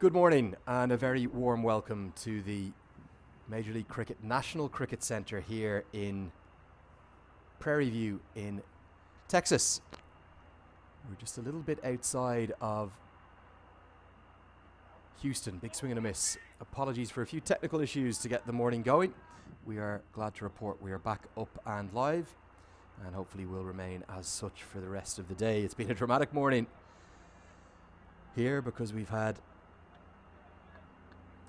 Good morning and a very warm welcome to the Major League Cricket National Cricket Centre here in Prairie View in Texas. We're just a little bit outside of Houston. Big swing and a miss. Apologies for a few technical issues to get the morning going. We are glad to report we are back up and live, and hopefully will remain as such for the rest of the day. It's been a dramatic morning here because we've had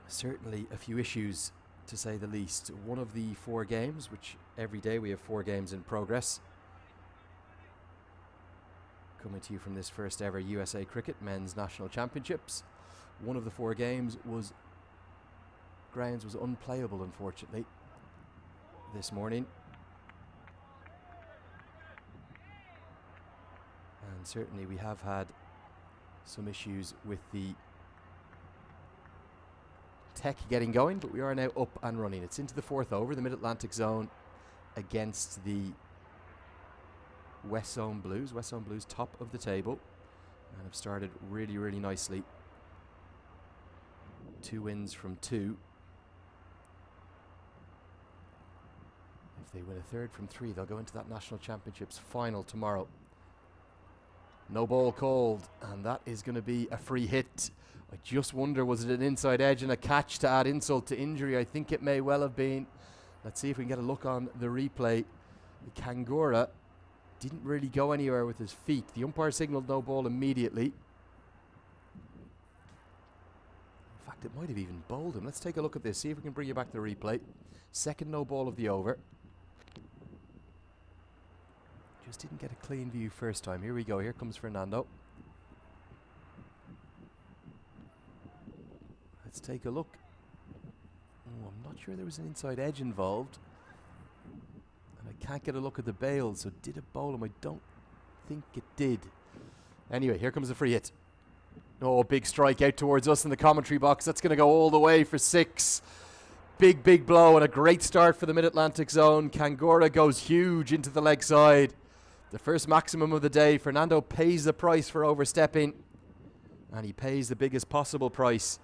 certainly a few issues, to say the least. One of the 4 games, which every day we have 4 games in progress, coming to you from this first ever USA Cricket Men's National Championships. One of the 4 games grounds was unplayable, unfortunately, this morning. And certainly we have had some issues with the tech getting going, but we are now up and running. It's into the 4th over, the Mid-Atlantic Zone against the West Zone Blues. West Zone Blues top of the table and have started really, really nicely. 2 wins from 2. If they win a 3rd from 3, they'll go into that National Championships final tomorrow. No ball called, and that is going to be a free hit. I just wonder, was it an inside edge and a catch to add insult to injury? I think it may well have been. Let's see if we can get a look on the replay. The Kangura didn't really go anywhere with his feet. The umpire signalled no ball immediately. In fact, it might have even bowled him. Let's take a look at this, see if we can bring you back to the replay. Second no ball of the over. Just didn't get a clean view first time. Here we go. Here comes Fernando. Let's take a look. Oh, I'm not sure there was an inside edge involved. And I can't get a look at the bail, so did it bowl him? I don't think it did. Anyway, here comes the free hit. Oh, big strike out towards us in the commentary box. That's going to go all the way for 6. Big, big blow and a great start for the Mid-Atlantic Zone. Kangura goes huge into the leg side. The first maximum of the day. Fernando pays the price for overstepping, and he pays the biggest possible price.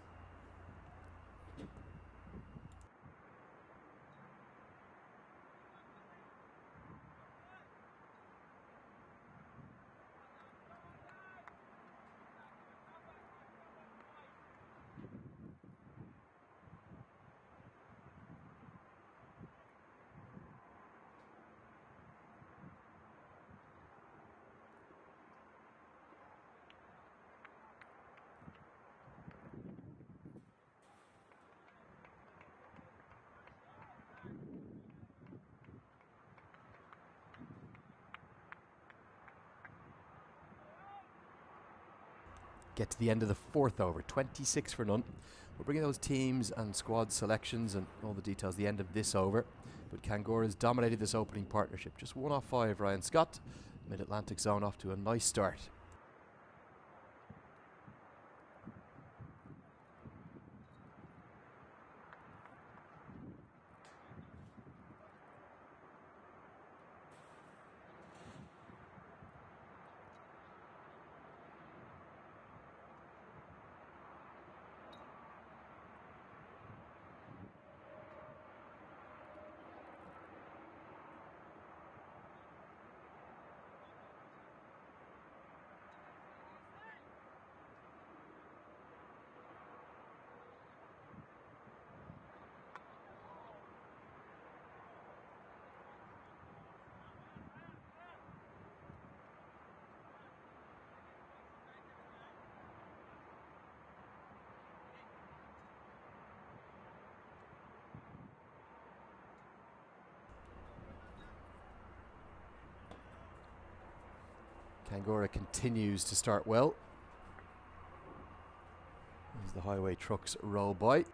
Get to the end of the 4th over, 26 for none. We're bringing those teams and squad selections and all the details at the end of this over. But Kangura's dominated this opening partnership. Just 1 off 5, Ryan Scott. Mid-Atlantic Zone off to a nice start. Kangura continues to start well as the highway trucks roll by.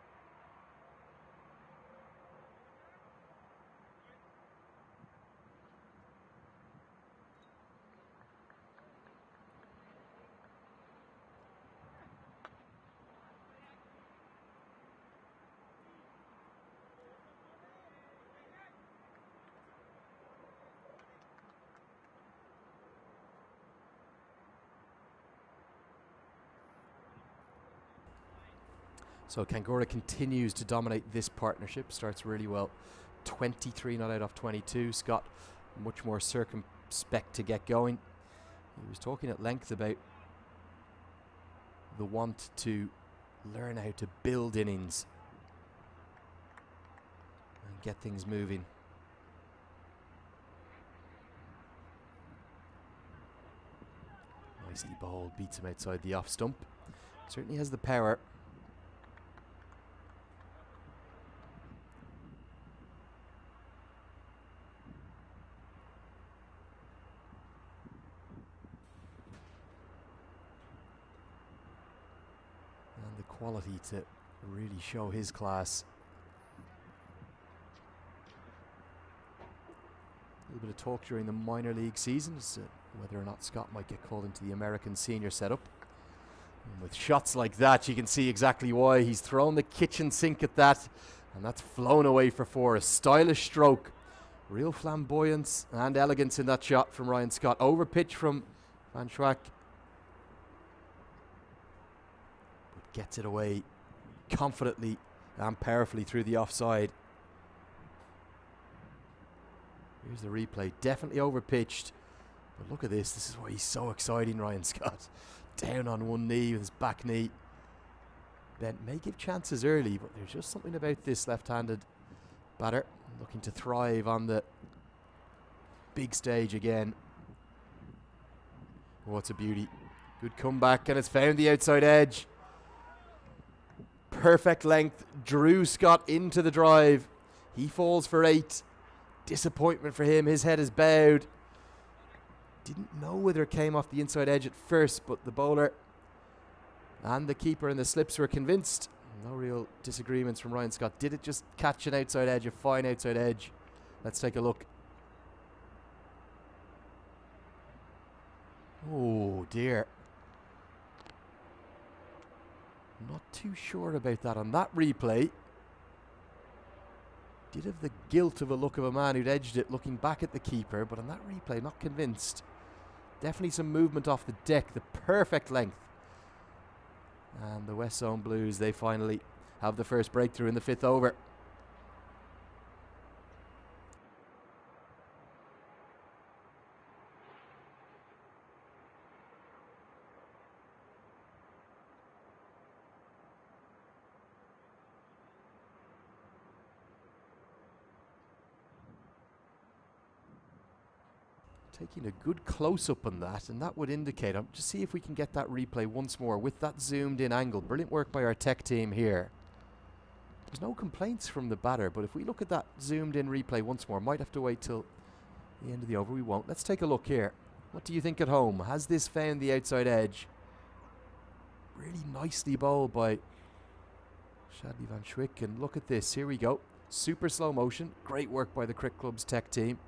So Kangura continues to dominate this partnership. Starts really well. 23 not out off 22. Scott much more circumspect to get going. He was talking at length about the want to learn how to build innings and get things moving. Nicely bowled, beats him outside the off stump. Certainly has the power. And the quality to really show his class. A little bit of talk during the minor league seasons, whether or not Scott might get called into the American senior setup. And with shots like that, you can see exactly why. He's thrown the kitchen sink at that, and that's flown away for 4. A stylish stroke. Real flamboyance and elegance in that shot from Ryan Scott. Over pitch from Van Schwack. But gets it away confidently and powerfully through the offside. Here's the replay. Definitely over pitched. But look at this. This is why he's so exciting, Ryan Scott. Down on one knee with his back knee. Bent may give chances early, but there's just something about this left-handed batter looking to thrive on the big stage again. Oh, it's a beauty. Good comeback, and it's found the outside edge. Perfect length. Drew Scott into the drive. He falls for 8. Disappointment for him. His head is bowed. Didn't know whether it came off the inside edge at first, but the bowler and the keeper and the slips were convinced. No real disagreements from Ryan Scott. Did it just catch an outside edge, a fine outside edge? Let's take a look. Oh dear. Not too sure about that on that replay. Did have the guilt of a look of a man who'd edged it looking back at the keeper, but on that replay, not convinced. Definitely some movement off the deck, the perfect length. And the West Zone Blues, they finally have the first breakthrough in the 5th over. Taking a good close-up on that, and that would indicate, just see if we can get that replay once more with that zoomed in angle. Brilliant work by our tech team here. There's no complaints from the batter, but if we look at that zoomed in replay once more, might have to wait till the end of the over. We won't. Let's take a look here. What do you think at home? Has this found the outside edge? Really nicely bowled by Shadley Van Schwick, and look at this. Here we go. Super slow motion. Great work by the Cricket Club's tech team.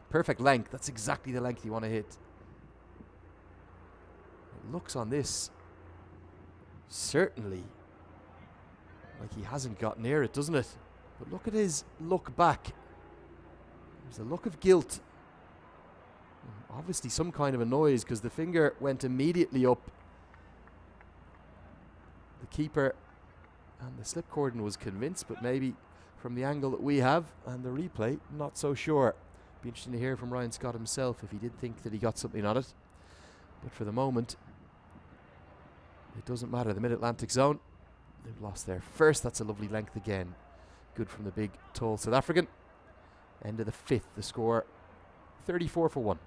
Perfect length. That's exactly the length you want to hit. It looks on this certainly like he hasn't got near it, doesn't it? But look at his look back. There's a look of guilt. Obviously some kind of a noise because the finger went immediately up. The keeper and the slip cordon was convinced, but maybe from the angle that we have and the replay, not so sure. Be interesting to hear from Ryan Scott himself if he did think that he got something on it. But for the moment, it doesn't matter. The Mid-Atlantic Zone, they've lost their first. That's a lovely length again. Good from the big, tall South African. End of the 5th, the score 34 for 1.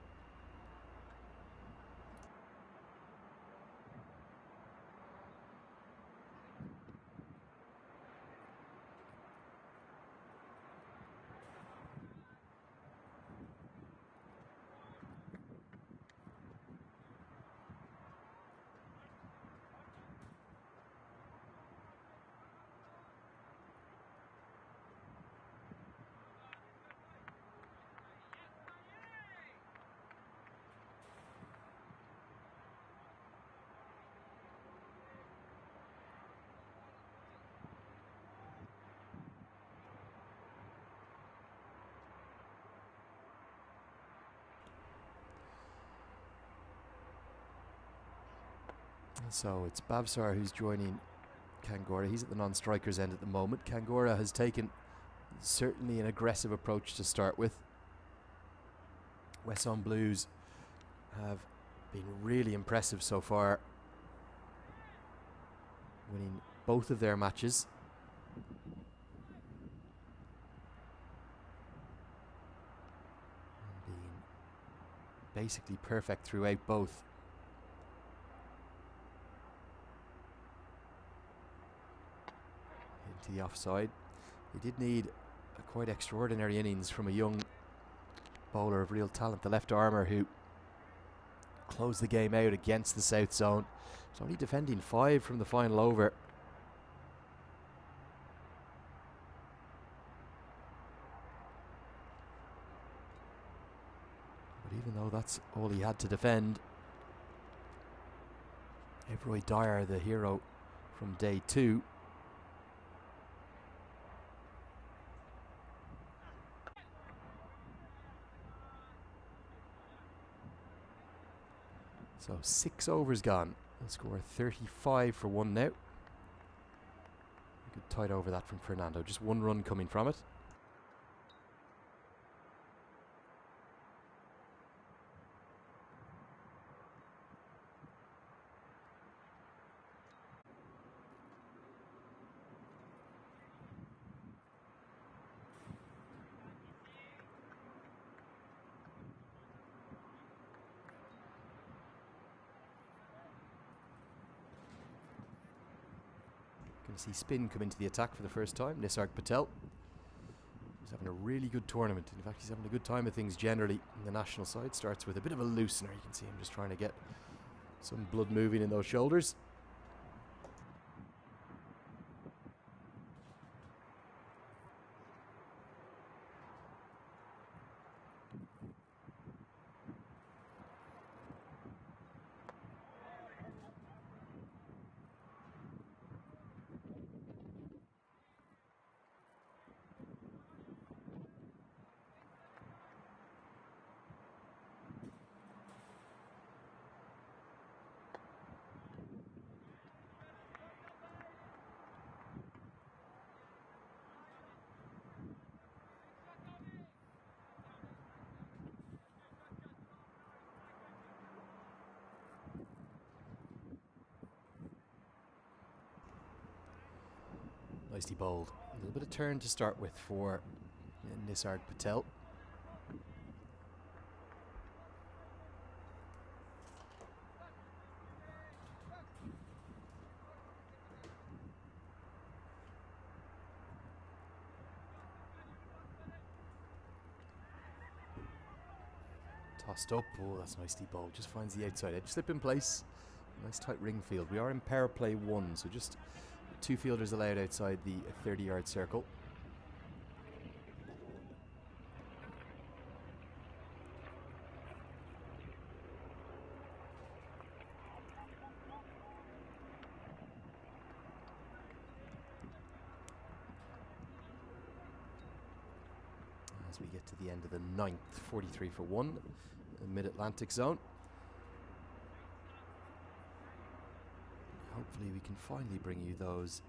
So it's Bhavsar who's joining Kangora. He's at the non-striker's end at the moment. Kangora has taken certainly an aggressive approach to start with. Wesson Blues have been really impressive so far, winning both of their matches. And being basically perfect throughout both. Into the offside. They did need a quite extraordinary innings from a young bowler of real talent, the left armour, who closed the game out against the South Zone. He's only defending 5 from the final over. But even though that's all he had to defend, Everoy Dyer, the hero from day 2, so 6 overs gone. He'll score 35 for 1 now. Good tight over that from Fernando. Just 1 run coming from it. Going to see spin come into the attack for the first time. Nisarg Patel. He's having a really good tournament. In fact, he's having a good time of things generally in the national side. Starts with a bit of a loosener. You can see him just trying to get some blood moving in those shoulders. Nicely bowled. A little bit of turn to start with for Nisarg Patel. Tossed up. Oh, that's nicely bowled. Just finds the outside edge. Slip in place. Nice tight ring field. We are in power play 1, so just 2 fielders allowed outside the 30-yard circle. As we get to the end of the 9th, 43 for 1, in the mid-Atlantic zone. Hopefully we can finally bring you those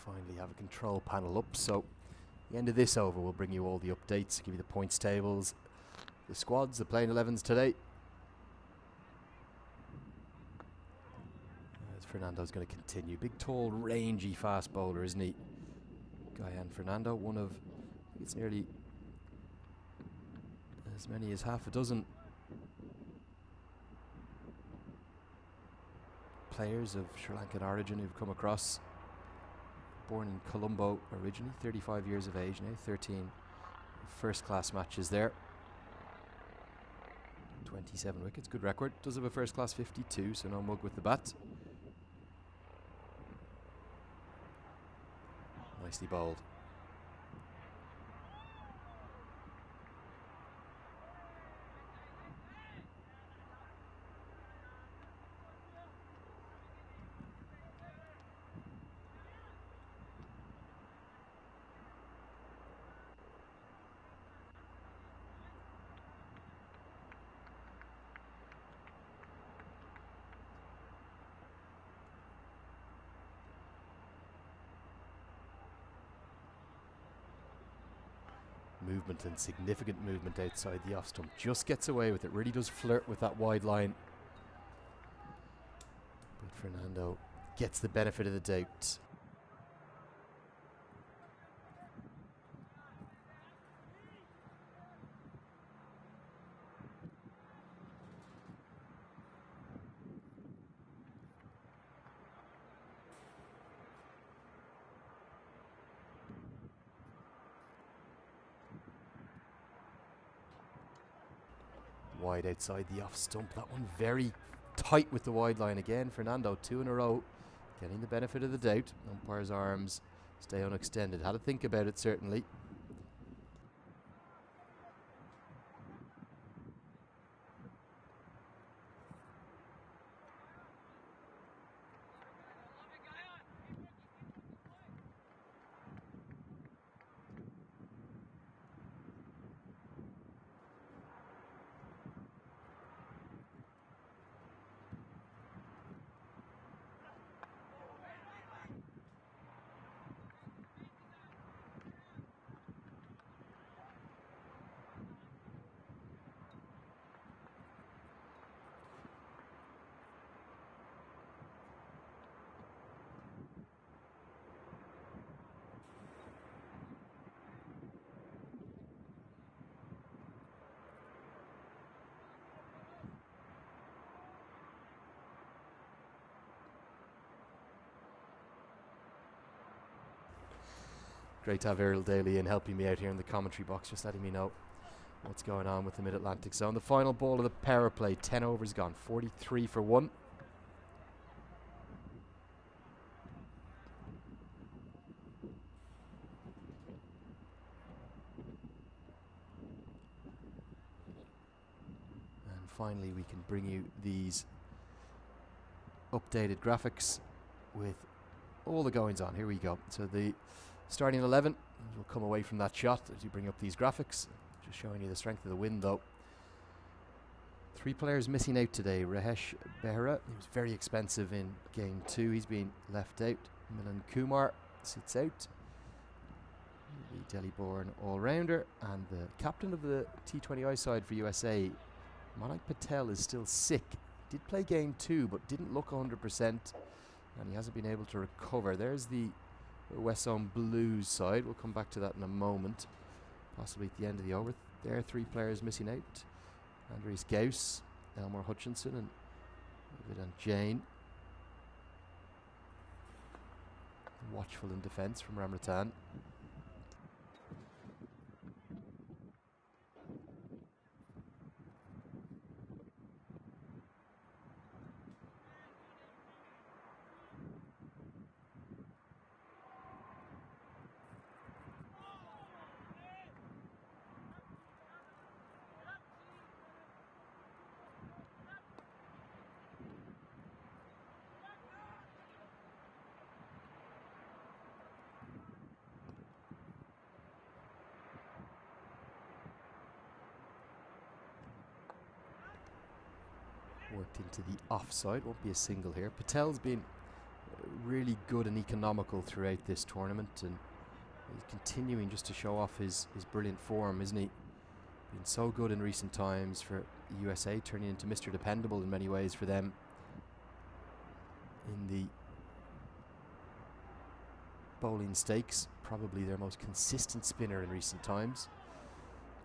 finally have a control panel up. So the end of this over will bring you all the updates, give you the points tables, the squads, the playing 11s today. As Fernando's going to continue. Big, tall, rangy fast bowler, isn't he? Guyan Fernando, one of, I think it's nearly as many as half a dozen players of Sri Lankan origin who've come across. Born in Colombo originally, 35 years of age now, 13 first class matches there. 27 wickets, good record. Does have a first class 52, so no mug with the bat. Nicely bowled. Movement and significant movement outside the off stump. Just gets away with it. Really does flirt with that wide line. But Fernando gets the benefit of the doubt. Wide outside the off stump. That one very tight with the wide line again. Fernando, 2 in a row, getting the benefit of the doubt. Umpire's arms stay unextended. Had to think about it, certainly. Great to have Errol Daly in helping me out here in the commentary box, just letting me know what's going on with the Mid-Atlantic zone. The final ball of the power play, 10 overs gone, 43 for 1. And finally we can bring you these updated graphics with all the goings on. Here we go. So the starting 11, we'll come away from that shot as you bring up these graphics. Just showing you the strength of the wind though. 3 players missing out today. Rajesh Behra, he was very expensive in game 2. He's been left out. Milan Kumar sits out. The Delhi-born all-rounder. And the captain of the T20I side for USA, Manik Patel, is still sick. Did play game 2 but didn't look 100%. And he hasn't been able to recover. There's the West Zone Blues side. We'll come back to that in a moment, possibly at the end of the over. There are 3 players missing out. Andres Gauss, Elmore Hutchinson and Vidant Jain. Watchful in defence from Ramratan. Worked into the offside, won't be a single here. Patel's been really good and economical throughout this tournament, and he's continuing just to show off his brilliant form, isn't he? Been so good in recent times for USA, turning into Mr. Dependable in many ways for them in the bowling stakes. Probably their most consistent spinner in recent times.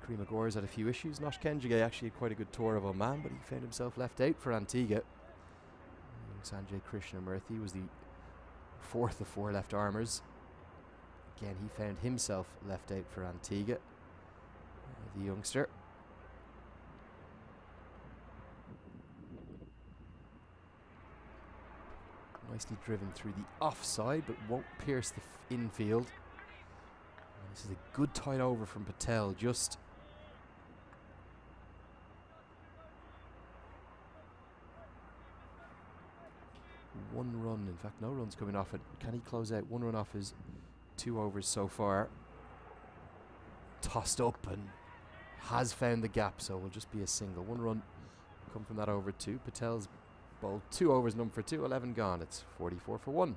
Kareem Agor's had a few issues. Nosh Kenjige actually had quite a good tour of Oman, but he found himself left out for Antigua. Sanjay Krishnamurthy was the 4th of 4 left armers. Again, he found himself left out for Antigua. the youngster. Nicely driven through the offside, but won't pierce the infield. And this is a good tight over from Patel, just one run, in fact no runs coming off it. Can he close out? One run off his 2 overs so far. Tossed up and has found the gap, so will just be a single. One run come from that over 2. Patel's bowled 2 overs, number 2, 11 gone. It's 44 for 1.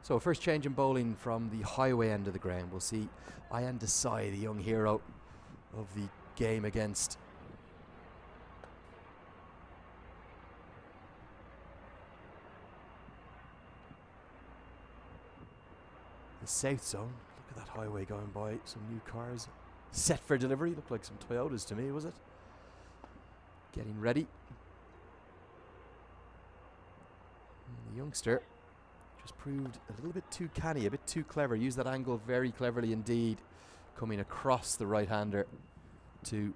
So first change in bowling from the highway end of the ground. We'll see Ayan Desai, the young hero of the game against the South Zone. Look at that highway going by. Some new cars set for delivery. Looked like some Toyotas to me, was it? Getting ready. And the youngster just proved a little bit too canny, a bit too clever. Used that angle very cleverly indeed, coming across the right-hander to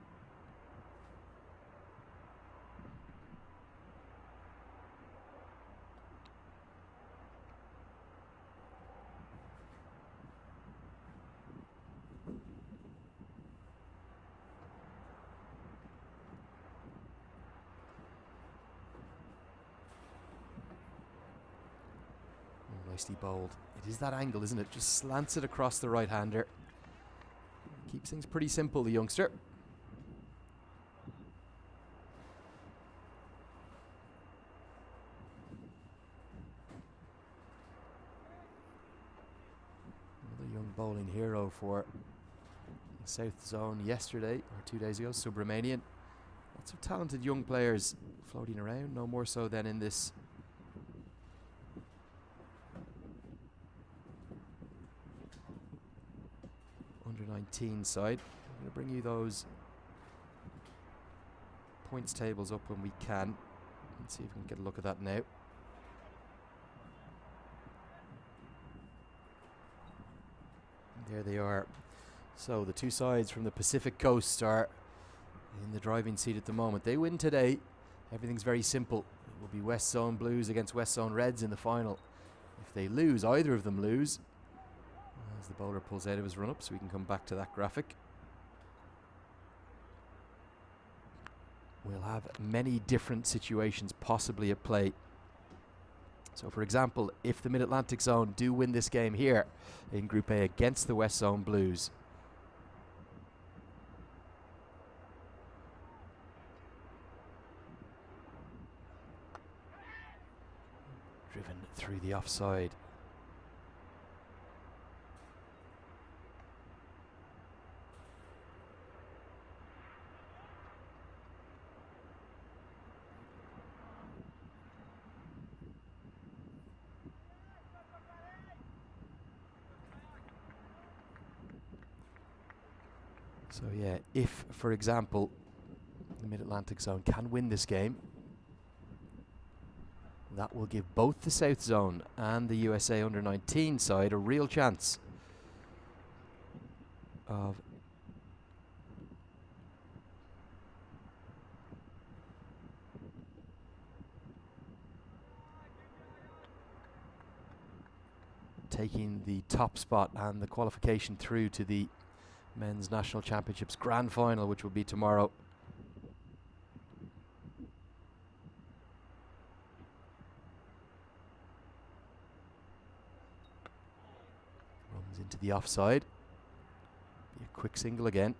nicely bowled. It is that angle, isn't it? Just slants it across the right-hander. Keeps things pretty simple, the youngster. Another young bowling hero for the South Zone yesterday, or 2 days ago, Subramanian. Lots of talented young players floating around, no more so than in this under-19 side. I'm going to bring you those points tables up when we can. Let's see if we can get a look at that now. There they are. So the 2 sides from the Pacific Coast are in the driving seat at the moment. They win today. Everything's very simple. It will be West Zone Blues against West Zone Reds in the final. If they lose, either of them lose, as the bowler pulls out of his run-up, so we can come back to that graphic. We'll have many different situations possibly at play. So for example, if the Mid-Atlantic Zone do win this game here in Group A against the West Zone Blues, driven through the offside. So yeah, if, for example, the Mid-Atlantic Zone can win this game, that will give both the South Zone and the USA under-19 side a real chance of taking the top spot and the qualification through to the Men's National Championships Grand Final, which will be tomorrow. Runs into the offside. Be a quick single again.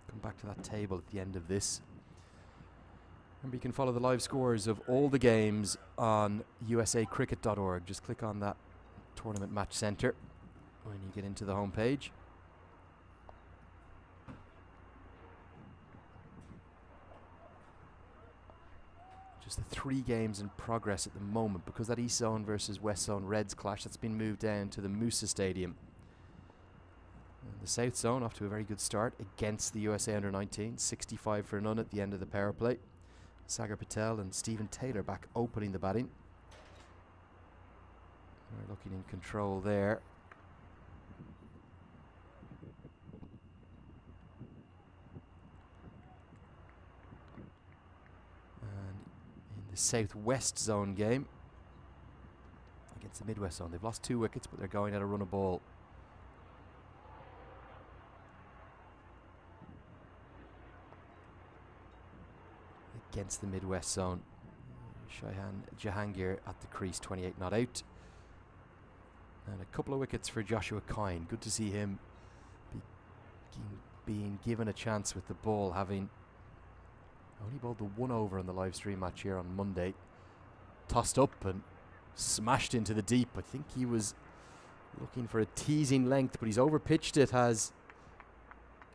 Come back to that table at the end of this. Remember, you can follow the live scores of all the games on usacricket.org. Just click on that Tournament Match Centre when you get into the home page. Just the 3 games in progress at the moment, because that East Zone versus West Zone Reds clash, that's been moved down to the Musa Stadium. And the South Zone off to a very good start against the USA Under-19, 65-0 at the end of the power play. Sagar Patel and Stephen Taylor back opening the batting. We're looking in control there. And in the Southwest Zone game against the Midwest Zone, they've lost 2 wickets, but they're going at a run of ball. Against the Midwest Zone, Shaihan Jahangir at the crease, 28 not out. And a couple of wickets for Joshua Kine. Good to see him being given a chance with the ball, having only bowled the 1 over on the live stream match here on Monday. Tossed up and smashed into the deep. I think he was looking for a teasing length, but he's overpitched it, has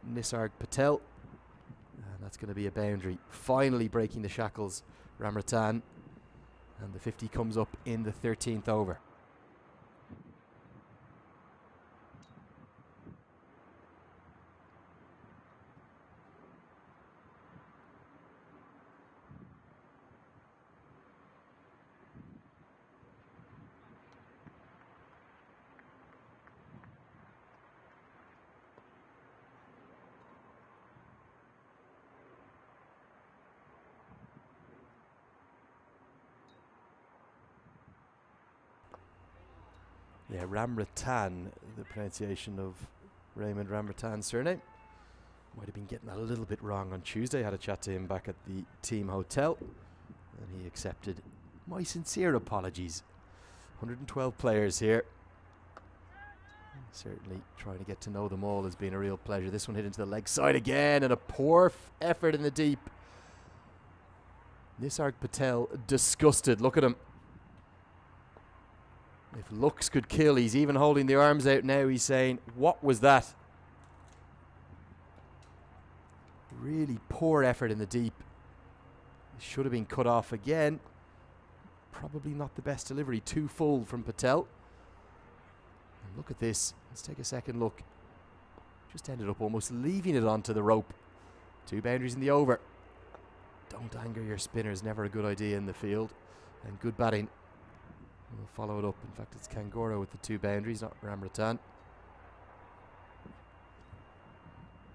Nisarg Patel. And that's going to be a boundary. Finally breaking the shackles, Ram Rattan. And the 50 comes up in the 13th over. Yeah, Ram Rattan, the pronunciation of Raymond Ram Rattan's surname. Might have been getting that a little bit wrong on Tuesday. I had a chat to him back at the team hotel, and he accepted my sincere apologies. 112 players here. Certainly trying to get to know them all has been a real pleasure. This one hit into the leg side again, and a poor effort in the deep. Nisarg Patel disgusted. Look at him. If looks could kill, he's even holding the arms out now. He's saying, what was that? Really poor effort in the deep. Should have been cut off again. Probably not the best delivery. Too full from Patel. And look at this. Let's take a second look. Just ended up almost leaving it onto the rope. 2 boundaries in the over. Don't anger your spinners. Never a good idea in the field. And good batting. We'll follow it up. In fact, it's Kangora with the 2 boundaries, not Ram Rattan.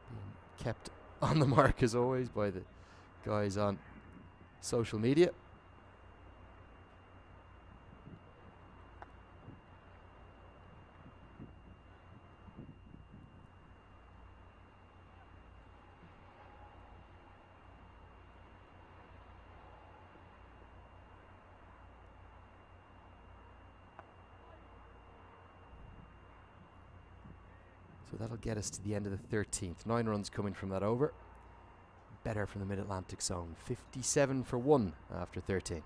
Being kept on the mark as always by the guys on social media. So that'll get us to the end of the 13th. 9 runs coming from that over. Better from the Mid-Atlantic Zone. 57 for 1 after 13.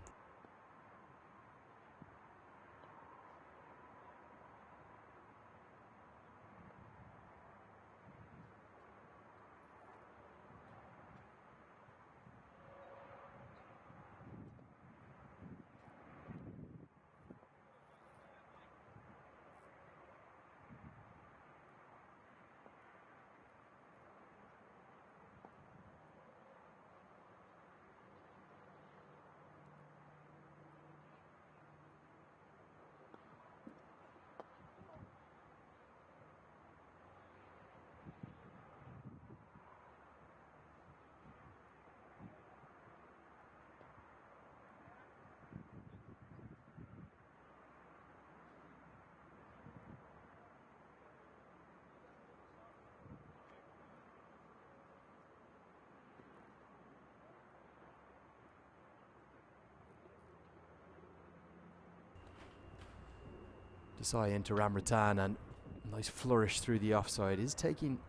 Desai into Ramratan, and a nice flourish through the offside. Is taking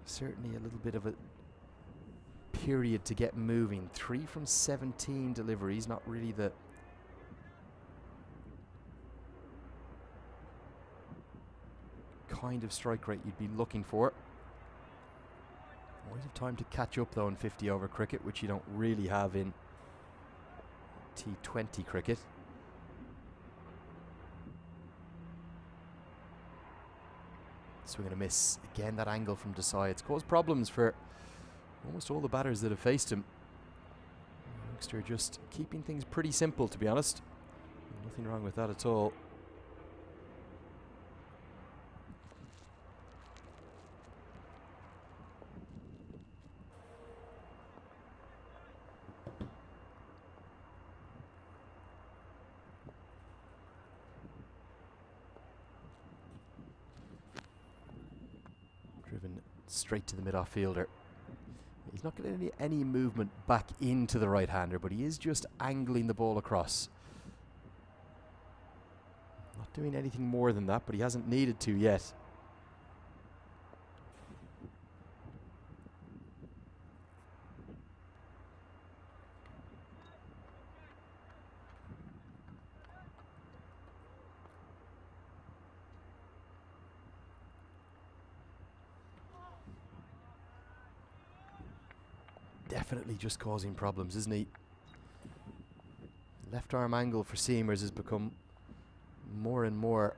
certainly a little bit of a period to get moving. 3 from 17 deliveries, not really the kind of strike rate you'd be looking for. Always have time to catch up though in 50 over cricket, which you don't really have in T20 cricket. Swing and a miss. Again, that angle from Desai. It's caused problems for almost all the batters that have faced him. The youngster just keeping things pretty simple, to be honest. Nothing wrong with that at all. Driven straight to the mid-off fielder. He's not getting any movement back into the right-hander, but he is just angling the ball across. Not doing anything more than that, but he hasn't needed to yet. Definitely just causing problems, isn't he? Left arm angle for seamers has become more and more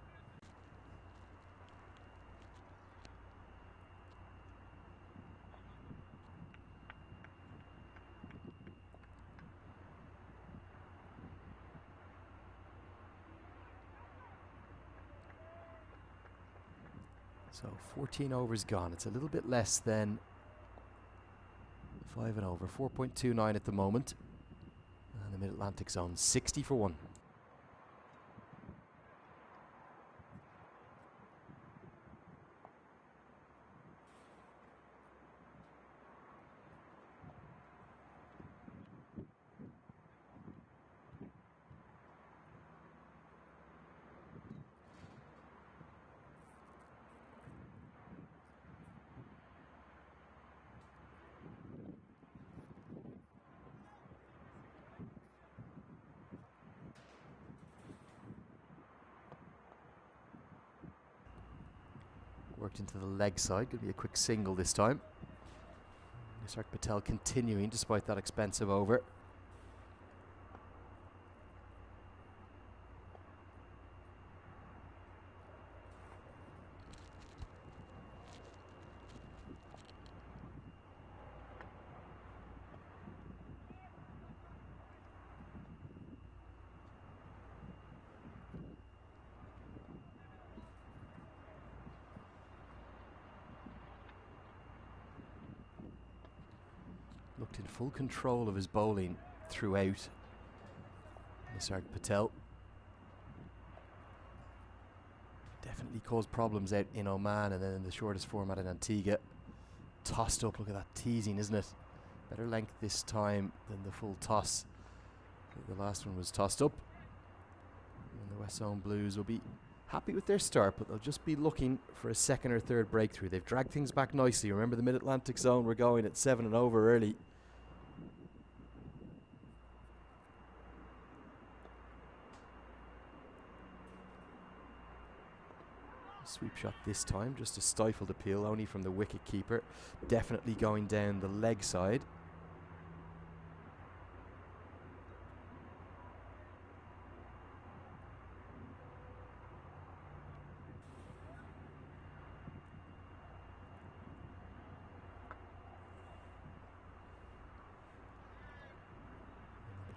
so 14 overs gone. It's a little bit less than 5 and over. 4.29 at the moment. And the Mid-Atlantic zone 60 for 1. Worked into the leg side. Going to be a quick single this time. Nisarg Patel continuing despite that expensive over. Looked in full control of his bowling throughout. Nisarg Patel. Definitely caused problems out in Oman and then in the shortest format in Antigua. Tossed up, look at that teasing, isn't it? Better length this time than the full toss. The last one was tossed up. And the West Zone Blues will be happy with their start, but they'll just be looking for a second or third breakthrough. They've dragged things back nicely. Remember the Mid-Atlantic zone were going at 7 and over early. Sweep shot this time, just a stifled appeal, only from the wicket keeper. Definitely going down the leg side.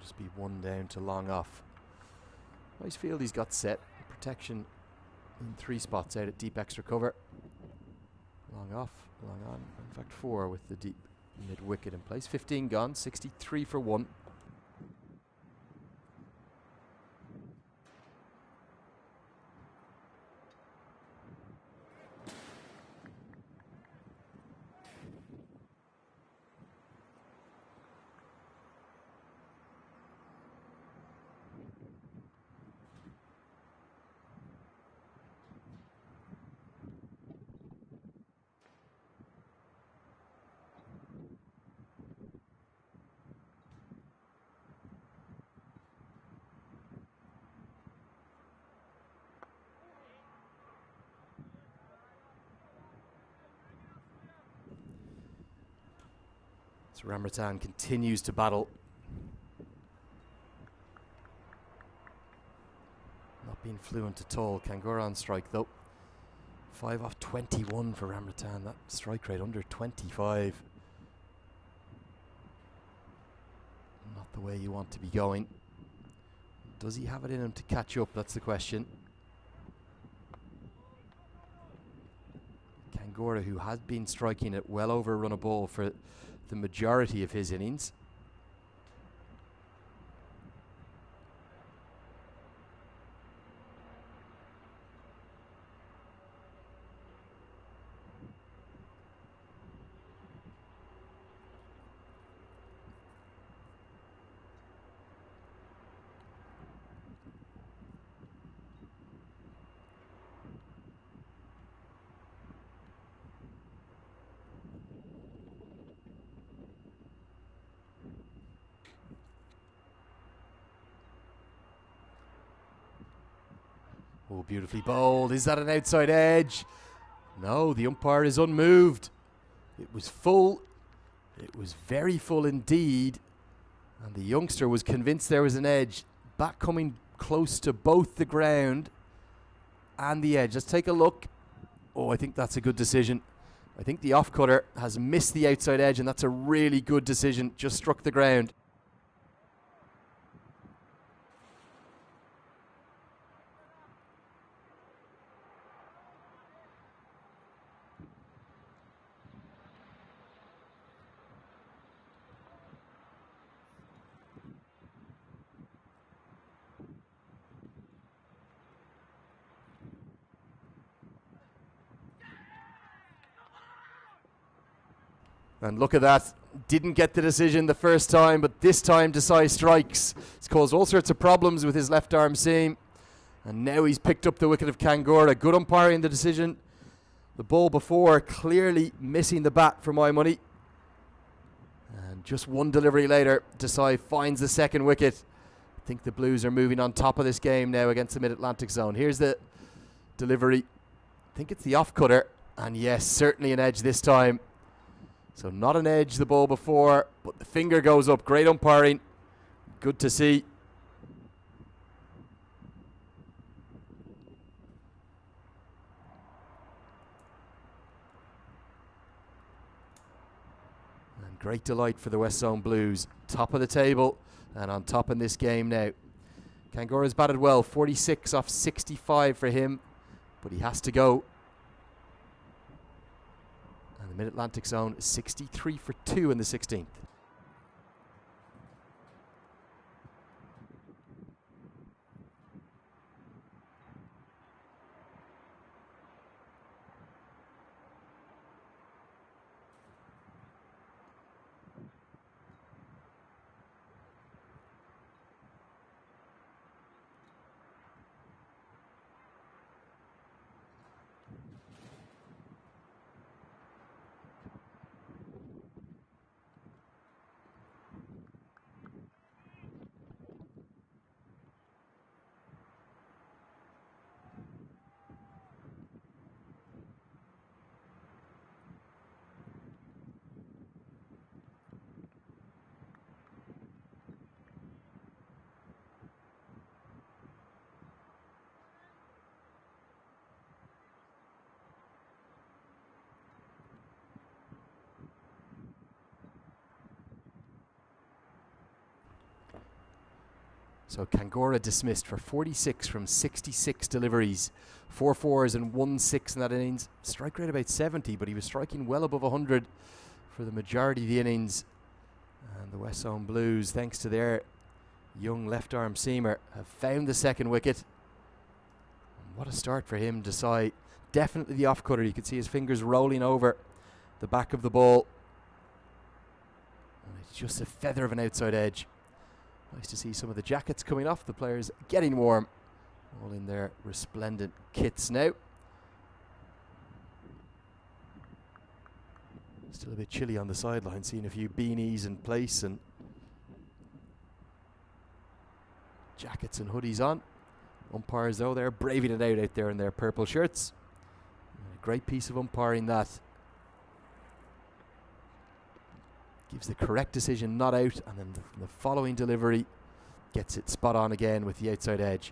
Just be one down to long off. Nice field he's got set. Protection in 3 spots out at deep extra cover. Long off, long on. In fact 4 with the deep mid wicket in place. 15 gone, 63 for 1. So Ramartan continues to battle. Not being fluent at all. Kangura on strike though. 5 off 21 for Ramartan. That strike rate under 25. Not the way you want to be going. Does he have it in him to catch up? That's the question. Kangura, who has been striking at well over a run a ball for the majority of his innings. Oh, beautifully bowled. Is that an outside edge? No, the umpire is unmoved. It was full. It was very full indeed. And the youngster was convinced there was an edge. Bat coming close to both the ground and the edge. Let's take a look. Oh, I think that's a good decision. I think the off-cutter has missed the outside edge, and that's a really good decision. Just struck the ground. And look at that. Didn't get the decision the first time, but this time Desai strikes. It's caused all sorts of problems with his left arm seam. And now he's picked up the wicket of Kangura. Good umpiring the decision. The ball before clearly missing the bat for my money. And just one delivery later, Desai finds the second wicket. I think the Blues are moving on top of this game now against the Mid-Atlantic zone. Here's the delivery. I think it's the off-cutter. And yes, certainly an edge this time. So not an edge the ball before, but the finger goes up. Great umpiring. Good to see. And great delight for the West Zone Blues. Top of the table and on top in this game now. Kangura's batted well. 46 off 65 for him, but he has to go. And the Mid-Atlantic zone, 63 for 2 in the 16th. So Kangura dismissed for 46 from 66 deliveries. 4 fours and 1 6 in that innings. Strike rate about 70, but he was striking well above 100 for the majority of the innings. And the West Zone Blues, thanks to their young left arm seamer, have found the second wicket. And what a start for him, Desai. Definitely the off-cutter. You could see his fingers rolling over the back of the ball. And it's just a feather of an outside edge. Nice to see some of the jackets coming off. The players getting warm. All in their resplendent kits now. Still a bit chilly on the sideline, seeing a few beanies in place and jackets and hoodies on. Umpires, though, they're braving it out there in their purple shirts. A great piece of umpiring that. gives the correct decision, not out, and then the following delivery gets it spot on again with the outside edge.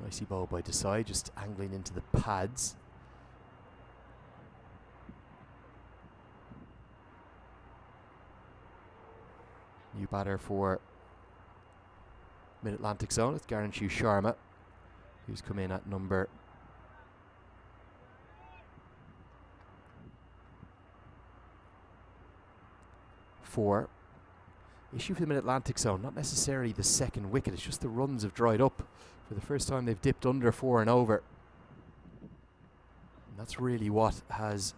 Nicey ball by Desai, just angling into the pads. New batter for Mid-Atlantic Zone. It's Garanshu Sharma, who's come in at number 4. Issue for the Mid-Atlantic Zone, not necessarily the second wicket, it's just the runs have dried up. For the first time they've dipped under 4 and over. And that's really what has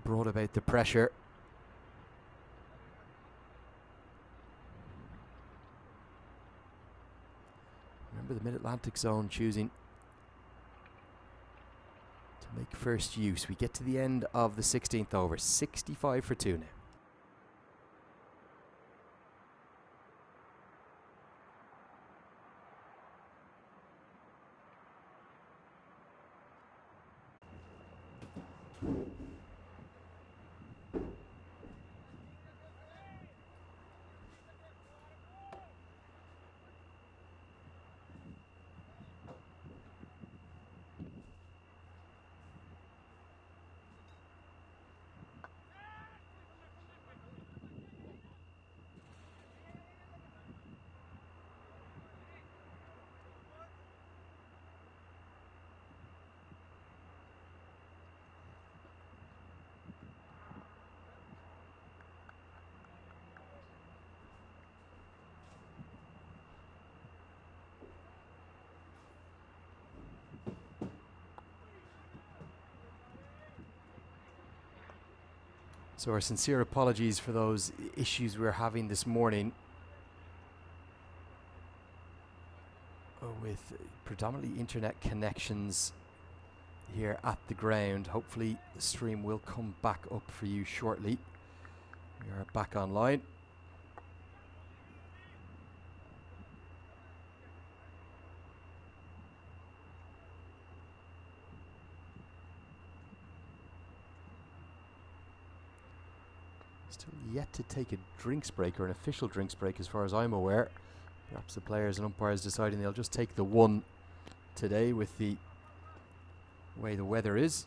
brought about the pressure. Remember, the Mid-Atlantic Zone choosing to make first use. We get to the end of the 16th over, 65 for 2 now. So our sincere apologies for those issues we're having this morning with predominantly internet connections here at the ground. Hopefully the stream will come back up for you shortly. We are back online. Still yet to take a drinks break, or an official drinks break as far as I'm aware. Perhaps the players and umpires deciding they'll just take the one today with the way the weather is.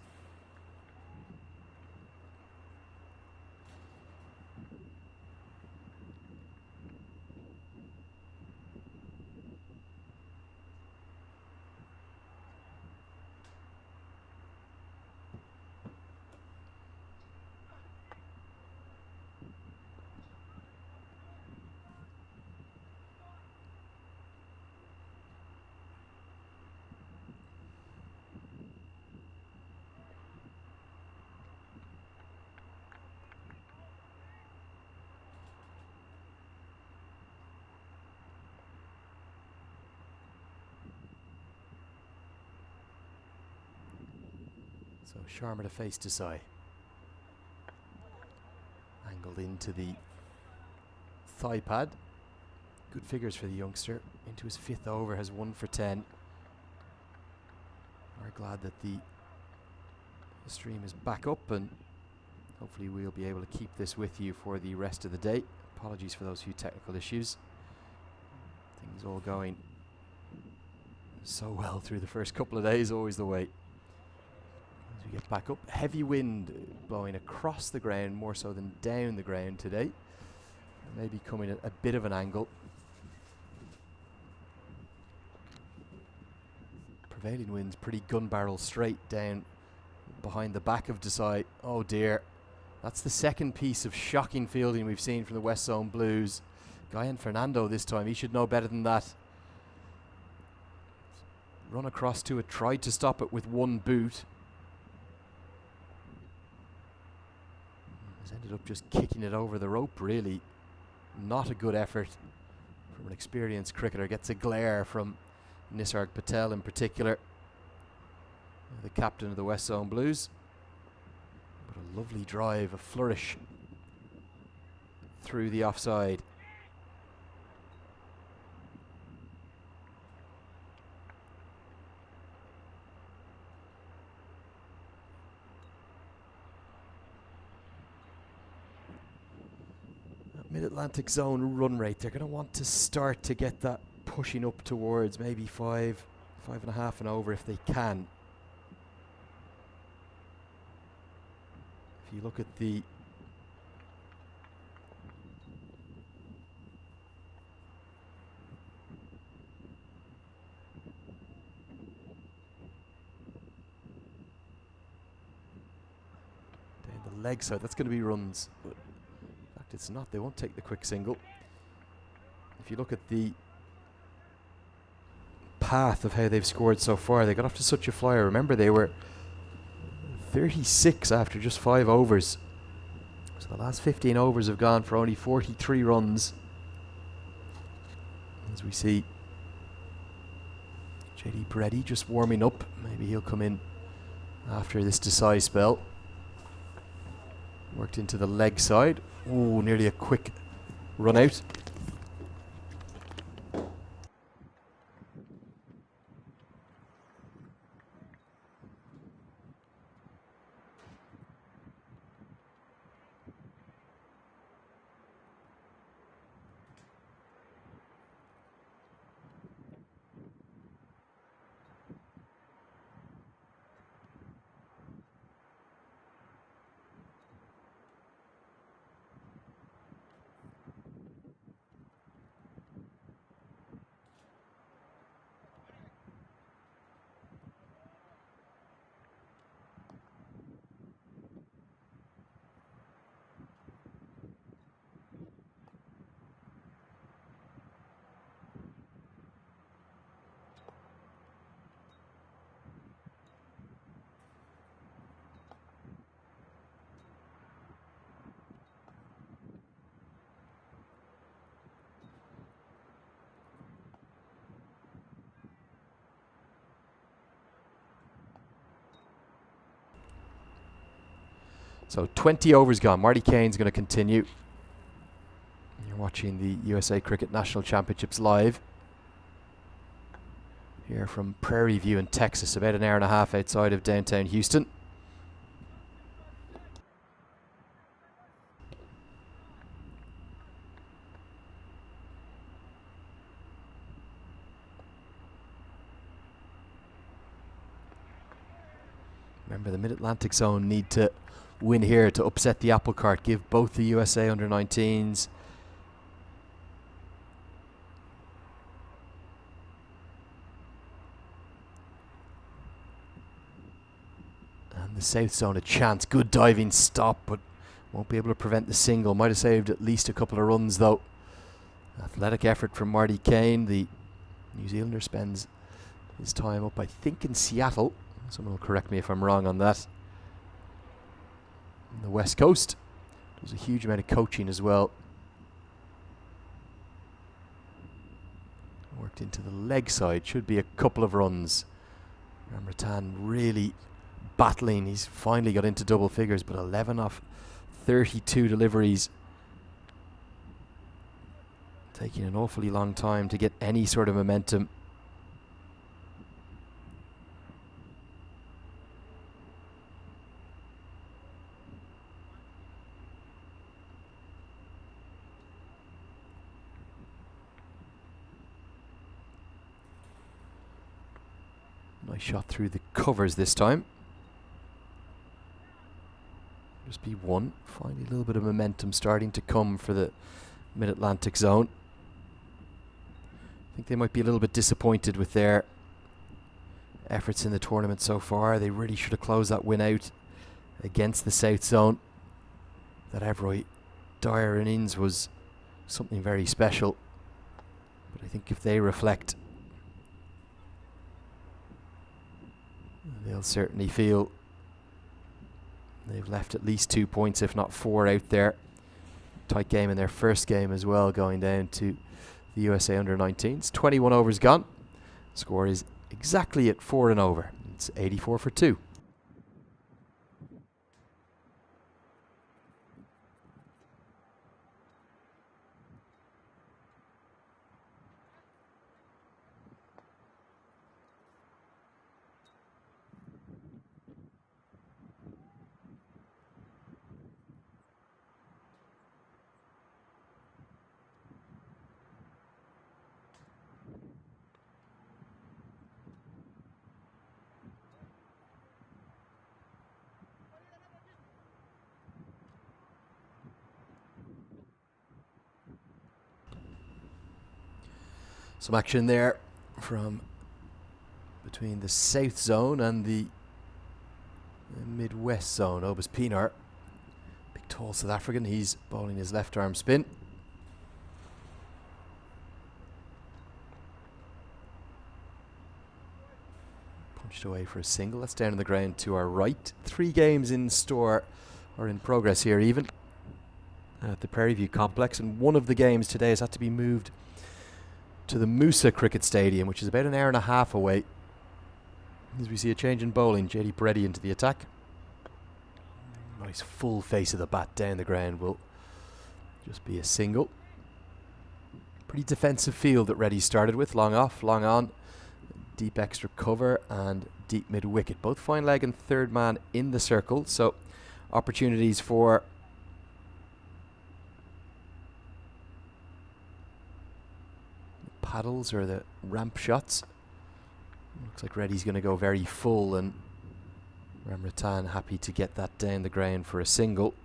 So Sharma to face Desai. Angled into the thigh pad. Good figures for the youngster. Into his 5th over, has 1 for 10. We're glad that the stream is back up, and hopefully we'll be able to keep this with you for the rest of the day. Apologies for those few technical issues. Things all going so well through the first couple of days, always the way. As we get back up, heavy wind blowing across the ground more so than down the ground today. Maybe coming at a bit of an angle. Prevailing winds pretty gun barrel straight down behind the back of Desai. Oh dear, that's the second piece of shocking fielding we've seen from the West Zone Blues. Guyan Fernando this time, he should know better than that. Run across to it, tried to stop it with one boot. Has ended up just kicking it over the rope, really. Not a good effort from an experienced cricketer. Gets a glare from Nisarg Patel in particular, the captain of the West Zone Blues. But a lovely drive, a flourish through the offside. Mid-Atlantic Zone run rate, they're going to want to start to get that pushing up towards maybe 5.5 and over if they can. If you look at the leg side, that's going to be runs, but in fact it's not. They won't take the quick single. If you look at the path of how they've scored so far, they got off to such a flyer. Remember, they were 36 after just 5 overs. So the last 15 overs have gone for only 43 runs. As we see JD Peretti just warming up. Maybe he'll come in after this Desai spell. Worked into the leg side. Oh, nearly a quick run out. So 20 overs gone. Marty Kane's going to continue. You're watching the USA Cricket National Championships live here from Prairie View in Texas, about an hour and a half outside of downtown Houston. Remember, the Mid-Atlantic Zone need to win here to upset the apple cart, give both the USA under-19s and the South Zone a chance. Good diving stop, but won't be able to prevent the single. Might have saved at least a couple of runs though. Athletic effort from Marty Kane. The New Zealander spends his time up, I think, in Seattle. Someone will correct me if I'm wrong on that. On the West Coast. Does a huge amount of coaching as well. Worked into the leg side. Should be a couple of runs. Ramratan really battling. He's finally got into double figures, but 11 off 32 deliveries. Taking an awfully long time to get any sort of momentum. Nice shot through the covers this time. Just be one. Finally a little bit of momentum starting to come for the Mid-Atlantic Zone. I think they might be a little bit disappointed with their efforts in the tournament so far. They really should have closed that win out against the South Zone. That Everoy Dyer innings was something very special. But I think if they reflect, they'll certainly feel they've left at least 2 points, if not 4, out there. Tight game in their first game as well, going down to the USA under-19s. 21 overs gone. Score is exactly at 4 and over. It's 84 for 2. Some action there from between the south zone and the midwest zone. Obus Pinar, big tall South African, he's bowling his left arm spin. Punched away for a single. That's down on the ground to our right. 3 games in store, or in progress here even, at the Prairie View complex, and one of the games today has had to be moved to the Musa Cricket Stadium, which is about an hour and a half away. As we see a change in bowling, JD Peretti into the attack. Nice full face of the bat down the ground will just be a single. Pretty defensive field that Reddy started with. Long off, long on, deep extra cover and deep mid wicket. Both fine leg and third man in the circle, so opportunities for paddles or the ramp shots. Looks like Reddy's going to go very full, and Ramratan happy to get that down the ground for a single.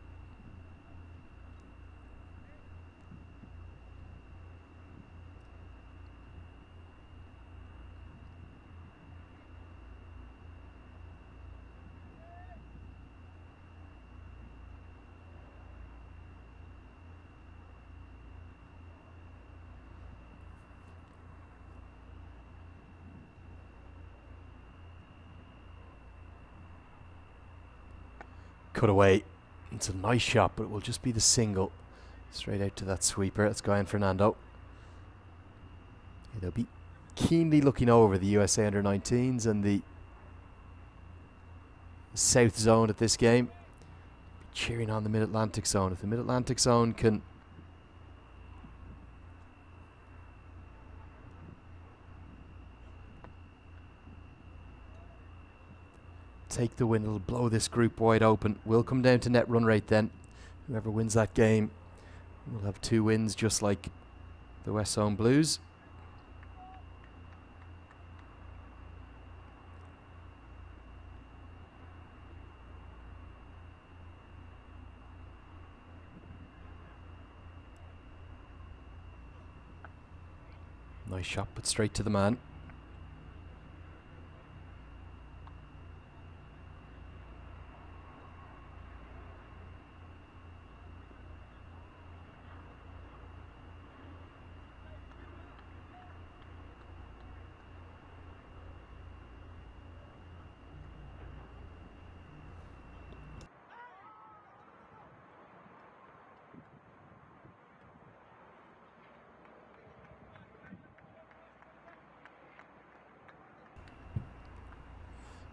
Cut away. It's a nice shot, but it will just be the single. Straight out to that sweeper. That's Guyan Fernando. They'll be keenly looking over the USA under-19s and the south zone at this game. Cheering on the Mid-Atlantic zone. If the Mid-Atlantic zone can take the win, it'll blow this group wide open. Will come down to net run rate then. Whoever wins that game will have 2 wins, just like the West Zone Blues. Nice shot, but straight to the man.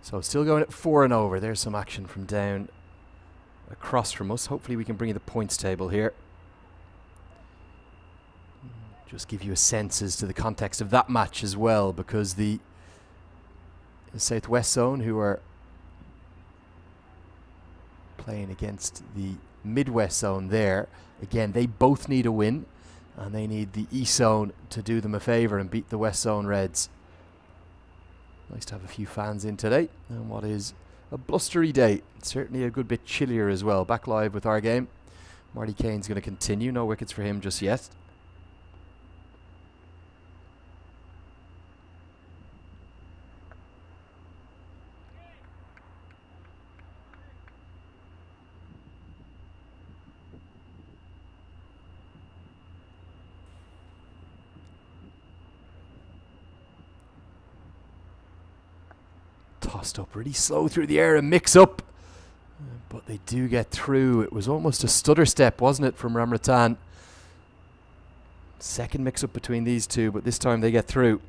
So still going at 4 and over. There's some action from down across from us. Hopefully we can bring you the points table here. Just give you a sense as to the context of that match as well, because the Southwest Zone, who are playing against the Midwest Zone there, again, they both need a win, and they need the East Zone to do them a favour and beat the West Zone Reds. Nice to have a few fans in today, and what is a blustery day. Certainly a good bit chillier as well. Back live with our game. Marty Kane's going to continue. No wickets for him just yet. Tossed up really slow through the air and mix up, but they do get through. It was almost a stutter step, wasn't it, from Ramratan? Second mix up between these two, but this time they get through.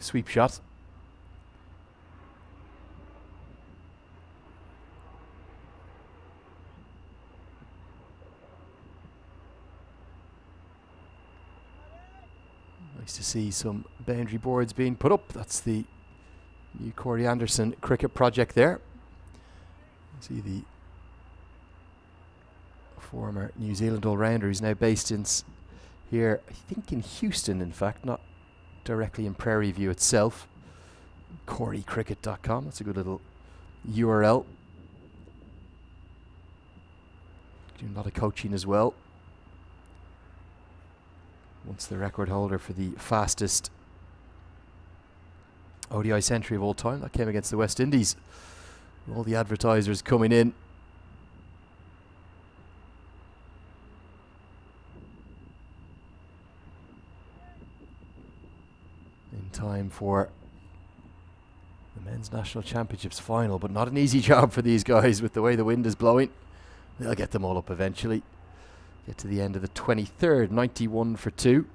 sweep shot. Nice to see some boundary boards being put up. That's the new Corey Anderson cricket project there. See the former New Zealand all-rounder who's now based in here, I think in Houston, in fact, not directly in Prairie View itself. CoreyCricket.com, that's a good little URL. Doing a lot of coaching as well. Once the record holder for the fastest ODI century of all time. That came against the West Indies. All the advertisers coming in. In time for the Men's National Championships final, but not an easy job for these guys with the way the wind is blowing. They'll get them all up eventually. Get to the end of the 23rd, 91 for 2.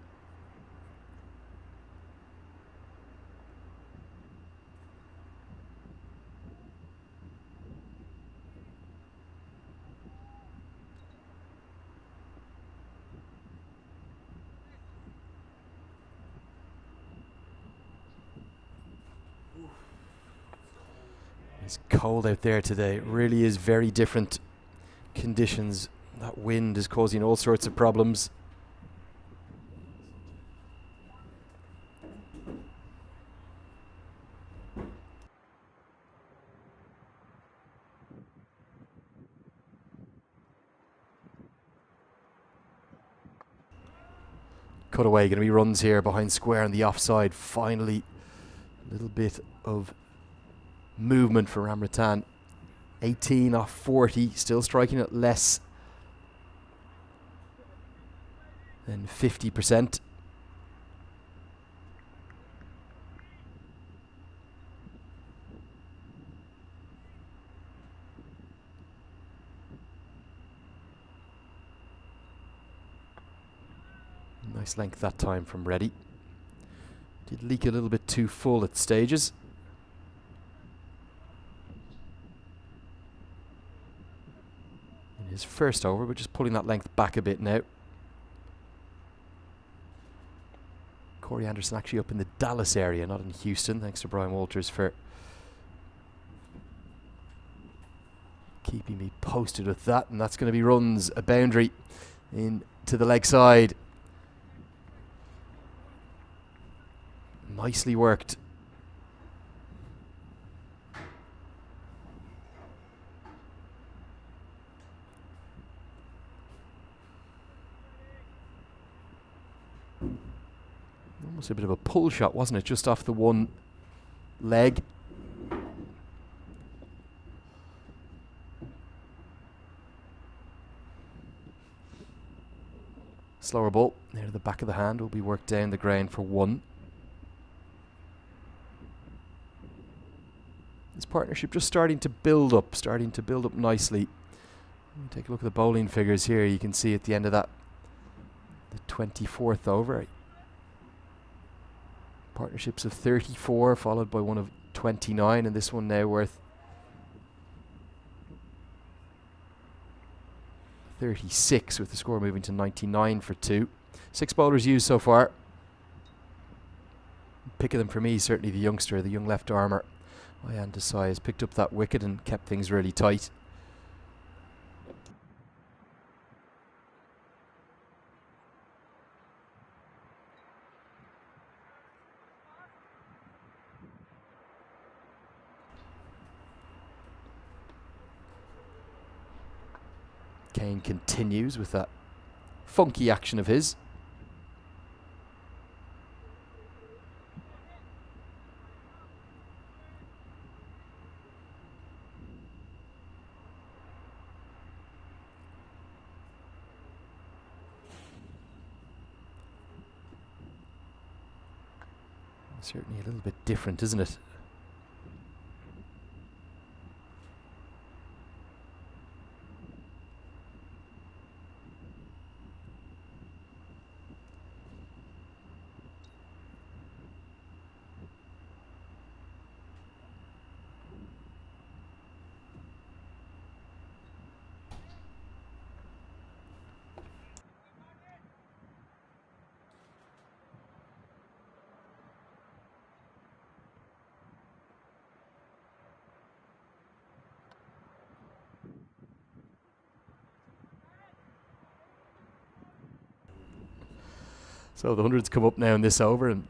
It's cold out there today. It really is very different conditions. That wind is causing all sorts of problems. Cutaway, going to be runs here behind square on the offside. Finally, a little bit of movement for Ramratan. 18 off 40, still striking at less than 50%. Nice length that time from Reddy. Did leak a little bit too full at stages. In his first over, but just pulling that length back a bit now. Corey Anderson actually up in the Dallas area, not in Houston. Thanks to Brian Walters for keeping me posted with that. And that's going to be runs, a boundary in to the leg side. Nicely worked. Almost a bit of a pull shot, wasn't it? Just off the one leg. Slower ball near the back of the hand will be worked down the ground for 1. This partnership just starting to build up nicely. Take a look at the bowling figures here. You can see at the end of that, the 24th over. Partnerships of 34 followed by one of 29, and this one now worth 36 with the score moving to 99 for 2. 6 bowlers used so far. Pick of them for me, certainly the youngster, the young left armour. Ayan Desai has picked up that wicket and kept things really tight. Kane continues with that funky action of his. Certainly a little bit different, isn't it? So the 100's come up now in this over, and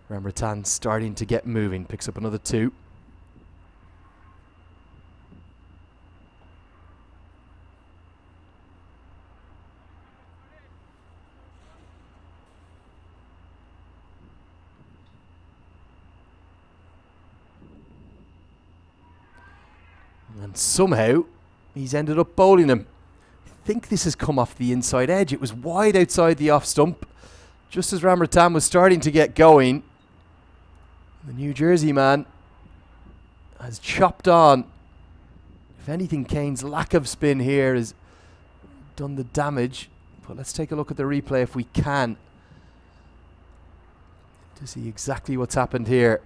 Ramartan starting to get moving. Picks up another 2. And somehow he's ended up bowling him. I think this has come off the inside edge. It was wide outside the off stump. Just as Ramartan was starting to get going, the New Jersey man has chopped on. If anything, Kane's lack of spin here has done the damage. But let's take a look at the replay if we can, to see exactly what's happened here.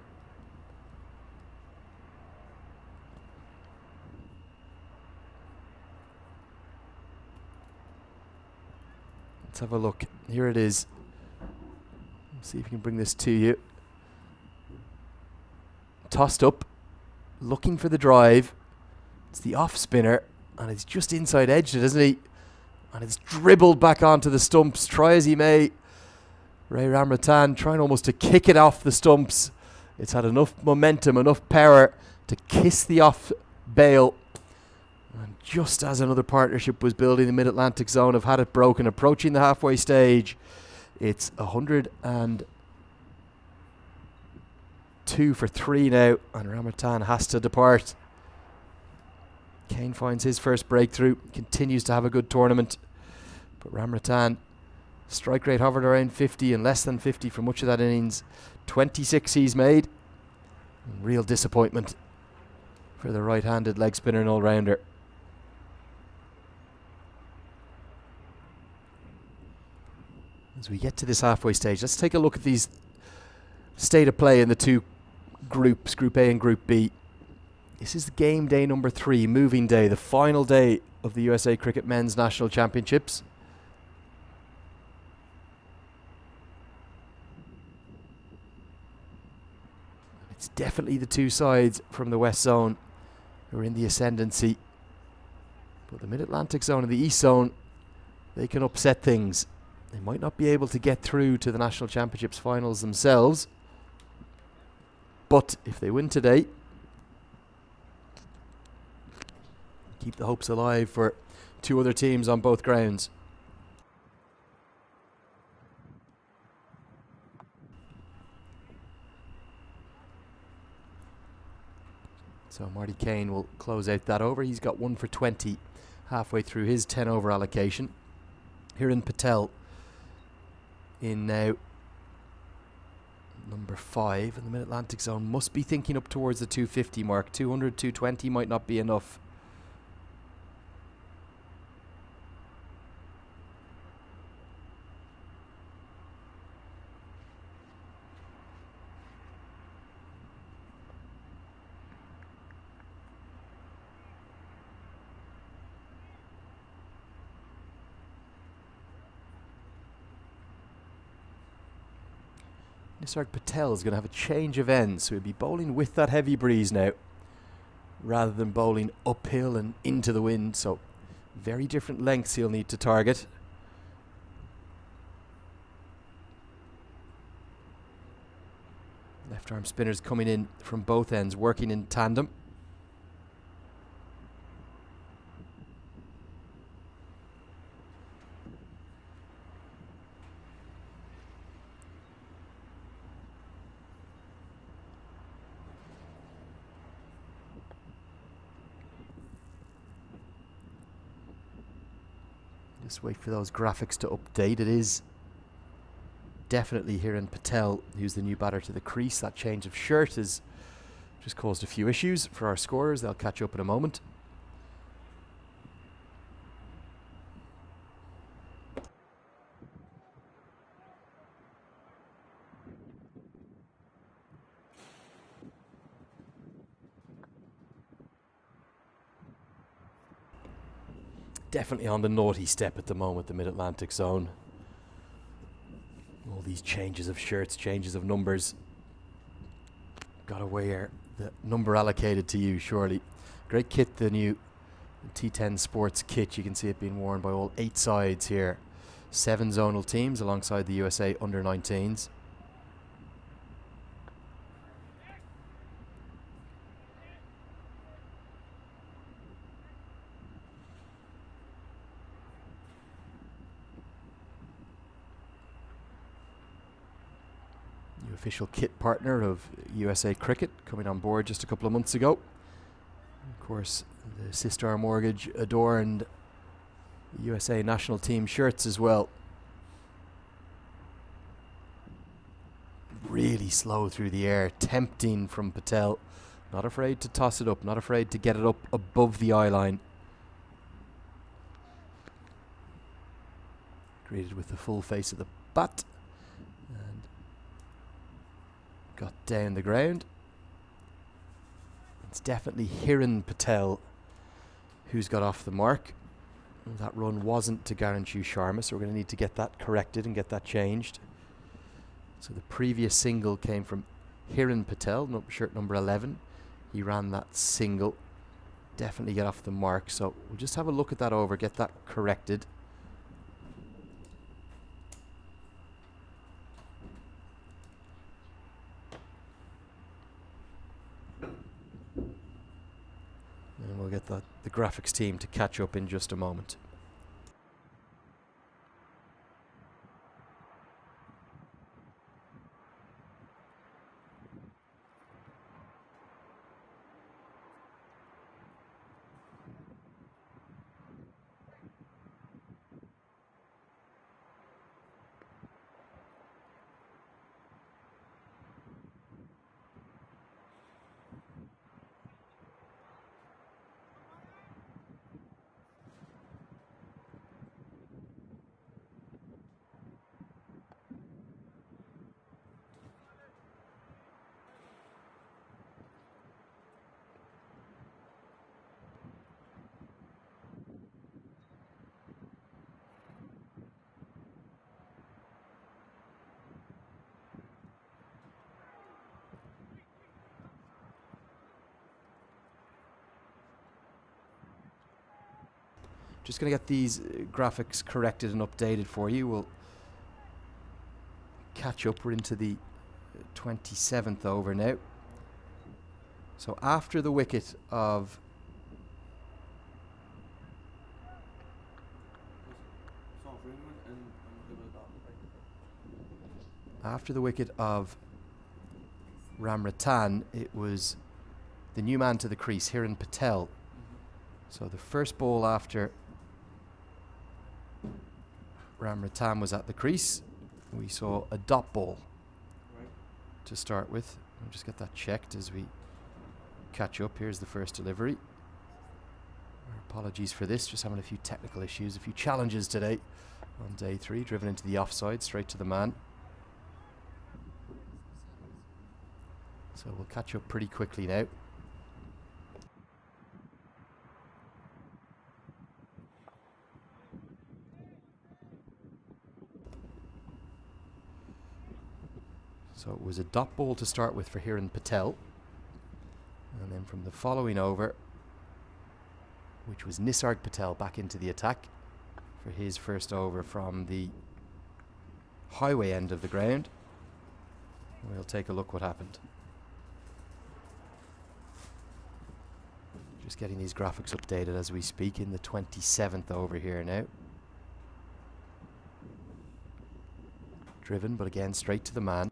Let's have a look. Here it is. Let's see if we can bring this to you. Tossed up, looking for the drive. It's the off spinner, and it's just inside edged it, isn't he? And it's dribbled back onto the stumps. Try as he may, Ray Ramartan trying almost to kick it off the stumps. It's had enough momentum, enough power to kiss the off bail. And just as another partnership was building, the Mid-Atlantic zone have had it broken, approaching the halfway stage. It's 102 for 3 now, and Ramartan has to depart. Kane finds his first breakthrough, continues to have a good tournament, but Ramartan, strike rate hovered around 50 and less than 50 for much of that innings. 26 he's made. Real disappointment for the right-handed leg spinner and all-rounder. As we get to this halfway stage, let's take a look at these state of play in the 2 groups, Group A and Group B. This is game day number 3, moving day, the final day of the USA Cricket Men's National Championships. It's definitely the 2 sides from the West Zone who are in the ascendancy. But the Mid-Atlantic Zone and the East Zone, they can upset things. They might not be able to get through to the National Championships finals themselves, but if they win today, keep the hopes alive for 2 other teams on both grounds. So Marty Kane will close out that over. He's got 1 for 20 halfway through his 10 over allocation. Hiren Patel in now number 5, and the Mid-Atlantic Zone must be thinking up towards the 250 mark. 200, 220 might not be enough. Nisarg Patel is going to have a change of ends, so he'll be bowling with that heavy breeze now, rather than bowling uphill and into the wind. So very different lengths he'll need to target. Left arm spinners coming in from both ends, working in tandem. Just wait for those graphics to update. It is definitely Hiren Patel who's the new batter to the crease. That change of shirt has just caused a few issues for our scorers. They'll catch up in a moment. Definitely on the naughty step at the moment, the Mid-Atlantic Zone. All these changes of shirts, changes of numbers. Gotta wear the number allocated to you, surely. Great kit, the new T10 Sports kit. You can see it being worn by all 8 sides here. 7 zonal teams alongside the USA under-19s. New official kit partner of USA Cricket, coming on board just a couple of months ago. Of course, the Sistar Mortgage adorned USA national team shirts as well. Really slow through the air, tempting from Patel. Not afraid to toss it up, not afraid to get it up above the eye line. Greeted with the full face of the bat. And got down the ground. It's definitely Hiren Patel who's got off the mark. That run wasn't to Garanshu Sharma, so we're going to need to get that corrected and get that changed. So the previous single came from Hiren Patel, shirt number 11. He ran that single. Definitely get off the mark. So we'll just have a look at that over, get that corrected. And we'll get the graphics team to catch up in just a moment. Just going to get these graphics corrected and updated for you. We'll catch up. We're into the 27th over now. So after the wicket of Ramratan, it was the new man to the crease, Hiren Patel. So the first ball after Ramratan was at the crease, we saw a dot ball to start with. We'll just get that checked as we catch up. Here's the first delivery. Our apologies for this, just having a few technical issues, a few challenges today on day 3, driven into the offside, straight to the man. So we'll catch up pretty quickly now. So it was a dot ball to start with for Hiren Patel. And then from the following over, which was Nisarg Patel back into the attack for his first over from the highway end of the ground. We'll take a look what happened. Just getting these graphics updated as we speak in the 27th over here now. Driven, but again straight to the man.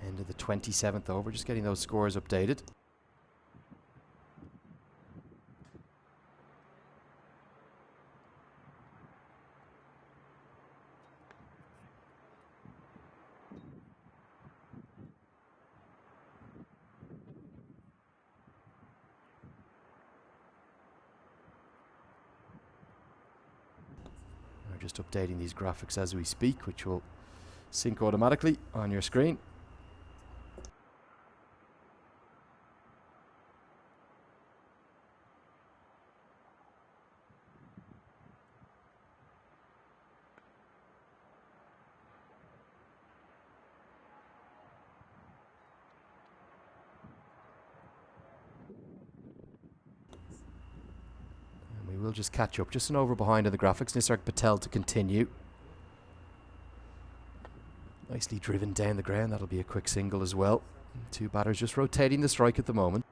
End of the 27th over, just getting those scores updated. We're just updating these graphics as we speak, which will sync automatically on your screen. will just catch up. Just an over behind in the graphics. Nisarg Patel to continue. Nicely driven down the ground. That'll be a quick single as well. Two batters just rotating the strike at the moment.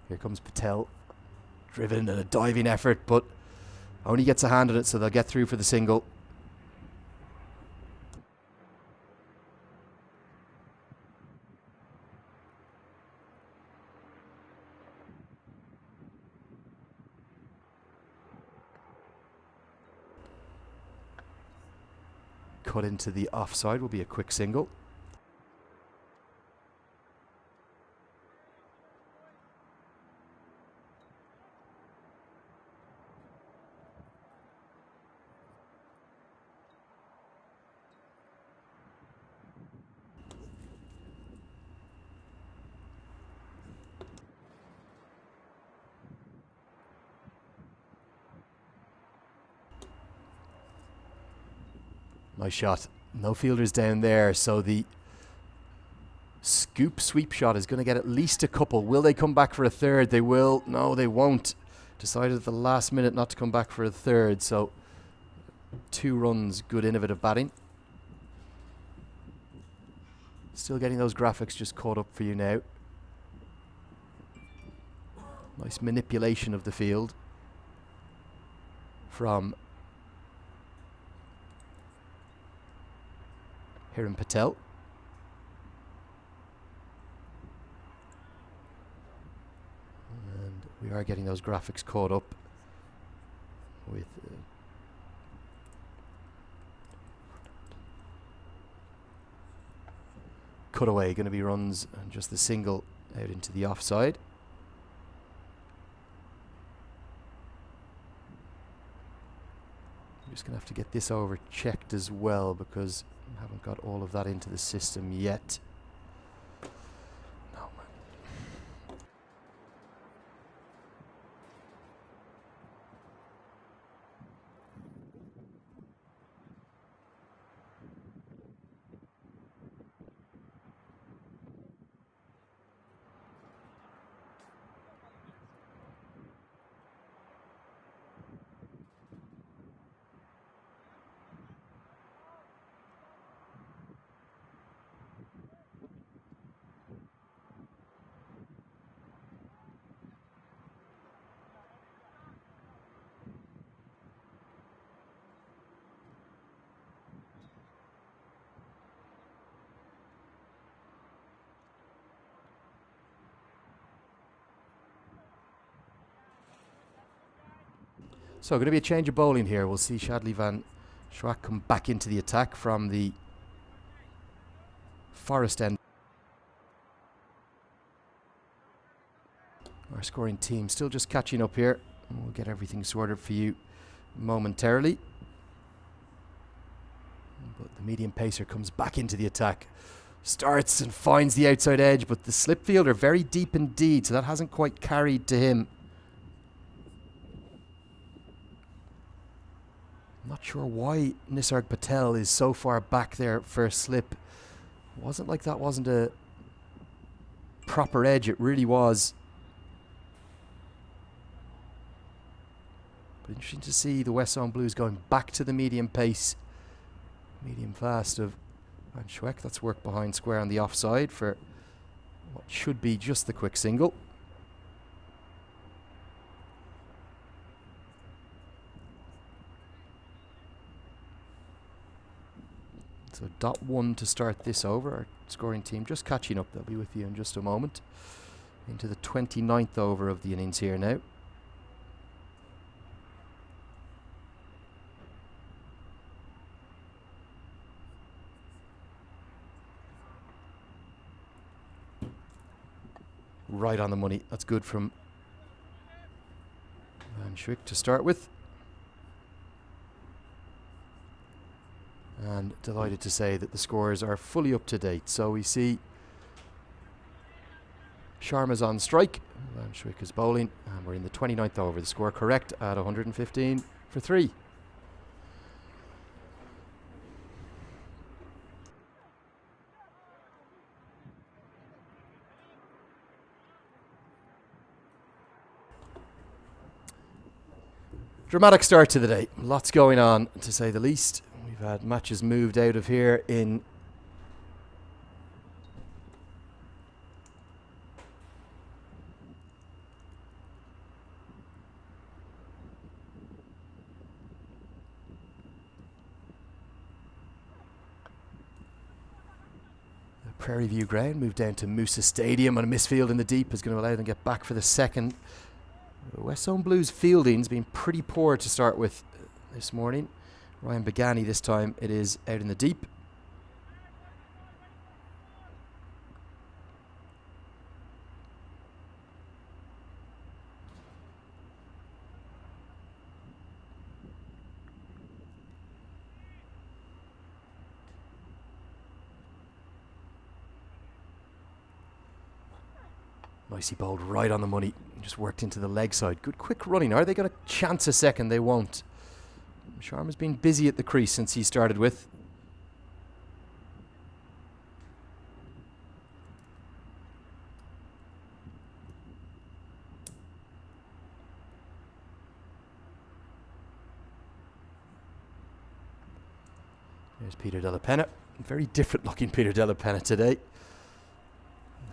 Here comes Patel. Driven and a diving effort, but only gets a hand on it, so they'll get through for the single. Cut into the offside will be a quick single. Nice shot. No fielders down there, so the scoop sweep shot is going to get at least a couple. Will they come back for a third? They will. No, they won't. Decided at the last minute not to come back for a third, so 2 runs, good innovative batting. Still getting those graphics just caught up for you now. Nice manipulation of the field from Hiren Patel. And we are getting those graphics caught up with cutaway, going to be runs and just the single out into the offside. I'm just going to have to get this over checked as well because I haven't got all of that into the system yet. No. So going to be a change of bowling here. We'll see Shadley Van Schwack come back into the attack from the Forest end. Our scoring team still just catching up here. We'll get everything sorted for you momentarily. But the medium pacer comes back into the attack. Starts and finds the outside edge, but the slip fielder very deep indeed, so that hasn't quite carried to him. Not sure why Nisarg Patel is so far back there for a slip. It wasn't like that wasn't a proper edge. It really was. But interesting to see the West Zone Blues going back to the medium pace. Medium fast of Van Schwack. That's work behind square on the offside for what should be just the quick single. So .1 to start this over. Our scoring team just catching up. They'll be with you in just a moment. Into the 29th over of the innings here now. Right on the money. That's good from Van Schwack to start with. And delighted to say that the scores are fully up to date. So we see Sharma's on strike. Landswick is bowling, and we're in the 29th over. The score correct at 115 for 3. Dramatic start to the day. Lots going on, to say the least. We've had matches moved out of here in Prairie View Ground, moved down to Moosa Stadium, and a misfield in the deep is going to allow them to get back for the second. West Zone Blues fielding's been pretty poor to start with this morning. Ryan Begani this time it is out in the deep. Nicely bowled right on the money. Just worked into the leg side. Good quick running. Are they going to chance a second? They won't. Sharma's been busy at the crease since he started with. There's Peter Della Penna. Very different looking Peter Della Penna today.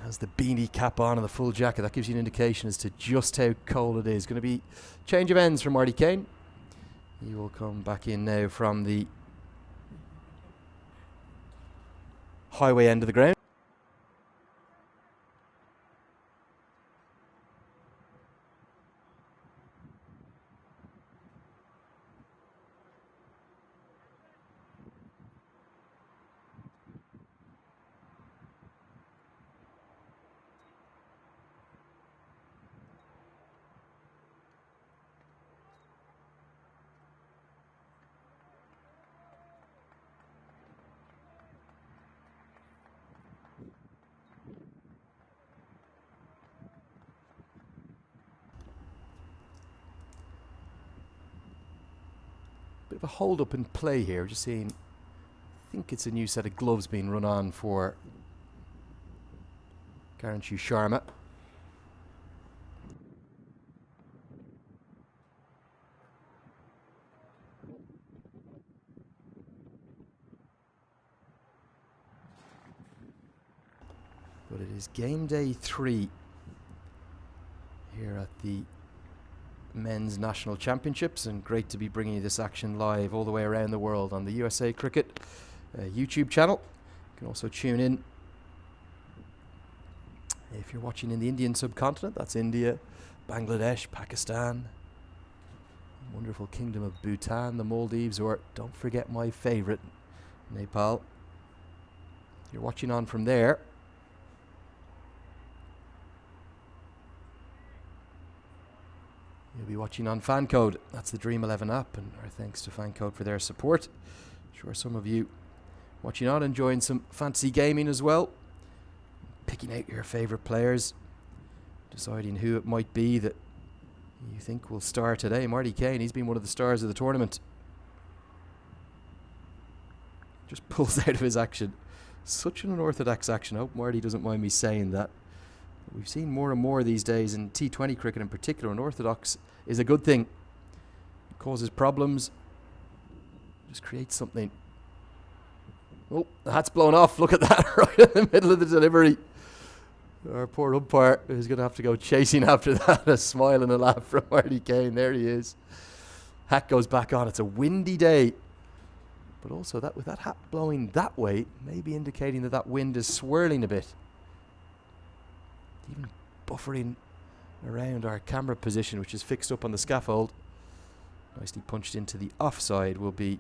Has the beanie cap on and the full jacket. That gives you an indication as to just how cold it is. Going to be change of ends for Marty Kane. He will come back in now from the highway end of the ground. Bit of a hold up in play here. Just seeing, I think it's a new set of gloves being run on for Garanshu Sharma. But it is game day 3 here at the Men's National Championships, and great to be bringing you this action live all the way around the world on the USA Cricket YouTube channel. You can also tune in if you're watching in the Indian subcontinent. That's India, Bangladesh, Pakistan, wonderful kingdom of Bhutan, the Maldives, or don't forget my favorite, Nepal. You're watching on from there. You'll be watching on FanCode. That's the Dream 11 app, and our thanks to FanCode for their support. I'm sure some of you watching on enjoying some fantasy gaming as well. Picking out your favourite players, deciding who it might be that you think will star today. Marty Kane, he's been one of the stars of the tournament. Just pulls out of his action. Such an unorthodox action. I hope Marty doesn't mind me saying that. We've seen more and more these days in T20 cricket in particular. Unorthodox is a good thing. It causes problems. Just creates something. Oh, the hat's blown off. Look at that right in the middle of the delivery. Our poor umpire is going to have to go chasing after that. A smile and a laugh from Marty Kane. There he is. Hat goes back on. It's a windy day. But also that with that hat blowing that way, maybe indicating that that wind is swirling a bit. Even buffering around our camera position, which is fixed up on the scaffold. Nicely punched into the offside will be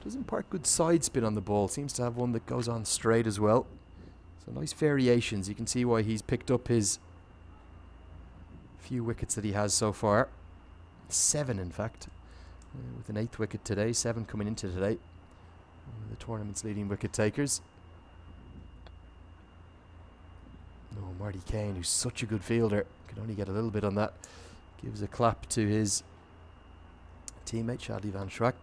doesn't park good side spin on the ball. Seems to have one that goes on straight as well. So nice variations. You can see why he's picked up his few wickets that he has so far. 7, in fact. With an 8th wicket today. 7 coming into today. One of the tournament's leading wicket takers. Oh, Marty Kane, who's such a good fielder. Could only get a little bit on that. Gives a clap to his teammate, Shadley Van Schrak.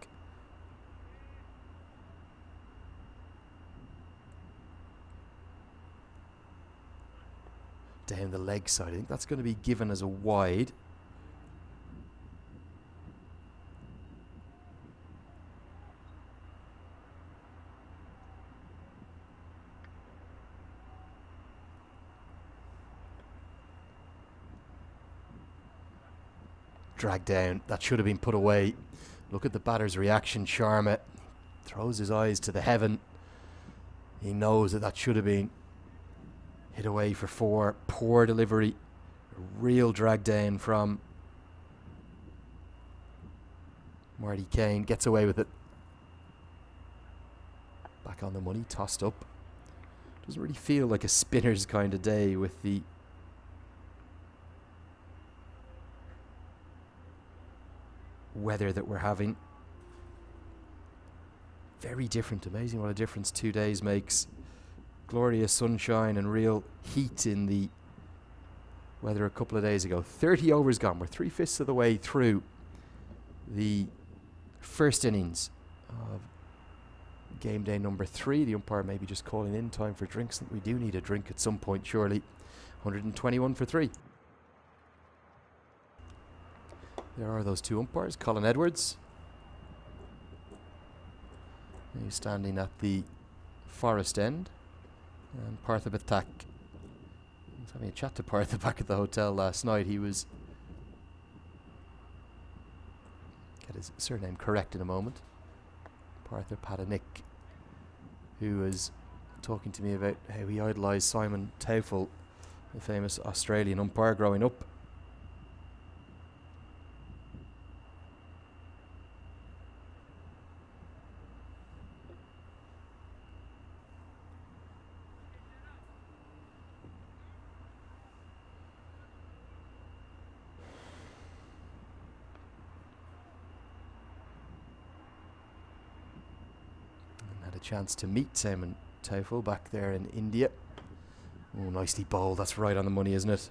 Down the leg side. I think that's going to be given as a wide. Dragged down. That should have been put away. Look at the batter's reaction. Sharma throws his eyes to the heaven. He knows that that should have been hit away for 4. Poor delivery. A real drag down from Marty Kane. Gets away with it. Back on the money. Tossed up. Doesn't really feel like a spinner's kind of day with the weather that we're having. Very different. Amazing what a difference 2 days makes. Glorious sunshine and real heat in the weather a couple of days ago. 30 overs gone. We're 3/5 of the way through the first innings of game day number 3. The umpire may be just calling in time for drinks. We do need a drink at some point, surely. 121 for 3. There are those 2 umpires. Colin Edwards, who's standing at the Forest end, and Partha Pathak. I was having a chat to Partha back at the hotel last night. He was, get his surname correct in a moment, Partha Patanik, who was talking to me about how he idolised Simon Teufel, the famous Australian umpire, growing up. Chance to meet Simon Teufel back there in India. Oh, nicely bowled. That's right on the money, isn't it?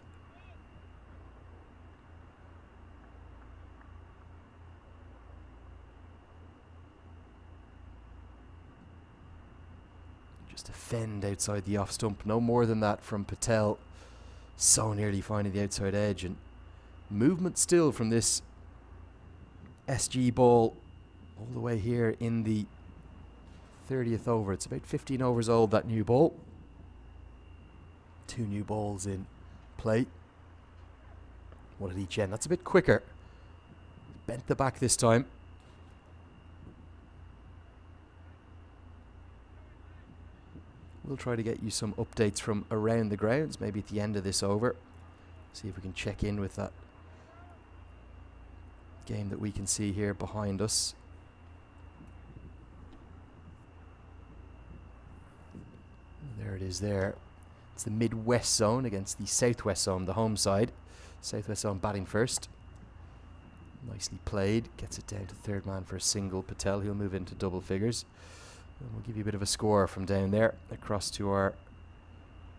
Just a fend outside the off stump. No more than that from Patel. So nearly finding the outside edge. And movement still from this SG ball all the way here in the 30th over. It's about 15 overs old, that new ball. 2 new balls in play. 1 at each end. That's a bit quicker. Bent the back this time. We'll try to get you some updates from around the grounds, maybe at the end of this over. See if we can check in with that game that we can see here behind us. There it is there. It's the Midwest zone against the Southwest zone, the home side. Southwest zone batting first. Nicely played. Gets it down to 3rd man for a single. Patel, he'll move into double figures. And we'll give you a bit of a score from down there. Across to our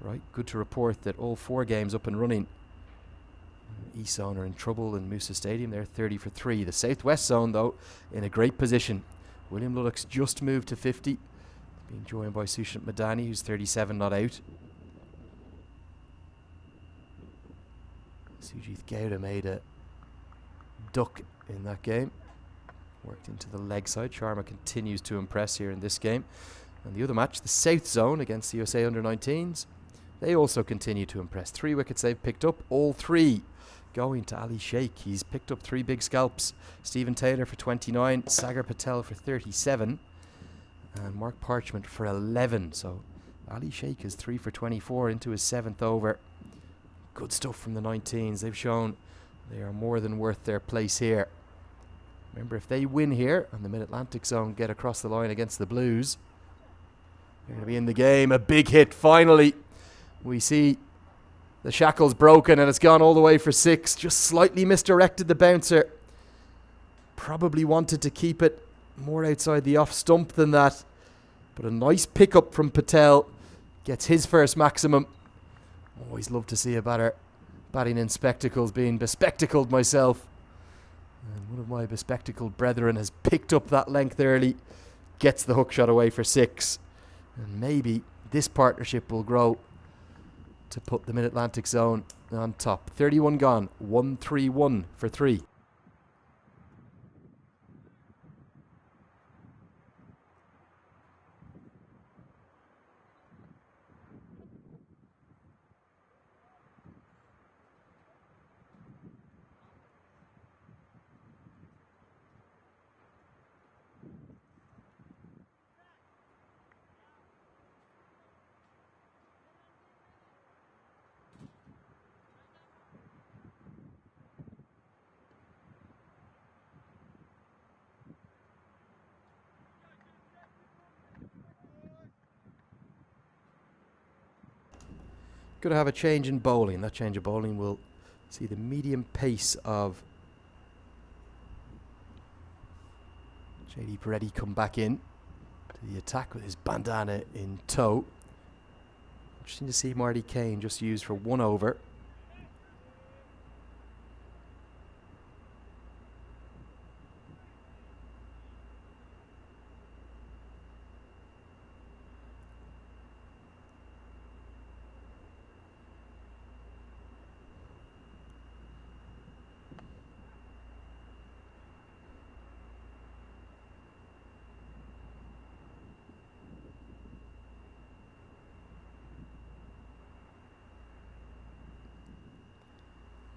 right. Good to report that all 4 games up and running. East zone are in trouble in Musa Stadium. They're 30 for 3. The Southwest zone, though, in a great position. William Luddock's just moved to 50. Being joined by Sushant Madani, who's 37 not out. Sujith Gowda made a duck in that game. Worked into the leg side. Sharma continues to impress here in this game. And the other match, the South Zone against the USA Under-19s. They also continue to impress. 3 wickets they've picked up. All 3 going to Ali Sheikh. He's picked up 3 big scalps. Stephen Taylor for 29. Sagar Patel for 37. And Mark Parchment for 11. So Ali Sheikh is 3 for 24 into his 7th over. Good stuff from the 19s. They've shown they are more than worth their place here. Remember, if they win here and the Mid-Atlantic zone get across the line against the Blues, they're going to be in the game. A big hit finally. We see The shackle's broken and it's gone all the way for 6. Just slightly misdirected the bouncer. Probably wanted to keep it more outside the off stump than that. But a nice pickup from Patel. Gets his first maximum. Always love to see a batter batting in spectacles, being bespectacled myself. And one of my bespectacled brethren has picked up that length early. Gets the hook shot away for 6. And maybe this partnership will grow to put the Mid-Atlantic zone on top. 31 gone, 1-3-1 for 3. Going to have a change in bowling. That change of bowling will see the medium pace of JD Peretti come back in to the attack with his bandana in tow. Interesting to see Marty Kane just used for 1 over.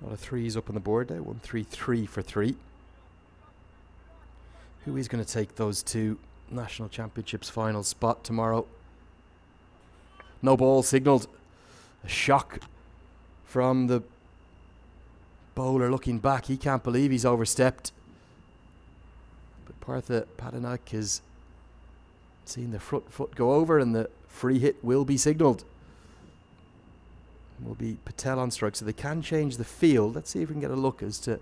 A lot of threes up on the board there. 1-3-3 for 3. Who is going to take those 2 National Championships final spot tomorrow? No ball signalled. A shock from the bowler looking back. He can't believe he's overstepped. But Partha Padanak has seen the front foot go over and the free hit will be signalled. Will be Patel on strike, so they can change the field. Let's see if we can get a look as to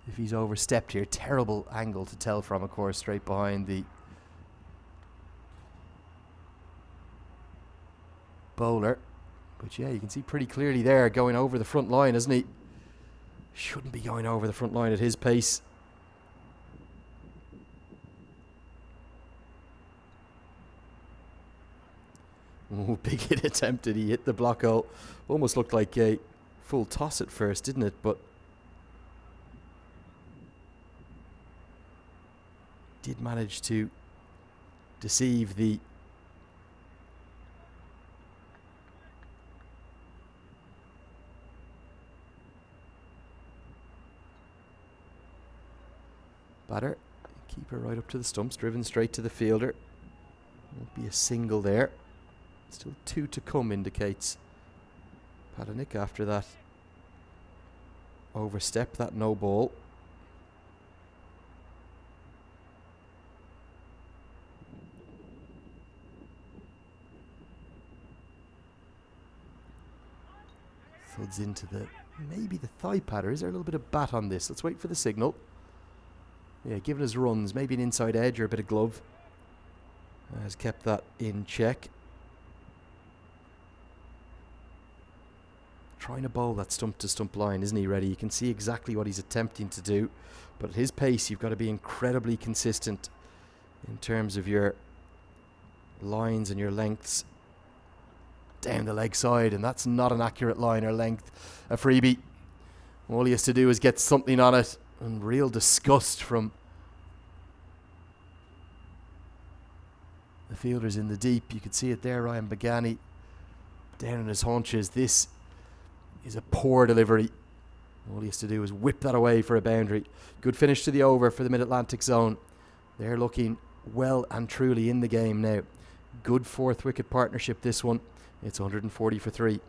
if he's overstepped here. Terrible angle to tell from, of course, straight behind the bowler. But yeah, you can see pretty clearly there going over the front line, isn't he? Shouldn't be going over the front line at his pace. Oh, big hit attempted. He hit the block hole. Almost looked like a full toss at first, didn't it? But did manage to deceive the batter. Keeper right up to the stumps, driven straight to the fielder. Won't be a single there. Still 2 to come, indicates Padanak after that overstep, that no ball. Thuds into the, maybe the thigh patter. Is there a little bit of bat on this? Let's wait for the signal. Yeah, giving us runs, maybe an inside edge or a bit of glove. Has kept that in check. Trying to bowl that stump to stump line, isn't he, Reddy? You can see exactly what he's attempting to do. But at his pace, you've got to be incredibly consistent in terms of your lines and your lengths down the leg side. And that's not an accurate line or length. A freebie. All he has to do is get something on it. And real disgust from the fielders in the deep. You can see it there, Ryan Bagani down on his haunches. This is a poor delivery. All he has to do is whip that away for a boundary. Good finish to the over for the Mid-Atlantic zone. They're looking well and truly in the game now. Good 4th wicket partnership, this one. It's 140 for 3.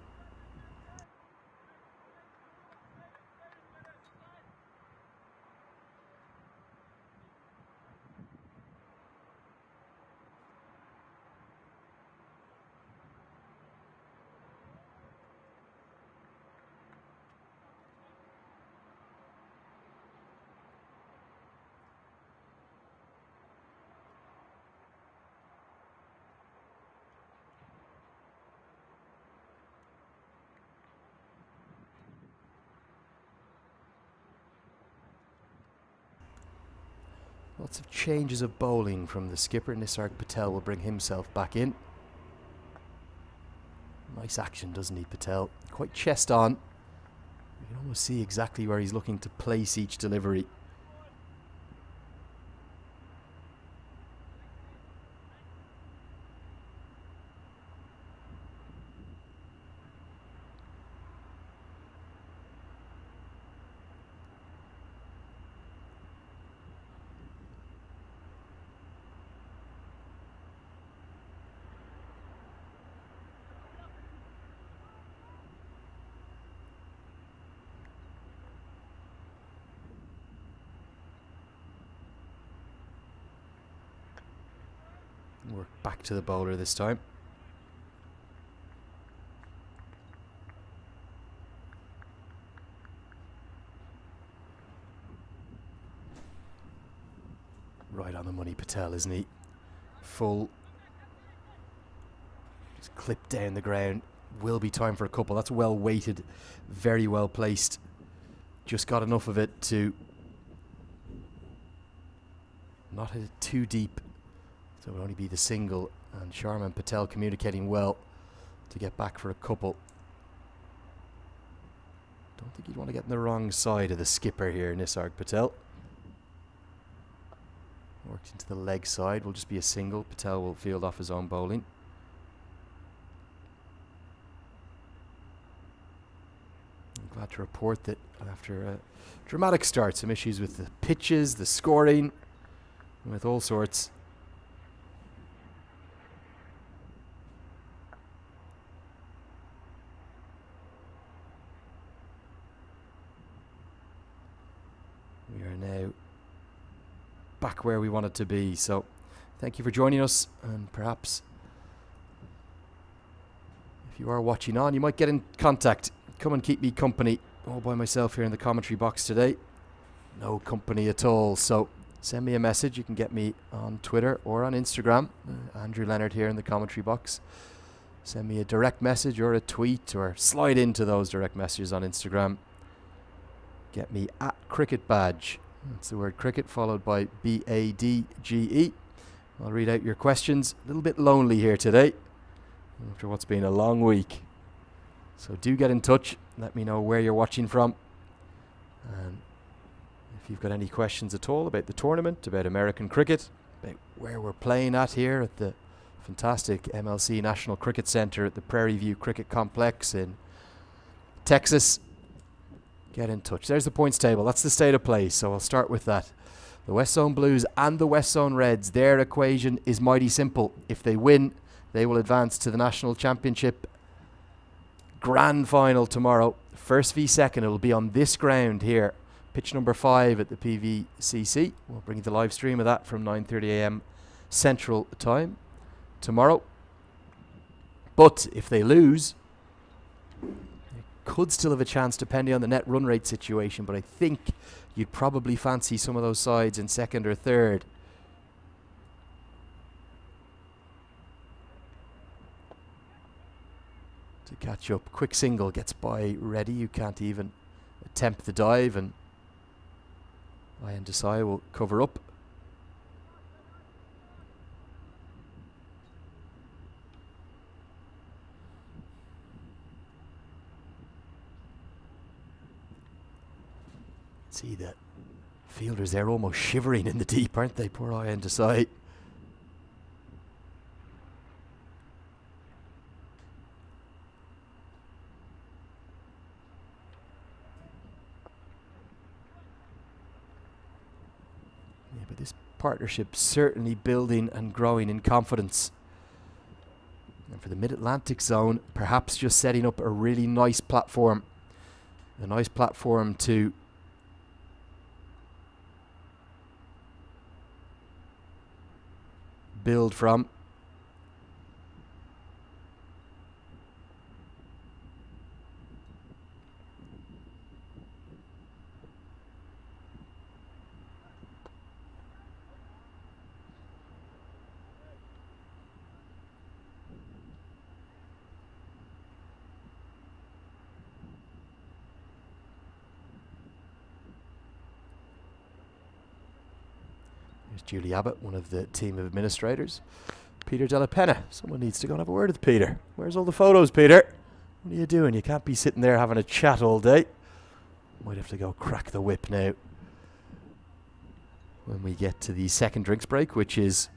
Lots of changes of bowling from the skipper. Nisarg Patel will bring himself back in. Nice action, doesn't he, Patel? Quite chest on. You can almost see exactly where he's looking to place each delivery. Work back to the bowler this time. Right on the money, Patel, isn't he? Full. Just clipped down the ground. Will be time for a couple. That's well weighted. Very well placed. Just got enough of it to not hit it too deep. So it would only be the single, and Sharma and Patel communicating well to get back for a couple. Don't think you'd want to get in the wrong side of the skipper here, Nisarg Patel. Worked into the leg side, will just be a single. Patel will field off his own bowling. I'm glad to report that after a dramatic start, some issues with the pitches, the scoring, with all sorts. We are now back where we wanted to be. So thank you for joining us, and perhaps if you are watching on, you might get in contact. Come and keep me company all by myself here in the commentary box today. No company at all. So send me a message. You can get me on Twitter or on Instagram. Andrew Leonard here in the commentary box. Send me a direct message or a tweet, or slide into those direct messages on Instagram. Get me at Cricket Badge. That's the word cricket followed by BADGE. I'll read out your questions. A little bit lonely here today after what's been a long week. So do get in touch. Let me know where you're watching from. And if you've got any questions at all about the tournament, about American cricket, about where we're playing at here at the fantastic MLC National Cricket Centre at the Prairie View Cricket Complex in Texas, get in touch. There's the points table. That's the state of play. So I'll start with that. The West Zone Blues and the West Zone Reds, their equation is mighty simple. If they win, they will advance to the National Championship Grand Final tomorrow. First v second, it'll be on this ground here. Pitch number 5 at the PVCC. We'll bring you the live stream of that from 9:30 a.m. Central Time tomorrow. But if they lose, they could still have a chance depending on the net run rate situation, but I think you'd probably fancy some of those sides in second or third. To catch up. Quick single gets by Reddy. You can't even attempt the dive, and Ian Desai will cover up. See the fielders there almost shivering in the deep, aren't they? Poor Ian Desai. But this partnership certainly building and growing in confidence. And for the Mid-Atlantic zone, perhaps just setting up a really nice platform. A nice platform to build from. There's Julie Abbott, one of the team of administrators. Peter Della Penna. Someone needs to go and have a word with Peter. Where's all the photos, Peter? What are you doing? You can't be sitting there having a chat all day. Might have to go crack the whip now when we get to the second drinks break, which is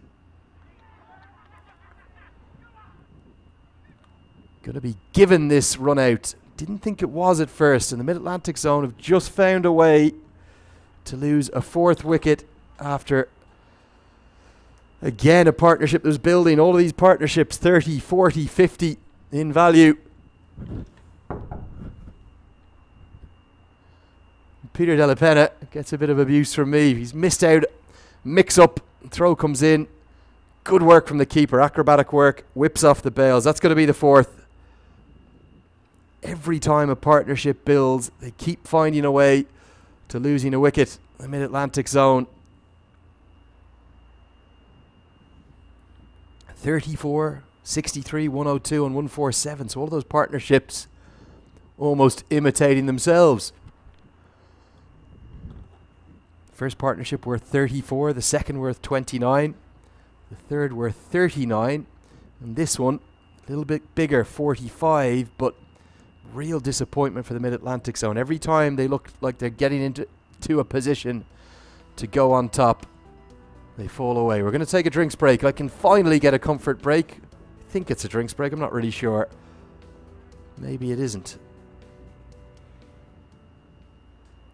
going to be given this run out. Didn't think it was at first, and the Mid-Atlantic Zone have just found a way to lose a fourth wicket after, again, a partnership that was building. All of these partnerships 30, 40, 50 in value. Peter Della Penna gets a bit of abuse from me. He's missed out. Mix up. Throw comes in. Good work from the keeper. Acrobatic work. Whips off the bails. That's going to be the fourth. Every time a partnership builds, they keep finding a way to losing a wicket. The Mid-Atlantic Zone. 34, 63, 102 and 147. So all of those partnerships almost imitating themselves. First partnership worth 34, the second worth 29, the third worth 39, and this one a little bit bigger, 45, but real disappointment for the Mid-Atlantic Zone. Every time they look like they're getting into a position to go on top, they fall away. We're going to take a drinks break. I can finally get a comfort break. I think it's a drinks break, I'm not really sure. Maybe it isn't.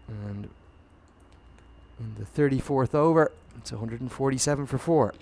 And in the 34th over, it's 147 for 4.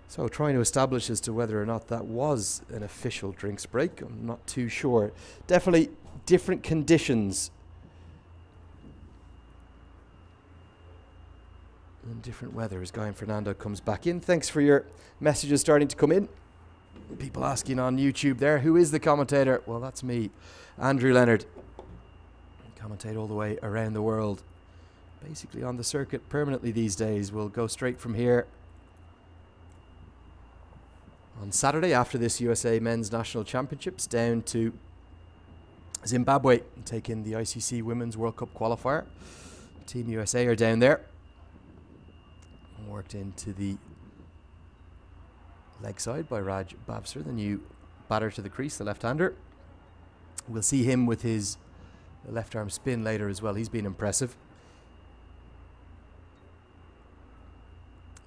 So trying to establish as to whether or not that was an official drinks break, I'm not too sure. Definitely different conditions and different weather as Guy and Fernando comes back in. Thanks for your messages starting to come in. People asking on YouTube there, who is the commentator? Well, that's me, Andrew Leonard. Commentate all the way around the world. Basically on the circuit permanently these days. We'll go straight from here on Saturday after this USA Men's National Championships down to Zimbabwe and take in the ICC Women's World Cup qualifier. Team USA are down there. Worked into the leg side by Raj Babster, the new batter to the crease, the left-hander. We'll see him with his left arm spin later as well. He's been impressive.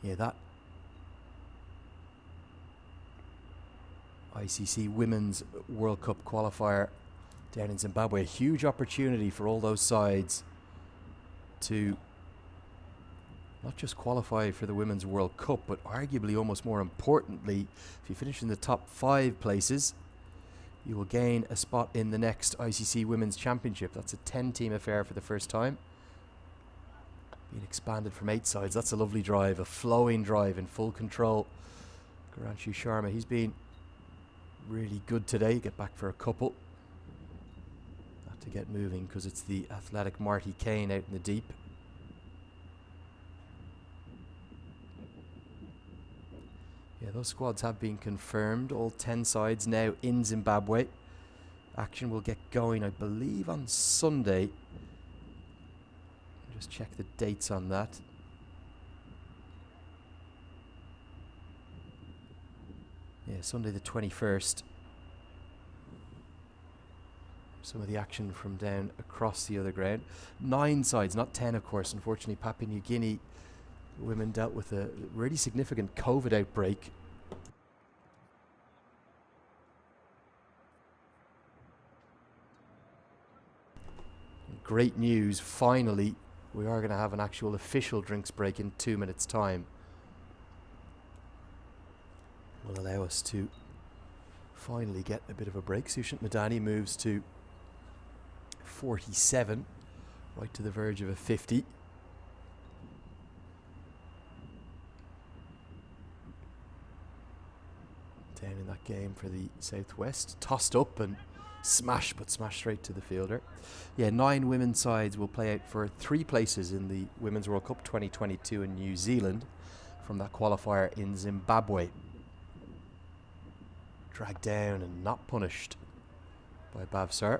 Yeah, that ICC Women's World Cup qualifier down in Zimbabwe. A huge opportunity for all those sides to not just qualify for the Women's World Cup, but arguably almost more importantly, if you finish in the top 5 places, you will gain a spot in the next ICC Women's Championship. That's a 10-team affair for the first time. Being expanded from 8 sides. That's a lovely drive, a flowing drive in full control. Garanshu Sharma, he's been really good today. Get back for a couple. Not to get moving because it's the athletic Marty Kane out in the deep. Yeah, those squads have been confirmed. All 10 sides now in Zimbabwe. Action will get going, I believe, on Sunday. Just check the dates on that. Yeah, Sunday the 21st. Some of the action from down across the other ground. 9 sides, not 10 of course. Unfortunately, Papua New Guinea women dealt with a really significant COVID outbreak. Great news, finally, we are going to have an actual official drinks break in 2 minutes' time. Will allow us to finally get a bit of a break. Sushant Madani moves to 47, right to the verge of a 50. Down in that game for the Southwest. Tossed up and smashed, but smashed straight to the fielder. Yeah, 9 women's sides will play out for 3 places in the Women's World Cup 2022 in New Zealand from that qualifier in Zimbabwe. Dragged down and not punished by Bavsar.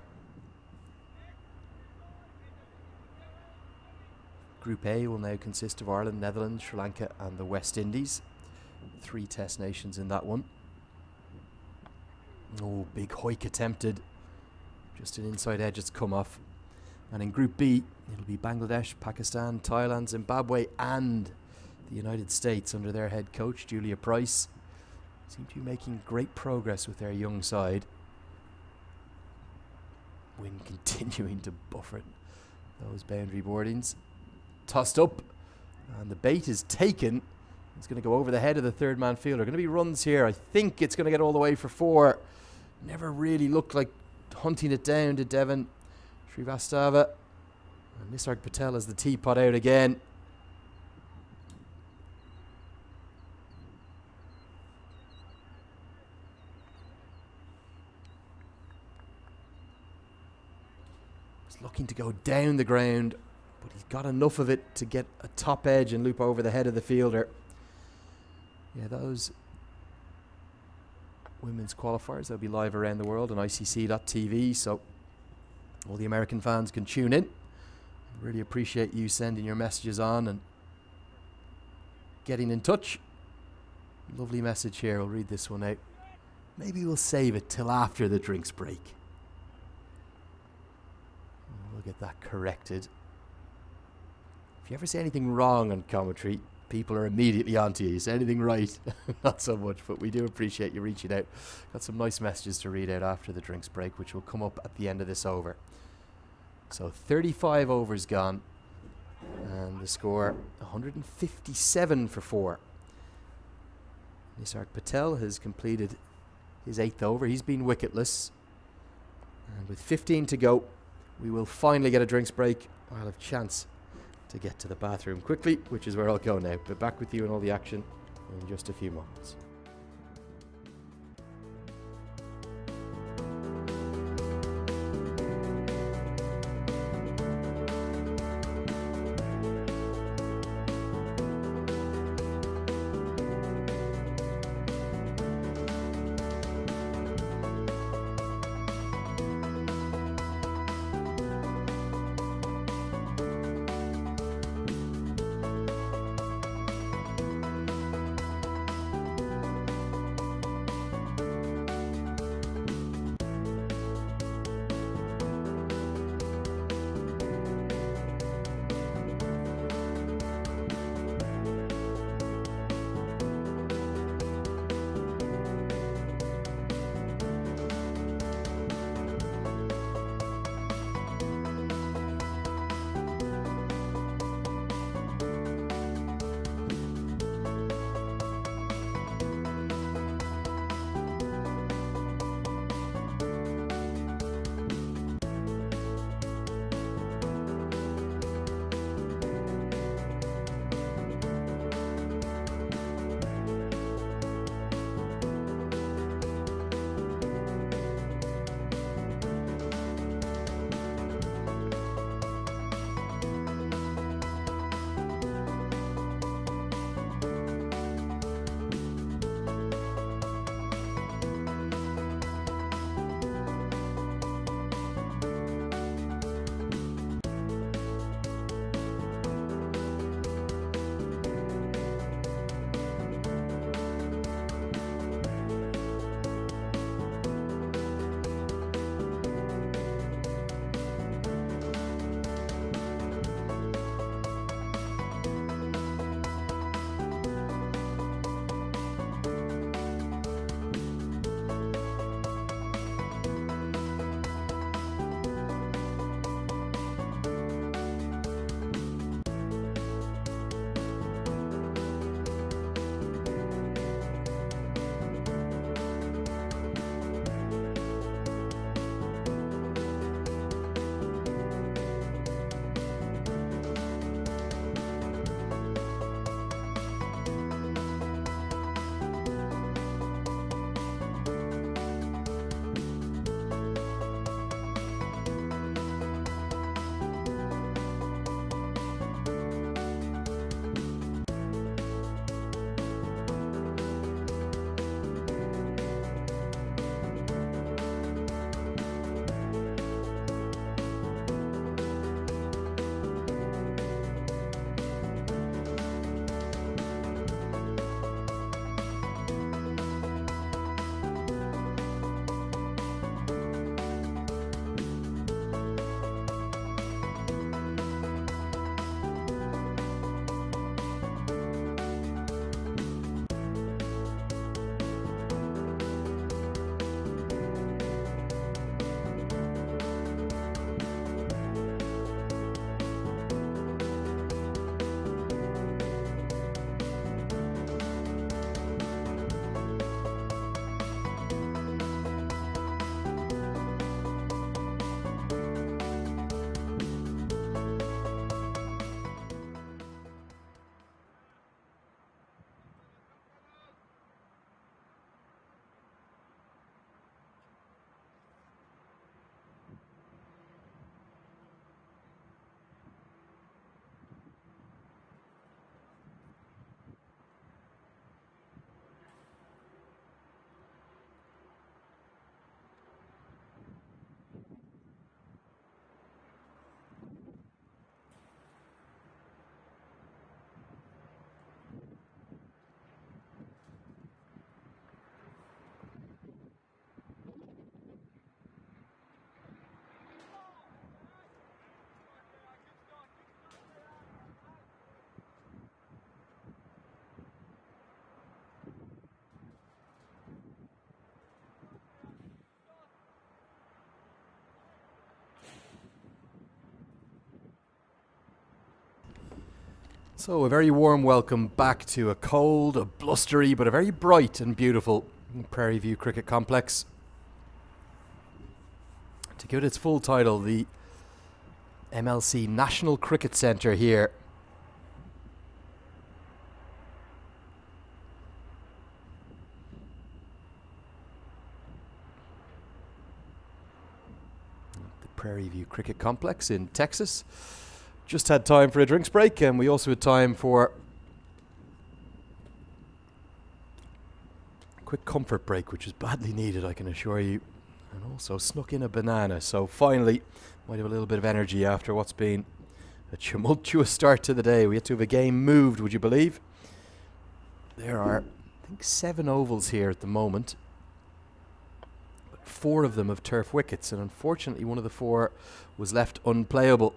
Group A will now consist of Ireland, Netherlands, Sri Lanka and the West Indies. 3 test nations in that one. Oh, big hoik attempted. Just an inside edge, it's come off. And in Group B, it'll be Bangladesh, Pakistan, Thailand, Zimbabwe and the United States under their head coach, Julia Price. Seem to be making great progress with their young side. Wind continuing to buffet those boundary boardings. Tossed up, and the bait is taken. It's going to go over the head of the third man fielder. Going to be runs here. I think it's going to get all the way for 4. Never really looked like hunting it down to Devon Srivastava. And Nisarg Patel has the teapot out again. He's looking to go down the ground, but he's got enough of it to get a top edge and loop over the head of the fielder. Yeah, those women's qualifiers, they'll be live around the world on ICC.tv, so all the American fans can tune in. Really appreciate you sending your messages on and getting in touch. Lovely message here. I'll read this one out. Maybe we'll save it till after the drinks break. We'll get that corrected. If you ever say anything wrong on commentary, people are immediately onto you. You say anything right, not so much, but we do appreciate you reaching out. Got some nice messages to read out after the drinks break, which will come up at the end of this over. So 35 overs gone, and the score 157 for 4. Nisarg Patel has completed his 8th over. He's been wicketless, and with 15 to go, we will finally get a drinks break. I'll have a chance to get to the bathroom quickly, which is where I'll go now. But back with you and all the action in just a few moments. So a very warm welcome back to a cold, a blustery, but a very bright and beautiful Prairie View Cricket Complex. To give it its full title, the MLC National Cricket Centre here. The Prairie View Cricket Complex in Texas. Just had time for a drinks break, and we also had time for a quick comfort break, which is badly needed, I can assure you. And also snuck in a banana, so finally might have a little bit of energy after what's been a tumultuous start to the day. We had to have a game moved, would you believe? There are, I think, 7 ovals here at the moment. But 4 of them have turf wickets, and unfortunately one of the 4 was left unplayable.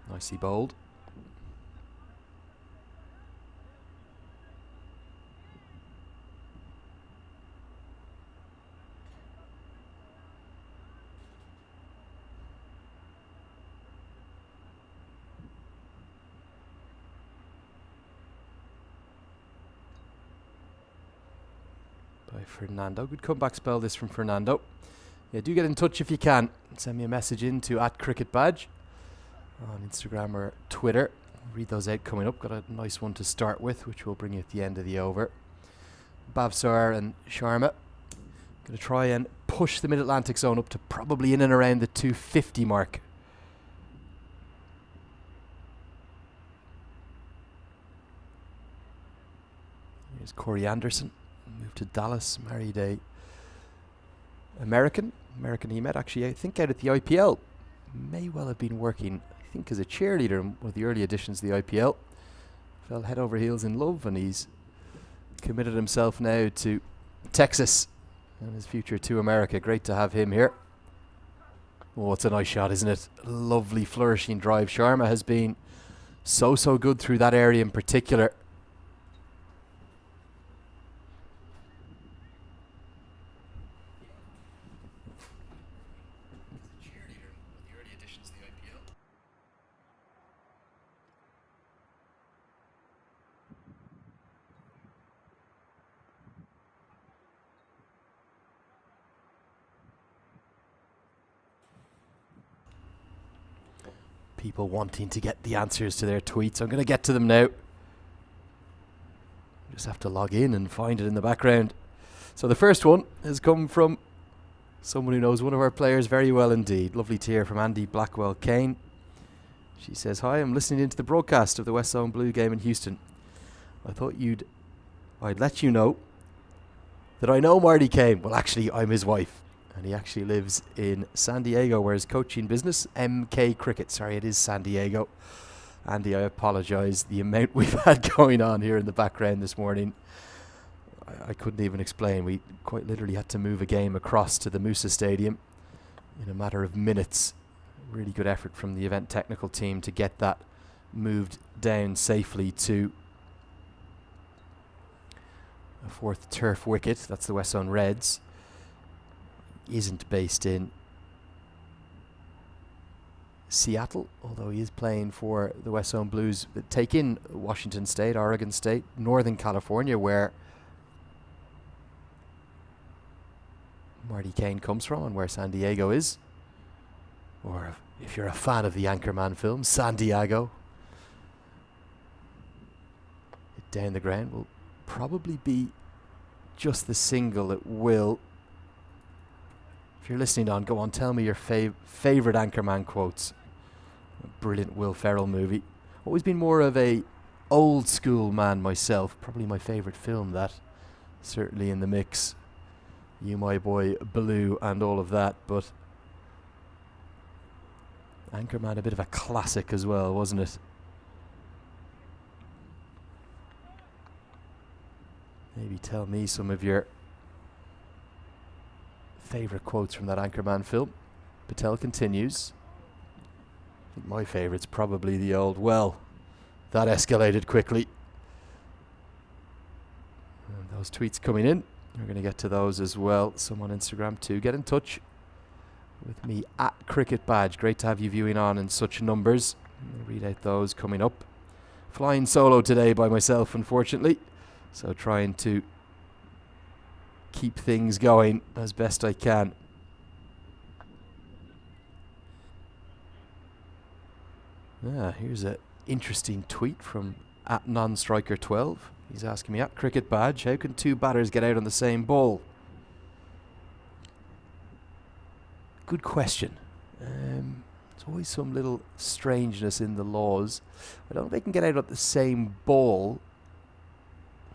Nicely bowled. By Fernando. Good comeback spell this from Fernando. Yeah, do get in touch if you can. Send me a message into @CricketBadge on Instagram or Twitter. Read those out coming up. Got a nice one to start with, which will bring you at the end of the over. Bhavsar and Sharma going to try and push the Mid-Atlantic zone up to probably in and around the 250 mark. Here's Corey Anderson. Moved to Dallas, married a American he met actually, I think, out at the IPL. May well have been working, I think, as a cheerleader in one of the early editions of the IPL. Fell head over heels in love, and he's committed himself now to Texas and his future to America. Great to have him here. Oh, it's a nice shot, isn't it? Lovely flourishing drive. Sharma has been so good through that area in particular. People wanting to get the answers to their tweets. I'm going to get to them now. Just have to log in and find it in the background. So the first one has come from someone who knows one of our players very well indeed. Lovely to hear from Andy Blackwell Kane. She says, "Hi, I'm listening into the broadcast of the West Zone Blue game in Houston. I thought I'd let you know that I know Marty Kane. Well, actually, I'm his wife. And he actually lives in San Diego, where his coaching business, MK Cricket. Sorry, it is San Diego. Andy, I apologise. The amount we've had going on here in the background this morning, I couldn't even explain. We quite literally had to move a game across to the Musa Stadium in a matter of minutes. Really good effort from the event technical team to get that moved down safely to a 4th turf wicket. That's the West Zone Reds. Isn't based in Seattle, although he is playing for the West Zone Blues that take in Washington State, Oregon State, Northern California, where Marty Kane comes from and where San Diego is. Or if you're a fan of the Anchorman film, San Diego. Down the ground will probably be just the single that will. If you're listening on, go on, tell me your favourite Anchorman quotes. A brilliant Will Ferrell movie. Always been more of a old school man myself. Probably my favourite film, that. Certainly in the mix. You, My Boy, Blue and all of that. But Anchorman, a bit of a classic as well, wasn't it? Maybe tell me some of your favourite quotes from that Anchorman film. Patel continues. I think my favourite's probably the old, well, that escalated quickly. And those tweets coming in. We're going to get to those as well. Some on Instagram too. Get in touch with me at Cricket Badge. Great to have you viewing on in such numbers. I'll read out those coming up. Flying solo today by myself, unfortunately. So trying to keep things going as best I can. Here's an interesting tweet from at nonstriker12. He's asking me at Cricket Badge, how can two batters get out on the same ball? Good question. There's always some little strangeness in the laws. I don't know if they can get out at the same ball.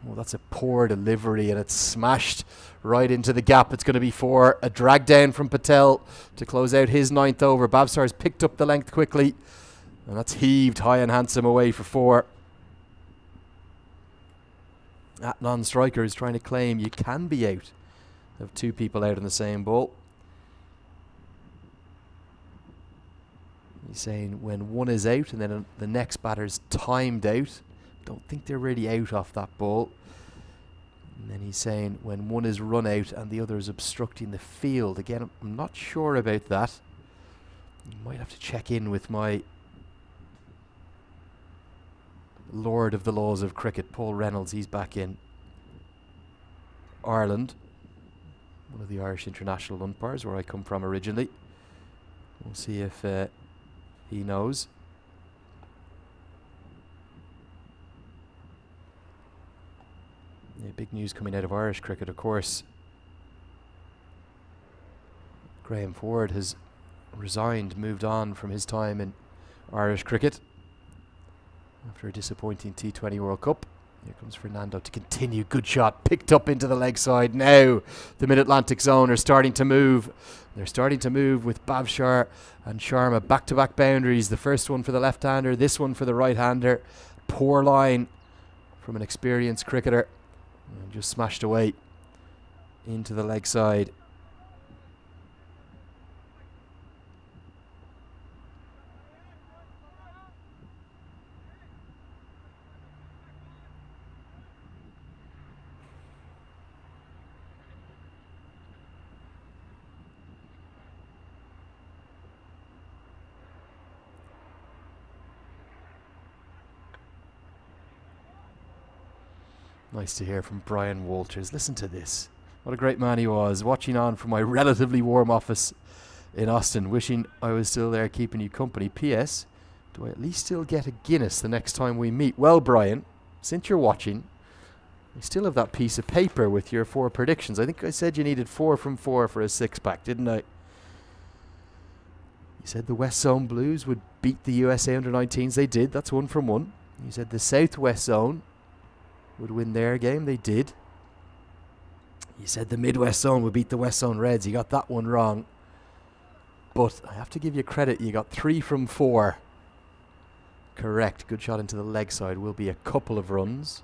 Well, that's a poor delivery and it's smashed right into the gap. It's going to be 4. A drag down from Patel to close out his 9th over. Babsar has picked up the length quickly and that's heaved high and handsome away for 4. At non-striker is trying to claim you can be out of 2 people out on the same ball. He's saying when one is out and then the next batter's timed out, don't think they're really out off that ball. And then he's saying when one is run out and the other is obstructing the field. Again, I'm not sure about that. You might have to check in with my Lord of the Laws of Cricket, Paul Reynolds. He's back in Ireland, one of the Irish international umpires where I come from originally. We'll see if he knows. Yeah, big news coming out of Irish cricket, of course. Graham Ford has resigned, moved on from his time in Irish cricket after a disappointing T20 World Cup. Here comes Fernando to continue. Good shot. Picked up into the leg side. Now the Mid-Atlantic zone are starting to move. They're starting to move with Bhavsar and Sharma. Back-to-back boundaries. The first one for the left-hander. This one for the right-hander. Poor line from an experienced cricketer. And just smashed away into the leg side. Nice to hear from Brian Walters. Listen to this. What a great man he was. Watching on from my relatively warm office in Austin. Wishing I was still there keeping you company. P.S. Do I at least still get a Guinness the next time we meet? Well, Brian, since you're watching, I still have that piece of paper with your 4 predictions. I think I said you needed 4 from 4 for a 6-pack, didn't I? You said the West Zone Blues would beat the USA Under-19s. They did. That's 1 from 1. You said the Southwest Zone would win their game. They did. You said the Midwest Zone would beat the West Zone Reds. You got that one wrong. But I have to give you credit. You got 3 from 4. Correct. Good shot into the leg side. Will be a couple of runs.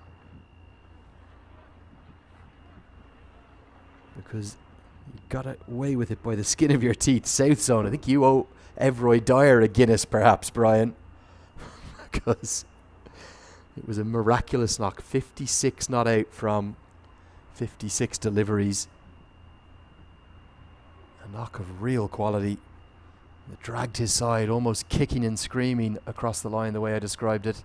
Because you got away with it by the skin of your teeth. South Zone. I think you owe Everoy Dyer a Guinness, perhaps, Brian. Because it was a miraculous knock. 56 not out from 56 deliveries. A knock of real quality. It dragged his side, almost kicking and screaming across the line the way I described it.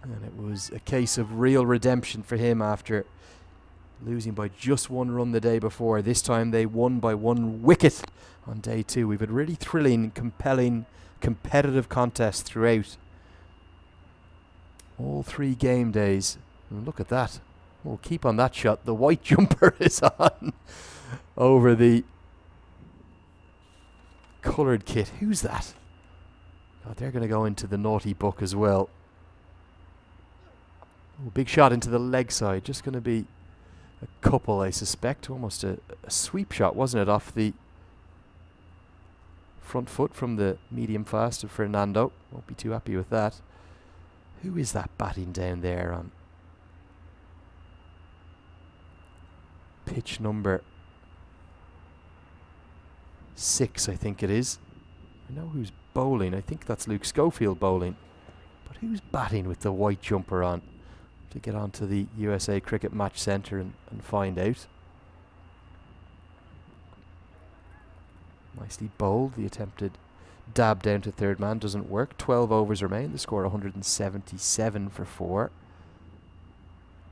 And it was a case of real redemption for him after losing by just 1 run the day before. This time they won by 1 wicket on day 2. We've had really thrilling, compelling, competitive contests throughout. All 3 game days. And look at that. We'll keep on that shot. The white jumper is on over the coloured kit. Who's that? God, they're going to go into the naughty book as well. Oh, big shot into the leg side. Just going to be a couple, I suspect. Almost a sweep shot, wasn't it? Off the front foot from the medium fast of Fernando. Won't be too happy with that. Who is that batting down there on pitch number 6, I think it is. I know who's bowling. I think that's Luke Schofield bowling. But who's batting with the white jumper on? To get onto the USA Cricket Match Centre and find out. Nicely bowled. The attempted dab down to third man doesn't work. 12 overs remain. The score 177 for 4.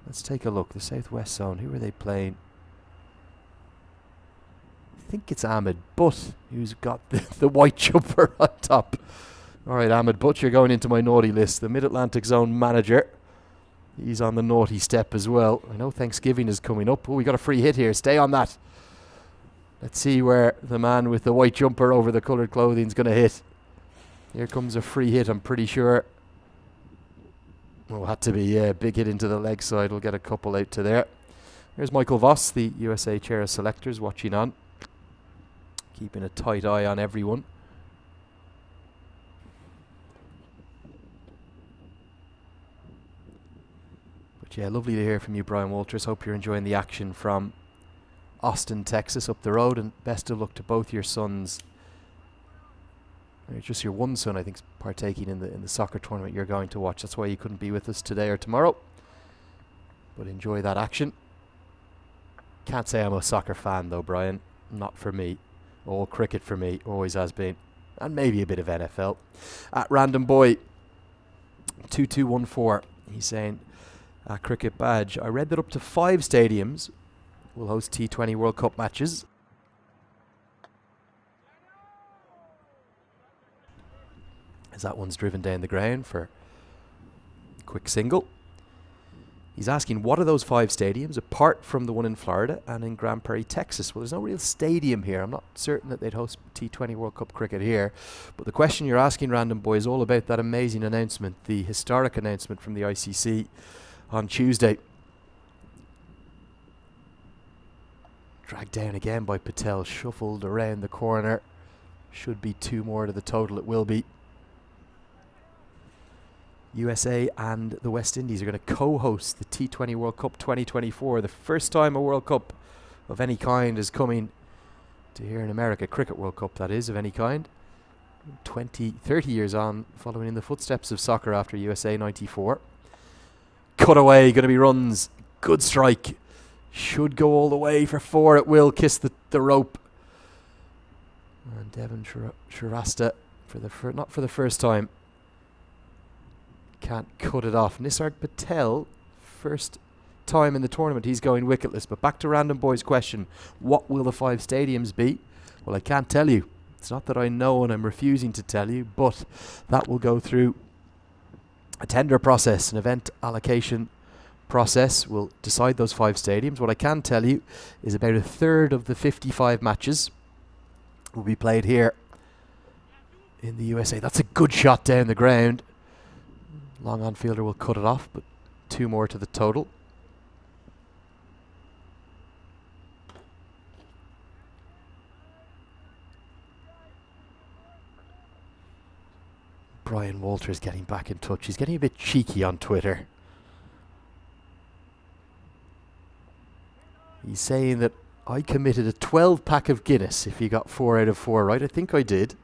Let's take a look. The Southwest Zone. Who are they playing? I think it's Ahmed Butt who's got the white jumper on top. All right, Ahmed Butt, you're going into my naughty list. The Mid-Atlantic Zone manager. He's on the naughty step as well. I know Thanksgiving is coming up. Oh, we got a free hit here. Stay on that. Let's see where the man with the white jumper over the coloured clothing is going to hit. Here comes a free hit, I'm pretty sure. Oh, had to be, yeah, big hit into the leg side. We'll get a couple out to there. There's Michael Voss, the USA Chair of Selectors, watching on. Keeping a tight eye on everyone. But yeah, lovely to hear from you, Brian Walters. Hope you're enjoying the action from Austin, Texas, up the road, and best of luck to both your sons. Just your one son, I think, is partaking in the soccer tournament you're going to watch. That's why you couldn't be with us today or tomorrow. But enjoy that action. Can't say I'm a soccer fan though, Brian. Not for me. All cricket for me, always has been. And maybe a bit of NFL. At Random Boy 2214, he's saying, Cricket Badge, I read that up to 5 stadiums will host T20 World Cup matches. As that one's driven down the ground for a quick single. He's asking, what are those 5 stadiums apart from the one in Florida and in Grand Prairie, Texas? Well, there's no real stadium here. I'm not certain that they'd host T20 World Cup cricket here. But the question you're asking, Random Boy, is all about that amazing announcement, the historic announcement from the ICC on Tuesday. Dragged down again by Patel, shuffled around the corner. Should be 2 more to the total, it will be. USA and the West Indies are going to co-host the T20 World Cup 2024. The first time a World Cup of any kind is coming to here in America. Cricket World Cup, that is, of any kind. 30 years on, following in the footsteps of soccer after USA 94. Cut away, going to be runs. Good strike. Should go all the way for 4. It will kiss the rope. And Devon Shrivastava, not for the first time. Can't cut it off. Nisarg Patel, first time in the tournament, he's going wicketless. But back to Random Boy's question, what will the 5 stadiums be? Well, I can't tell you. It's not that I know and I'm refusing to tell you, but that will go through a tender process, an event allocation process. Will decide those 5 stadiums. What I can tell you is about a third of the 55 matches will be played here in the USA. That's a good shot down the ground. Long on fielder will cut it off, but 2 more to the total. Brian Walters getting back in touch. He's getting a bit cheeky on Twitter. He's saying that I committed a 12-pack of Guinness if you got 4 out of 4 right. I think I did.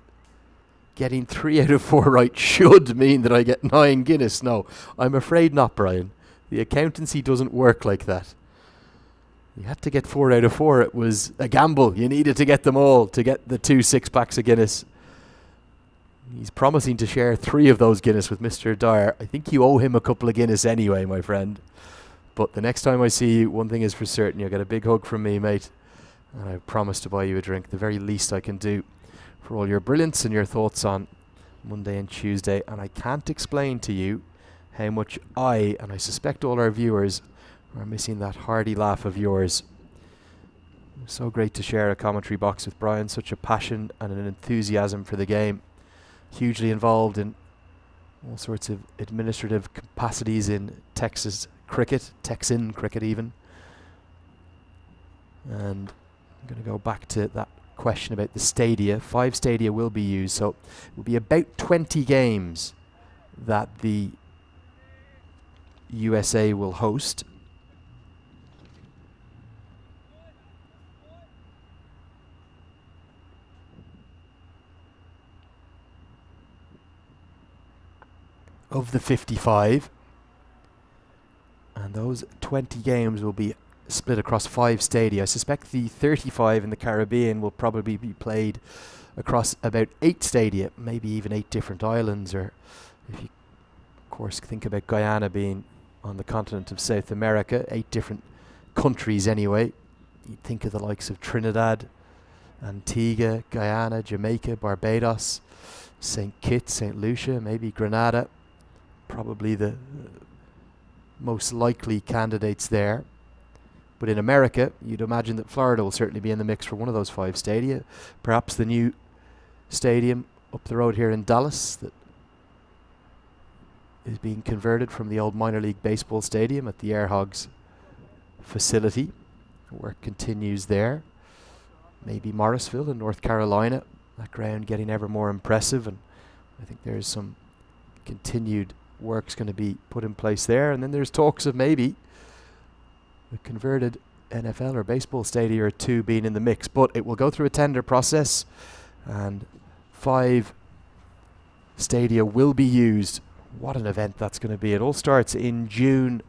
Getting 3 out of 4 right should mean that I get 9 Guinness. No, I'm afraid not, Brian. The accountancy doesn't work like that. You had to get 4 out of 4. It was a gamble. You needed to get them all to get the 2 6-packs of Guinness. He's promising to share 3 of those Guinness with Mr. Dyer. I think you owe him a couple of Guinness anyway, my friend. But the next time I see you, one thing is for certain. You'll get a big hug from me, mate. And I promise to buy you a drink. The very least I can do for all your brilliance and your thoughts on Monday and Tuesday. And I can't explain to you how much I, and I suspect all our viewers, are missing that hearty laugh of yours. So great to share a commentary box with Brian. Such a passion and an enthusiasm for the game. Hugely involved in all sorts of administrative capacities in Texas cricket, Texan cricket even. And I'm going to go back to that question about the stadia. 5 stadia will be used, so it will be about 20 games that the USA will host. of the 55. And those 20 games will be split across 5 stadia. I suspect the 35 in the Caribbean will probably be played across about 8 stadia, maybe even 8 different islands, or if you, of course, think about Guyana being on the continent of South America, 8 different countries anyway. You'd think of the likes of Trinidad, Antigua, Guyana, Jamaica, Barbados, St. Kitts, St. Lucia, maybe Grenada. Probably the most likely candidates there. But in America, you'd imagine that Florida will certainly be in the mix for one of those 5 stadia. Perhaps the new stadium up the road here in Dallas that is being converted from the old minor league baseball stadium at the Air Hogs facility. Work continues there. Maybe Morrisville in North Carolina. That ground getting ever more impressive, and I think there's some continued work's going to be put in place there. And then there's talks of maybe a converted NFL or baseball stadium or 2 being in the mix, but it will go through a tender process, and 5 stadia will be used. What an event that's going to be. It all starts in June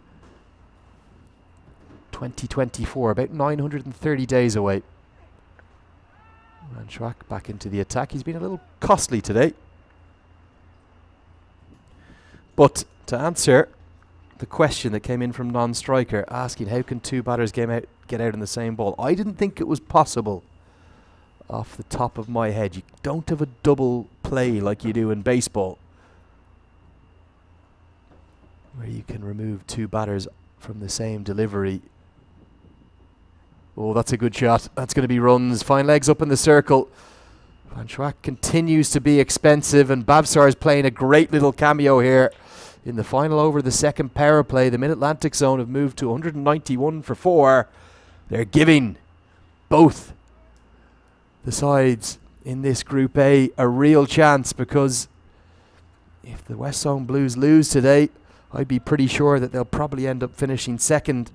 2024, about 930 days away. Van Schwack back into the attack. He's been a little costly today. But to answer the question that came in from non-striker asking how can 2 batters get out in the same ball, I didn't think it was possible off the top of my head. You don't have a double play like you do in baseball, where you can remove 2 batters from the same delivery. Oh, that's a good shot. That's going to be runs. Fine legs up in the circle. Van Schwack continues to be expensive, and Bavsar is playing a great little cameo here. In the final over the second power play, the Mid-Atlantic zone have moved to 191 for 4. They're giving both the sides in this Group A a real chance, because if the West Zone Blues lose today, I'd be pretty sure that they'll probably end up finishing second.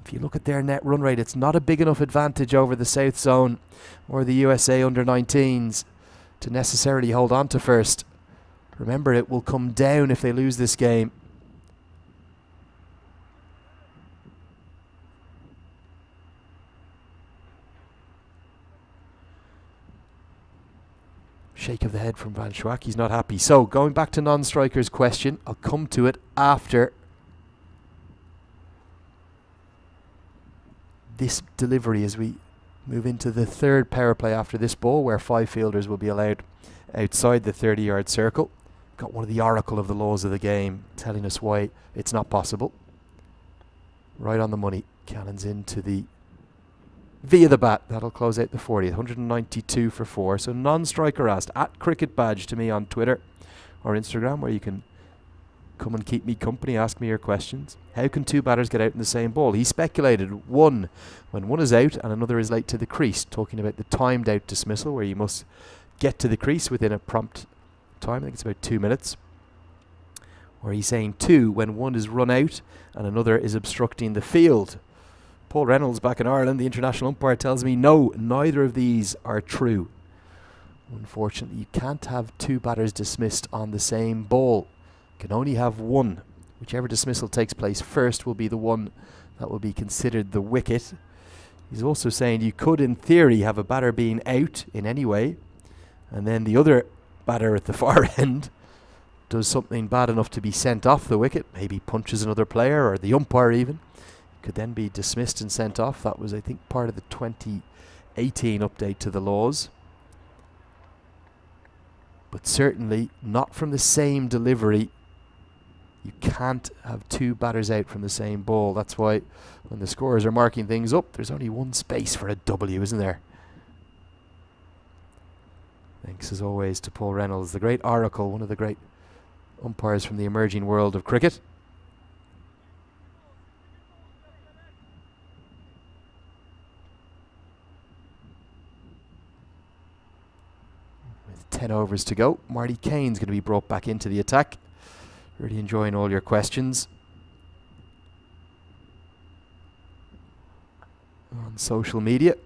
If you look at their net run rate, it's not a big enough advantage over the South Zone or the USA under-19s to necessarily hold on to first. Remember, it will come down if they lose this game. Shake of the head from Van Schwack. He's not happy. So, going back to non-striker's question, I'll come to it after this delivery as we move into the 3rd power play after this ball, where 5 fielders will be allowed outside the 30-yard circle. Got one of the oracle of the laws of the game telling us why it's not possible. Right on the money. Cannons into the via the bat. That'll close out the 40th. 192 for 4. So non-striker asked at Cricket Badge to me on Twitter or Instagram, where you can come and keep me company, ask me your questions. How can 2 batters get out in the same ball? He speculated when one is out and another is late to the crease, talking about the timed out dismissal, where you must get to the crease within a prompt time. I think it's about 2 minutes. Or he's saying 2 when one is run out and another is obstructing the field. Paul Reynolds back in Ireland, the international umpire, tells me no, neither of these are true. Unfortunately, you can't have 2 batters dismissed on the same ball. You can only have one. Whichever dismissal takes place first will be the one that will be considered the wicket. He's also saying you could, in theory, have a batter being out in any way, and then the other batter at the far end does something bad enough to be sent off the wicket, maybe punches another player or the umpire even, could then be dismissed and sent off. That was, I think, part of the 2018 update to the laws. But certainly not from the same delivery. You can't have 2 batters out from the same ball. That's why when the scorers are marking things up, there's only one space for a W, isn't there? Thanks as always to Paul Reynolds, the great oracle, one of the great umpires from the emerging world of cricket. With 10 overs to go, Marty Kane's going to be brought back into the attack. Really enjoying all your questions on social media.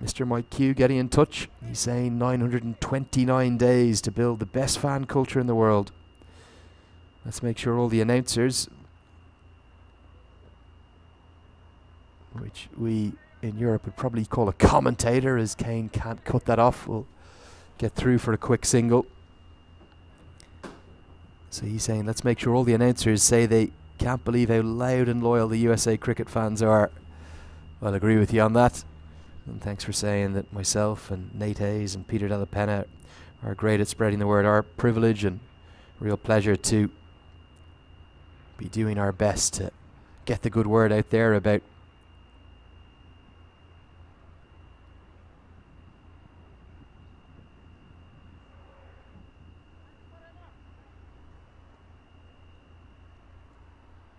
Mr. Mike Q getting in touch. He's saying 929 days to build the best fan culture in the world. Let's make sure all the announcers, which we in Europe would probably call a commentator, as Kane can't cut that off, will get through for a quick single. So he's saying, let's make sure all the announcers say they can't believe how loud and loyal the USA cricket fans are. I'll agree with you on that. And thanks for saying that myself and Nate Hayes and Peter Della Penna are great at spreading the word. Our privilege and real pleasure to be doing our best to get the good word out there about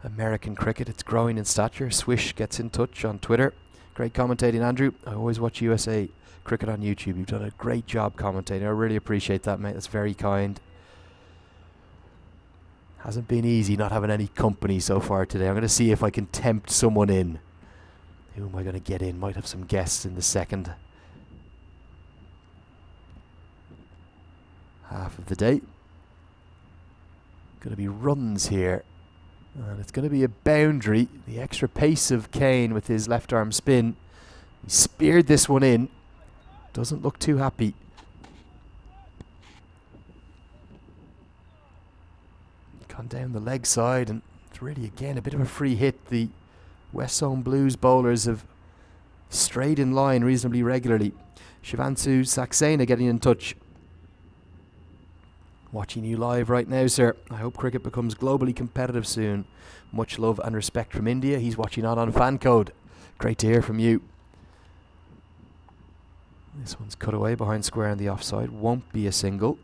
American cricket. It's growing in stature. Swish gets in touch on Twitter. Great commentating, Andrew. I always watch USA cricket on YouTube. You've done a great job commentating. I really appreciate that, mate. That's very kind. Hasn't been easy not having any company so far today. I'm going to see if I can tempt someone in. Who am I going to get in? Might have some guests in the second half of the day. Going to be runs here. And it's going to be a boundary. The extra pace of Kane with his left arm spin. He speared this one in. Doesn't look too happy. Gone down the leg side, and it's really again a bit of a free hit. The West Zone Blues bowlers have strayed in line reasonably regularly. Shivansu Saxena getting in touch. Watching you live right now, sir. I hope cricket becomes globally competitive soon. Much love and respect from India. He's watching on fan code. Great to hear from you. This one's cut away behind square on the offside. Won't be a single.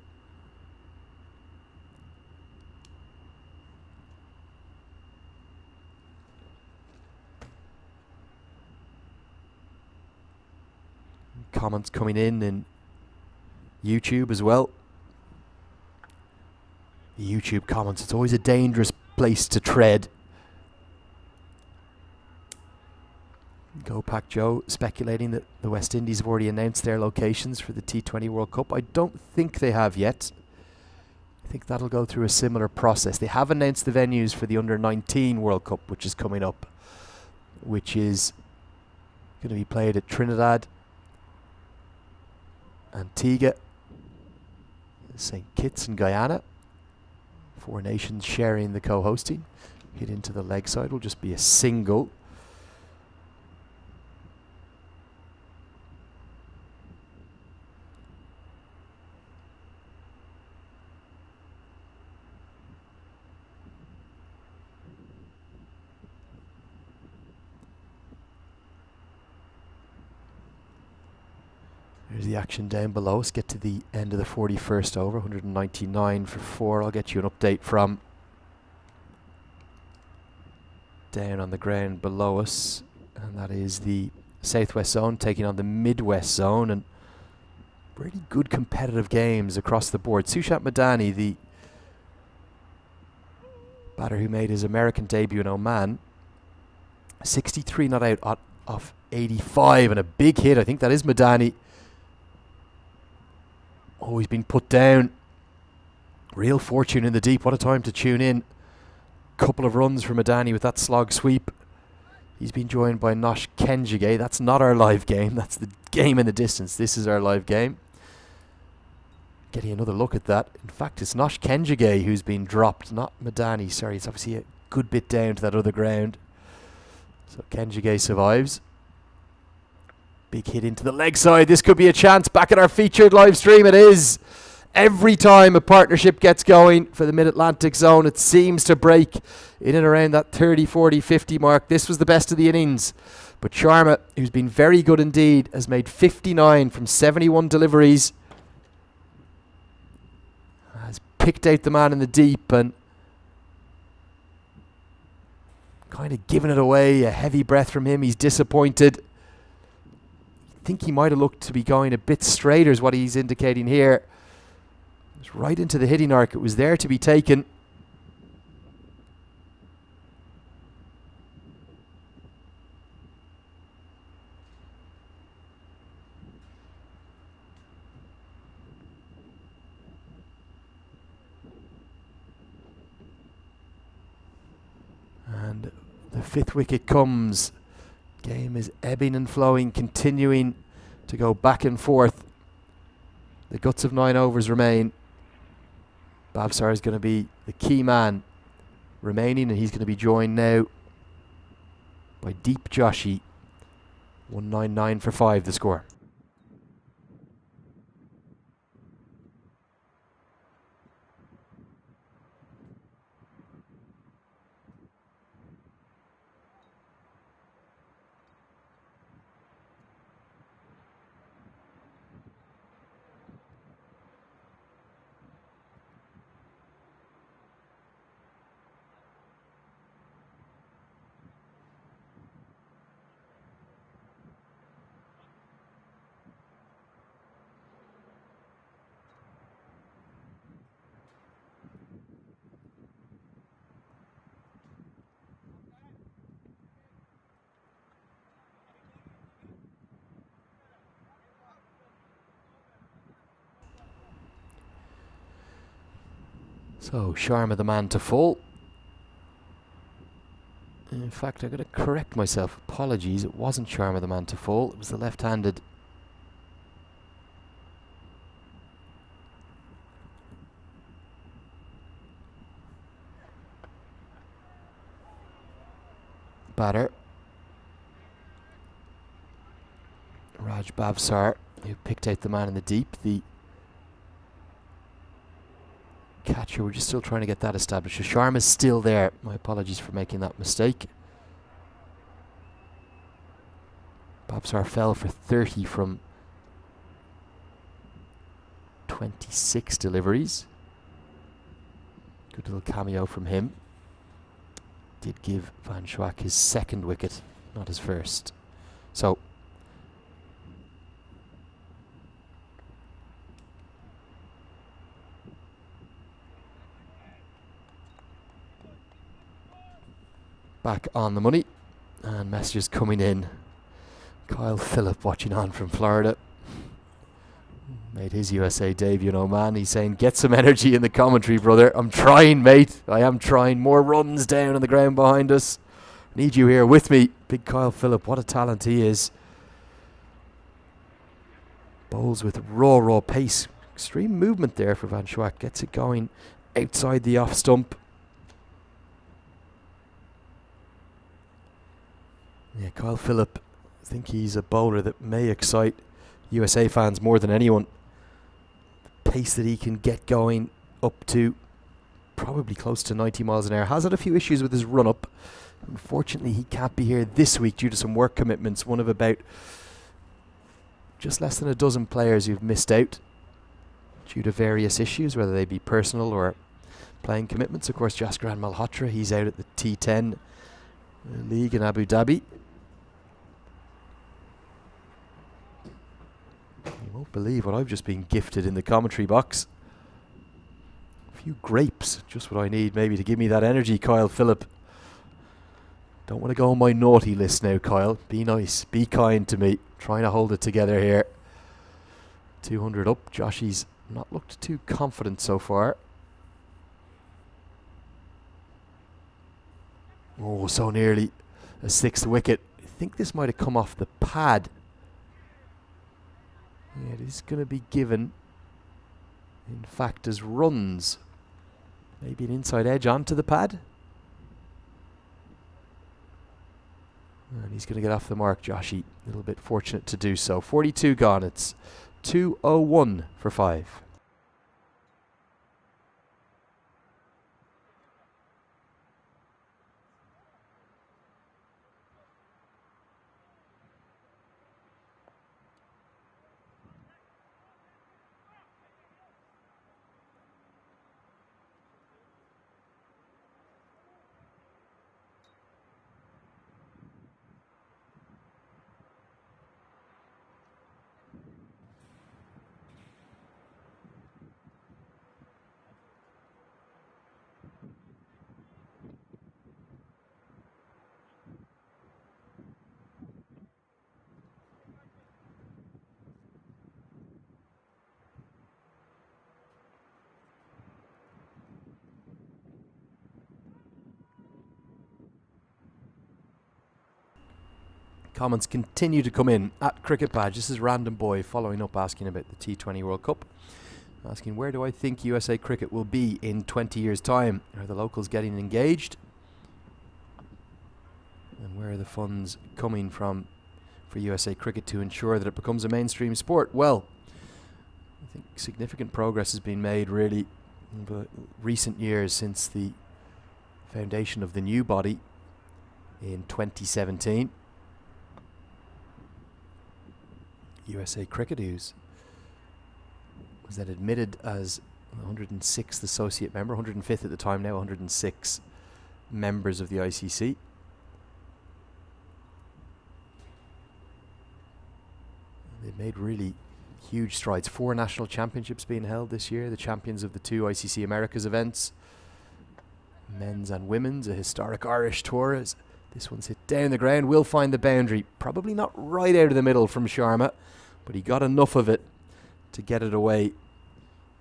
Comments coming in YouTube as well. The YouTube comments, it's always a dangerous place to tread. Go Pack Joe speculating that the West Indies have already announced their locations for the T20 World Cup. I don't think they have yet. I think that'll go through a similar process. They have announced the venues for the Under-19 World Cup, which is coming up, which is going to be played at Trinidad, Antigua, St. Kitts and Guyana. 4 nations sharing the co-hosting. Hit into the leg side will just be a single. There's the action down below. Let's get to the end of the 41st over. 199 for 4. I'll get you an update from down on the ground below us. And that is the Southwest Zone taking on the Midwest Zone. And really good competitive games across the board. Sushant Madani, the batter who made his American debut in Oman. 63 not out off 85 and a big hit. I think that is Madani. Oh, he's been put down. Real fortune in the deep. What a time to tune in. Couple of runs from Madani with that slog sweep. He's been joined by Nosh Kenjige. That's not our live game. That's the game in the distance. This is our live game. Getting another look at that. In fact, it's Nosh Kenjige who's been dropped, not Madani. Sorry, it's obviously a good bit down to that other ground. So Kenjige survives. Big hit into the leg side. This could be a chance. Back at our featured live stream, it is. Every time a partnership gets going for the Mid-Atlantic Zone, it seems to break in and around that 30, 40, 50 mark. This was the best of the innings. But Sharma, who's been very good indeed, has made 59 from 71 deliveries. Has picked out the man in the deep and kind of given it away. A heavy breath from him. He's disappointed. I think he might have looked to be going a bit straighter is what he's indicating here. It was right into the hitting arc. It was there to be taken. fifth wicket comes. Game is ebbing and flowing, continuing to go back and forth. The guts of 9 overs remain. Bhavsar is going to be the key man remaining, and he's going to be joined now by Deep Joshi. 199 for 5 the score. So, Sharma the man to fall. In fact, I'm going to correct myself. Apologies, it wasn't Sharma the man to fall. It was the left-handed batter, Raj Bhavsar, who picked out the man in the deep. The catcher, we're just still trying to get that established. So Sharma's still there. My apologies for making that mistake. Bhavsar fell for 30 from 26 deliveries. Good little cameo from him. Did give Van Schwack his second wicket, not his first. So back on the money, and messages coming in. Kyle Phillip watching on from Florida. Made his USA debut, man. He's saying, get some energy in the commentary, brother. I'm trying, mate. I am trying. More runs down on the ground behind us. Need you here with me. Big Kyle Phillip, what a talent he is. Bowls with raw pace. Extreme movement there for Van Schwack. Gets it going outside the off stump. Yeah, Kyle Phillip, I think he's a bowler that may excite USA fans more than anyone. The pace that he can get going up to probably close to 90 miles an hour. Has had a few issues with his run-up. Unfortunately, he can't be here this week due to some work commitments. One of about just less than a dozen players who've missed out due to various issues, whether they be personal or playing commitments. Of course, Jaskaran Malhotra, he's out at the T10 league in Abu Dhabi. You won't believe what I've just been gifted in the commentary box. A few grapes, just what I need maybe to give me that energy, Kyle Phillip. Don't want to go on my naughty list now, Kyle. Be nice, be kind to me. Trying to hold it together here. 200 up. Joshi's not looked too confident so far. Oh, so nearly a sixth wicket. I think this might have come off the pad. Yeah, it is going to be given, in fact, as runs. Maybe an inside edge onto the pad. And he's going to get off the mark, Joshi. A little bit fortunate to do so. 42 gone. It's 201 for 5. Comments continue to come in at Cricket Badge. This is Random Boy following up, asking about the T20 World Cup. Asking, where do I think USA Cricket will be in 20 years' time? Are the locals getting engaged? And where are the funds coming from for USA Cricket to ensure that it becomes a mainstream sport? Well, I think significant progress has been made really in the recent years since the foundation of the new body in 2017. USA Cricket, was then admitted as 106th associate member, 105th at the time, now 106 members of the ICC. They've made really huge strides. 4 national championships being held this year, the champions of the 2 ICC Americas events, men's and women's, a historic Irish tour. As this one's hit down the ground, will find the boundary. Probably not right out of the middle from Sharma, but he got enough of it to get it away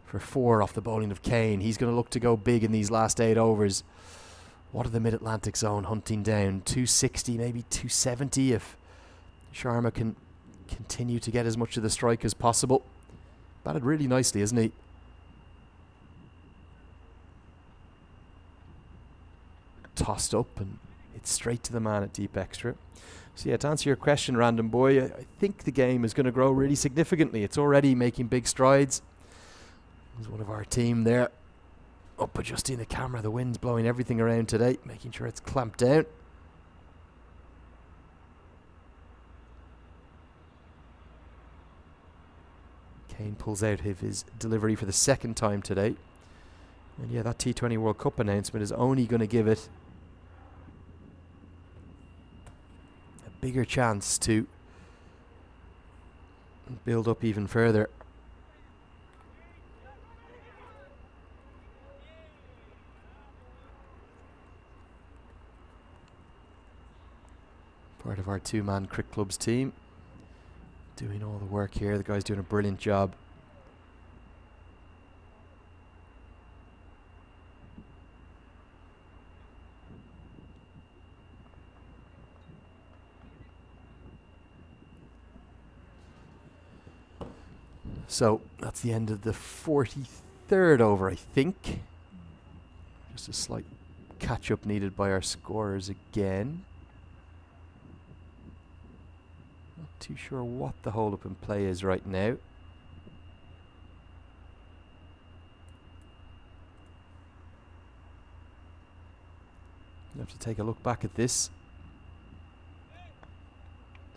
for 4 off the bowling of Kane. He's going to look to go big in these last 8 overs. What are the Mid-Atlantic zone hunting down? 260, maybe 270 if Sharma can continue to get as much of the strike as possible. Batted really nicely, isn't he? Tossed up and it's straight to the man at deep extra. So yeah, to answer your question, Random Boy, I think the game is going to grow really significantly. It's already making big strides. There's one of our team there up adjusting the camera. The wind's blowing everything around today, making sure it's clamped down. Kane pulls out his delivery for the 2nd time today. And yeah, that T20 World Cup announcement is only going to give it a bigger chance to build up even further. Part of our 2-man Cricket Club's team doing all the work here. The guy's doing a brilliant job. So that's the end of the 43rd over, I think. Just a slight catch-up needed by our scorers again. Not too sure what the hold-up in play is right now. We'll have to take a look back at this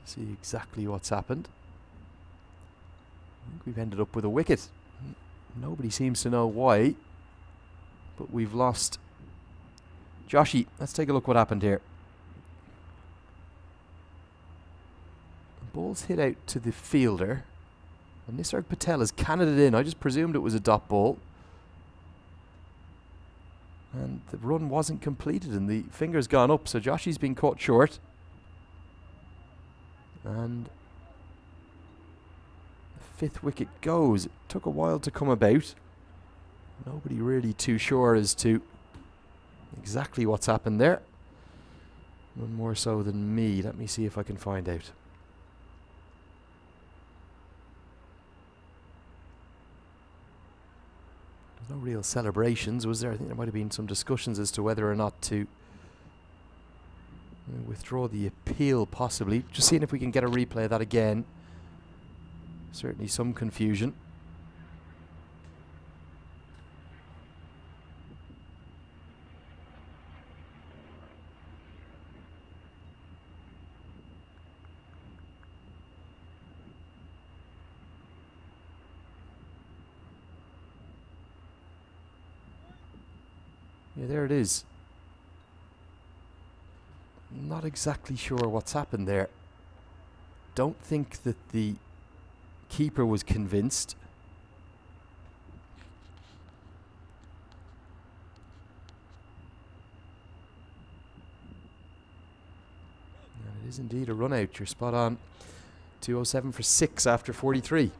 to see exactly what's happened. I think we've ended up with a wicket. Nobody seems to know why, but we've lost Joshi. Let's take a look what happened here. The ball's hit out to the fielder, and Nisarg Patel has cannoned it in. I just presumed it was a dot ball, and the run wasn't completed, and the finger's gone up, so Joshi's been caught short. And 5th wicket goes. It took a while to come about. Nobody really too sure as to exactly what's happened there. None more so than me. Let me see if I can find out. There's no real celebrations, was there? I think there might have been some discussions as to whether or not to withdraw the appeal, possibly. Just seeing if we can get a replay of that again. Certainly some confusion. Yeah, there it is. Not exactly sure what's happened there. Don't think that the keeper was convinced. And it is indeed a run out. You're spot on. 207 for 6 after 43.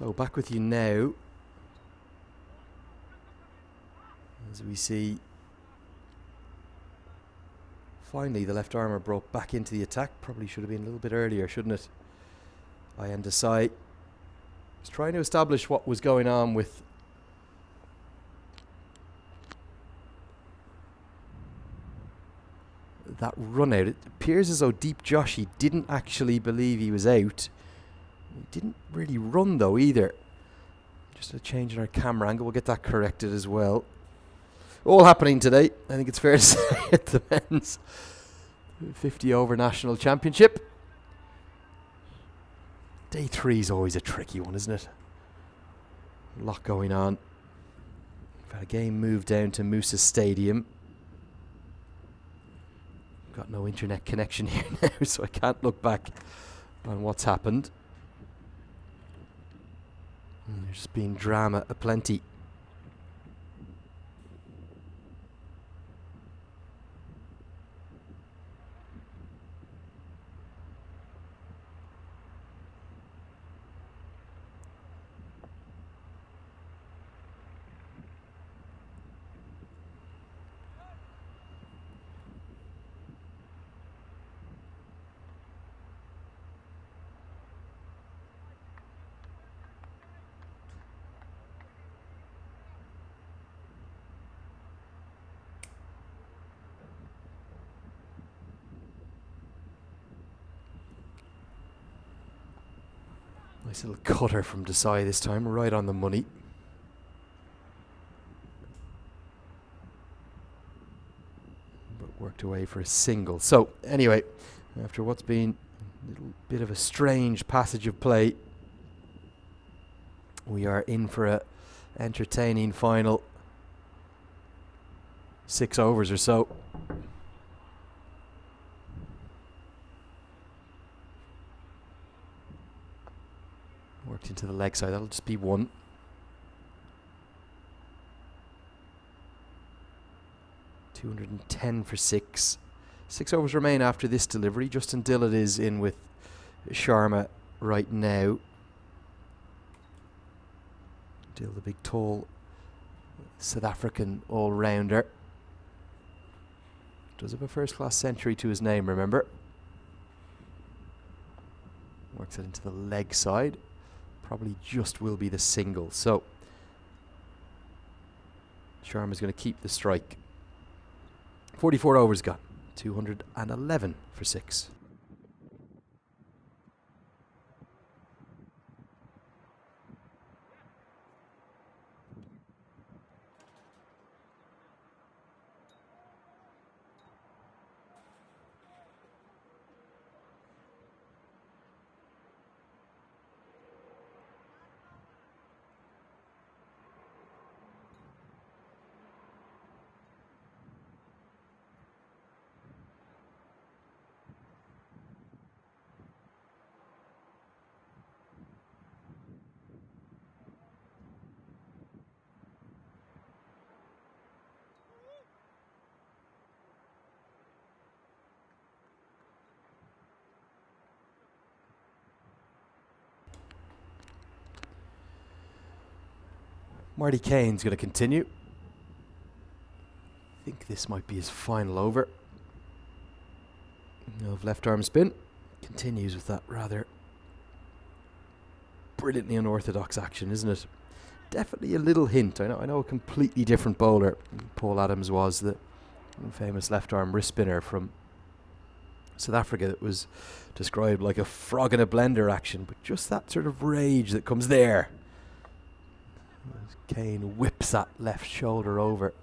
So back with you now. As we see, finally the left armour brought back into the attack. Probably should have been a little bit earlier, shouldn't it? Ayaan Desai was trying to establish what was going on with that run out. It appears as though Deep Joshi didn't actually believe he was out. He didn't really run though either. Just a change in our camera angle. We'll get that corrected as well. All happening today, I think it's fair to say, at the men's 50 over national championship. Day 3 is always a tricky one, isn't it? A lot going on. We've had a game moved down to Musa Stadium. Got no internet connection here now, so I can't look back on what's happened. There's just been drama aplenty. Nice little cutter from Desai this time, right on the money. But worked away for a single. So, anyway, after what's been a little bit of a strange passage of play, we are in for a entertaining final 6 overs or so. Worked into the leg side. That'll just be one. $210 for 6. 6 overs remain after this delivery. Justin Dillard is in with Sharma right now. Dill, the big, tall South African all-rounder. Does have a first-class century to his name, remember. Works it into the leg side. Probably just will be the single. So Sharma's going to keep the strike. 44 overs gone. 211 for 6. Marty Kane's going to continue. I think this might be his final over. Of left arm spin. Continues with that rather brilliantly unorthodox action, isn't it? Definitely a little hint. I know a completely different bowler. Paul Adams was the famous left arm wrist spinner from South Africa that was described like a frog in a blender action, but just that sort of rage that comes there. Kane whips that left shoulder over.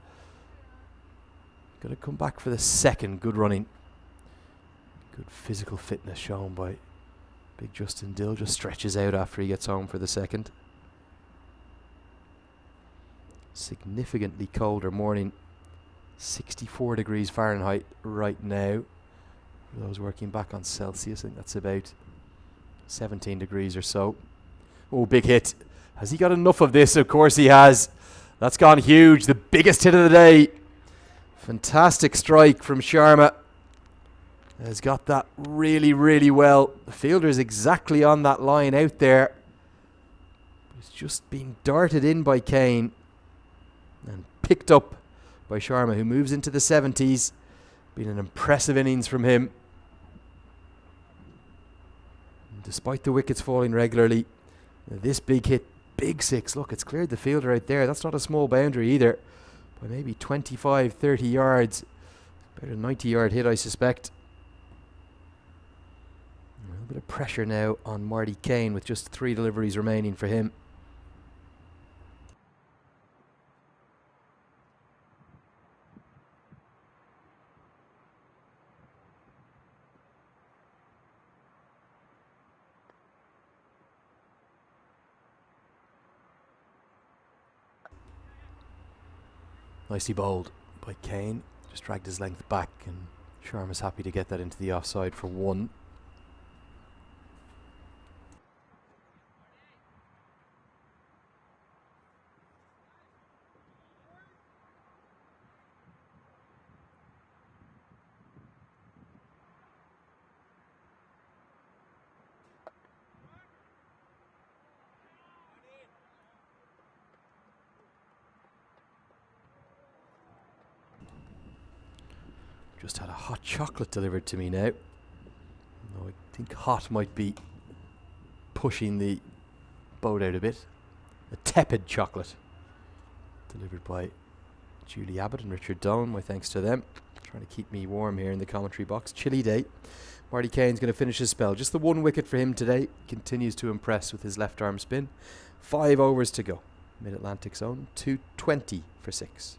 Going to come back for the second. Good running. Good physical fitness shown by big Justin Dill. Just stretches out after he gets home for the second. Significantly colder morning. 64 degrees Fahrenheit right now. For those working back on Celsius, I think that's about 17 degrees or so. Oh, big hit. Has he got enough of this? Of course he has. That's gone huge. The biggest hit of the day. Fantastic strike from Sharma. Has got that really, really well. The fielder is exactly on that line out there. It's just been darted in by Kane and picked up by Sharma, who moves into the 70s. Been an impressive innings from him. And despite the wickets falling regularly, this big hit, big six. Look, it's cleared the fielder out there. That's not a small boundary either. By maybe 25, 30 yards. About a 90-yard hit, I suspect. A little bit of pressure now on Marty Kane with just 3 deliveries remaining for him. Nicely bowled by Kane. Just dragged his length back, and Sharma's happy to get that into the offside for 1. Just had a hot chocolate delivered to me now. Though I think hot might be pushing the boat out a bit. A tepid chocolate delivered by Julie Abbott and Richard Doan. My thanks to them. Trying to keep me warm here in the commentary box. Chilly day. Marty Kane's going to finish his spell. Just the 1 wicket for him today. Continues to impress with his left arm spin. 5 overs to go. Mid-Atlantic zone. 220 for 6.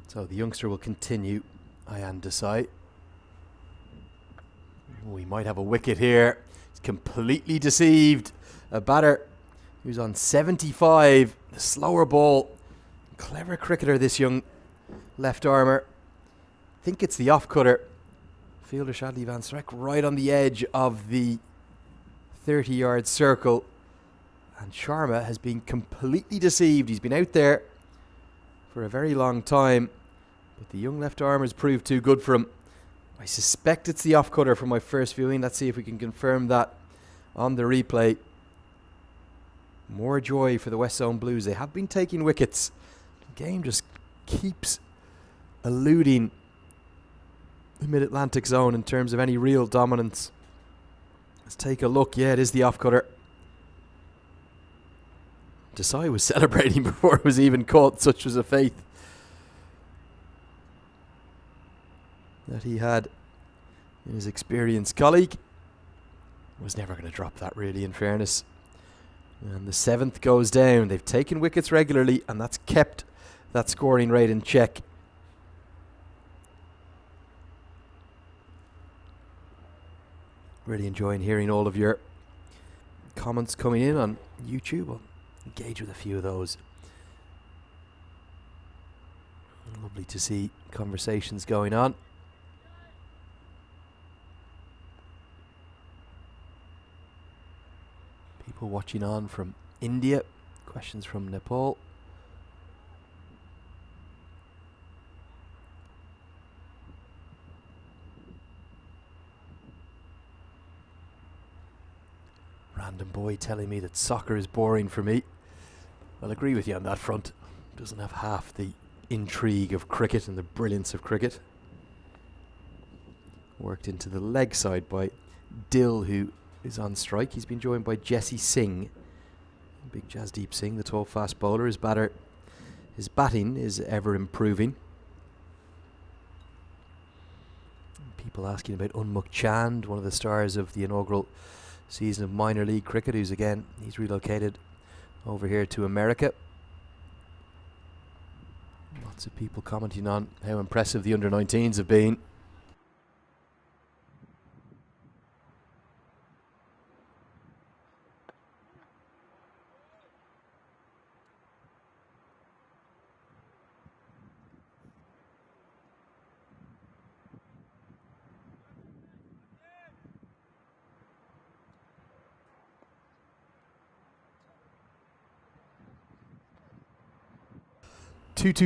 So the youngster will continue, Ayan Desai. We might have a wicket here. He's completely deceived. A batter who's on 75. The slower ball. Clever cricketer, this young left armer. I think it's the off cutter. Fielder Shadley Van Streck right on the edge of the 30-yard circle. And Sharma has been completely deceived. He's been out there for a very long time. But the young left armer's proved too good for him. I suspect it's the off cutter from my first viewing. Let's see if we can confirm that on the replay. More joy for the West Zone Blues. They have been taking wickets. The game just keeps eluding the Mid-Atlantic zone in terms of any real dominance. Let's take a look. Yeah, it is the off cutter. Desai was celebrating before it was even caught. Such was a faith that he had in his experienced colleague. Was never going to drop that, really, in fairness. And the 7th goes down. They've taken wickets regularly, and that's kept that scoring rate in check. Really enjoying hearing all of your comments coming in on YouTube. I'll engage with a few of those. Lovely to see conversations going on. People watching on from India. Questions from Nepal. Random boy telling me that soccer is boring for me. I'll agree with you on that front. Doesn't have half the intrigue of cricket and the brilliance of cricket. Worked into the leg side by Dill, who is on strike. He's been joined by Jesse Singh. Big Jasdeep Singh, the tall fast bowler. His batting is ever improving. People asking about Unmukt Chand, one of the stars of the inaugural season of minor league cricket, he's relocated over here to America. Lots of people commenting on how impressive the under-19s have been.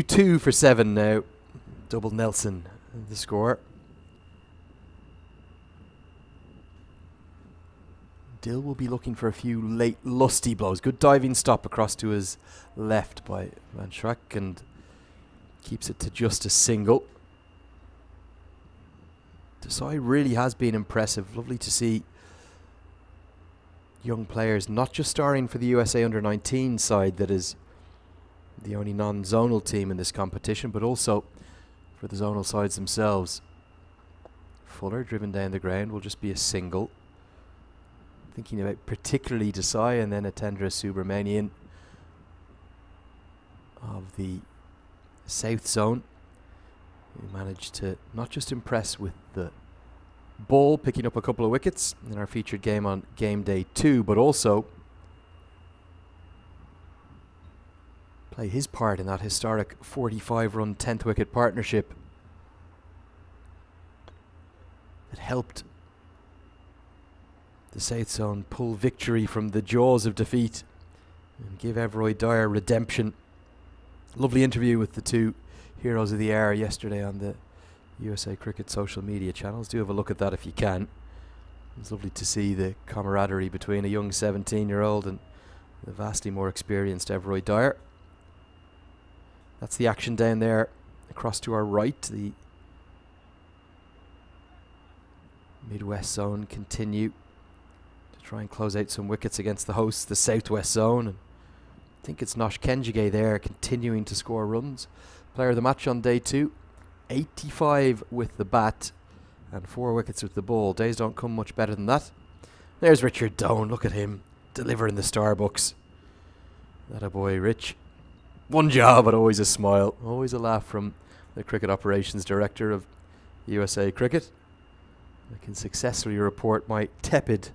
Two for 7 now. Double Nelson, the score. Dill will be looking for a few late lusty blows. Good diving stop across to his left by Van Schreck, and keeps it to just a single. Desai really has been impressive. Lovely to see young players not just starring for the USA under-19 side that is the only non-zonal team in this competition, but also for the zonal sides themselves. Fuller driven down the ground will just be a single. Thinking about particularly Desai and then Atendra Subramanian of the South Zone, who managed to not just impress with the ball, picking up a couple of wickets in our featured game on game day 2, but also play his part in that historic 45-run 10th wicket partnership that helped the South Zone pull victory from the jaws of defeat and give Everroy Dyer redemption. Lovely interview with the two heroes of the hour yesterday on the USA Cricket social media channels. Do have a look at that if you can. It's lovely to see the camaraderie between a young 17-year-old and the vastly more experienced Everroy Dyer. That's the action down there across to our right. The Midwest Zone continue to try and close out some wickets against the hosts, the Southwest Zone. And I think it's Nosh Kenjige there continuing to score runs. Player of the match on day 2. 85 with the bat and 4 wickets with the ball. Days don't come much better than that. There's Richard Doan. Look at him delivering the star books. That a boy, Rich. One job, but always a smile. Always a laugh from the Cricket Operations Director of USA Cricket. I can successfully report my tepid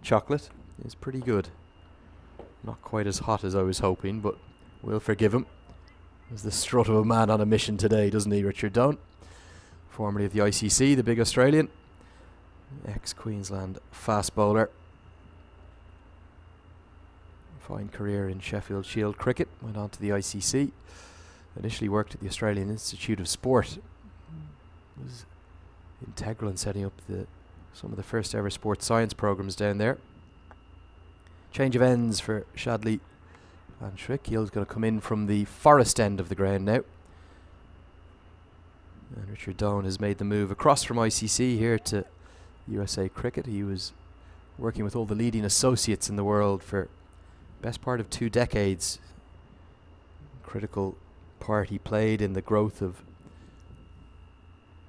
chocolate is pretty good. Not quite as hot as I was hoping, but we'll forgive him. There's the strut of a man on a mission today, doesn't he, Richard Doan? Formerly of the ICC, the big Australian. Ex-Queensland fast bowler. Fine career in Sheffield Shield cricket. Went on to the ICC. Initially worked at the Australian Institute of Sport. Was integral in setting up some of the first ever sports science programs down there. Change of ends for Shadley Van Schreck. He's going to come in from the forest end of the ground now. And Richard Doan has made the move across from ICC here to USA Cricket. He was working with all the leading associates in the world for best part of 2 decades. Critical part he played in the growth of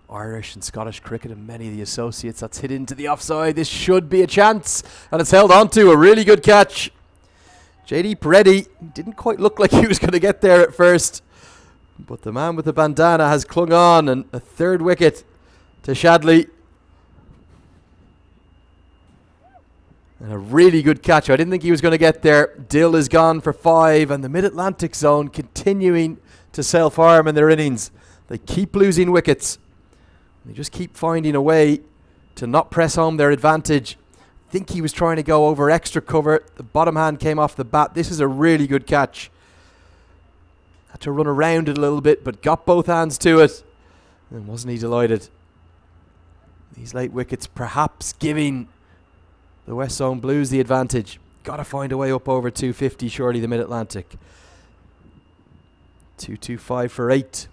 Irish and Scottish cricket, and many of the associates. That's hit into the offside. This should be a chance, and it's held on to. A really good catch. JD Peretti didn't quite look like he was going to get there at first, but the man with the bandana has clung on, and a 3rd wicket to Shadley. And a really good catch. I didn't think he was going to get there. Dill is gone for 5, and the Mid-Atlantic Zone continuing to self-harm in their innings. They keep losing wickets. They just keep finding a way to not press home their advantage. I think he was trying to go over extra cover. The bottom hand came off the bat. This is a really good catch. Had to run around it a little bit, but got both hands to it. And wasn't he delighted? These late wickets perhaps giving the West Zone Blues the advantage. Got to find a way up over 250, surely, the Mid-Atlantic. 225 for 8.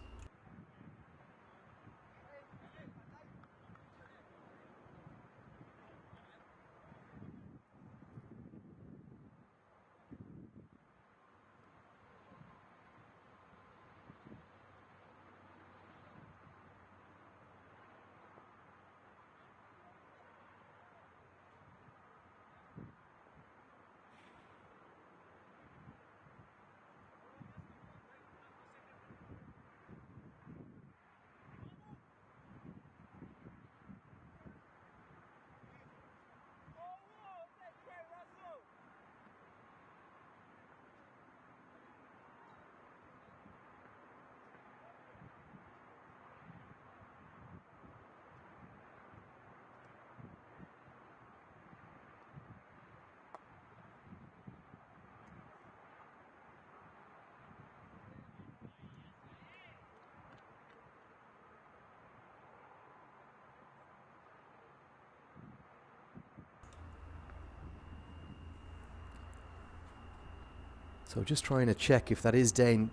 So just trying to check if that is Dane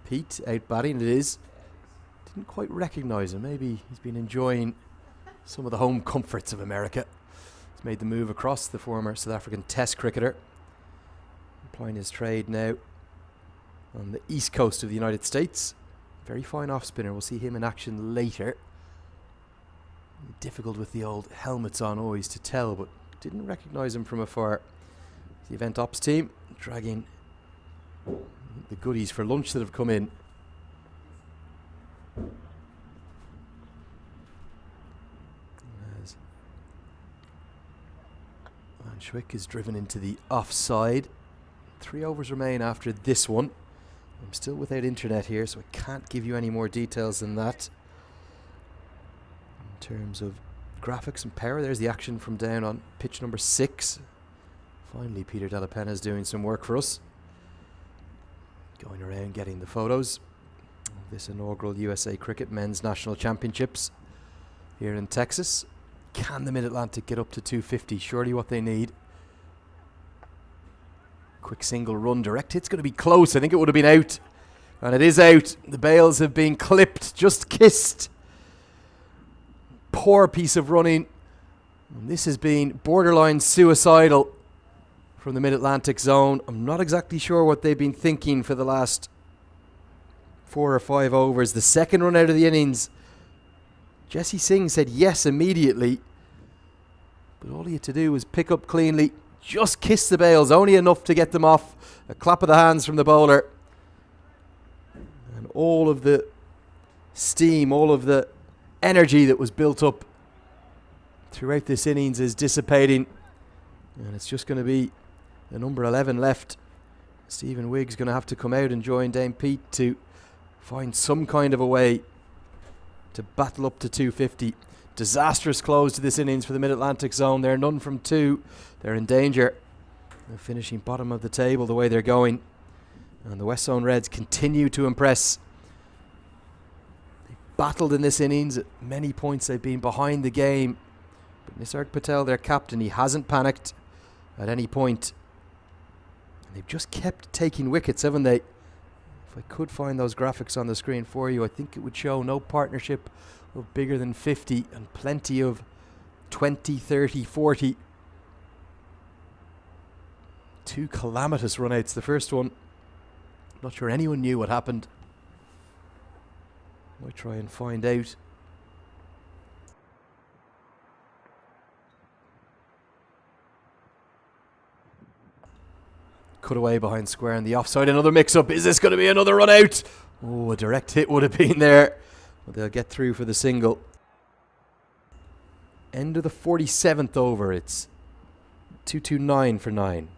Pete out batting. It is. Didn't quite recognise him. Maybe he's been enjoying some of the home comforts of America. He's made the move across, the former South African Test cricketer. Applying his trade now on the east coast of the United States. Very fine off spinner. We'll see him in action later. Difficult with the old helmets on always to tell, but didn't recognise him from afar. The event ops team dragging the goodies for lunch that have come in. As Van Schwick is driven into the offside. 3 overs remain after this one. I'm still without internet here, so I can't give you any more details than that. In terms of graphics and power, there's the action from down on pitch number 6. Finally, Peter Della Penna is doing some work for us. Going around getting the photos of this inaugural USA Cricket Men's National Championships here in Texas. Can the Mid-Atlantic get up to 250? Surely what they need. Quick single run, direct hit's going to be close. I think it would have been out. And it is out. The bails have been clipped, just kissed. Poor piece of running. And this has been borderline suicidal from the Mid-Atlantic zone. I'm not exactly sure what they've been thinking for the last 4 or 5 overs. The second run out of the innings, Jesse Singh said yes immediately. But all he had to do was pick up cleanly, just kiss the bails, only enough to get them off. A clap of the hands from the bowler. And all of the steam, all of the energy that was built up throughout this innings is dissipating. And it's just going to be the number 11 left. Stephen Wiggs going to have to come out and join Dane Pete to find some kind of a way to battle up to 250. Disastrous close to this innings for the Mid-Atlantic zone. They're none from 2. They're in danger of finishing bottom of the table the way they're going. And the West Zone Reds continue to impress. They battled in this innings. At many points they've been behind the game. But Nisarg Patel, their captain, he hasn't panicked at any point. And they've just kept taking wickets, haven't they? If I could find those graphics on the screen for you, I think it would show no partnership of bigger than 50 and plenty of 20, 30, 40. 2 calamitous run-outs. The first one, not sure anyone knew what happened. Might try and find out. Cut away behind square and the offside. Another mix-up. Is this going to be another run-out? Oh, a direct hit would have been there. But they'll get through for the single. End of the 47th over. It's 229 for 9.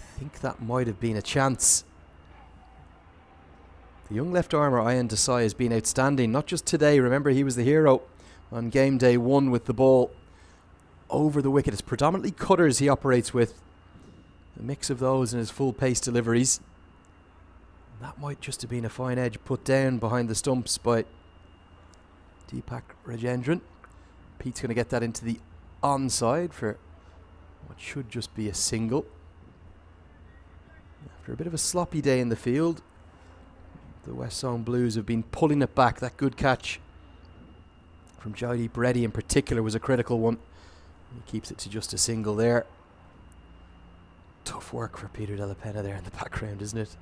I think that might have been a chance. The young left armour Ian Desai has been outstanding, not just today. Remember, he was the hero on game day 1 with the ball over the wicket. It's predominantly cutters he operates with. A mix of those in his full pace deliveries. That might just have been a fine edge put down behind the stumps by Deepak Rajendran. Pete's going to get that into the onside for what should just be a single. After a bit of a sloppy day in the field, the West Zone Blues have been pulling it back. That good catch from Jaideep Reddy in particular was a critical one. He keeps it to just a single there. Tough work for Peter Della Penna there in the background, isn't it?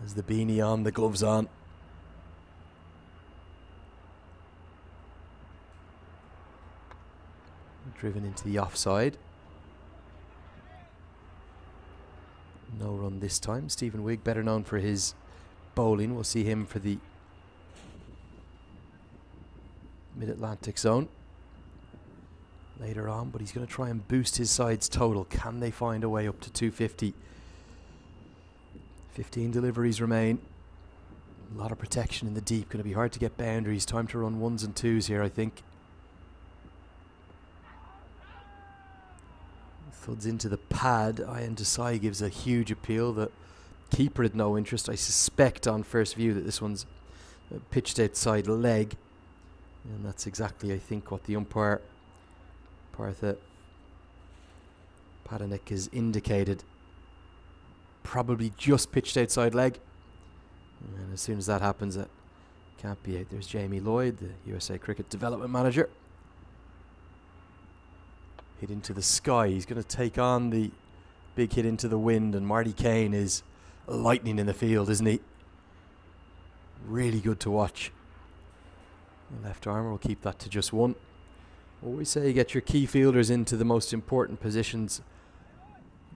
As the beanie on, the gloves on. driven into the offside. No run this time. Stephen Wigg, better known for his bowling. We'll see him for the Mid-Atlantic zone later on, but he's going to try and boost his side's total. Can they find a way up to 250? 15 deliveries remain. A lot of protection in the deep. Going to be hard to get boundaries. Time to run ones and twos here, I think. Thuds into the pad. Ian Desai gives a huge appeal. The keeper had no interest. I suspect on first view that this one's pitched outside leg. And that's exactly, I think, what the umpire, Partha Padanek, has indicated. Probably just pitched outside leg. And as soon as that happens, it can't be out. There's Jamie Lloyd, the USA Cricket Development Manager. Hit into the sky. He's going to take on the big hit into the wind, and Marty Kane is lightning in the field, isn't he? Really good to watch. The left armer will keep that to just one. Always say you get your key fielders into the most important positions,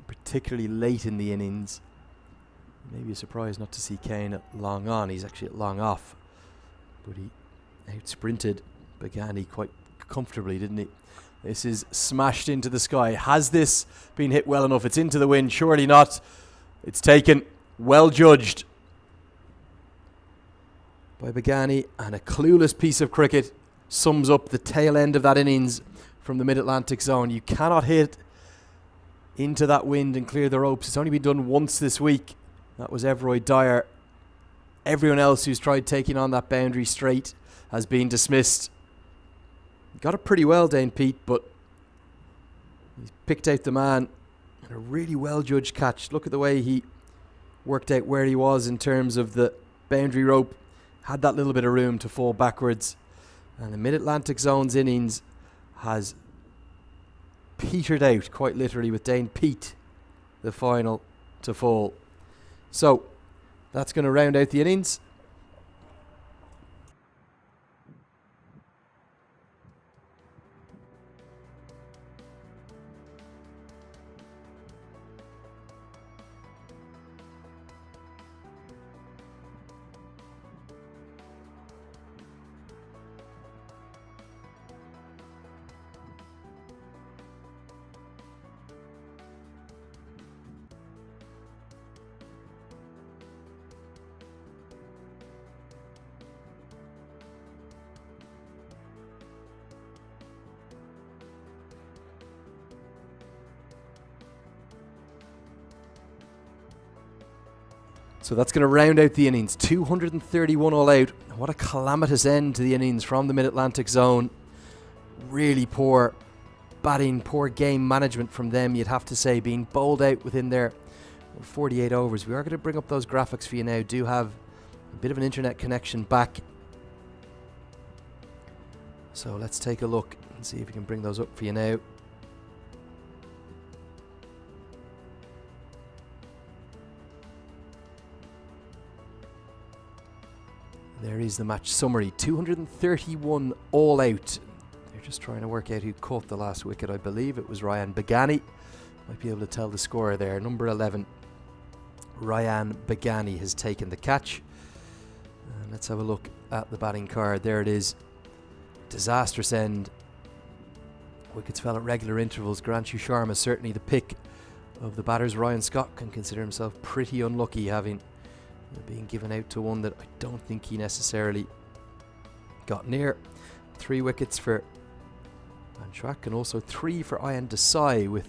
particularly late in the innings. Maybe a surprise not to see Kane at long on. He's actually at long off. But he out-sprinted Begani quite comfortably, didn't he? This is smashed into the sky. Has this been hit well enough? It's into the wind. Surely not. It's taken. Well judged by Begani. And a clueless piece of cricket sums up the tail end of that innings from the Mid-Atlantic zone. You cannot hit into that wind and clear the ropes. It's only been done once this week. That was Everroy Dyer. Everyone else who's tried taking on that boundary straight has been dismissed. Got it pretty well, Dane Pete, but he's picked out the man. And a really well-judged catch. Look at the way he worked out where he was in terms of the boundary rope. Had that little bit of room to fall backwards. And the Mid-Atlantic zone's innings has petered out, quite literally, with Dane Pete, the final to fall. So, that's going to round out the innings. So that's going to round out the innings. 231 all out. What a calamitous end to the innings from the Mid-Atlantic zone. Really poor batting, poor game management from them, you'd have to say, being bowled out within their 48 overs. We are going to bring up those graphics for you now. Do have a bit of an internet connection back. So let's take a look and see if we can bring those up for you now. There is the match summary. 231 all out. They're just trying to work out who caught the last wicket. I believe it was Ryan Begani. Might be able to tell the score there. Number 11, Ryan Begani, has taken the catch. And let's have a look at the batting card. There it is. Disastrous end. Wickets fell at regular intervals. Granshu Sharma certainly the pick of the batters. Ryan Scott can consider himself pretty unlucky, having being given out to one that I don't think he necessarily got near. 3 wickets for Van Schrak, and also 3 for Ian Desai, with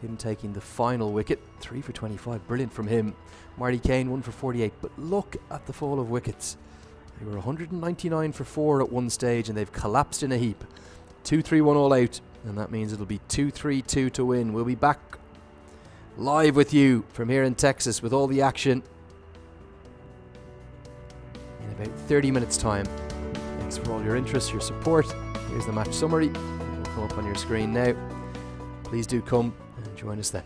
him taking the final wicket. 3 for 25, brilliant from him. Marty Kane 1 for 48, but look at the fall of wickets. They were 199 for 4 at one stage, and they've collapsed in a heap. 2-3-1 all out, and that means it'll be 2-3-2 to win. We'll be back live with you from here in Texas with all the action in about 30 minutes time. Thanks for all your interest, your support. Here's the match summary. It'll come up on your screen now. Please do come and join us then.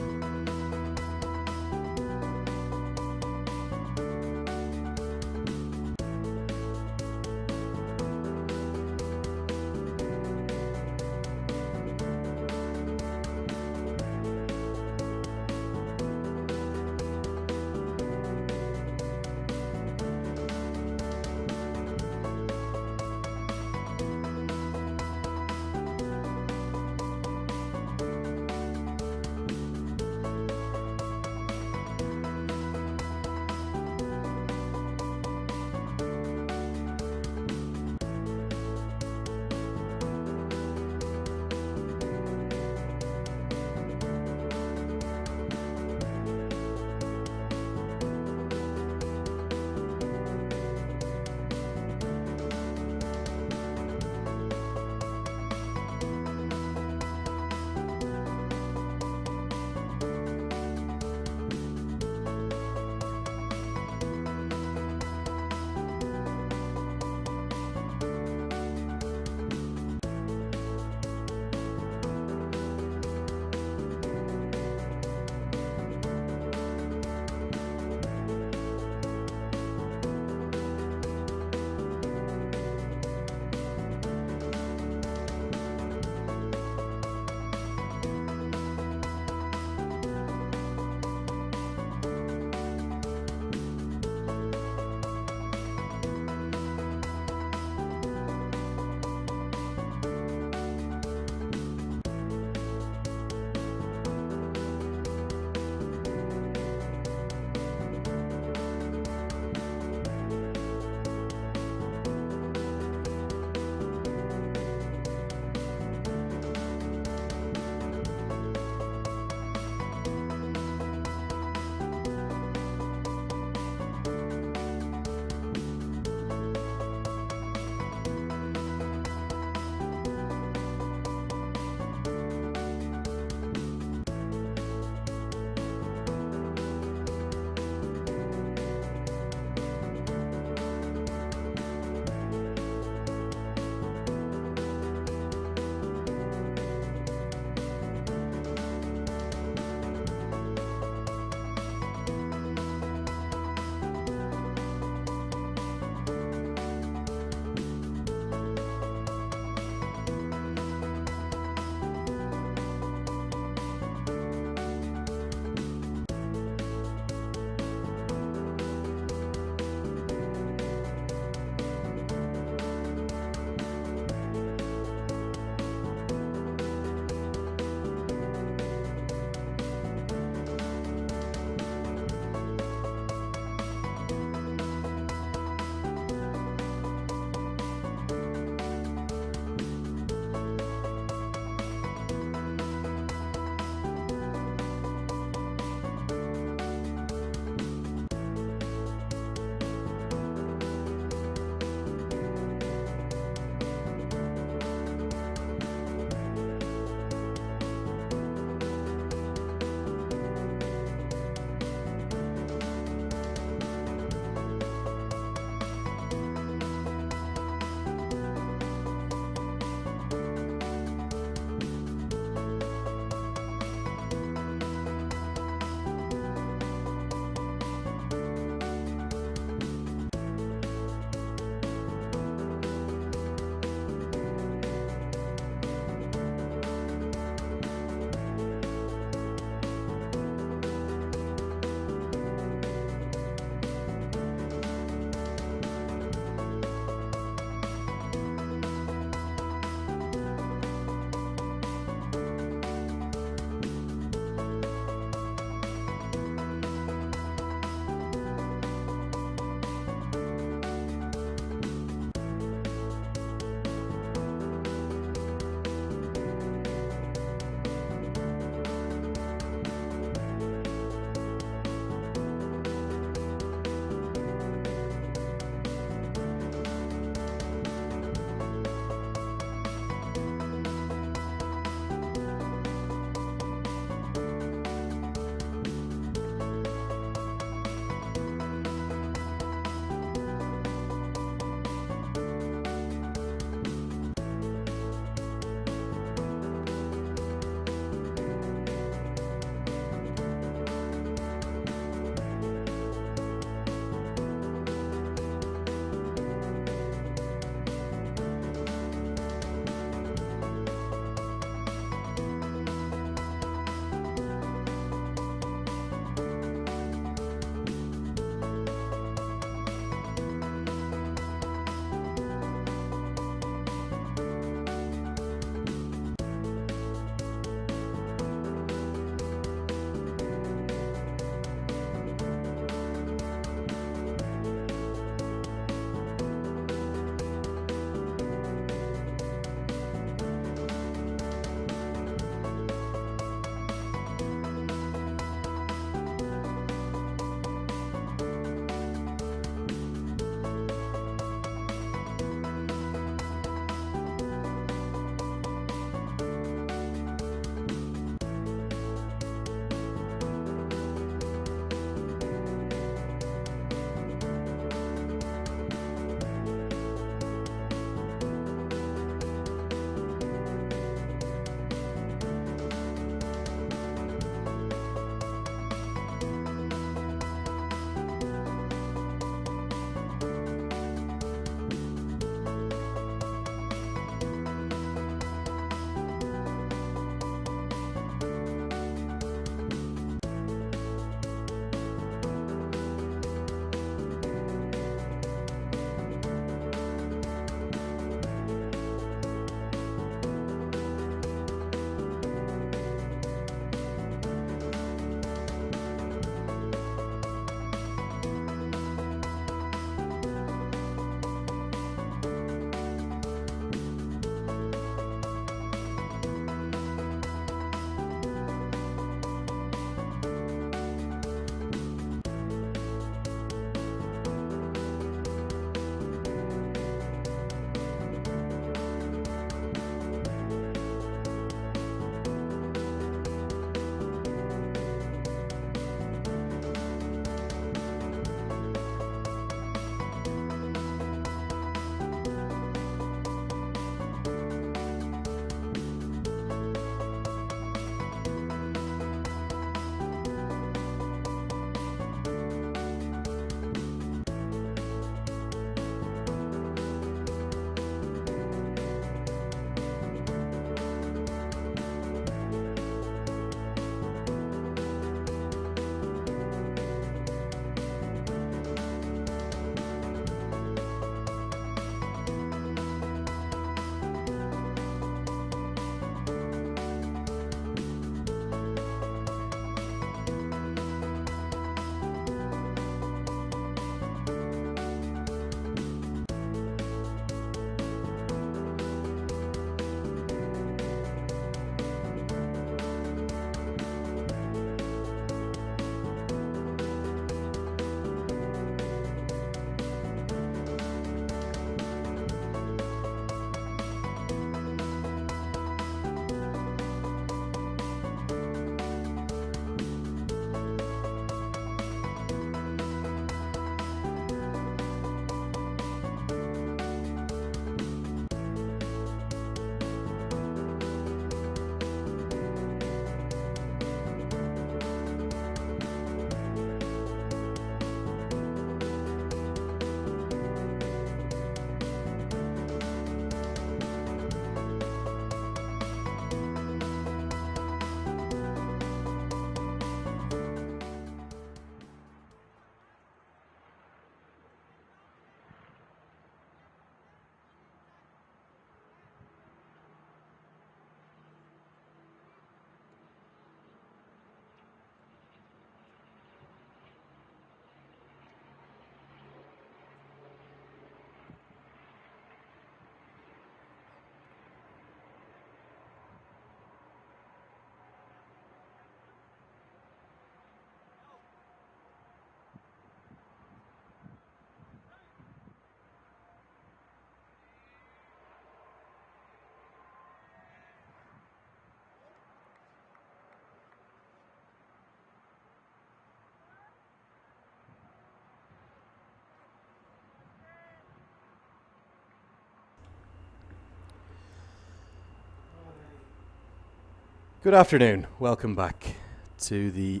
Good afternoon. Welcome back to the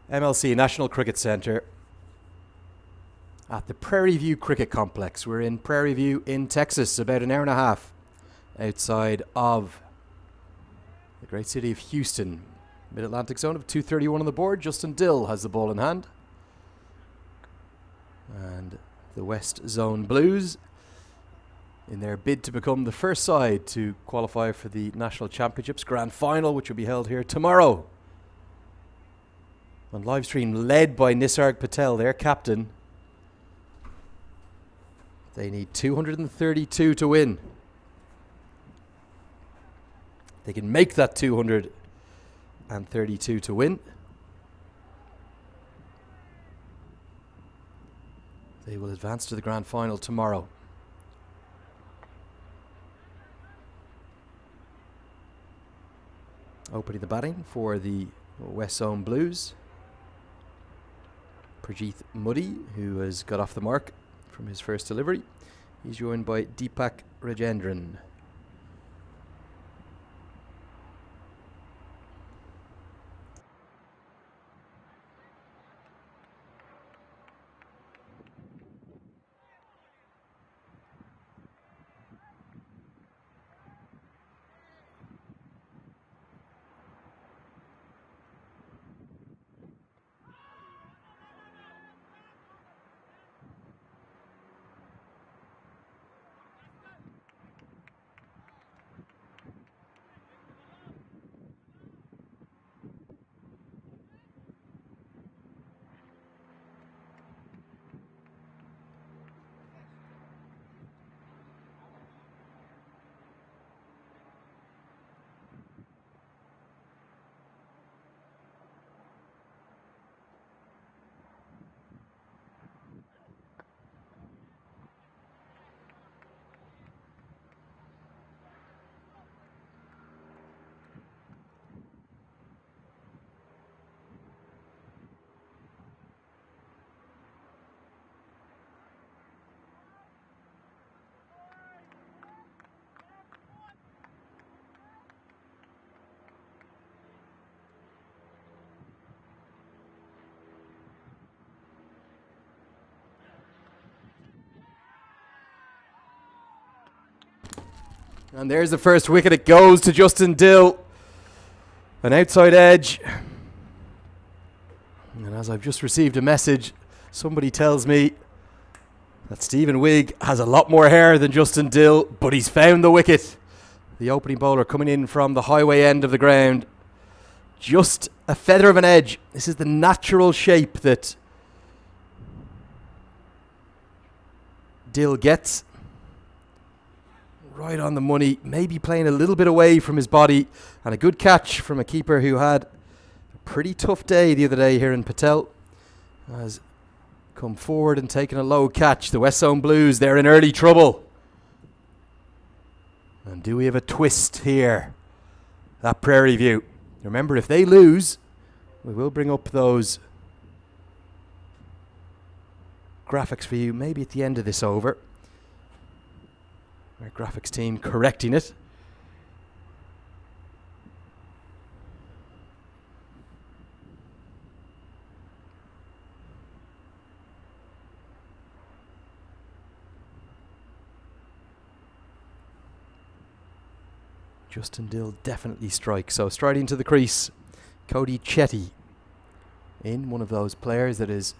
MLC National Cricket Centre at the Prairie View Cricket Complex. We're in Prairie View in Texas, about an hour and a half outside of the great city of Houston. Mid-Atlantic zone of 2:31 on the board. Justin Dill has the ball in hand. And the West Zone Blues, in their bid to become the first side to qualify for the National Championships Grand Final, which will be held here tomorrow on live stream, led by Nisarg Patel, their captain. They need 232 to win. They can make that 232 to win. They will advance to the Grand Final tomorrow. Opening the batting for the West Zone Blues, Prajeeth Muddy, who has got off the mark from his first delivery. He's joined by Deepak Rajendran. And there's the first wicket. It goes to Justin Dill. An outside edge. And as I've just received a message, somebody tells me that Stephen Wigg has a lot more hair than Justin Dill, but he's found the wicket. The opening bowler coming in from the highway end of the ground. Just a feather of an edge. This is the natural shape that Dill gets. Right on the money, maybe playing a little bit away from his body, and a good catch from a keeper who had a pretty tough day the other day here in Patel. Has come forward and taken a low catch. The West Zone Blues, they're in early trouble. And do we have a twist here at Prairie View? Remember, if they lose, we will bring up those graphics for you maybe at the end of this over. Our graphics team correcting it. Justin Dill definitely strikes. So striding to the crease, Cody Chetty, in one of those players that is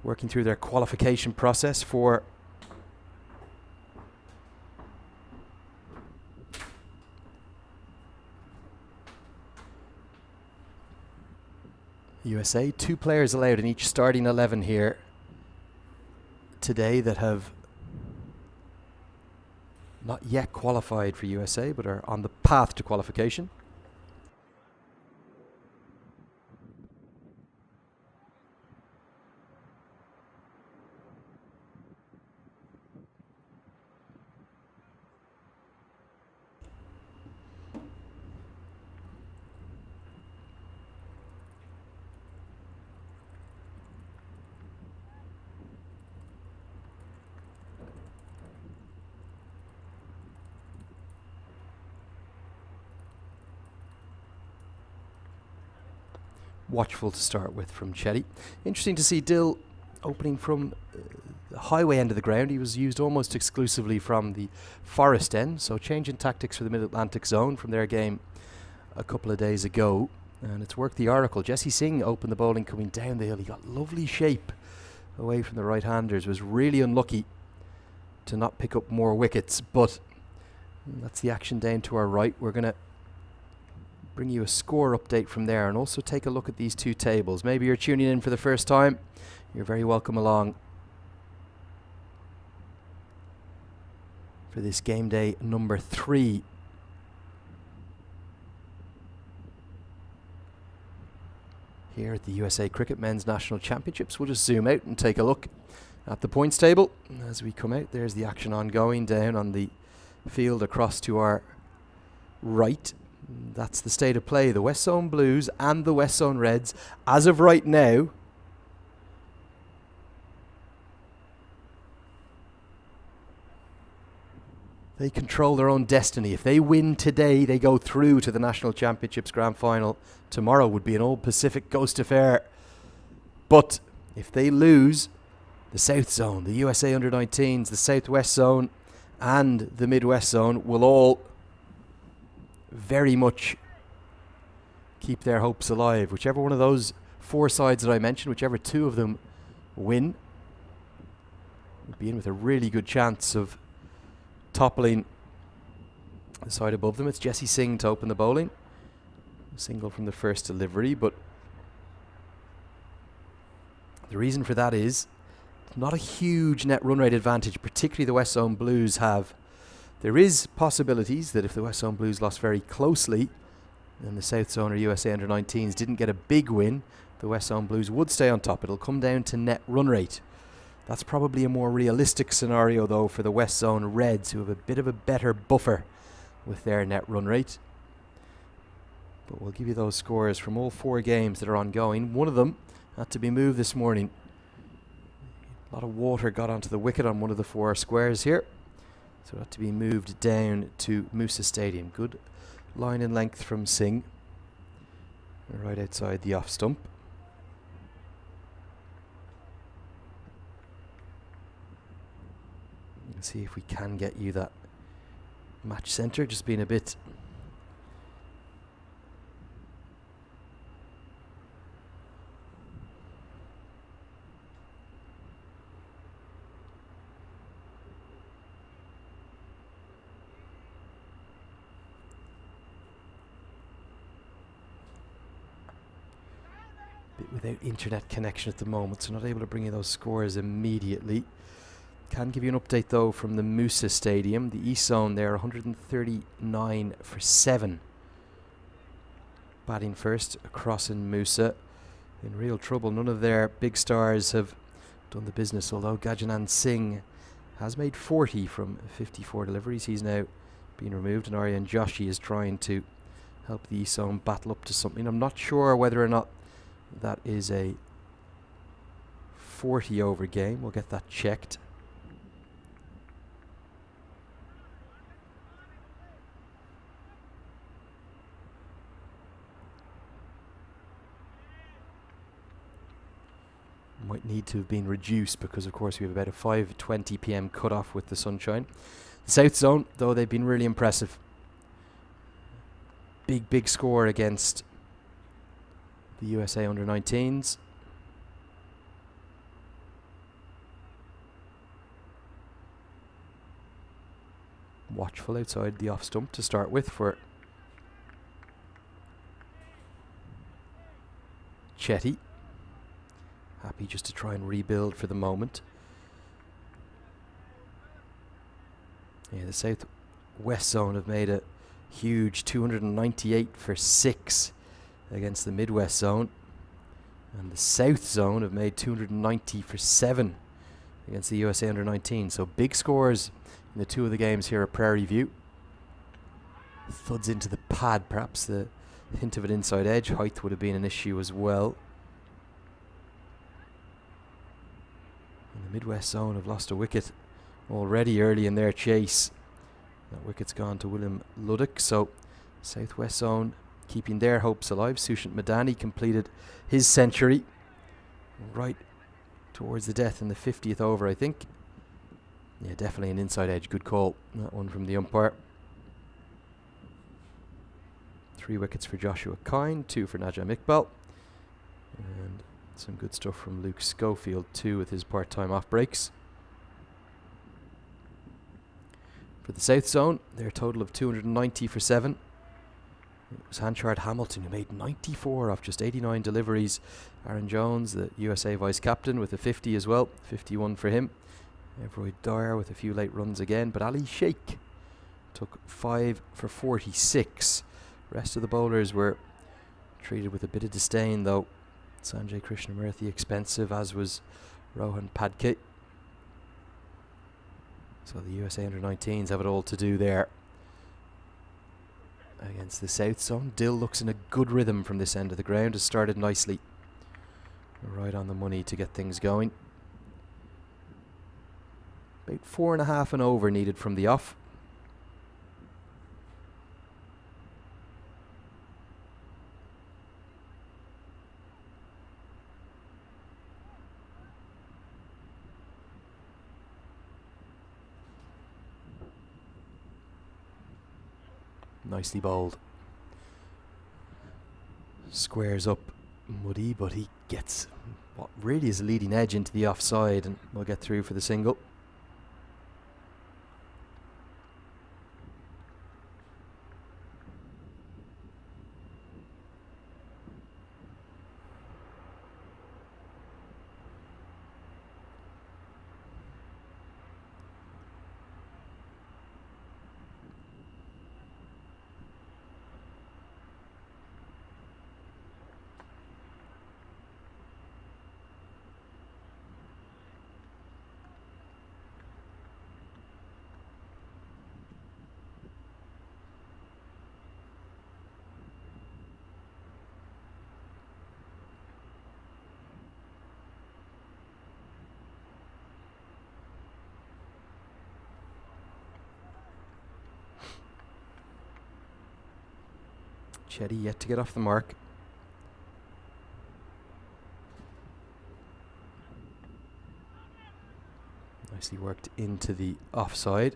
working through their qualification process for USA. 2 players allowed in each starting 11 here today that have not yet qualified for USA but are on the path to qualification. watchful to start with from Chetty. Interesting to see Dill opening from the highway end of the ground. He was used almost exclusively from the forest end, so changing tactics for the Mid-Atlantic zone from their game a couple of days ago, and it's worked the oracle. Jesse Singh opened the bowling coming down the hill. He got lovely shape away from the right-handers, was really unlucky to not pick up more wickets, but that's the action down to our right. We're going to bring you a score update from there and also take a look at these two tables. Maybe you're tuning in for the first time. You're very welcome along for this game day number 3. Here at the USA Cricket Men's National Championships. We'll just zoom out and take a look at the points table as we come out. There's the action ongoing down on the field across to our right. That's the state of play. The West Zone Blues and the West Zone Reds, as of right now, they control their own destiny. If they win today, they go through to the National Championships Grand Final. Tomorrow would be an Old Pacific Ghost affair. But if they lose, the South Zone, the USA Under-19s, the Southwest Zone and the Midwest Zone will all very much keep their hopes alive. Whichever one of those 4 sides that I mentioned, whichever 2 of them win, will be in with a really good chance of toppling the side above them. It's Jesse Singh to open the bowling. A single from the first delivery, but the reason for that is not a huge net run rate advantage, particularly the West Zone Blues have. There is possibilities that if the West Zone Blues lost very closely and the South Zone or USA Under-19s didn't get a big win, the West Zone Blues would stay on top. It'll come down to net run rate. That's probably a more realistic scenario, though, for the West Zone Reds, who have a bit of a better buffer with their net run rate. But we'll give you those scores from all 4 games that are ongoing. One of them had to be moved this morning. A lot of water got onto the wicket on one of the 4 squares here, so it had to be moved down to Musa Stadium. Good line and length from Singh, right outside the off stump. Let's see if we can get you that match centre. Just being a bit without internet connection at the moment, so not able to bring you those scores immediately. Can give you an update though from the Musa Stadium. The East Zone there, 139 for 7. Batting first across in Musa. In real trouble. None of their big stars have done the business, although Gajanand Singh has made 40 from 54 deliveries. He's now been removed, and Aryan Joshi is trying to help the East Zone battle up to something. I'm not sure whether or not that is a 40 over game. We'll get that checked. Might need to have been reduced because, of course, we have about a 5:20 p.m. cutoff with the sunshine. The South Zone, though, they've been really impressive. Big score against the USA Under-19s. Watchful outside the off stump to start with for Chetty. Happy just to try and rebuild for the moment. Yeah, the South-West Zone have made a huge 298 for 6 against the Midwest Zone. And the South Zone have made 290 for 7 against the USA Under-19. So big scores in the 2 of the games here at Prairie View. Thuds into the pad, perhaps the hint of an inside edge. Height would have been an issue as well. And the Midwest Zone have lost a wicket already early in their chase. That wicket's gone to William Luddick, so Southwest Zone keeping their hopes alive. Sushant Madani completed his century right towards the death in the 50th over, I think. Yeah, definitely an inside edge. Good call, that one from the umpire. 3 wickets for Joshua Kine, 2 for Najam Iqbal. And some good stuff from Luke Schofield too with his part-time off breaks. For the South Zone, their total of 290 for 7. It was Hanchard Hamilton who made 94 off just 89 deliveries. Aaron Jones, the USA vice-captain, with a 50 as well. 51 for him. Everroy Dyer with a few late runs again. But Ali Sheikh took 5 for 46. Rest of the bowlers were treated with a bit of disdain though. Sanjay Krishnamurthy expensive, as was Rohan Padkey. So the USA under-19s have it all to do there against the South Zone. Dill looks in a good rhythm from this end of the ground. Has started nicely. Right on the money to get things going. About 4.5 and over needed from the off. Nicely bowled. Squares up Muddy, but he gets what really is a leading edge into the offside and will get through for the single. Chetty yet to get off the mark. Nicely worked into the offside.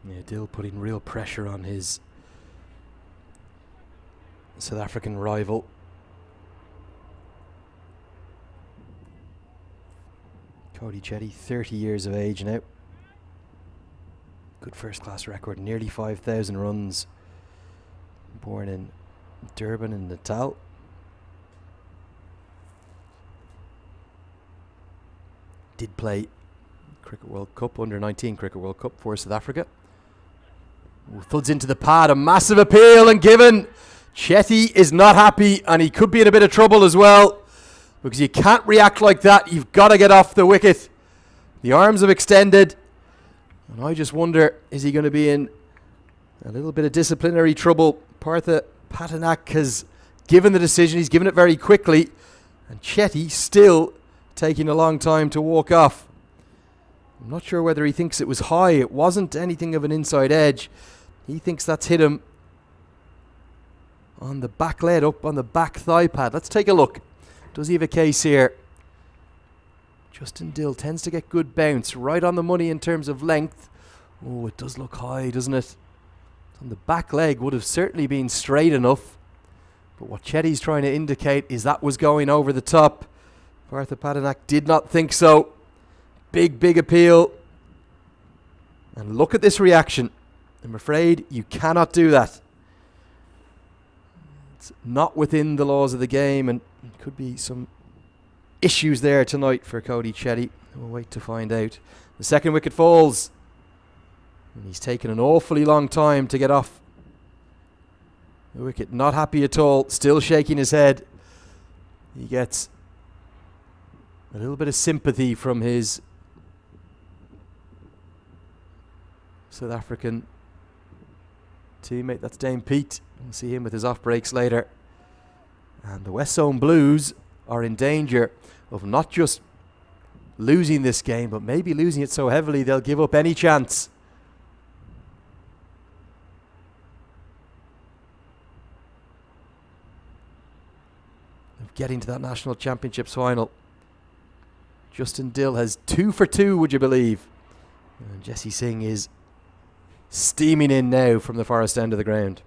Yeah, Dill putting real pressure on his South African rival. Cody Chetty, 30 years of age now. Good first class record, nearly 5,000 runs. Born in Durban in Natal. Did play Cricket World Cup, under-19 Cricket World Cup for South Africa. Ooh, thuds into the pad, a massive appeal and given. Chetty is not happy and he could be in a bit of trouble as well, because you can't react like that. You've got to get off the wicket. The arms have extended and I just wonder, is he going to be in a little bit of disciplinary trouble? Partha Patanak has given the decision. He's given it very quickly and Chetty still taking a long time to walk off. I'm not sure whether he thinks it was high. It wasn't anything of an inside edge. He thinks that's hit him on the back leg, up on the back thigh pad. Let's take a look. Does he have a case here? Justin Dill tends to get good bounce. Right on the money in terms of length. Oh, it does look high, doesn't it? On the back leg would have certainly been straight enough. But what Chetty's trying to indicate is that was going over the top. Partha Patanak did not think so. Big, big appeal. And look at this reaction. I'm afraid you cannot do that. It's not within the laws of the game and could be some issues there tonight for Cody Chetty. We'll wait to find out. The second wicket falls. And he's taken an awfully long time to get off the wicket. Not happy at all. Still shaking his head. He gets a little bit of sympathy from his South African teammate. That's Dame Pete. We'll see him with his off breaks later. And the West Zone Blues are in danger of not just losing this game, but maybe losing it so heavily they'll give up any chance of getting to that National Championships final. Justin Dill has 2 for 2, would you believe? And Jesse Singh is steaming in now from the forest end of the ground.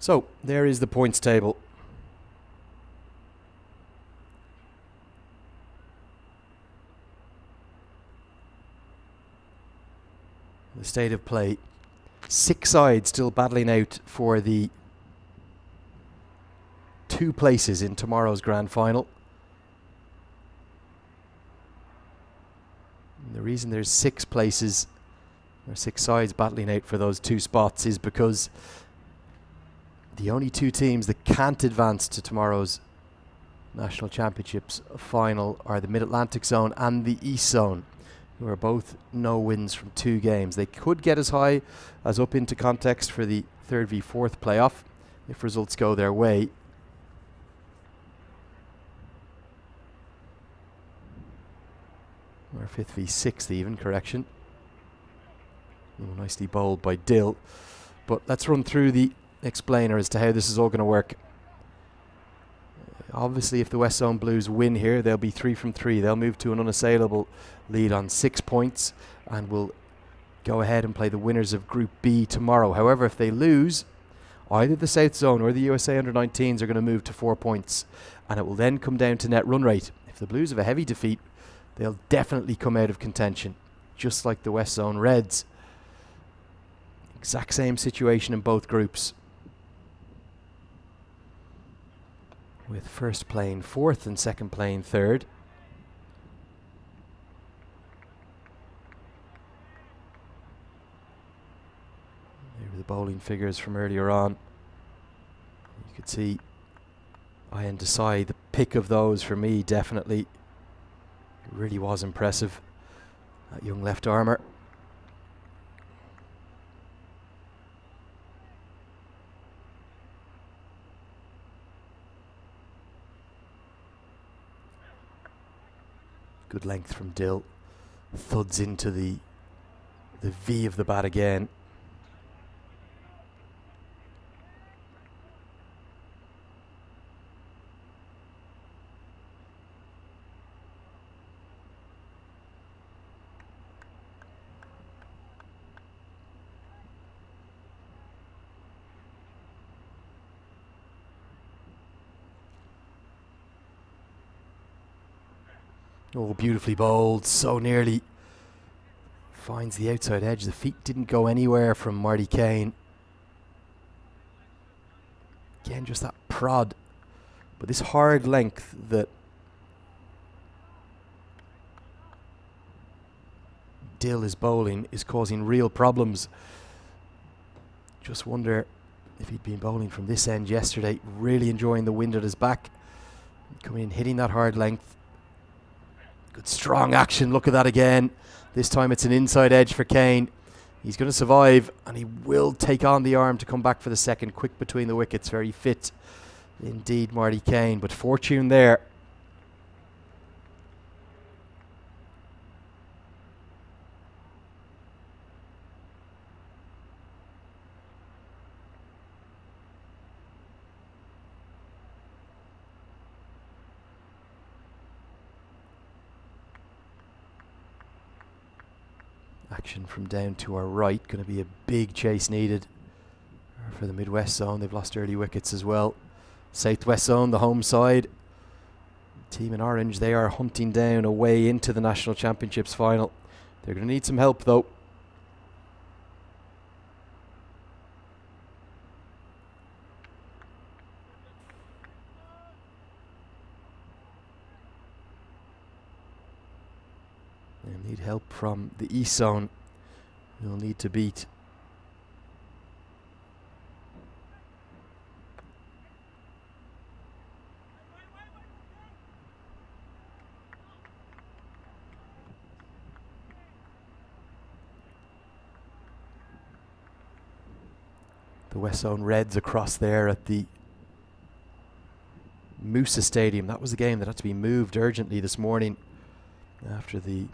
So, there is the points table. the state of play. 6 sides still battling out for the 2 places in tomorrow's grand final. And the reason there's 6 places, or 6 sides battling out for those 2 spots, is because the only 2 teams that can't advance to tomorrow's National Championships final are the Mid-Atlantic Zone and the East Zone, who are both no wins from 2 games. They could get as high as up into context for the 3rd v 4th playoff if results go their way. Or 5th v 6th even, correction. Oh, nicely bowled by Dill. But let's run through the explainer as to how this is all going to work. Obviously, if the West Zone Blues win here, they'll be 3 from 3. They'll move to an unassailable lead on 6 points and will go ahead and play the winners of Group B tomorrow. However, if they lose, either the South Zone or the USA Under-19s are going to move to 4 points, and it will then come down to net run rate. If the Blues have a heavy defeat, they'll definitely come out of contention, just like the West Zone Reds. Exact same situation in both groups, with first playing 4th and second playing 3rd. There were the bowling figures from earlier on. You could see Ian Desai, the pick of those for me, definitely. It really was impressive, that young left armour. Good length from Dill. Thuds into the V of the bat again. Oh, beautifully bowled, so nearly. Finds the outside edge. The feet didn't go anywhere from Marty Kane. Again, just that prod. But this hard length that Dill is bowling is causing real problems. Just wonder if he'd been bowling from this end yesterday, really enjoying the wind at his back. Coming in, hitting that hard length. Good strong action, look at that again. This time it's an inside edge for Kane. He's going to survive, and he will take on the arm to come back for the second. Quick between the wickets, very fit indeed, Marty Kane. But fortune there. Action from down to our right. Going to be a big chase needed for the Midwest Zone. They've lost early wickets as well. Southwest Zone, the home side. Team in orange, they are hunting down a way into the National Championships final. They're going to need some help though. They need help from the East Zone. They'll need to beat the West Zone Reds across there at the Moosa Stadium. That was the game that had to be moved urgently this morning after the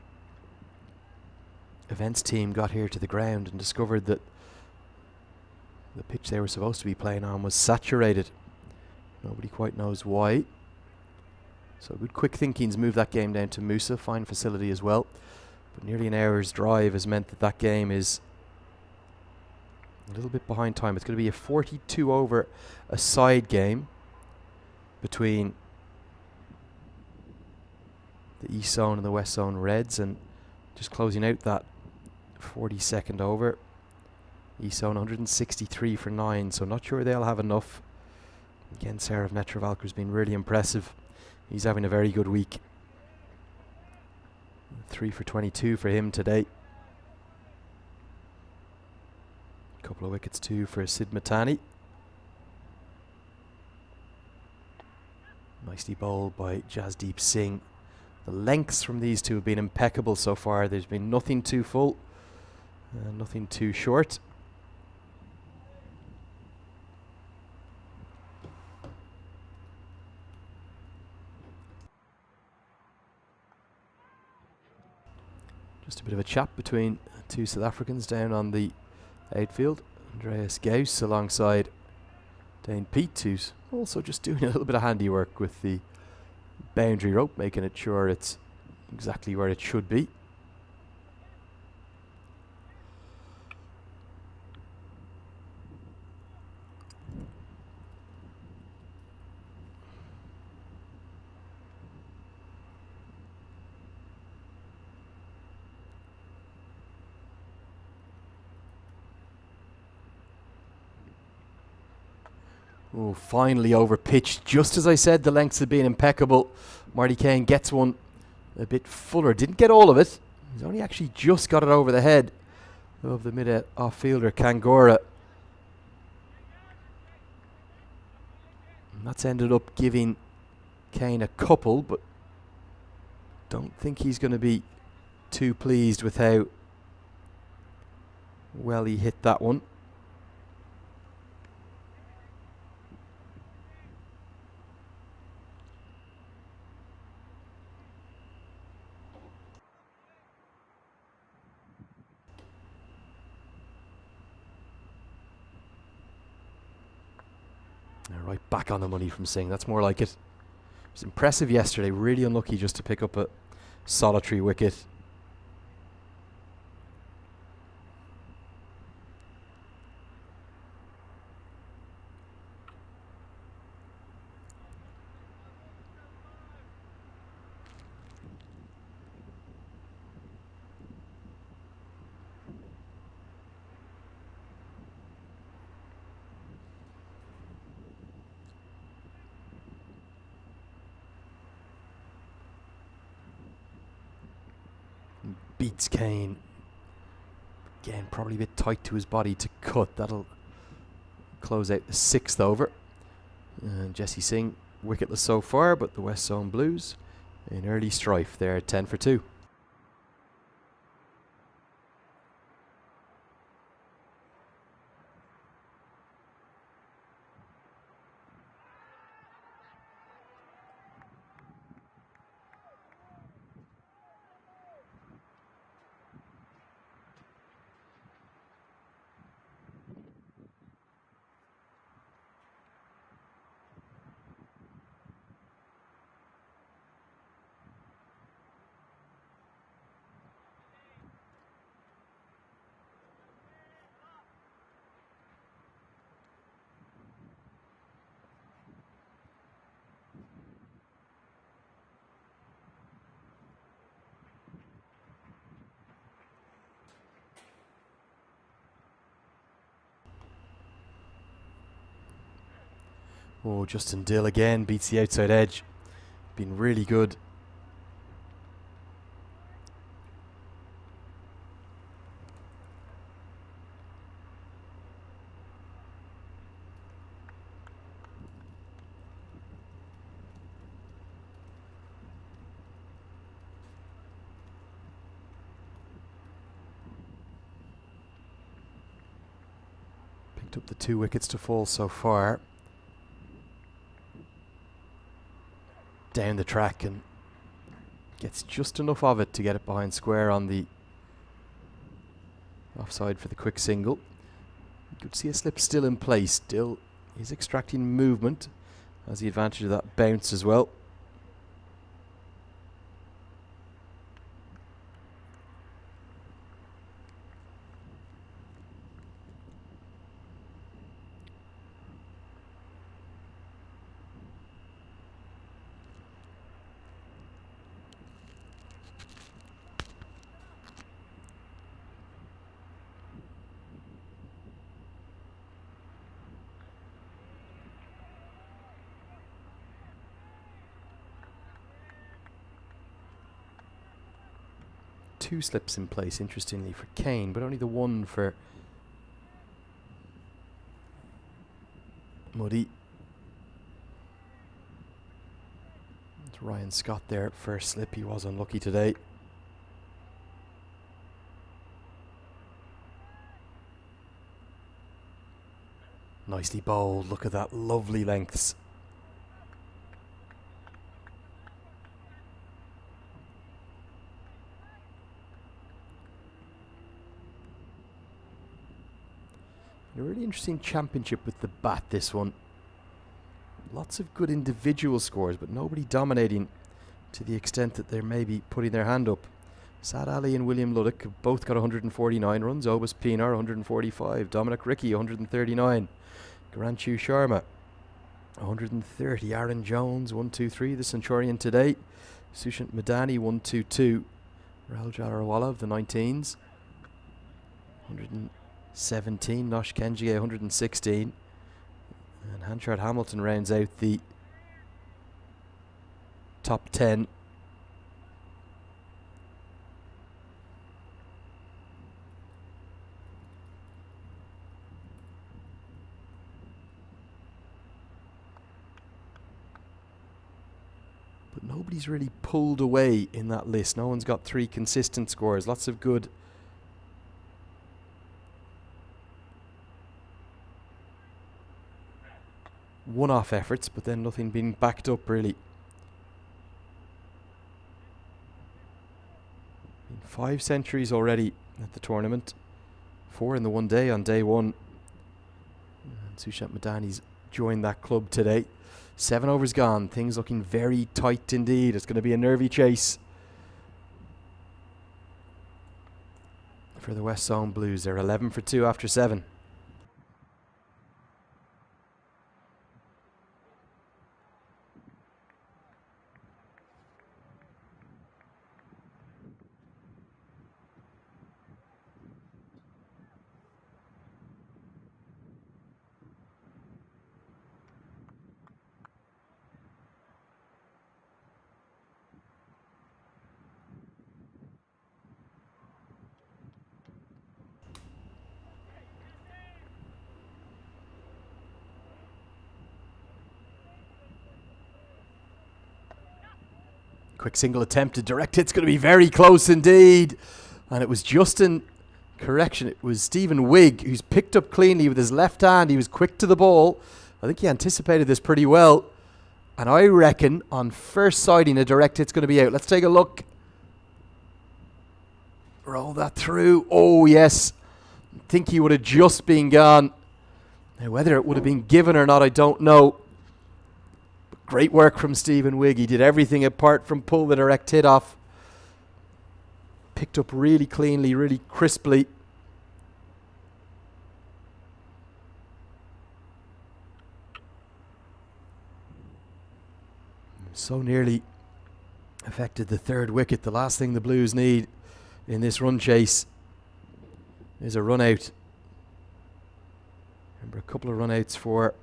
events team got here to the ground and discovered that the pitch they were supposed to be playing on was saturated. Nobody quite knows why. So good quick thinking's moved that game down to Moosa. Fine facility as well. But nearly an hour's drive has meant that that game is a little bit behind time. It's going to be a 42 over a side game between the East Zone and the West Zone Reds, and just closing out that 42nd over. Eastone 163 for 9, so not sure they'll have enough. Again, Sarah of Metrovalker's been really impressive. He's having a very good week. 3 for 22 for him today. Couple of wickets too for Sid Matani. Nicely bowled by Jasdeep Singh. The lengths from these two have been impeccable so far. There's been nothing too full, nothing too short. Just a bit of a chat between two South Africans down on the outfield. Andreas Gauss alongside Dane Peat, who's also just doing a little bit of handiwork with the boundary rope, making it sure it's exactly where it should be. Oh, finally over pitched. Just as I said, the lengths had been impeccable. Marty Kane gets one a bit fuller. Didn't get all of it. He's only actually just got it over the head of the mid-off fielder, Kangora. And that's ended up giving Kane a couple, but don't think he's going to be too pleased with how well he hit that one. Right back on the money from Singh. That's more like it. It was impressive yesterday. Really unlucky just to pick up a solitary wicket. Beats Kane. Again, probably a bit tight to his body to cut. That'll close out the 6th over. And Jesse Singh wicketless so far, but the West Zone Blues in early strife. They're 10 for 2. Oh, Justin Dill again beats the outside edge. Been really good. Picked up the 2 wickets to fall so far. Down the track and gets just enough of it to get it behind square on the offside for the quick single. You could see a slip still in place. Still is extracting movement. Has the advantage of that bounce as well. 2 slips in place, interestingly, for Kane, but only the one for Muddy. It's Ryan Scott there, first slip. He was unlucky today. Nicely bowled. Look at that, lovely lengths. A really interesting championship with the bat, this one. Lots of good individual scores, but nobody dominating to the extent that they're maybe putting their hand up. Sad Ali and William Luddick have both got 149 runs. Obus Pinar 145. Dominic Ricky 139. Garanchu Sharma 130. Aaron Jones 123. The Centurion today. Sushant Madani 122. Rahul Jalariwala of the 19s 117. Nosh Kenjie 116. And Hanchard Hamilton rounds out the top 10. But nobody's really pulled away in that list. No one's got 3 consistent scores. Lots of good one-off efforts, but then nothing being backed up really. 5 centuries already at the tournament. 4 in the one day on day 1. And Sushant Madani's joined that club today. 7 overs gone. Things looking very tight indeed. It's going to be a nervy chase for the West Zone Blues. They're 11 for 2 after 7. Quick single attempted. Direct hit's going to be very close indeed. And it was Justin, correction, it was Stephen Wigg, who's picked up cleanly with his left hand. He was quick to the ball. I think he anticipated this pretty well. And I reckon on first sighting, a direct hit's going to be out. Let's take a look. Roll that through. Oh, yes. I think he would have just been gone. Now, whether it would have been given or not, I don't know. Great work from Stephen Wigg. He did everything apart from pull the direct hit off. Picked up really cleanly, really crisply. So nearly affected the 3rd wicket. The last thing the Blues need in this run chase is a run out. Remember, a couple of run outs for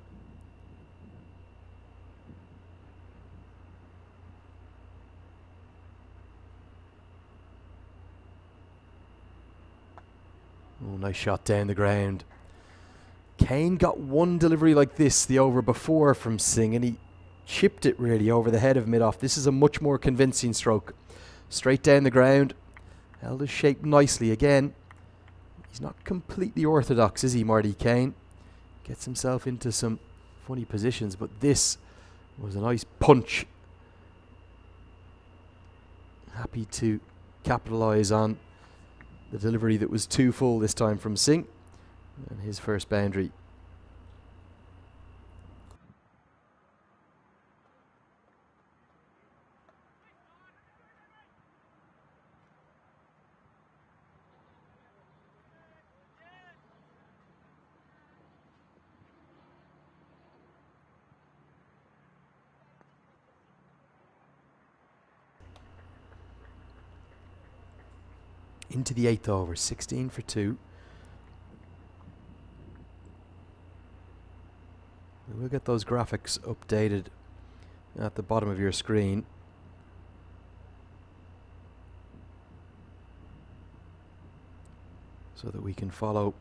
oh, nice shot down the ground. Kane got one delivery like this the over before from Singh, and he chipped it really over the head of mid-off. This is a much more convincing stroke. Straight down the ground. Held his shape nicely again. He's not completely orthodox, is he, Marty Kane? Gets himself into some funny positions, but this was a nice punch. Happy to capitalise on the delivery that was too full this time from Singh. And his first boundary. Into the 8th over, 16 for 2. We'll get those graphics updated at the bottom of your screen. so that we can follow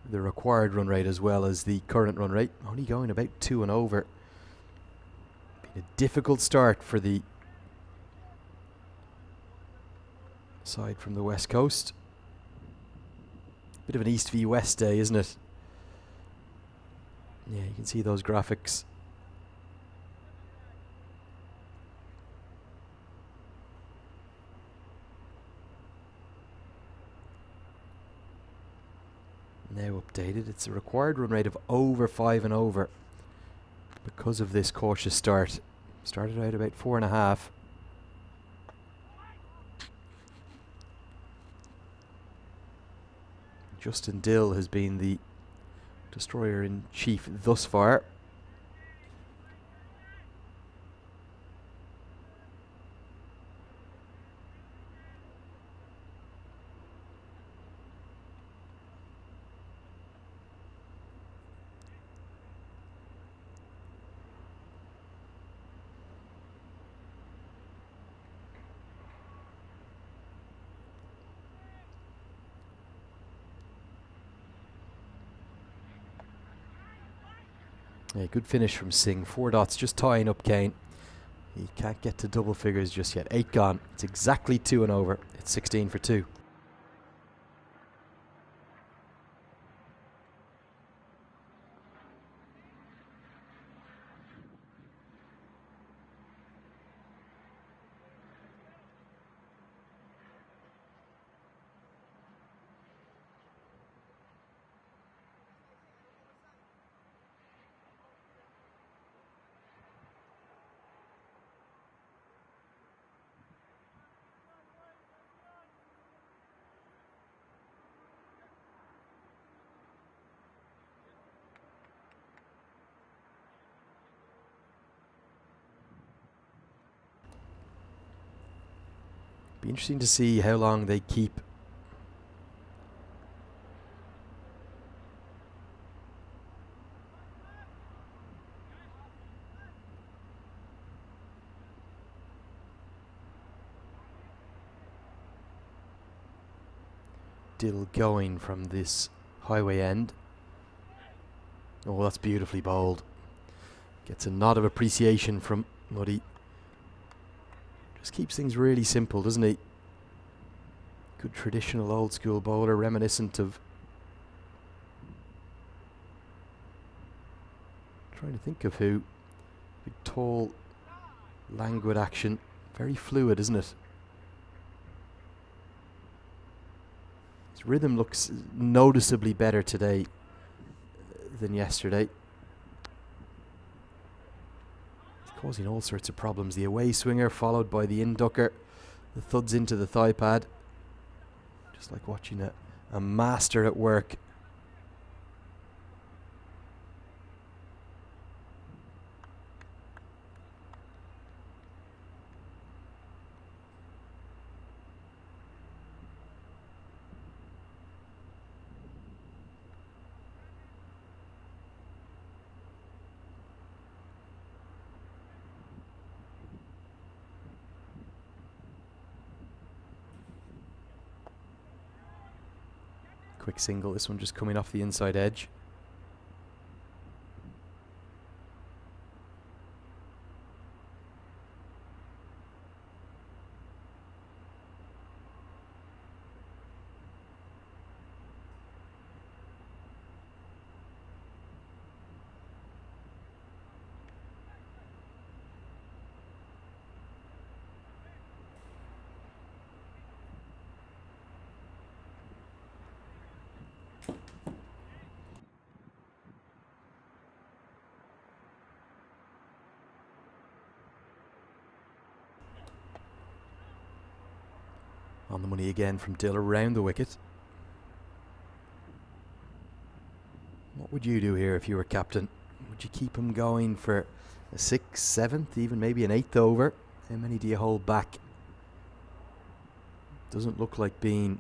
the required run rate as well as the current run rate. Only going about 2 and over. Been a difficult start for the side from the west coast. Bit of an east v west day, isn't it? Yeah, you can see those graphics. Now updated. It's a required run rate of over 5 and over because of this cautious start. Started out about 4.5. Justin Dill has been the destroyer in chief thus far. Yeah, good finish from Singh. 4 dots, just tying up Kane. He can't get to double figures just yet. 8 gone. It's exactly 2 and over. It's 16 for 2. Be interesting to see how long they keep Dill going from this highway end. Oh, that's beautifully bowled. Gets a nod of appreciation from Muddy. Just keeps things really simple, doesn't he? Good traditional old school bowler, reminiscent of... Trying to think of who. Big, tall, languid action. Very fluid, isn't it? His rhythm looks noticeably better today than yesterday. Causing all sorts of problems. The away swinger followed by the inducker. The thuds into the thigh pad. Just like watching a master at work. Quick single, this one just coming off the inside edge. On the money again from Dill around the wicket. What would you do here if you were captain? Would you keep him going for a 6th, 7th, even maybe an 8th over? How many do you hold back? Doesn't look like being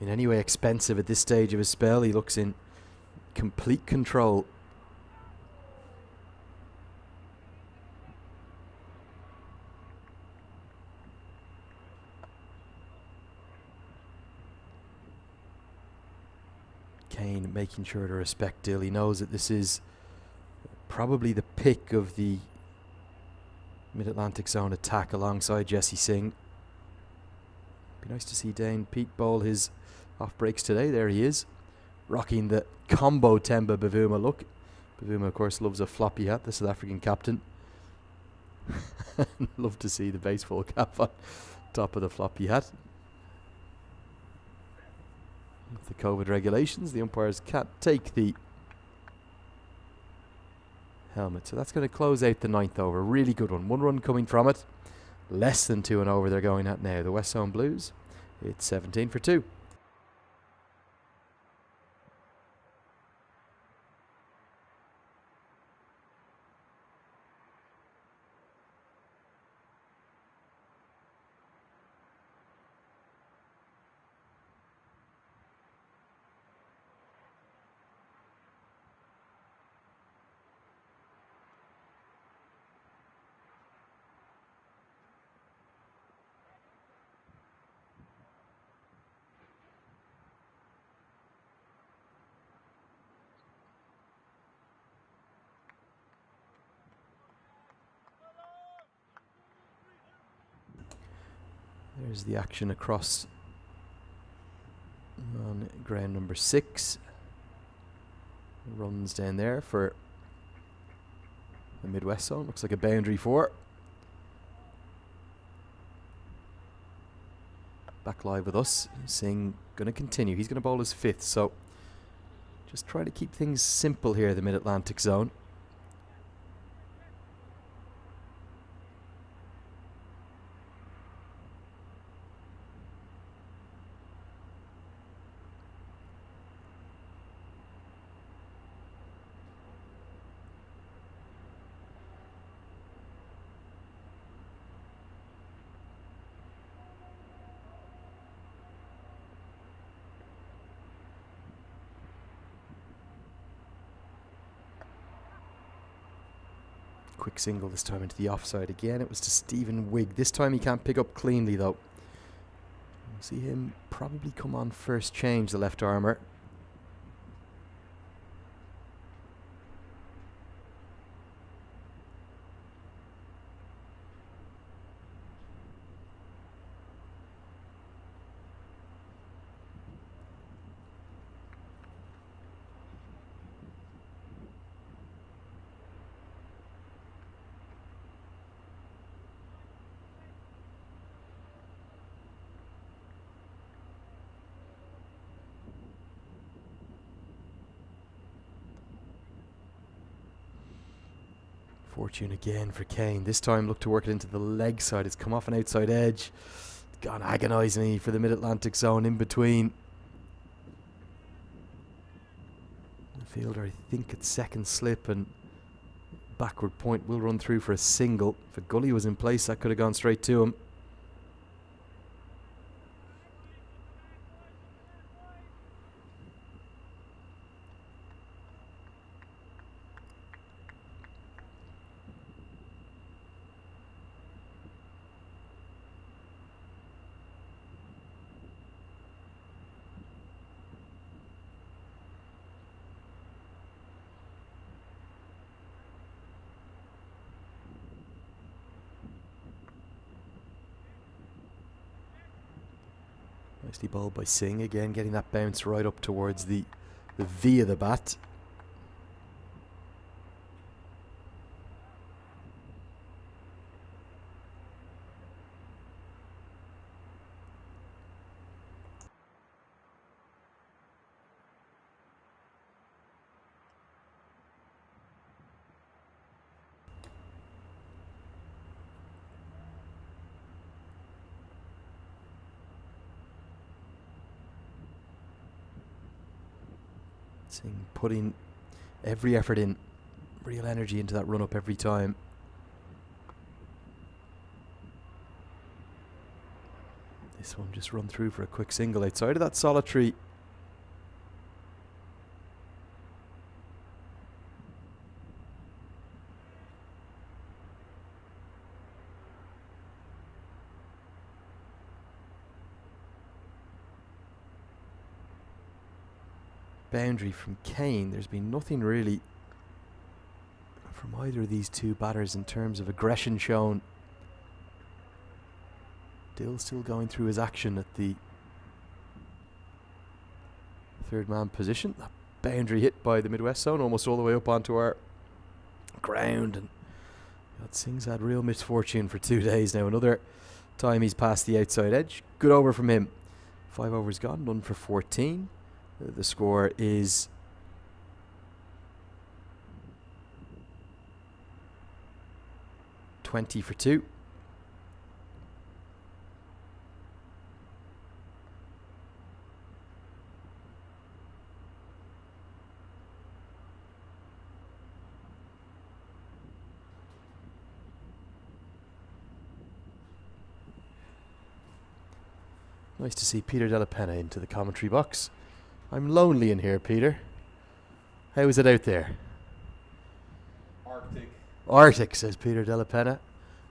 in any way expensive at this stage of his spell. He looks in complete control. Kane making sure to respect Dill. He knows that this is probably the pick of the Mid-Atlantic Zone attack alongside Jesse Singh. Be nice to see Dane Pete bowl his off breaks today. There he is, rocking the combo Temba Bavuma look. Bavuma, of course, loves a floppy hat, the South African captain. Love to see the baseball cap on top of the floppy hat. With the COVID regulations, the umpires can't take the helmet. So that's going to close out the 9th over. Really good one. 1 run coming from it. Less than 2 and over they're going at now. The West Zone Blues. It's 17 for 2. There's the action across on ground number 6. Runs down there for the Midwest Zone. Looks like a boundary 4. Back live with us. Singh going to continue. He's going to bowl his 5th. So just try to keep things simple here, the Mid-Atlantic Zone. Quick single this time into the offside again. It was to Stephen Wigg. This time he can't pick up cleanly though. We'll see him probably come on first change, the left armour. Fortune again for Kane. This time look to work it into the leg side. It's come off an outside edge. Gone agonisingly for the Mid-Atlantic Zone in between. The fielder, I think, at second slip and backward point will run through for a single. If a gully was in place, that could have gone straight to him. Nicely bowled by Singh. Again, getting that bounce right up towards the V of the bat. Singh putting every effort in, real energy into that run up every time. This one just run through for a quick single outside of that solitary. boundary from Kane. There's been nothing really from either of these two batters in terms of aggression shown. Dill still going through his action at the third man position. That boundary hit by the Midwest zone almost all the way up onto our ground, and God, Singh's had real misfortune for 2 days now. Another time he's passed the outside edge. Good over from him. 5 overs gone, none for 14. The score is 20 for 2. Nice to see Peter Della Penna into the commentary box. I'm lonely in here, Peter. How is it out there? Arctic. Arctic, says Peter Della Penna.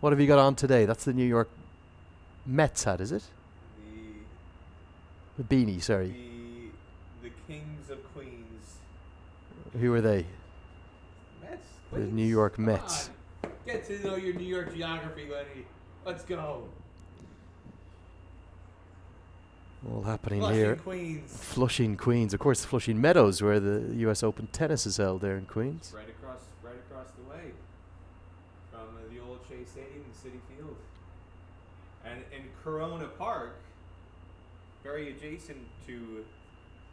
What have you got on today? That's the New York Mets hat, is it? The beanie, sorry. The Kings of Queens. Who are they? Mets? The Queens? New York Come Mets. on. Get to know your New York geography, Lenny. Let's go. All happening Flushing, here. Queens. Flushing, Queens. Of course, Flushing Meadows, where the US Open tennis is held there in Queens. Right across the way from the old Shea Stadium and City Field. And in Corona Park, very adjacent to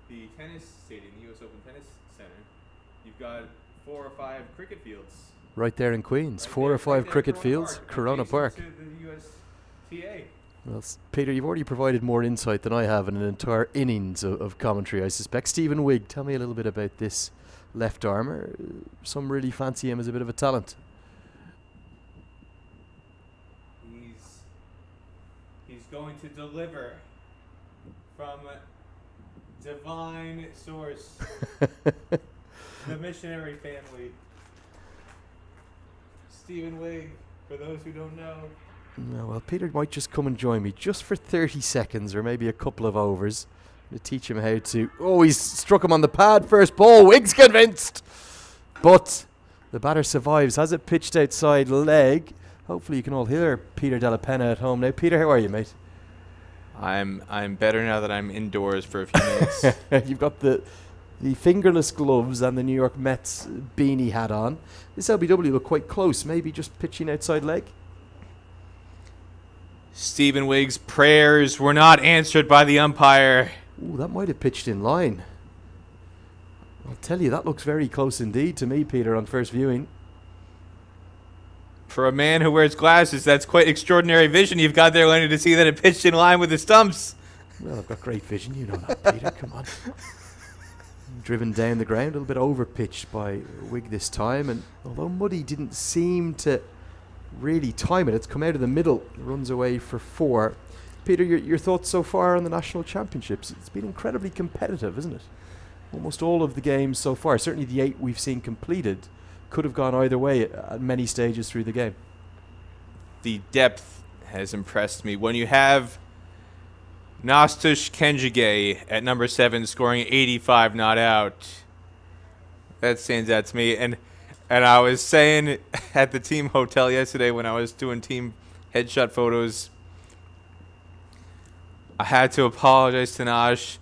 the tennis stadium, the US Open Tennis Center, you've got 4 or 5 cricket fields. Right there in Queens. Right 4 there, or 5 right cricket there, fields. Corona Park. To the USTA. Well, Peter, you've already provided more insight than I have in an entire innings of commentary, I suspect. Stephen Wigg, tell me a little bit about this left armer. Some really fancy him as a bit of a talent. He's going to deliver from divine source, the missionary family. Stephen Wigg, for those who don't know. No, well, Peter might just come and join me just for 30 seconds or maybe a couple of overs to teach him how to... Oh, he's struck him on the pad. First ball. Wigg's convinced. But the batter survives. Has it pitched outside leg? Hopefully you can all hear Peter Della Penna at home now. Peter, how are you, mate? I'm better now that I'm indoors for a few minutes. You've got the fingerless gloves and the New York Mets beanie hat on. This LBW look quite close. Maybe just pitching outside leg? Stephen Wigg's prayers were not answered by the umpire. Ooh, that might have pitched in line. I'll tell you, that looks very close indeed to me, Peter, on first viewing. For a man who wears glasses, that's quite extraordinary vision you've got there, Lenny, to see that it pitched in line with the stumps. Well, I've got great vision, you know that, Peter. Come on. Driven down the ground, a little bit over-pitched by Wigg this time, and although Muddy didn't seem to really time it, it's come out of the middle, runs away for 4. Peter, your thoughts so far on the national championships? It's been incredibly competitive, isn't it? Almost all of the games so far, certainly the 8 we've seen completed, could have gone either way at many stages through the game. The depth has impressed me. When you have Nostush Kenjige at number 7 scoring 85 not out, that stands out to me. And I was saying at the team hotel yesterday when I was doing team headshot photos, I had to apologize to Nash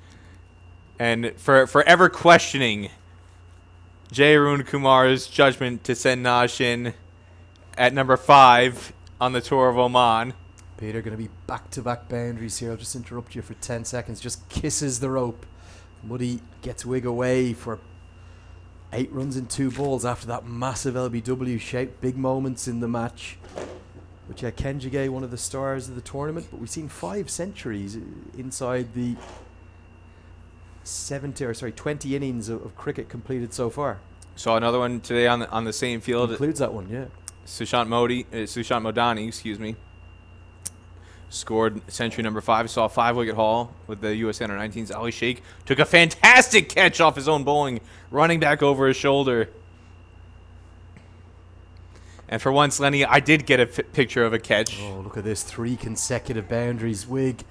and for ever questioning Jay Arun Kumar's judgment to send Nash in at number 5 on the Tour of Oman. Peter, going to be back-to-back boundaries here. I'll just interrupt you for 10 seconds. Just kisses the rope. Muddy gets Wigg away for 8 runs in 2 balls after that massive LBW shape. Big moments in the match. But yeah, Kenjige, one of the stars of the tournament. But we've seen 5 centuries inside the 20 innings of cricket completed so far. Saw another one today on the same field. Includes that one, yeah. Sushant Modani, excuse me, scored century number 5. Saw a 5-wicket haul with the US Under-19's Ali Sheikh. Took a fantastic catch off his own bowling, running back over his shoulder. And for once, Lenny, I did get a picture of a catch. Oh, look at this. 3 consecutive boundaries. Wigg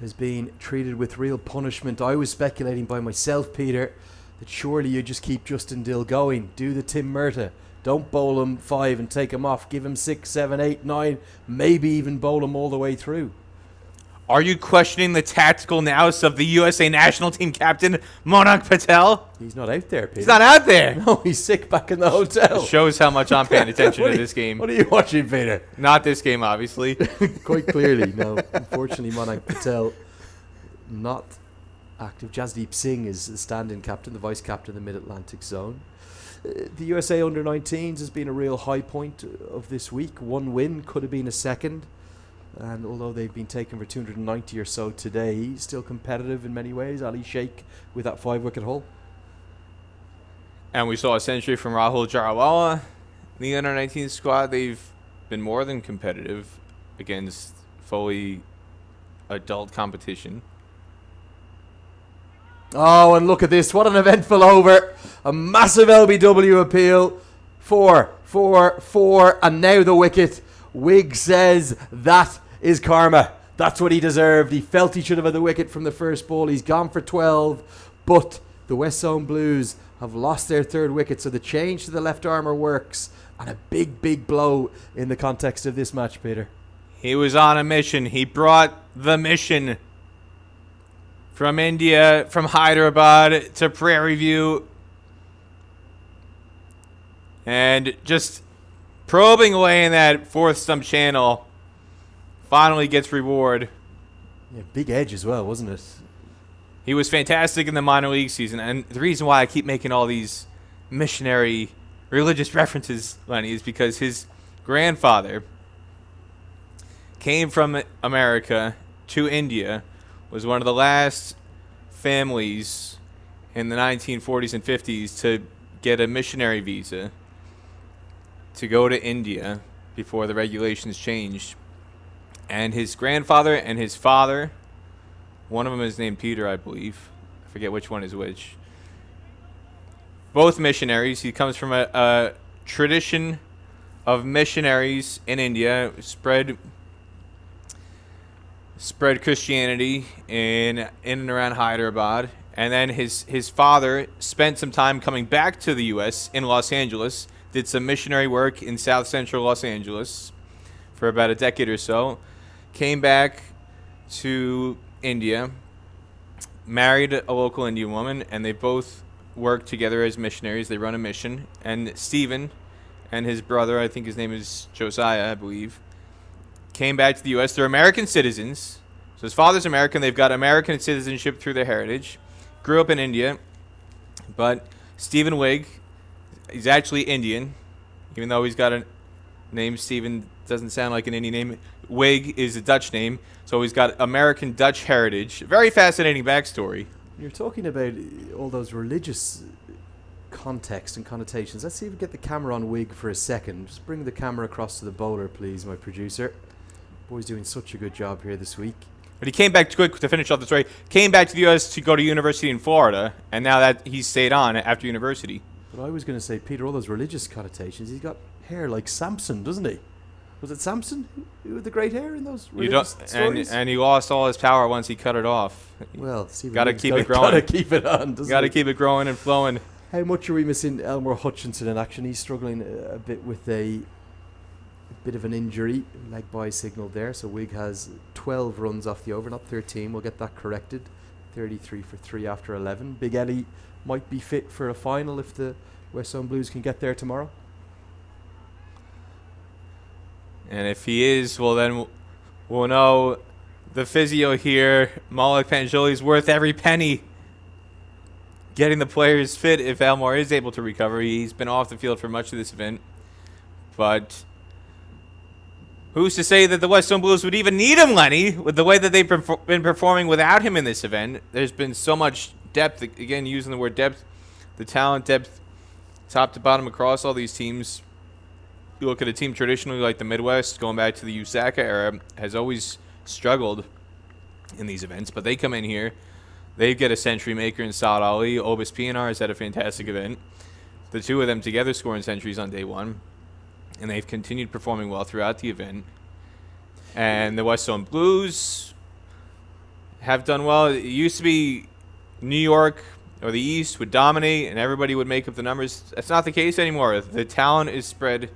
has been treated with real punishment. I was speculating by myself, Peter, that surely you just keep Justin Dill going. Do the Tim Murtagh. Don't bowl him 5 and take him off. Give him 6, 7, 8, 9, maybe even bowl him all the way through. Are you questioning the tactical nous of the USA national team captain, Monak Patel? He's not out there, Peter. He's not out there. No, he's sick back in the hotel. It shows how much I'm paying attention to this game. What are you watching, Peter? Not this game, obviously. Quite clearly, no. Unfortunately, Monak Patel not active. Jasdeep Singh is the stand-in captain, the vice captain of the Mid-Atlantic Zone. The USA Under-19s has been a real high point of this week. One win, could have been a second. And although they've been taken for 290 or so today, still competitive in many ways. Ali Sheikh with that 5-wicket haul. And we saw a century from Rahul Jarawala. The Under-19 squad, they've been more than competitive against fully adult competition. Oh, and look at this. What an eventful over. A massive LBW appeal. 4, 4, 4. And now the wicket. Wigg says that is karma. That's what he deserved. He felt he should have had the wicket from the first ball. He's gone for 12. But the West Zone Blues have lost their 3rd wicket. So the change to the left armour works. And a big, big blow in the context of this match, Peter. He was on a mission. He brought the mission from India, from Hyderabad to Prairie View. And just probing away in that 4th stump channel, finally gets reward. Yeah, big edge as well, wasn't it? He was fantastic in the minor league season. And the reason why I keep making all these missionary religious references, Lenny, is because his grandfather came from America to India, was one of the last families in the 1940s and 50s to get a missionary visa to go to India before the regulations changed. And his grandfather and his father, one of them is named Peter, I believe. I forget which one is which. Both missionaries. He comes from a tradition of missionaries in India, spread Christianity in and around Hyderabad. And then his father spent some time coming back to the U.S. in Los Angeles, did some missionary work in South Central Los Angeles for about a decade or so, came back to India, married a local Indian woman, and they both work together as missionaries. They run a mission. And Stephen and his brother, I think his name is Josiah, I believe, came back to the U.S. They're American citizens. So his father's American. They've got American citizenship through their heritage. Grew up in India. But Stephen Wigg, he's actually Indian, even though he's got a name. Stephen doesn't sound like an Indian name. Wigg is a Dutch name. So he's got American Dutch heritage. Very fascinating backstory. You're talking about all those religious context and connotations. Let's see if we get the camera on Wigg for a second. Just bring the camera across to the bowler, please, my producer. Boy's doing such a good job here this week. But he came back quick to finish off the story. Came back to the U.S. to go to university in Florida, and now that he's stayed on after university. But I was going to say, Peter, all those religious connotations, he's got hair like Samson, doesn't he? Was it Samson who had the great hair in those religious stories? And he lost all his power once he cut it off. Well, Stephen got to Wigg's keep it growing. Got to keep it on, doesn't Got to he? keep it growing and flowing. How much are we missing Elmore Hutchinson in action? He's struggling a bit with a bit of an injury. Leg by signal there. So Wigg has 12 runs off the over, not 13. We'll get that corrected. 33 for 3 after 11. Big Ellie might be fit for a final if the West Zone Blues can get there tomorrow. And if he is, well then we'll know the physio here, Maulik Panjoli, is worth every penny. Getting the players fit if Elmore is able to recover. He's been off the field for much of this event. But who's to say that the West Zone Blues would even need him, Lenny, with the way that they've been performing without him in this event? There's been so much depth, again, using the word depth, the talent depth, top to bottom across all these teams. You look at a team traditionally like the Midwest, going back to the Usaka era, has always struggled in these events. But they come in here. They get a century maker in Saad Ali. Obis PNR has had a fantastic event. The two of them together scoring centuries on day one. And they've continued performing well throughout the event. And the West Zone Blues have done well. It used to be New York or the East would dominate and everybody would make up the numbers. That's not the case anymore. The talent is spread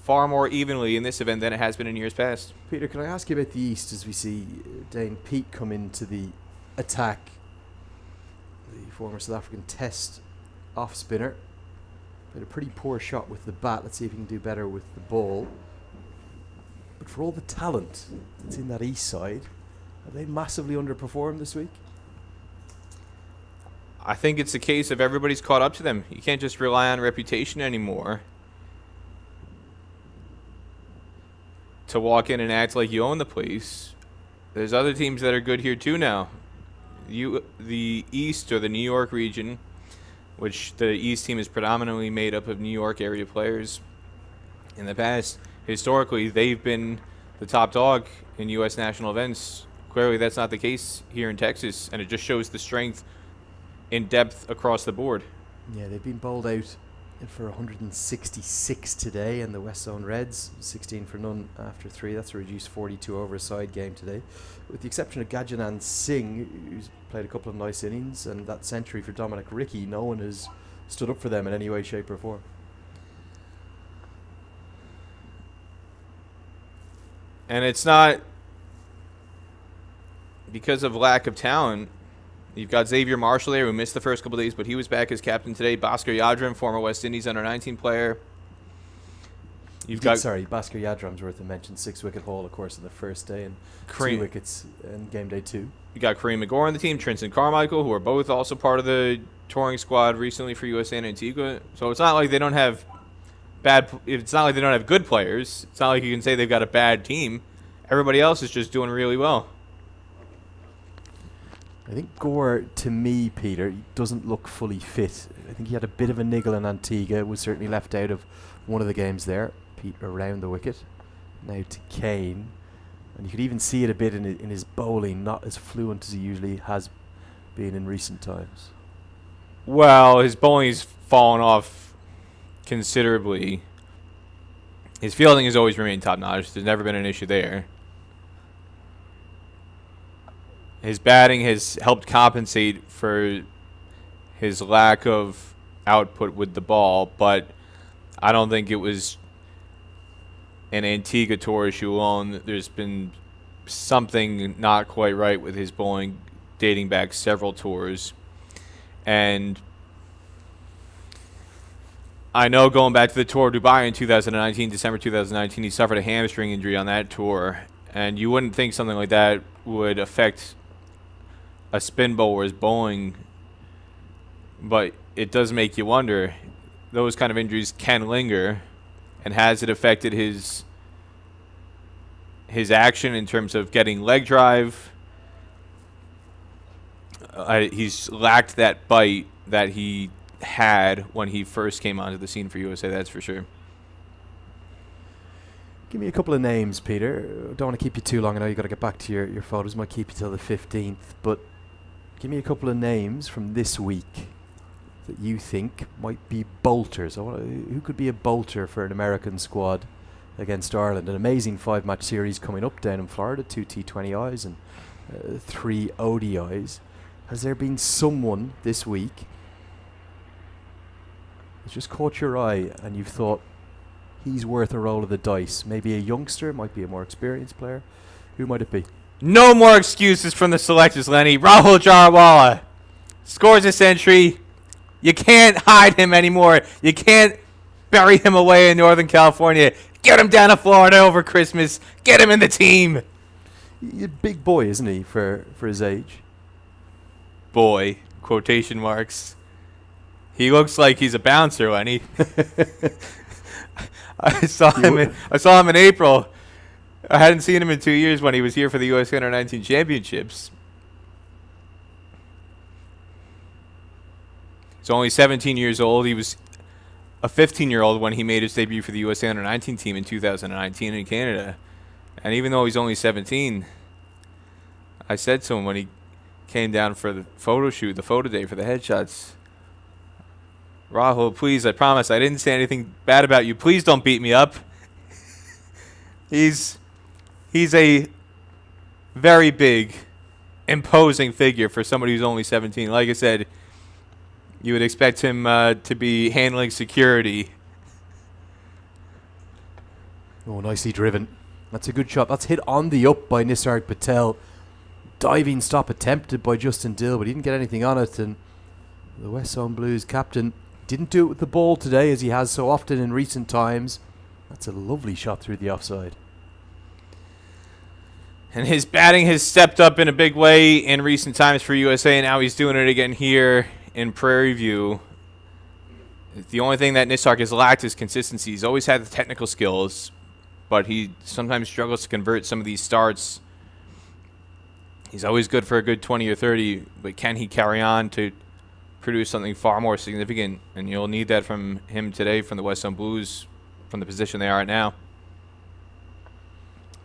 far more evenly in this event than it has been in years past. Peter, can I ask you about the East as we see Dane Pete come into the attack? The former South African Test off spinner. Played a pretty poor shot with the bat. Let's see if he can do better with the ball. But for all the talent that's in that East side, have they massively underperformed this week? I think it's a case of everybody's caught up to them. You can't just rely on reputation anymore to walk in and act like you own the place. There's other teams that are good here too now. The East, or the New York region, which the East team is predominantly made up of New York area players. In the past, historically, they've been the top dog in U.S. national events. Clearly, that's not the case here in Texas, and it just shows the strength in depth across the board. Yeah, they've been bowled out for 166 today, and the West Zone Reds 16 for none after 3. That's a reduced 42 over a side game today, with the exception of Gajanan Singh, who's played a couple of nice innings, and that century for Dominic Ricky. No one has stood up for them in any way, shape or form. And it's not because of lack of talent. You've got Xavier Marshall there, who missed the first couple of days, but he was back as captain today. Bhaskar Yadram, former West Indies under-19 player. Bhaskar Yadram's worth a mention. 6-wicket haul, of course, in the first day, and 2 wickets in game day 2. You got Kareem McGore on the team, Trinson Carmichael, who are both also part of the touring squad recently for USA and Antigua. So it's not like they don't have it's not like they don't have good players. It's not like you can say they've got a bad team. Everybody else is just doing really well. I think Gore, to me, Peter, he doesn't look fully fit. I think he had a bit of a niggle in Antigua, was certainly left out of one of the games there. Pete around the wicket. Now to Kane. And you could even see it a bit in his bowling, not as fluent as he usually has been in recent times. Well, his bowling's fallen off considerably. His fielding has always remained top-notch. There's never been an issue there. His batting has helped compensate for his lack of output with the ball, but I don't think it was an Antigua Tour issue alone. There's been something not quite right with his bowling dating back several tours. And I know going back to the Tour of Dubai in 2019, December 2019, he suffered a hamstring injury on that tour. And you wouldn't think something like that would affect a spin bowler's bowling, but it does make you wonder. Those kind of injuries can linger, and has it affected his action in terms of getting leg drive? He's lacked that bite that he had when he first came onto the scene for USA, that's for sure. Give me a couple of names, Peter. Don't want to keep you too long. I know you've got to get back to your photos. Might keep you till the 15th, but give me a couple of names from this week that you think might be bolters. Who could be a bolter for an American squad against Ireland? An amazing 5-match series coming up down in Florida, 2 T20Is and 3 ODIs. Has there been someone this week that's just caught your eye and you've thought, he's worth a roll of the dice? Maybe a youngster, might be a more experienced player. Who might it be? No more excuses from the selectors, Lenny. Rahul Jarawala scores a century. You can't hide him anymore. You can't bury him away in Northern California. Get him down to Florida over Christmas. Get him in the team. He's a big boy, isn't he, for his age? Boy, quotation marks. He looks like he's a bouncer, Lenny. I saw him in April. I hadn't seen him in 2 years when he was here for the U.S. Under-19 Championships. He's only 17 years old. He was a 15-year-old when he made his debut for the U.S. Under-19 team in 2019 in Canada. And even though he's only 17, I said to him when he came down for the photo shoot, the photo day for the headshots, Rahul, please, I promise I didn't say anything bad about you. Please don't beat me up. He's a very big, imposing figure for somebody who's only 17. Like I said, You would expect him to be handling security. Oh, nicely driven. That's a good shot. That's hit on the up by Nisarg Patel. Diving stop attempted by Justin Dill, but he didn't get anything on it. And the West Zone Blues captain didn't do it with the ball today, as he has so often in recent times. That's a lovely shot through the offside. And his batting has stepped up in a big way in recent times for USA, and now he's doing it again here in Prairie View. The only thing that Nisarg has lacked is consistency. He's always had the technical skills, but he sometimes struggles to convert some of these starts. He's always good for a good 20 or 30, but can he carry on to produce something far more significant? And you'll need that from him today, from the West Zone Blues, from the position they are at now.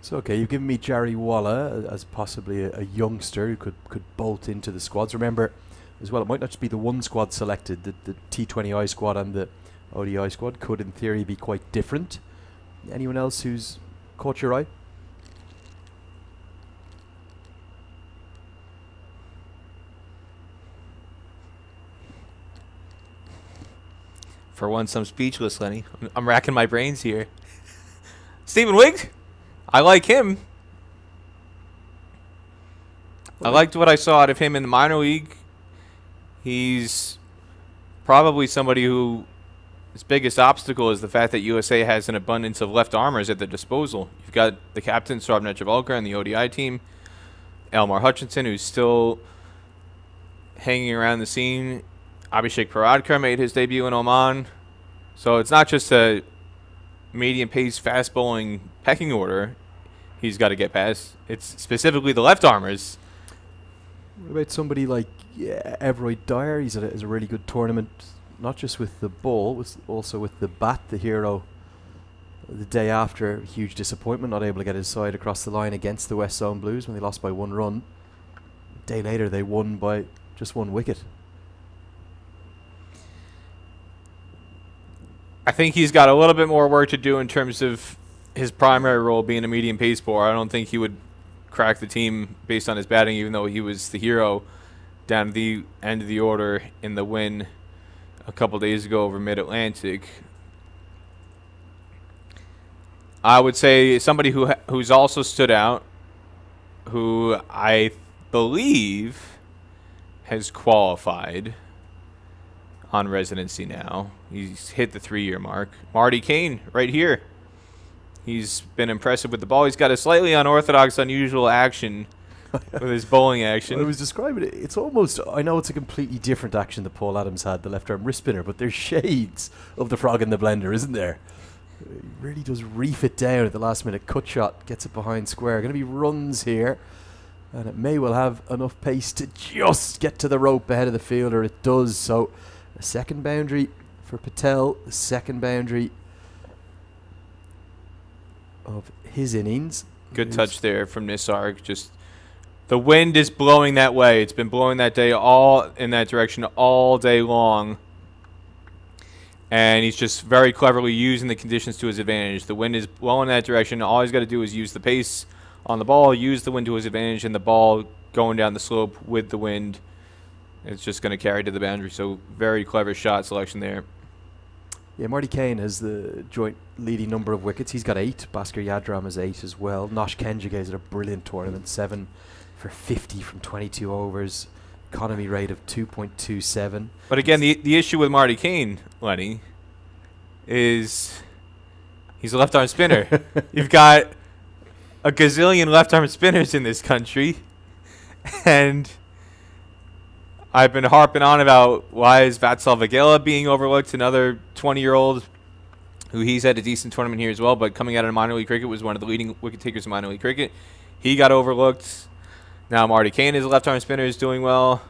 So, okay, you've given me Jerry Walla as possibly a youngster who could bolt into the squads. Remember, as well, it might not just be the one squad selected. The T20I squad and the ODI squad could, in theory, be quite different. Anyone else who's caught your eye? For once, I'm speechless, Lenny. I'm racking my brains here. Stephen Wiggs? I like him. I liked what I saw out of him in the minor league. He's probably somebody who his biggest obstacle is the fact that USA has an abundance of left armers at their disposal. You've got the captain, Sarbnet Javalkar, and the ODI team, Elmar Hutchinson, who's still hanging around the scene. Abhishek Paradkar made his debut in Oman. So it's not just a medium pace, fast bowling pecking order he's got to get past. It's specifically the left armers. What about somebody like Everoy Dyer? He's at a really good tournament, not just with the ball, also with the bat, the hero. The day after, huge disappointment, not able to get his side across the line against the West Zone Blues when they lost by 1 run. A day later, they won by just 1 wicket. I think he's got a little bit more work to do in terms of his primary role being a medium pace bowler. I don't think he would crack the team based on his batting, even though he was the hero down the end of the order in the win a couple days ago over Mid-Atlantic. I would say somebody who's also stood out, who I believe has qualified on residency now. He's hit the 3-year mark. Marty Kane, right here. He's been impressive with the ball. He's got a slightly unorthodox, unusual action with his bowling action. Well, I was describing it. It's almost, I know it's a completely different action that Paul Adams had, the left arm wrist spinner, but there's shades of the frog in the blender, isn't there? He really does reef it down at the last minute. Cut shot, gets it behind square. Going to be runs here. And it may well have enough pace to just get to the rope ahead of the fielder. It does. So a second boundary for Patel. The second boundary of his innings. Good touch there from Nisarg. Just the wind is blowing that way. It's been blowing that day all in that direction all day long. And he's just very cleverly using the conditions to his advantage. The wind is blowing that direction. All he's got to do is use the pace on the ball, use the wind to his advantage, and the ball going down the slope with the wind. It's just going to carry to the boundary. So very clever shot selection there. Yeah, Marty Kane has the joint leading number of wickets. He's got 8. Bhaskar Yadram has 8 as well. Nosh Kenjige is at a brilliant tournament. 7 for 50 from 22 overs. Economy rate of 2.27. But again, the issue with Marty Kane, Lenny, is he's a left-arm spinner. You've got a gazillion left-arm spinners in this country, and I've been harping on about why is Vatsal Vagela being overlooked, another 20-year-old who he's had a decent tournament here as well, but coming out of minor league cricket was one of the leading wicket takers in minor league cricket. He got overlooked. Now Marty Kane is a left-arm spinner, is doing well.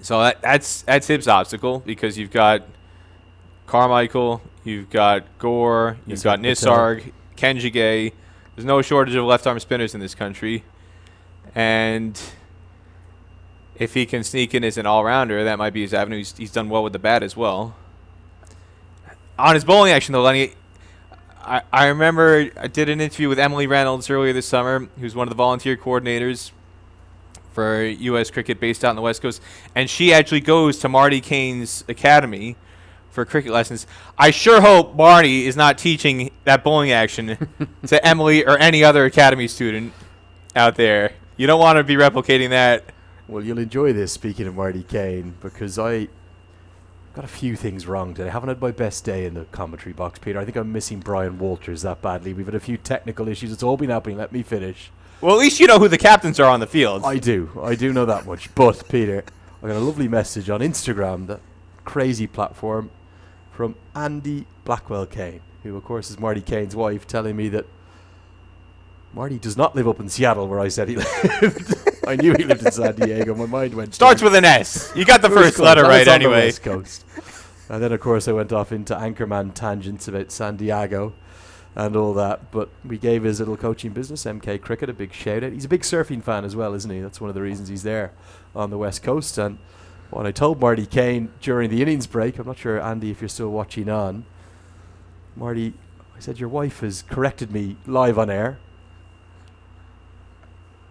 So that's his obstacle, because you've got Carmichael, you've got Gore, you've got Nisarg, Kenjige. There's no shortage of left-arm spinners in this country. And if he can sneak in as an all-rounder, that might be his avenue. He's done well with the bat as well. On his bowling action, though, Lenny, I remember I did an interview with Emily Reynolds earlier this summer, who's one of the volunteer coordinators for U.S. cricket based out on the West Coast. And she actually goes to Marty Kane's academy for cricket lessons. I sure hope Marty is not teaching that bowling action to Emily or any other academy student out there. You don't want to be replicating that. Well, you'll enjoy this, speaking of Marty Kane, because I got a few things wrong today. I haven't had my best day in the commentary box, Peter. I think I'm missing Brian Walters that badly. We've had a few technical issues. It's all been happening. Let me finish. Well, at least you know who the captains are on the field. I do know that much. But, Peter, I got a lovely message on Instagram, that crazy platform, from Andy Blackwell Kane, who, of course, is Marty Kane's wife, telling me that Marty does not live up in Seattle, where I said he lived. I knew he lived in San Diego. My mind went... Starts with an S. You got the first letter right anyway. On the West Coast. And then, of course, I went off into Anchorman tangents about San Diego and all that. But we gave his little coaching business, MK Cricket, a big shout-out. He's a big surfing fan as well, isn't he? That's one of the reasons he's there on the West Coast. And when I told Marty Kane during the innings break, I'm not sure, Andy, if you're still watching on, Marty, I said, your wife has corrected me live on air.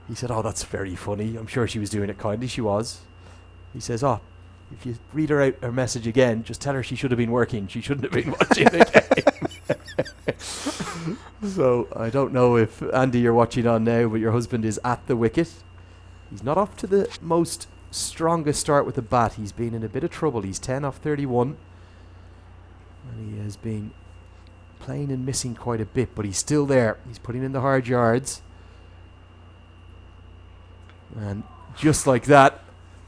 He said, oh, that's very funny. I'm sure she was doing it kindly. She was. He says, oh, if you read her out her message again, just tell her she should have been working. She shouldn't have been watching the game. So I don't know if, Andy, you're watching on now, but your husband is at the wicket. He's not off to the most strongest start with the bat. He's been in a bit of trouble. He's 10 off 31. And he has been playing and missing quite a bit, but he's still there. He's putting in the hard yards. And just like that,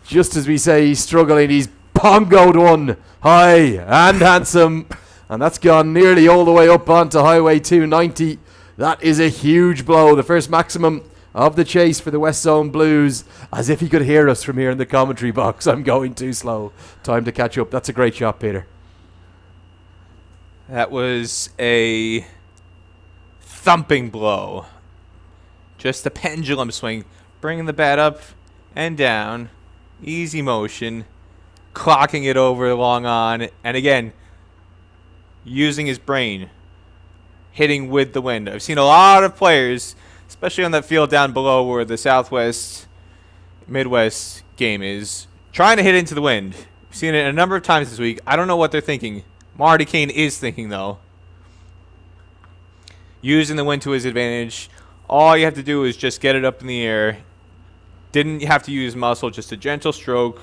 just as we say he's struggling, he's pongoed one high and handsome. And that's gone nearly all the way up onto Highway 290. That is a huge blow. The first maximum of the chase for the West Zone Blues. As if he could hear us from here in the commentary box. I'm going too slow. Time to catch up. That's a great shot, Peter. That was a thumping blow. Just a pendulum swing. Bringing the bat up and down. Easy motion. Clocking it over long on. And again, using his brain. Hitting with the wind. I've seen a lot of players, especially on that field down below where the Southwest Midwest game is, trying to hit into the wind. I've seen it a number of times this week. I don't know what they're thinking. Marty Kane is thinking, though. Using the wind to his advantage. All you have to do is just get it up in the air. Didn't have to use muscle, just a gentle stroke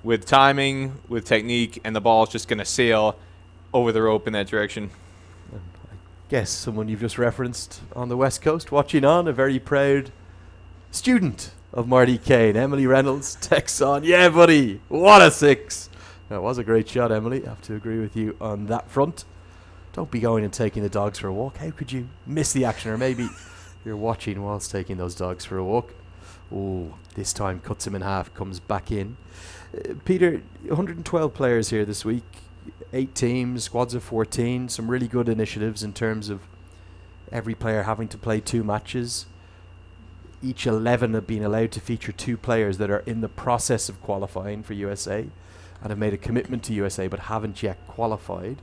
with timing, with technique, and the ball's just going to sail over the rope in that direction. And I guess someone you've just referenced on the West Coast, watching on, a very proud student of Marty Kane, Emily Reynolds, texts on, yeah, buddy, what a six. That was a great shot, Emily. I have to agree with you on that front. Don't be going and taking the dogs for a walk. How could you miss the action? Or maybe you're watching whilst taking those dogs for a walk. Oh, this time cuts him in half, comes back in. Peter, 112 players here this week, 8 teams, squads of 14, some really good initiatives in terms of every player having to play 2 matches. Each 11 have been allowed to feature 2 players that are in the process of qualifying for USA and have made a commitment to USA but haven't yet qualified.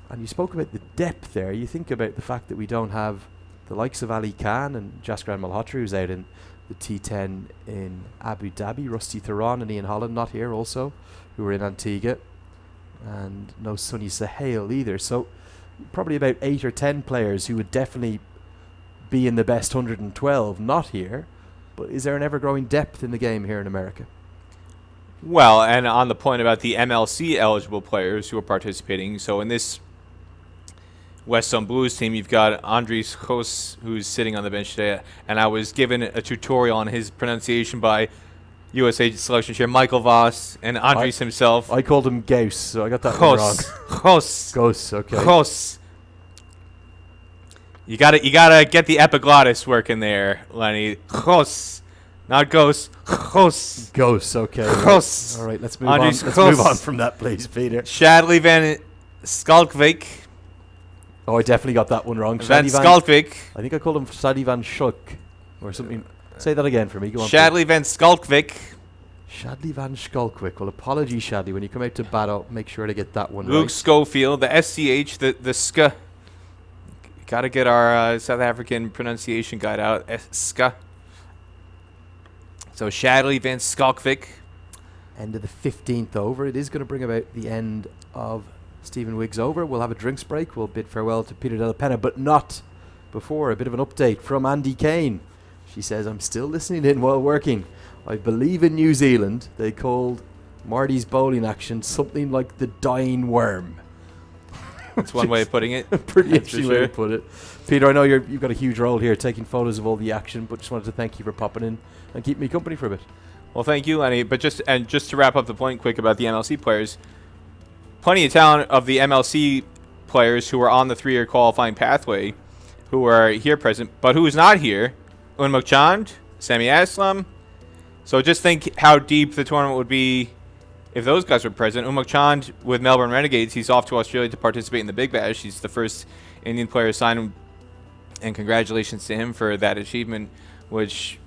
And you spoke about the depth there. You think about the fact that we don't have the likes of Ali Khan and Jaskran Malhotra, who's out in the T10 in Abu Dhabi, Rusty Theron and Ian Holland not here also, who were in Antigua, and no Sunny Sahel either. So probably about 8 or 10 players who would definitely be in the best 112 not here. But is there an ever-growing depth in the game here in America? Well, and on the point about the MLC eligible players who are participating, so in this West Zone Blues team, you've got Andres Jos, who's sitting on the bench today, and I was given a tutorial on his pronunciation by USA selection chair Michael Voss and Andres himself. I called him Gauss, so I got that one wrong. Gauss, okay. Jos. You gotta get the epiglottis working there, Lenny. Jos, not Ghost. Jos. Gauss, okay. Jos. All right, let's move Andres on. Let's Jos. move on from that, please, Peter. Shadley Van Skalkvik. Oh, I definitely got that one wrong. Van Skalkvik. I think I called him Shadley Van Schulk or something. Say that again for me. Go on. Shadley Van Skalkvik. Shadley Van Skalkvik. Well, apologies, Shadley. When you come out to battle, make sure to get that one Luke right. Schofield, the SCH, the SK. Got to get our South African pronunciation guide out. SK. So Shadley, Vince, Skalkvik. End of the 15th over. It is going to bring about the end of Stephen Wiggs over. We'll have a drinks break. We'll bid farewell to Peter Della Penna, but not before a bit of an update from Andy Kane. She says, I'm still listening in while working. I believe in New Zealand they called Marty's bowling action something like the dying worm. That's one way of putting it. Pretty That's for interesting way to sure. put it. Peter, I know you've got a huge role here taking photos of all the action, but just wanted to thank you for popping in and keeping me company for a bit. Well, thank you, Lenny. But just to wrap up the point quick about the MLC players, plenty of talent of the MLC players who are on the 3-year qualifying pathway, who are here present, but who is not here. Unmukt Chand, Sami Aslam. So just think how deep the tournament would be if those guys were present. Unmukt Chand with Melbourne Renegades, he's off to Australia to participate in the Big Bash. He's the first Indian player signed, and congratulations to him for that achievement, which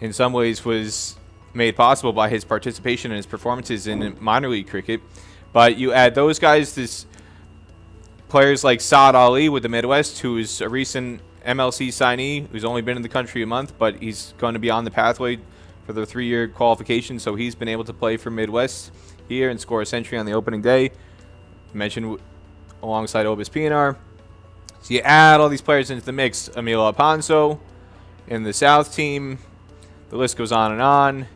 in some ways was made possible by his participation and his performances in minor league cricket. But you add those guys, this players like Saad Ali with the Midwest, who's a recent MLC signee, who's only been in the country a month, but he's going to be on the pathway for the 3-year qualification, so he's been able to play for Midwest here and score a century on the opening day. Mentioned alongside Obis Pienaar. So you add all these players into the mix. Emilio Alfonso in the South team. The list goes on.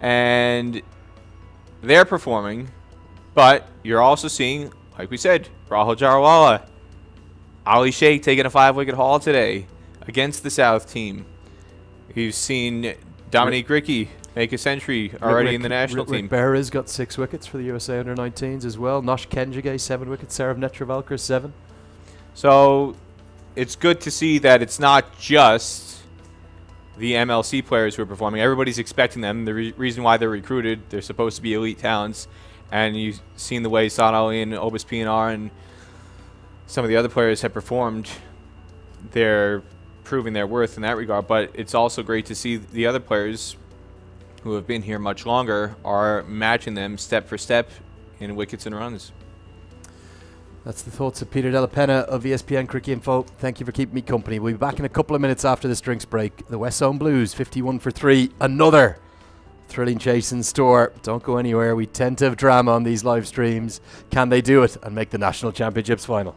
And they're performing, but you're also seeing, like we said, Rahul Jarawala, Ali Sheikh taking a 5-wicket haul today against the South team. You've seen Dominique Ricky make a century already in the national team. Rick Berra's got 6 wickets for the USA Under-19s as well. Nosh Kenjige, 7 wickets. Sarav Netravalkar, 7. So it's good to see that it's not just the MLC players who are performing. Everybody's expecting them. The reason why they're recruited, they're supposed to be elite talents. And you've seen the way Saad Ali and Obis Pienaar and some of the other players have performed. They're proving their worth in that regard. But it's also great to see the other players who have been here much longer are matching them step for step in wickets and runs. That's the thoughts of Peter Della Penna of ESPN Cricket Info. Thank you for keeping me company. We'll be back in a couple of minutes after this drinks break. The West Zone Blues, 51 for 3. Another thrilling chase in store. Don't go anywhere. We tend to have drama on these live streams. Can they do it and make the National Championships final?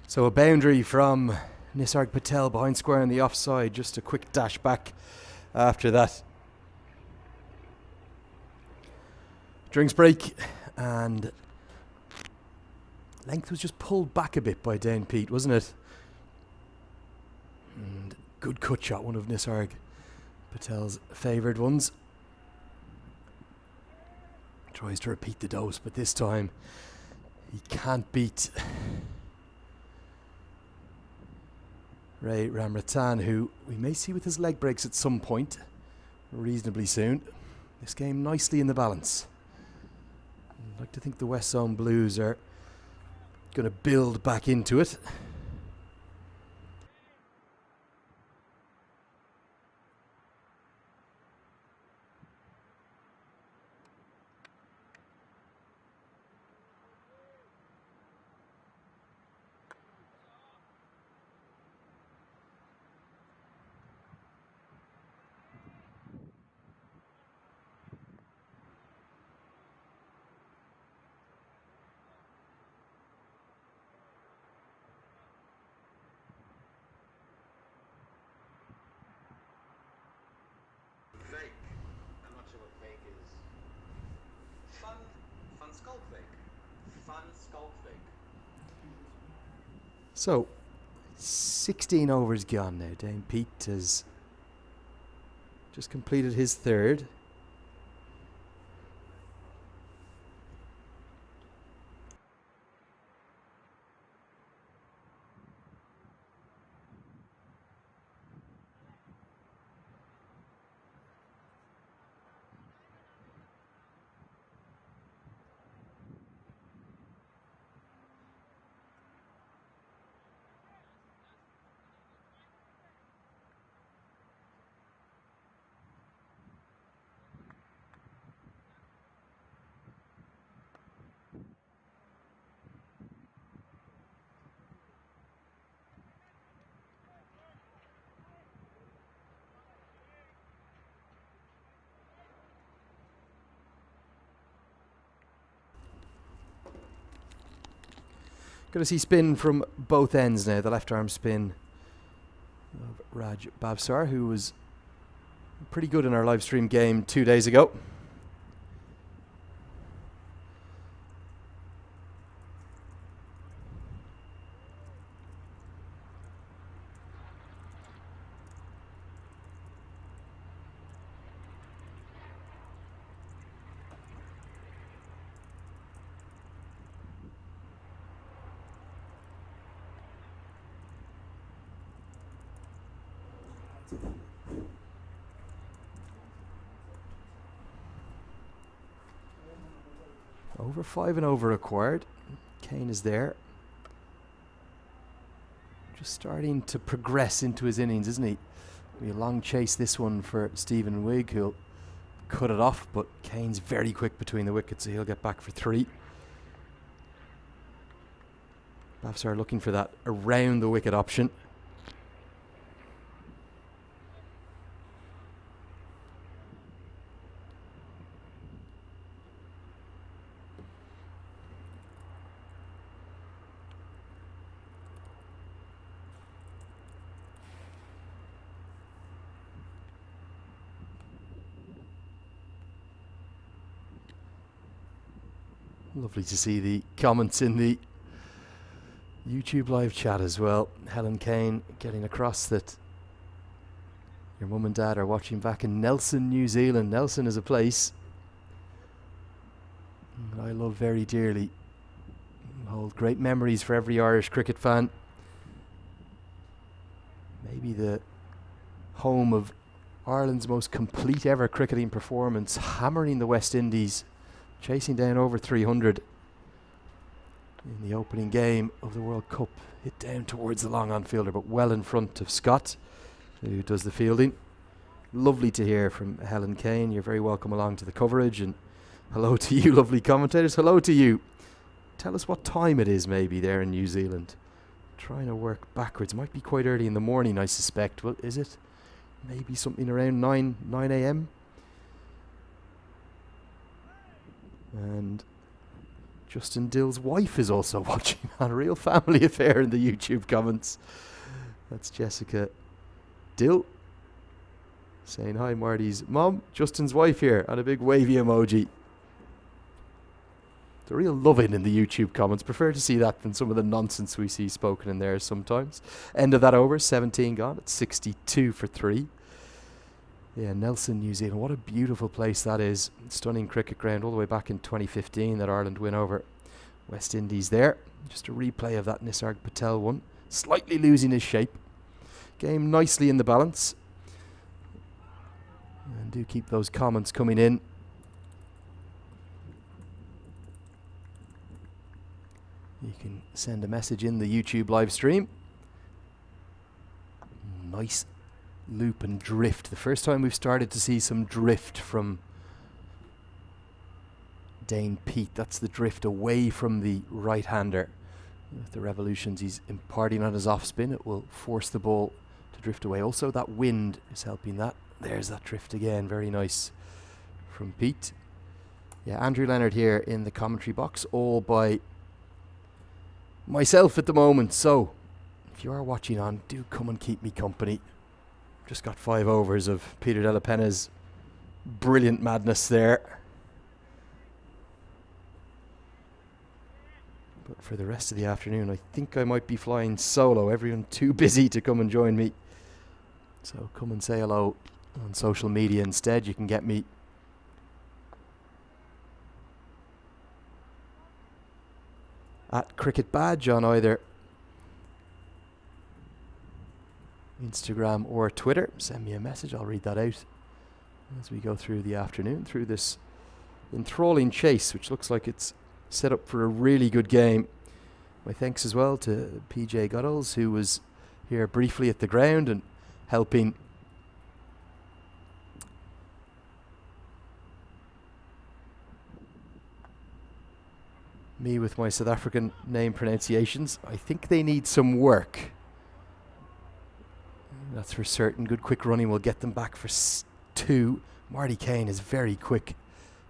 So a boundary from Nisarg Patel behind square on the offside. Just a quick dash back after that. Drinks break, and length was just pulled back a bit by Dane Pete, wasn't it? And good cut shot, one of Nisarg Patel's favoured ones. Tries to repeat the dose, but this time he can't beat Ray Ramratan, who we may see with his leg breaks at some point, reasonably soon. This game nicely in the balance. I'd like to think the West Zone Blues are going to build back into it. Fake. I'm not sure what fake is. Fun sculpt fake. Fun sculpt fake. So, 16 overs gone now. Dane Pete has just completed his third. Going to see spin from both ends now. The left arm spin of Raj Babsar, who was pretty good in our live stream game 2 days ago. Over 5 and over required. Kane is there. Just starting to progress into his innings, isn't he? Be a long chase this one for Stephen Wigg, who'll cut it off, but Kane's very quick between the wickets, so he'll get back for 3. Babsar looking for that around the wicket option. Lovely to see the comments in the YouTube live chat as well. Helen Kane getting across that your mum and dad are watching back in Nelson, New Zealand. Nelson is a place I love very dearly. Hold great memories for every Irish cricket fan. Maybe the home of Ireland's most complete ever cricketing performance, hammering the West Indies, chasing down over 300 in the opening game of the World Cup. Hit down towards the long on fielder, but well in front of Scott, who does the fielding. Lovely to hear from Helen Kane. You're very welcome along to the coverage, and hello to you, lovely commentators. Hello to you. Tell us what time it is maybe there in New Zealand. Trying to work backwards. Might be quite early in the morning, I suspect. Well, is it? Maybe something around 9 a.m. And Justin Dill's wife is also watching on. A real family affair in the YouTube comments. That's Jessica Dill saying hi, Marty's mom. Justin's wife here, and a big wavy emoji. The real loving in the YouTube comments. Prefer to see that than some of the nonsense we see spoken in there sometimes. End of that over, 17 gone. It's 62 for 3. Yeah, Nelson, New Zealand. What a beautiful place that is. Stunning cricket ground all the way back in 2015 that Ireland win over West Indies there. Just a replay of that Nisarg Patel one. Slightly losing his shape. Game nicely in the balance. And do keep those comments coming in. You can send a message in the YouTube live stream. Nice loop and drift. The first time we've started to see some drift from Dane Pete. That's the drift away from the right-hander. With the revolutions he's imparting on his off-spin, it will force the ball to drift away. Also, that wind is helping that. There's that drift again. Very nice from Pete. Yeah, Andrew Leonard here in the commentary box, all by myself at the moment. So if you are watching on, do come and keep me company. Just got 5 overs of Peter Della Penna's brilliant madness there. But for the rest of the afternoon, I think I might be flying solo. Everyone too busy to come and join me. So come and say hello on social media instead. You can get me at Cricket Badge on either Instagram or Twitter. Send me a message, I'll read that out as we go through the afternoon, through this enthralling chase, which looks like it's set up for a really good game. My thanks as well to PJ Guddles, who was here briefly at the ground and helping me with my South African name pronunciations. I think they need some work. That's for certain. Good quick running will get them back for 2. Marty Kane is very quick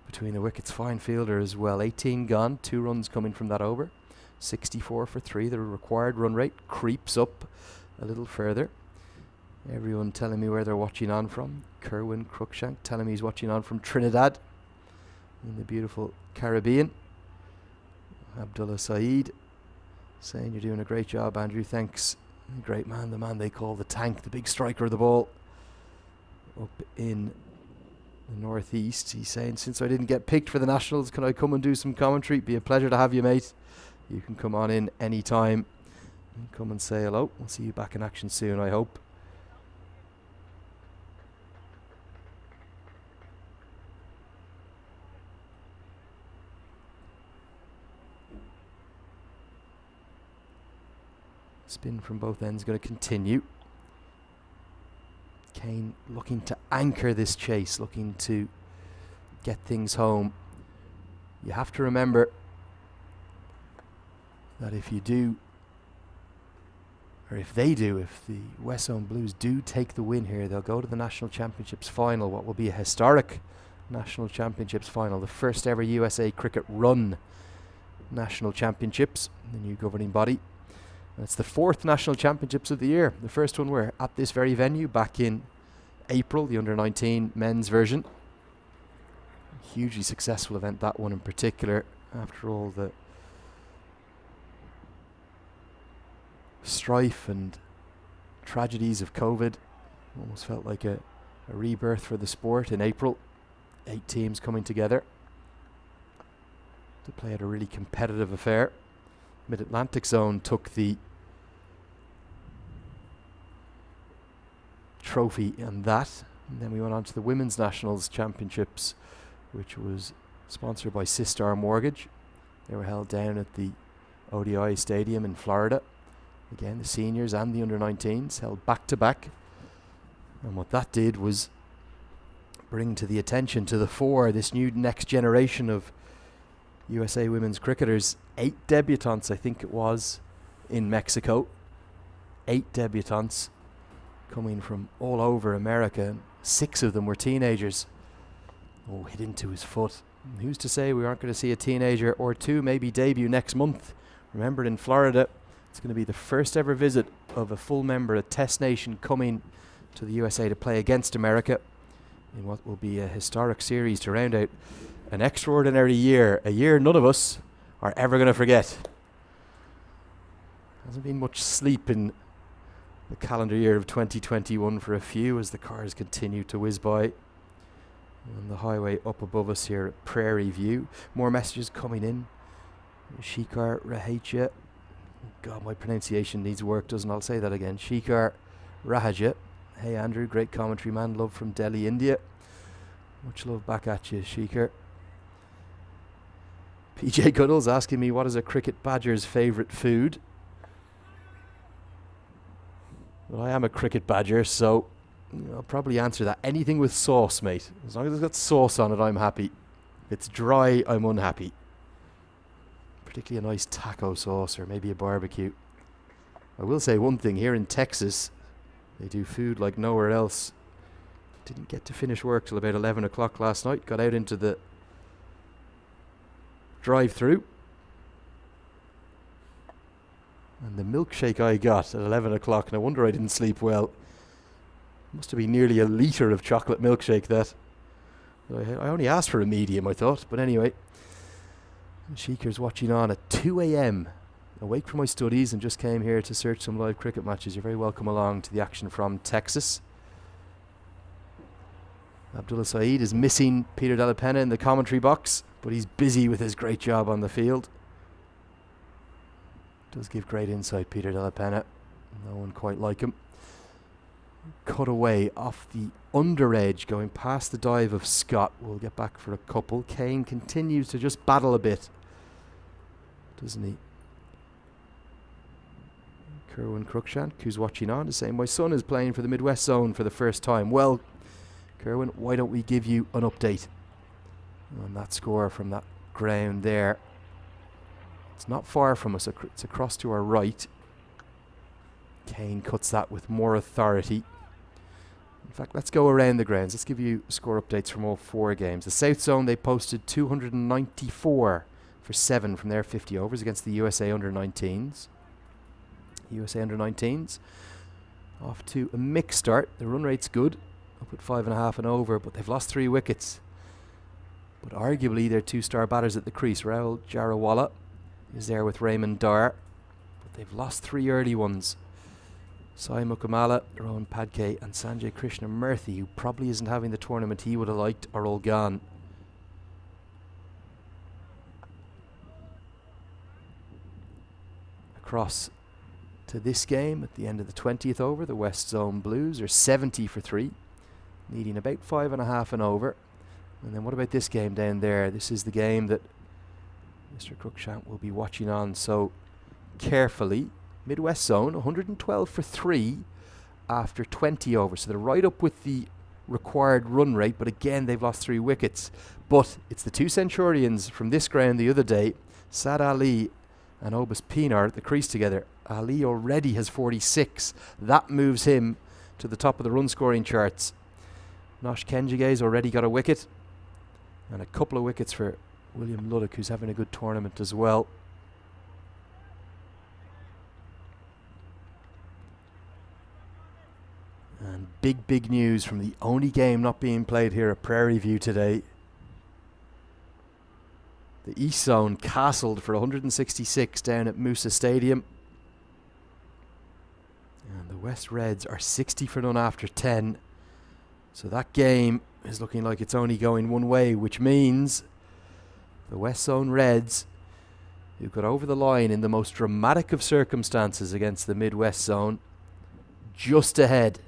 between the wickets. Fine fielder as well. 18 gone. 2 runs coming from that over. 64 for 3. The required run rate creeps up a little further. Everyone telling me where they're watching on from. Kerwin Cruikshank telling me he's watching on from Trinidad in the beautiful Caribbean. Abdullah Saeed saying you're doing a great job, Andrew. Thanks. Great man, the man they call the tank, the big striker of the ball up in the northeast. He's saying, since I didn't get picked for the Nationals, can I come and do some commentary? Be a pleasure to have you, mate. You can come on in anytime and come and say hello. We'll see you back in action soon, I hope. Spin from both ends going to continue. Kane looking to anchor this chase, looking to get things home. You have to remember that if you do, or if they do, if the Westone Blues do take the win here, they'll go to the National Championships final, what will be a historic National Championships final, the first ever USA Cricket run National Championships, the new governing body. And it's the 4th National Championships of the year. The first one were at this very venue back in April, the under-19 men's version. Hugely successful event, that one in particular, after all the strife and tragedies of COVID. Almost felt like a rebirth for the sport in April. 8 teams coming together to play at a really competitive affair. Mid-Atlantic Zone took the trophy and that. And then we went on to the Women's Nationals Championships, which was sponsored by Sistar Mortgage. They were held down at the ODI Stadium in Florida. Again, the seniors and the under-19s held back-to-back. And what that did was bring to the attention to the fore this new next generation of USA women's cricketers. 8 debutantes, I think it was, in Mexico. 8 debutantes coming from all over America. And 6 of them were teenagers. Oh, hit into his foot. Who's to say we aren't going to see a teenager or two maybe debut next month? Remember, in Florida, it's going to be the first ever visit of a full member of Test Nation coming to the USA to play against America in what will be a historic series to round out an extraordinary year, a year none of us are ever going to forget. Hasn't been much sleep in the calendar year of 2021 for a few as the cars continue to whiz by on the highway up above us here at Prairie View. More messages coming in. Shikar Rahaja. God, my pronunciation needs work, doesn't it? I'll say that again. Shikar Rahaja. Hey Andrew, great commentary man. Love from Delhi, India. Much love back at you, Shikar. PJ Goodall's asking me what is a cricket badger's favourite food. Well, I am a cricket badger, so I'll probably answer that. Anything with sauce, mate. As long as it's got sauce on it, I'm happy. If it's dry, I'm unhappy. Particularly a nice taco sauce or maybe a barbecue. I will say one thing, here in Texas, they do food like nowhere else. Didn't get to finish work till about 11 o'clock last night. Got out into the drive-through. And the milkshake I got at 11 o'clock, no wonder I didn't sleep well. Must have been nearly a litre of chocolate milkshake, that. I only asked for a medium, I thought. But anyway, Shikar's watching on at 2 a.m. Awake from my studies and just came here to search some live cricket matches. You're very welcome along to the action from Texas. Abdullah Saeed is missing Peter Della Penna in the commentary box, but he's busy with his great job on the field. Does give great insight, Peter Della Penna. No one quite like him. Cut away off the under edge, going past the dive of Scott. We'll get back for a couple. Kane continues to just battle a bit, doesn't he? Kerwin Cruikshank, who's watching on, is saying, my son is playing for the Midwest Zone for the first time. Well, Kerwin, why don't we give you an update on that score from that ground there? It's not far from us. It's across to our right. Kane cuts that with more authority. In fact, let's go around the grounds. Let's give you score updates from all four games. The South Zone, they posted 294 for 7 from their 50 overs against the USA Under-19s. USA Under-19s off to a mixed start. The run rate's good, up at 5.5 and over, but they've lost 3 wickets. But arguably, their 2-star batters at the crease, Rahul Jarawala is there with Raymond Dar, but they've lost 3 early ones. Sai Mukamala, Rohan Padkey and Sanjay Krishnamurthy, who probably isn't having the tournament he would have liked, are all gone. Across to this game at the end of the 20th over, the West Zone Blues are 70 for 3, needing about 5.5 and over. And then what about this game down there? This is the game that Mr. Cruikshank will be watching on so carefully. Midwest Zone, 112 for 3 after 20 overs. So they're right up with the required run rate, but again, they've lost 3 wickets. But it's the 2 Centurions from this ground the other day, Sad Ali and Obus Pinar, at the crease together. Ali already has 46. That moves him to the top of the run scoring charts. Nosh Kenjige's already got a wicket, and a couple of wickets for William Luddock, who's having a good tournament as well. And big news from the only game not being played here at Prairie View today. The East Zone castled for 166 down at Musa Stadium. And the West Reds are 60 for none after 10. So that game is looking like it's only going one way, which means the West Zone Reds, who got over the line in the most dramatic of circumstances against the Midwest Zone, just ahead.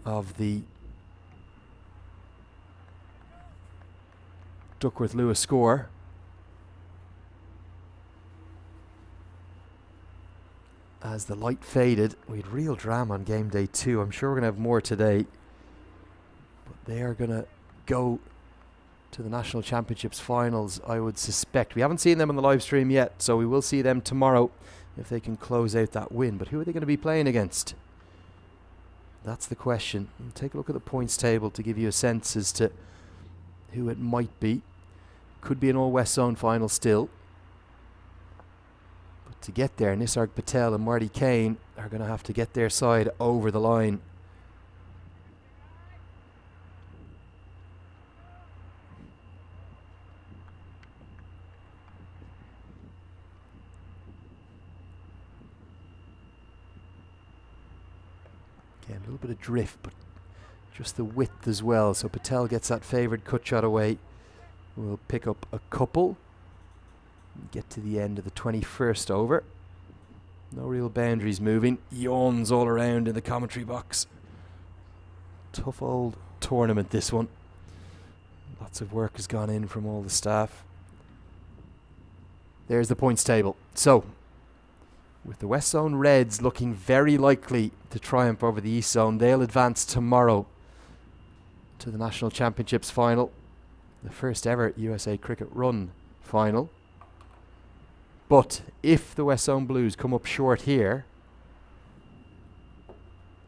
Of the Duckworth Lewis score. As the light faded, we had real drama on game day 2. I'm sure we're going to have more today. But they are going to go to the National Championships finals, I would suspect. We haven't seen them on the live stream yet, so we will see them tomorrow if they can close out that win. But who are they going to be playing against? That's the question. We'll take a look at the points table to give you a sense as to who it might be. Could be an All West Zone final still. But to get there, Nisarg Patel and Marty Kane are going to have to get their side over the line. Again, a little bit of drift, but just the width as well. So Patel gets that favoured cut shot away. We'll pick up a couple. Get to the end of the 21st over. No real boundaries moving. Yawns all around in the commentary box. Tough old tournament, this one. Lots of work has gone in from all the staff. There's the points table. So, with the West Zone Reds looking very likely to triumph over the East Zone, they'll advance tomorrow to the National Championships final. The first ever USA Cricket Run final. But if the West Zone Blues come up short here,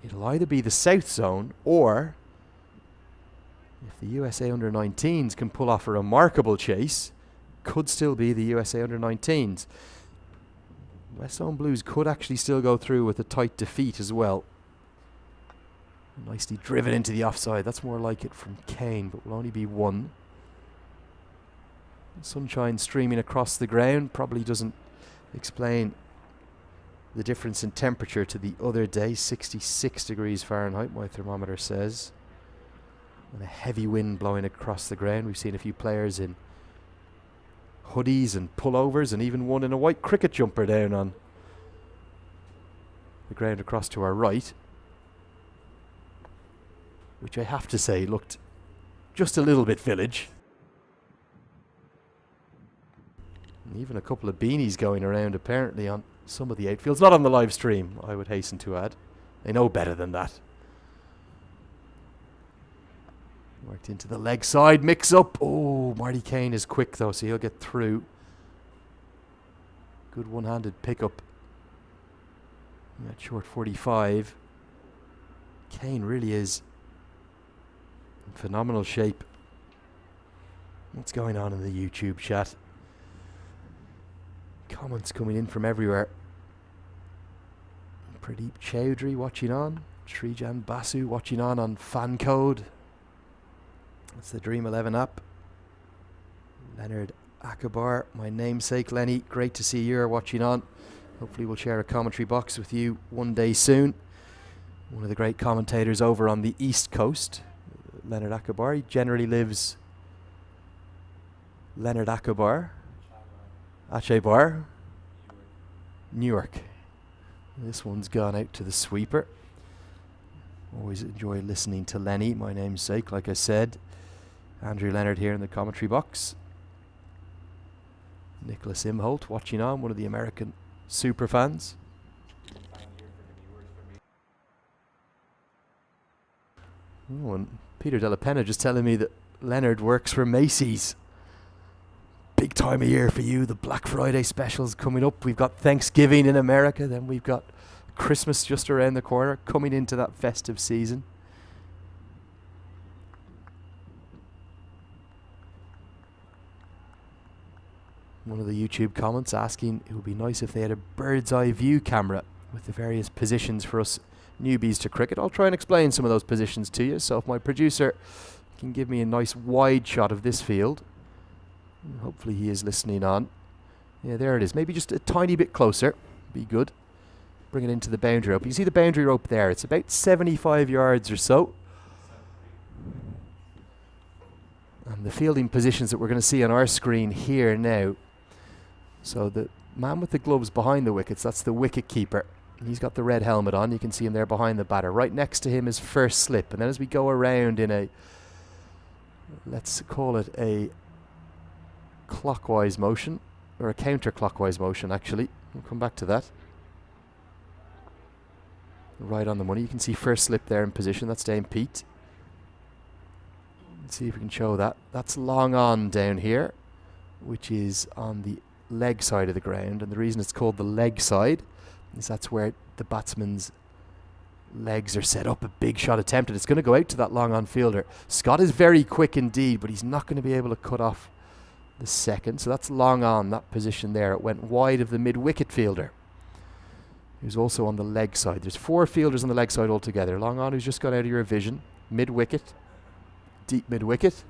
it'll either be the South Zone, or if the USA Under-19s can pull off a remarkable chase, could still be the USA Under-19s. West Zone Blues could actually still go through with a tight defeat as well. Nicely driven into the offside. That's more like it from Kane, but will only be one. Sunshine streaming across the ground probably doesn't explain the difference in temperature to the other day. 66 degrees Fahrenheit, my thermometer says. And a heavy wind blowing across the ground. We've seen a few players in hoodies and pullovers, and even one in a white cricket jumper down on the ground across to our right, which I have to say looked just a little bit village. And even a couple of beanies going around apparently on some of the outfields. Not on the live stream, I would hasten to add. They know better than that. Worked into the leg side, mix up. Oh, Marty Kane is quick though, so he'll get through. Good one-handed pickup. At short 45. Kane really is in phenomenal shape. What's going on in the YouTube chat? Comments coming in from everywhere. Pradeep Chowdhury watching on. Srijan Basu watching on fan code. That's the Dream 11 app. Leonard Akabar, my namesake Lenny, great to see you're watching on. Hopefully we'll share a commentary box with you one day soon. One of the great commentators over on the East Coast, Leonard Akabar. He generally lives... Leonard Akabar. Achay Bar. Newark. This one's gone out to the sweeper. Always enjoy listening to Lenny, my namesake, like I said. Andrew Leonard here in the commentary box. Nicholas Imholt watching on, one of the American super fans. Oh, and Peter Della Penna just telling me that Leonard works for Macy's. Big time of year for you. The Black Friday specials coming up. We've got Thanksgiving in America, then we've got Christmas just around the corner, coming into that festive season. One of the YouTube comments asking it would be nice if they had a bird's eye view camera with the various positions for us newbies to cricket. I'll try and explain some of those positions to you. So if my producer can give me a nice wide shot of this field, hopefully he is listening on. Yeah, there it is. Maybe just a tiny bit closer. Be good. Bring it into the boundary rope. You see the boundary rope there. It's about 75 yards or so. And the fielding positions that we're going to see on our screen here now. So the man with the gloves behind the wickets, that's the wicket keeper. He's got the red helmet on. You can see him there behind the batter. Right next to him is first slip. And then as we go around in a, let's call it a clockwise motion, or a counterclockwise motion actually. We'll come back to that. Right on the money. You can see first slip there in position. That's Dame Pete. Let's see if we can show that. That's long on down here, which is on the leg side of the ground. And the reason it's called the leg side is that's where the batsman's Legs are set up, a big shot attempted. It's going to go out to that long on fielder. Scott is very quick indeed, but he's not going to be able to cut off the second. So that's long on, that position there. It went wide of the mid-wicket fielder, who's also on the leg side. There's 4 fielders on the leg side altogether. Long on, who's just got out of your vision. Mid-wicket, deep mid-wicket.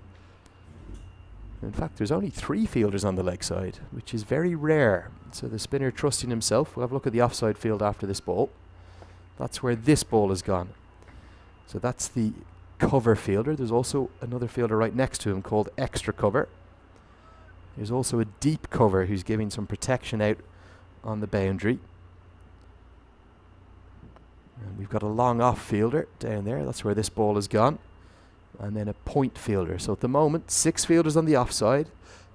In fact, there's only 3 fielders on the leg side, which is very rare. So the spinner trusting himself. We'll have a look at the offside field after this ball. That's where this ball has gone. So that's the cover fielder. There's also another fielder right next to him called extra cover. There's also a deep cover who's giving some protection out on the boundary. And we've got a long off fielder down there. That's where this ball has gone. And then a point fielder. So at the moment, 6 fielders on the offside.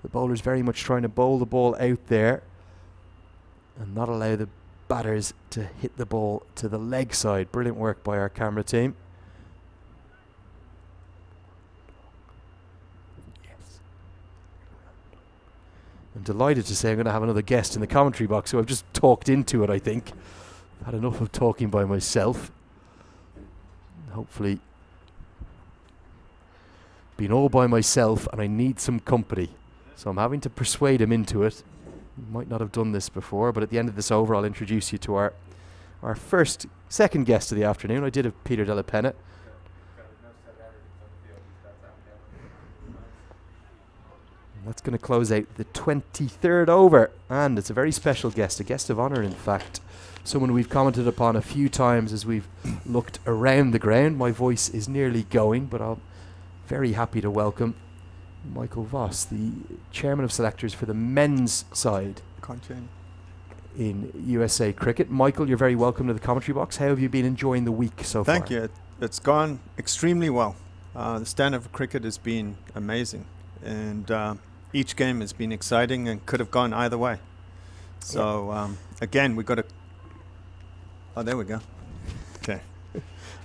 The bowler's very much trying to bowl the ball out there and not allow the batters to hit the ball to the leg side. Brilliant work by our camera team. Yes. I'm delighted to say I'm going to have another guest in the commentary box, so I've just talked into it, I think. I've had enough of talking by myself. Hopefully been all by myself, and I need some company. So I'm having to persuade him into it. Might not have done this before, but at the end of this over, I'll introduce you to our second guest of the afternoon. I did have Peter Della Penna. And that's going to close out the 23rd over, and it's a very special guest, a guest of honour, in fact. Someone we've commented upon a few times as we've looked around the ground. My voice is nearly going, but I'm very happy to welcome Michael Voss, the chairman of selectors for the men's side in USA Cricket. Michael, you're very welcome to the commentary box. How have you been enjoying the week so far? Thank you. It's gone extremely well. The standard of cricket has been amazing, and each game has been exciting and could have gone either way. So again, we've got to... Oh, there we go. Okay.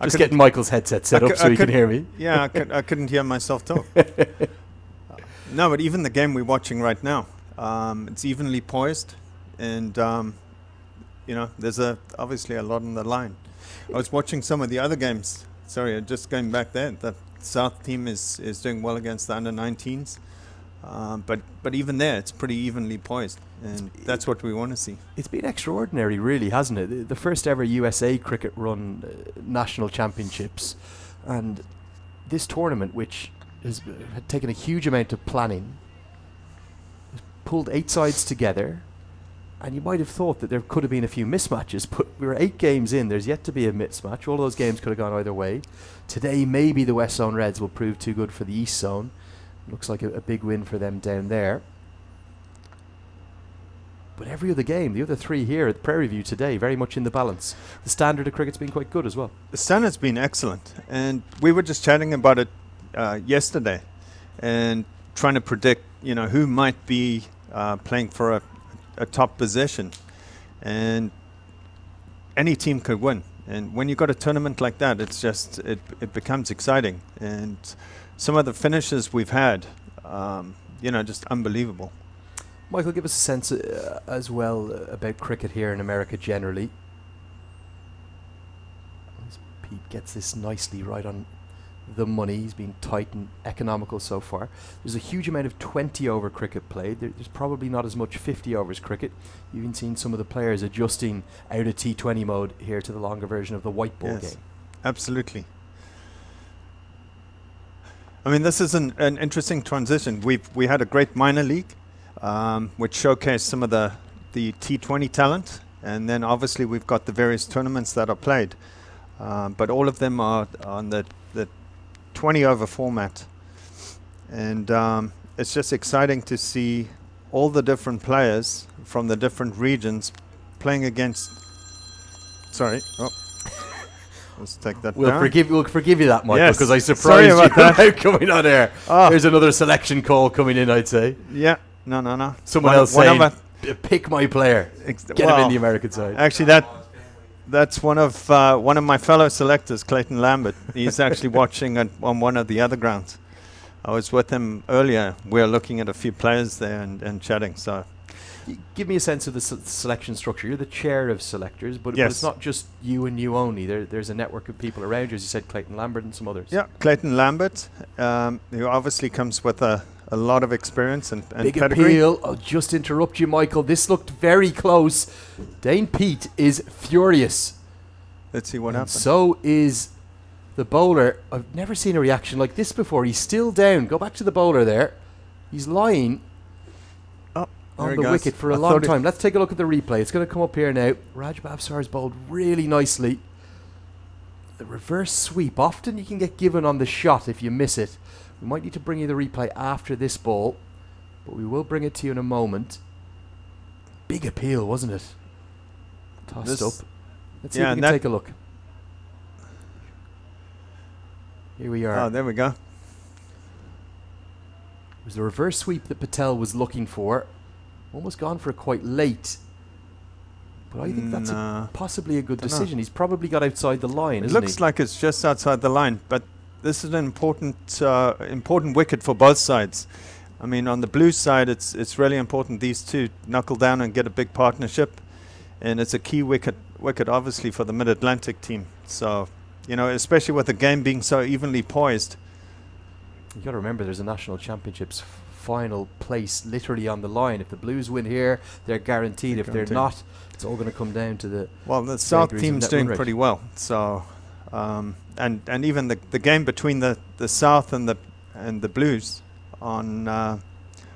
Just getting Michael's headset set up so he can hear me. Yeah, I couldn't hear myself talk. No, but even the game we're watching right now, it's evenly poised, and there's obviously a lot on the line. I was watching some of the other games. Sorry, just going back there. The South team is doing well against the under-19s, but even there, it's pretty evenly poised, and that's what we want to see. It's been extraordinary, really, hasn't it? The first ever USA Cricket run national championships, and this tournament, which had taken a huge amount of planning, pulled 8 sides together, and you might have thought that there could have been a few mismatches, but we were 8 games in. There's yet to be a mismatch. All those games could have gone either way. Today, maybe the West Zone Reds will prove too good for the East Zone. Looks like a big win for them down there. But every other game, the other 3 here at Prairie View today, very much in the balance. The standard of cricket's been quite good as well. The standard's been excellent, and we were just chatting about it yesterday, and trying to predict, who might be playing for a top position, and any team could win. And when you've got a tournament like that, it's just it becomes exciting. And some of the finishes we've had, just unbelievable. Michael, give us a sense as well about cricket here in America generally. As Pete gets this nicely right on the money. He's been tight and economical so far. There's a huge amount of 20-over cricket played. There's probably not as much 50 overs cricket. You've even seen some of the players adjusting out of T20 mode here to the longer version of the white ball game. Absolutely. I mean, this is an interesting transition. We had a great minor league, which showcased some of the T20 talent, and then obviously we've got the various tournaments that are played, but all of them are on the 20-over format, and it's just exciting to see all the different players from the different regions playing against... Sorry. Oh. Let's take that down. We'll forgive you that, Michael, Yes. because I surprised you that. coming on air. There's another selection call coming in, I'd say. Yeah. No. Someone else saying, pick my player. Get him in the American side. Actually, that's one of my fellow selectors, Clayton Lambert. He's actually watching on one of the other grounds. I was with him earlier. We were looking at a few players there and chatting. So Give me a sense of the selection structure. You're the chair of selectors, but Yes. it's not just you and you only. There's a network of people around you, as you said, Clayton Lambert and some others. Yeah, Clayton Lambert, who obviously comes with a lot of experience and Big pedigree. appeal. I'll just interrupt you, Michael. This looked very close. Dane Pete is furious. Let's see what And happens. so is the bowler. I've never seen a reaction like this before. He's still down. Go back to the bowler there. He's lying There on he the goes. wicket for a I long thought it- time. Let's take a look at the replay. It's going to come up here now. Raj Bhavsar's bowled really nicely. The reverse sweep. Often you can get given on the shot if you miss it. We might need to bring you the replay after this ball, but we will bring it to you in a moment. Big appeal, wasn't it? Tossed This- up. Let's see yeah, if we and can that- take a look. Here we are. Oh, there we go. It was the reverse sweep that Patel was looking for. Almost gone for it quite late. But I think that's Nah. possibly a good Dunno. decision. He's probably got outside the line, It isn't looks he? like it's just outside the line, but this is an important wicket for both sides. I mean, on the Blues side, it's really important these two knuckle down and get a big partnership, and it's a key wicket obviously for the Mid-Atlantic team. So, especially with the game being so evenly poised. You got to remember, there's a national championships final place literally on the line. If the Blues win here, they're guaranteed. They're If guaranteed. they're not, it's all going to come down to the. Well, the South vagaries of team's net doing run rate. pretty well. So, and even the game between the South and the Blues on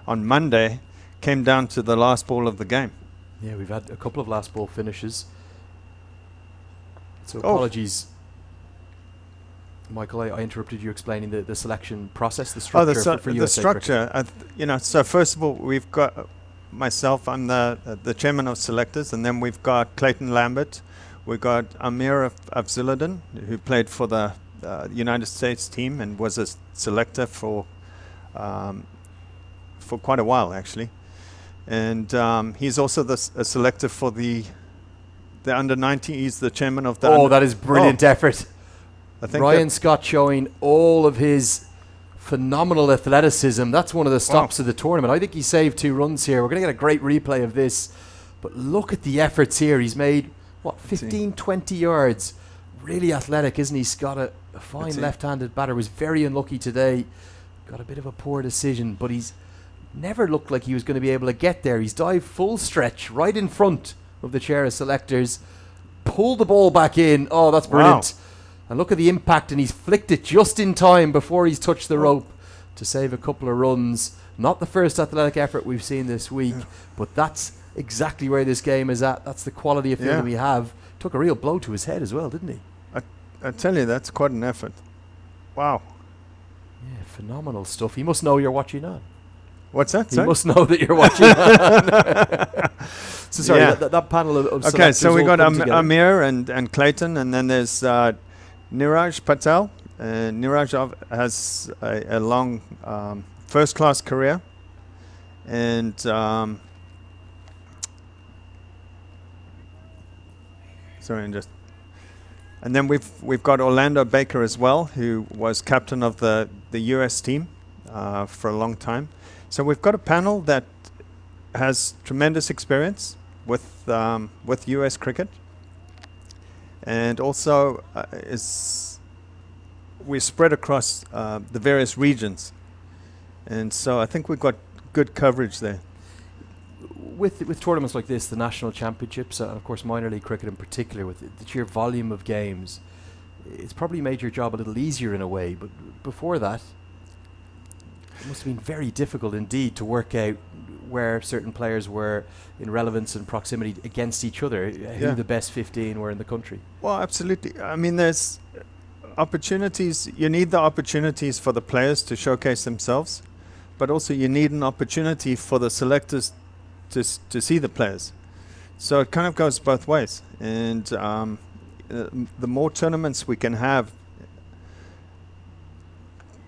Monday came down to the last ball of the game. Yeah, we've had a couple of last ball finishes. So Oh. apologies, Michael. I interrupted you explaining the selection process, the structure for the USA cricket. structure. So first of all, we've got myself. I'm the chairman of selectors, and then we've got Clayton Lambert. We've got Amir Afziluddin, who played for the United States team and was a selector for quite a while actually, and he's also a selector for the under 90. He's the chairman of the. Oh, that is brilliant effort. I think Ryan Scott showing all of his phenomenal athleticism. That's one of the stops of the tournament. I think he saved 2 runs here. We're going to get a great replay of this. But look at the efforts here. He's made, 15, 20 yards. Really athletic, isn't he? Scott, a fine That's it. left-handed batter. Was very unlucky today. Got a bit of a poor decision, but he's never looked like he was going to be able to get there. He's dived full stretch right in front of the chair of selectors. Pulled the ball back in. Oh, that's brilliant. Wow. And look at the impact, and he's flicked it just in time before he's touched the rope to save a couple of runs. Not the first athletic effort we've seen this week, but that's exactly where this game is at. That's the quality of fielding we have. Took a real blow to his head as well, didn't he? I tell you, that's quite an effort. Wow. Yeah, phenomenal stuff. He must know you're watching on. What's that? He Sorry? must know that you're watching on. So sorry, Yeah. that panel of Okay, selectors so we all got come together. Amir and Clayton, and then there's Niraj Patel. Niraj has a long first-class career, and and then we've got Orlando Baker as well, who was captain of the US team for a long time. So we've got a panel that has tremendous experience with US cricket, and also we're spread across the various regions, and so I think we've got good coverage there. With tournaments like this, the national championships, and of course minor league cricket in particular, with the sheer volume of games, it's probably made your job a little easier in a way. But before that, it must have been very difficult indeed to work out where certain players were in relevance and proximity against each other, who the best 15 were in the country. Well, absolutely. I mean, there's opportunities. You need the opportunities for the players to showcase themselves, but also you need an opportunity for the selectors to see the players. So it kind of goes both ways. And the more tournaments we can have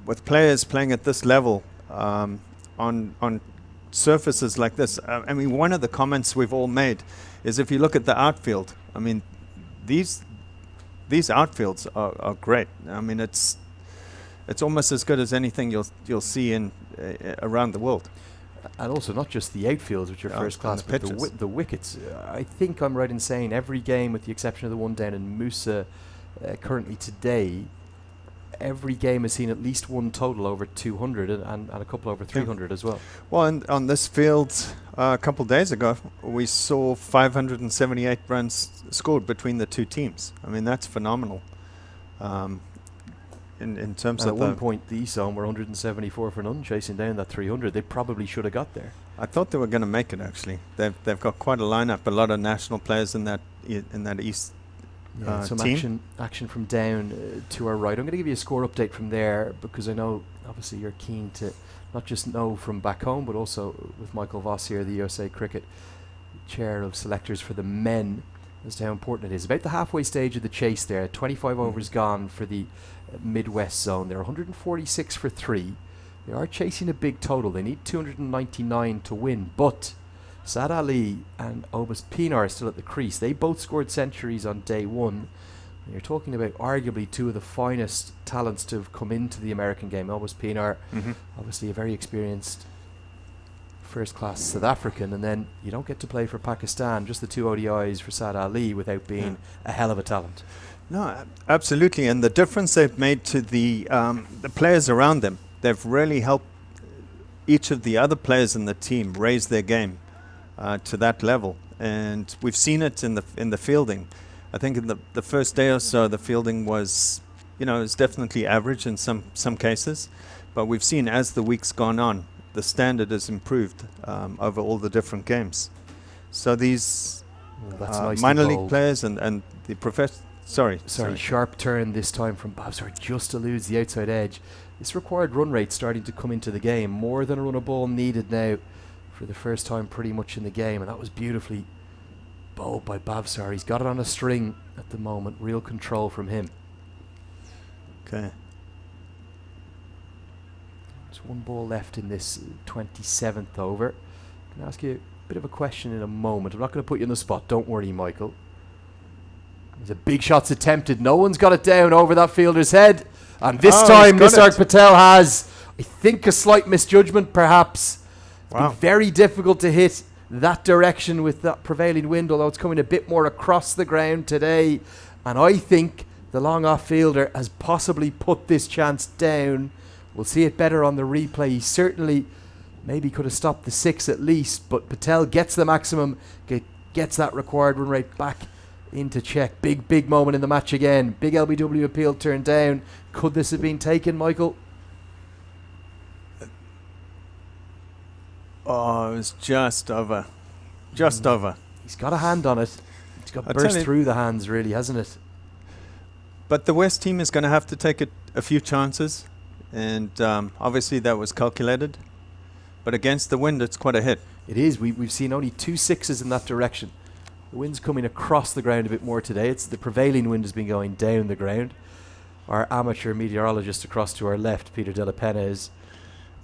with players playing at this level on surfaces like this. I mean, one of the comments we've all made is if you look at the outfield, I mean, these outfields are great. I mean, it's almost as good as anything you'll see in around the world. And also not just the outfields, which are Yeah, first and class, the but pitches. the wickets. I think I'm right in saying every game, with the exception of the one down in Musa currently today, every game has seen at least one total over 200 and a couple over 300 as well. Well, and on this field a couple of days ago, we saw 578 runs scored between the two teams. I mean, that's phenomenal. In terms And of at one point, the East Zone were 174 for none, chasing down that 300. They probably should have got there. I thought they were going to make it. Actually, they've got quite a lineup. A lot of national players in that East Some team. action from down to our right. I'm going to give you a score update from there, because I know obviously you're keen to not just know from back home, but also with Michael Voss here, the USA Cricket chair of selectors for the men, as to how important it is. About the halfway stage of the chase there, 25 overs gone for the Midwest zone. They're 146 for 3. They are chasing a big total. They need 299 to win, but Saad Ali and Obus Pinar are still at the crease. They both scored centuries on day one. And you're talking about arguably two of the finest talents to have come into the American game. Obus Pinar, obviously a very experienced first-class South African, and then you don't get to play for Pakistan, just the two ODIs for Saad Ali, without being a hell of a talent. No, absolutely, and the difference they've made to the players around them, they've really helped each of the other players in the team raise their game to that level, and we've seen it in the fielding. I think in the first day or so, the fielding was, is definitely average in some cases, but we've seen as the week's gone on, the standard has improved over all the different games. So these That's nicely minor league bowled. players and the Sorry. Sharp turn this time from Babsar, just eludes the outside edge. This required run rate starting to come into the game. More than a run of ball needed now for the first time pretty much in the game, and that was beautifully bowled by Babsar. He's got it on a string at the moment. Real control from him. Okay. There's one ball left in this 27th over. I'm going to ask you a bit of a question in a moment. I'm not going to put you on the spot. Don't worry, Michael. There's a big shot's attempted. No one's got it down over that fielder's head. And this time, he's got Nisarg Patel has, I think, a slight misjudgment, perhaps. It's Wow. been very difficult to hit that direction with that prevailing wind, although it's coming a bit more across the ground today. And I think the long-off fielder has possibly put this chance down. We'll see it better on the replay. He certainly maybe could have stopped the 6 at least, but Patel gets the maximum, gets that required run rate back into check. Big moment in the match again. Big LBW appeal turned down. Could this have been taken, Michael? Oh, it was just over. Just over. He's got a hand on it. It's got I tell burst you- through the hands, really, hasn't it? But the West team is going to have to take a few chances. And obviously that was calculated. But against the wind, it's quite a hit. It is. We've seen only 2 6s in that direction. The wind's coming across the ground a bit more today. It's the prevailing wind has been going down the ground. Our amateur meteorologist across to our left, Peter Della Penna, has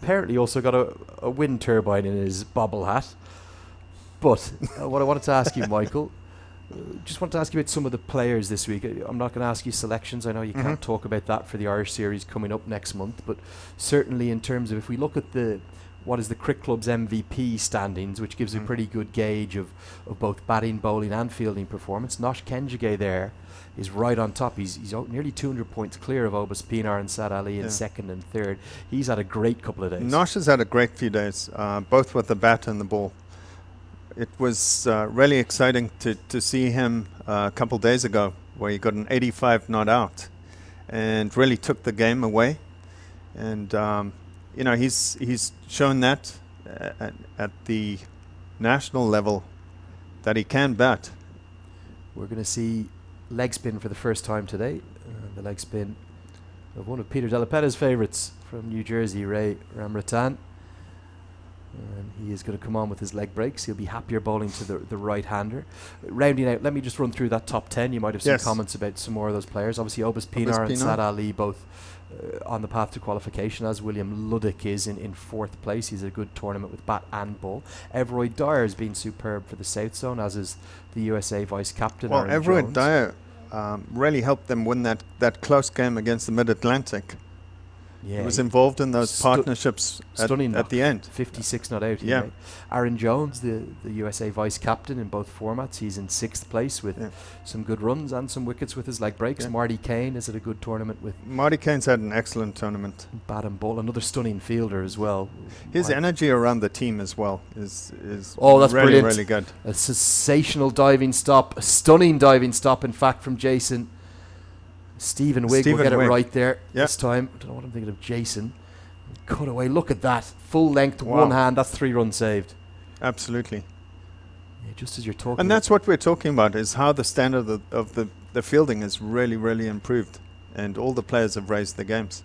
apparently also got a wind turbine in his bobble hat. But what I wanted to ask you, Michael, just wanted to ask you about some of the players this week. I'm not going to ask you selections. I know you can't talk about that for the Irish series coming up next month. But certainly in terms of, if we look at what is the Cricket Club's MVP standings, which gives a pretty good gauge of both batting, bowling and fielding performance. Nosh Kenjige there is right on top. He's nearly 200 points clear of Obus Pinar and Saad Ali in second and third. He's had a great couple of days. Nosh has had a great few days, both with the bat and the ball. It was really exciting to see him a couple days ago, where he got an 85 not out and really took the game away. And he's shown that at the national level that he can bat. We're going to see leg spin for the first time today. The leg spin of one of Peter Della Penna's favourites from New Jersey, Ray Ramratan. And he is going to come on with his leg breaks. He'll be happier bowling to the right-hander. Rounding out, let me just run through that top 10. You might have some Yes. comments about some more of those players. Obviously, Obus Pinar and Pinar. Saad Ali both on the path to qualification, as William Luddick is in 4th place. He's a good tournament with bat and ball. Everroy Dyer has been superb for the South Zone, as is the USA vice-captain. Well, Aaron Everett Jones. Dyer really helped them win that close game against the Mid-Atlantic. Yeah, He was involved in those stu- partnerships stunning at the end. 56 not out. Yeah. Aaron Jones, the USA vice captain in both formats, he's in 6th place with Yeah. some good runs and some wickets with his leg breaks. Yeah. Marty Kane is at a good tournament with Marty Kane's had an excellent tournament. Baden Ball, another stunning fielder as well. His Marty- energy around the team as well is Oh, that's really, brilliant. really good. A sensational diving stop, a stunning diving stop, in fact, from Jason. Stephen Wigg will Stephen get it Wigg. right there Yeah. this time. I don't know what I'm thinking of. Jason. Cut away. Look at that. Full length, Wow. one hand. That's 3 runs saved. Absolutely. Yeah, just as you're talking. And that's what we're talking about, is how the standard of the fielding has really, really improved. And all the players have raised their games.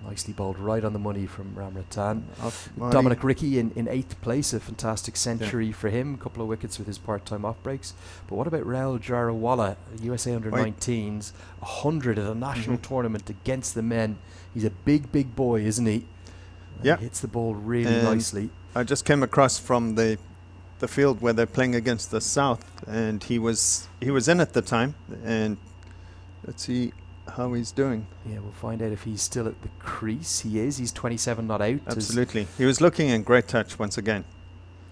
Nicely bowled, right on the money from Ram Rattan. Marty- Dominic Rickey in 8th place, a fantastic century for him. A couple of wickets with his part-time off breaks. But what about Raul Jarawala, USA under-19s, 100 at a national tournament against the men. He's a big, big boy, isn't he? And Yeah. he hits the ball really And nicely. I just came across from the field where they're playing against the South, and he was in at the time. And let's see how he's doing. Yeah, we'll find out if he's still at the crease. He is. He's 27 not out. Absolutely. He was looking in great touch once again.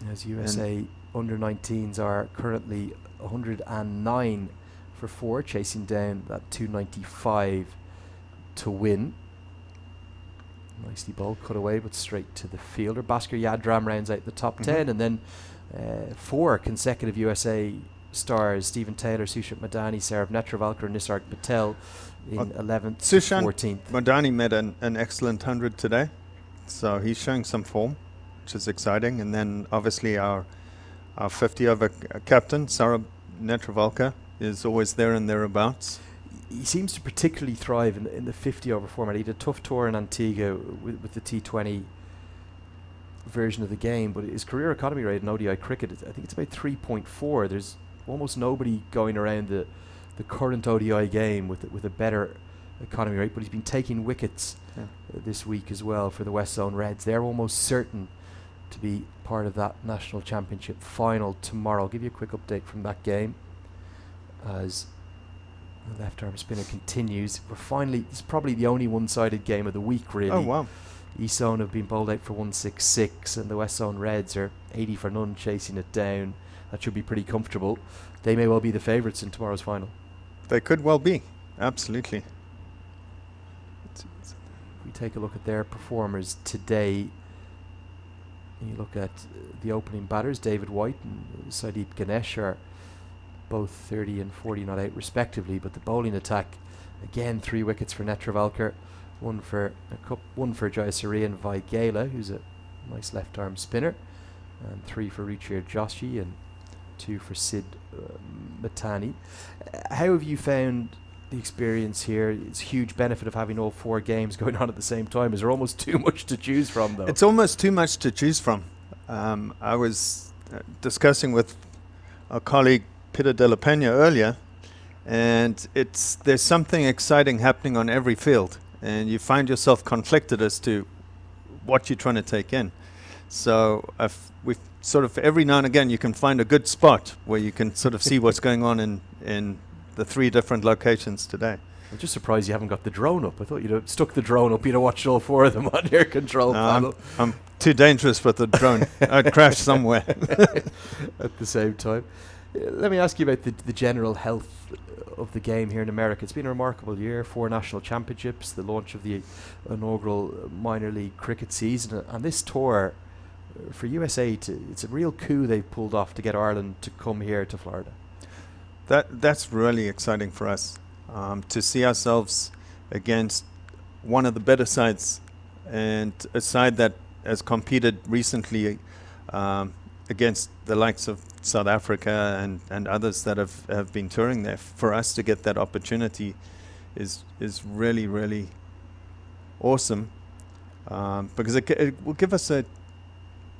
As USA under-19s are currently 109 for 4, chasing down that 295 to win. Nicely bowled, cut away, but straight to the fielder. Bhaskar Yadram rounds out the top 10, and then 4 consecutive USA stars: Stephen Taylor, Sushant Madani, Saurav Netravalkar, and Nisarg Patel in 11th, Sushant 14th. Madani made an excellent 100 today, so he's showing some form, which is exciting. And then obviously our 50-over captain, Saurav Netravalkar, is always there and thereabouts. He seems to particularly thrive in the 50-over format. He had a tough tour in Antigua with the T20 version of the game, but his career economy rate in ODI cricket, I think it's about 3.4. There's almost nobody going around the current ODI game with a better economy rate, but he's been taking wickets this week as well for the West Zone Reds. They're almost certain to be part of that national championship final tomorrow. I'll give you a quick update from that game as the left arm spinner continues. We're finally, it's probably the only one-sided game of the week, really. Oh, wow. East Zone have been bowled out for 166, and the West Zone Reds are 80 for none, chasing it down. That should be pretty comfortable. They may well be the favourites in tomorrow's final. They could well be. Absolutely. If we take a look at their performers today, you look at the opening batters, David White and Sadeep Ganesh are both 30 and 40 not out respectively, but the bowling attack, again 3 wickets for Netravalkar, one for Jayasuriya and Vaigela, who's a nice left arm spinner, and 3 for Ruchir Joshi and 2 for Sid Matani. How have you found the experience here? It's a huge benefit of having all 4 games going on at the same time. Is there almost too much to choose from, though? It's almost too much to choose from. I was discussing with our colleague Peter de la Peña earlier, and there's something exciting happening on every field, and you find yourself conflicted as to what you're trying to take in. So we've sort of, every now and again, you can find a good spot where you can sort of see what's going on in the 3 different locations today. I'm just surprised you haven't got the drone up. I thought you'd have stuck the drone up. You'd have watched all 4 of them on your control panel I'm too dangerous with the drone. I'd crash somewhere. at the same time. Let me ask you about the general health of the game here in America. It's been a remarkable year. 4 national championships, the launch of the inaugural minor league cricket season, and this tour for USA, it's a real coup they've pulled off to get Ireland to come here to Florida. That's really exciting for us, to see ourselves against one of the better sides, and a side that has competed recently against the likes of South Africa and others that have been touring there. For us to get that opportunity is really, really awesome, because it will give us a...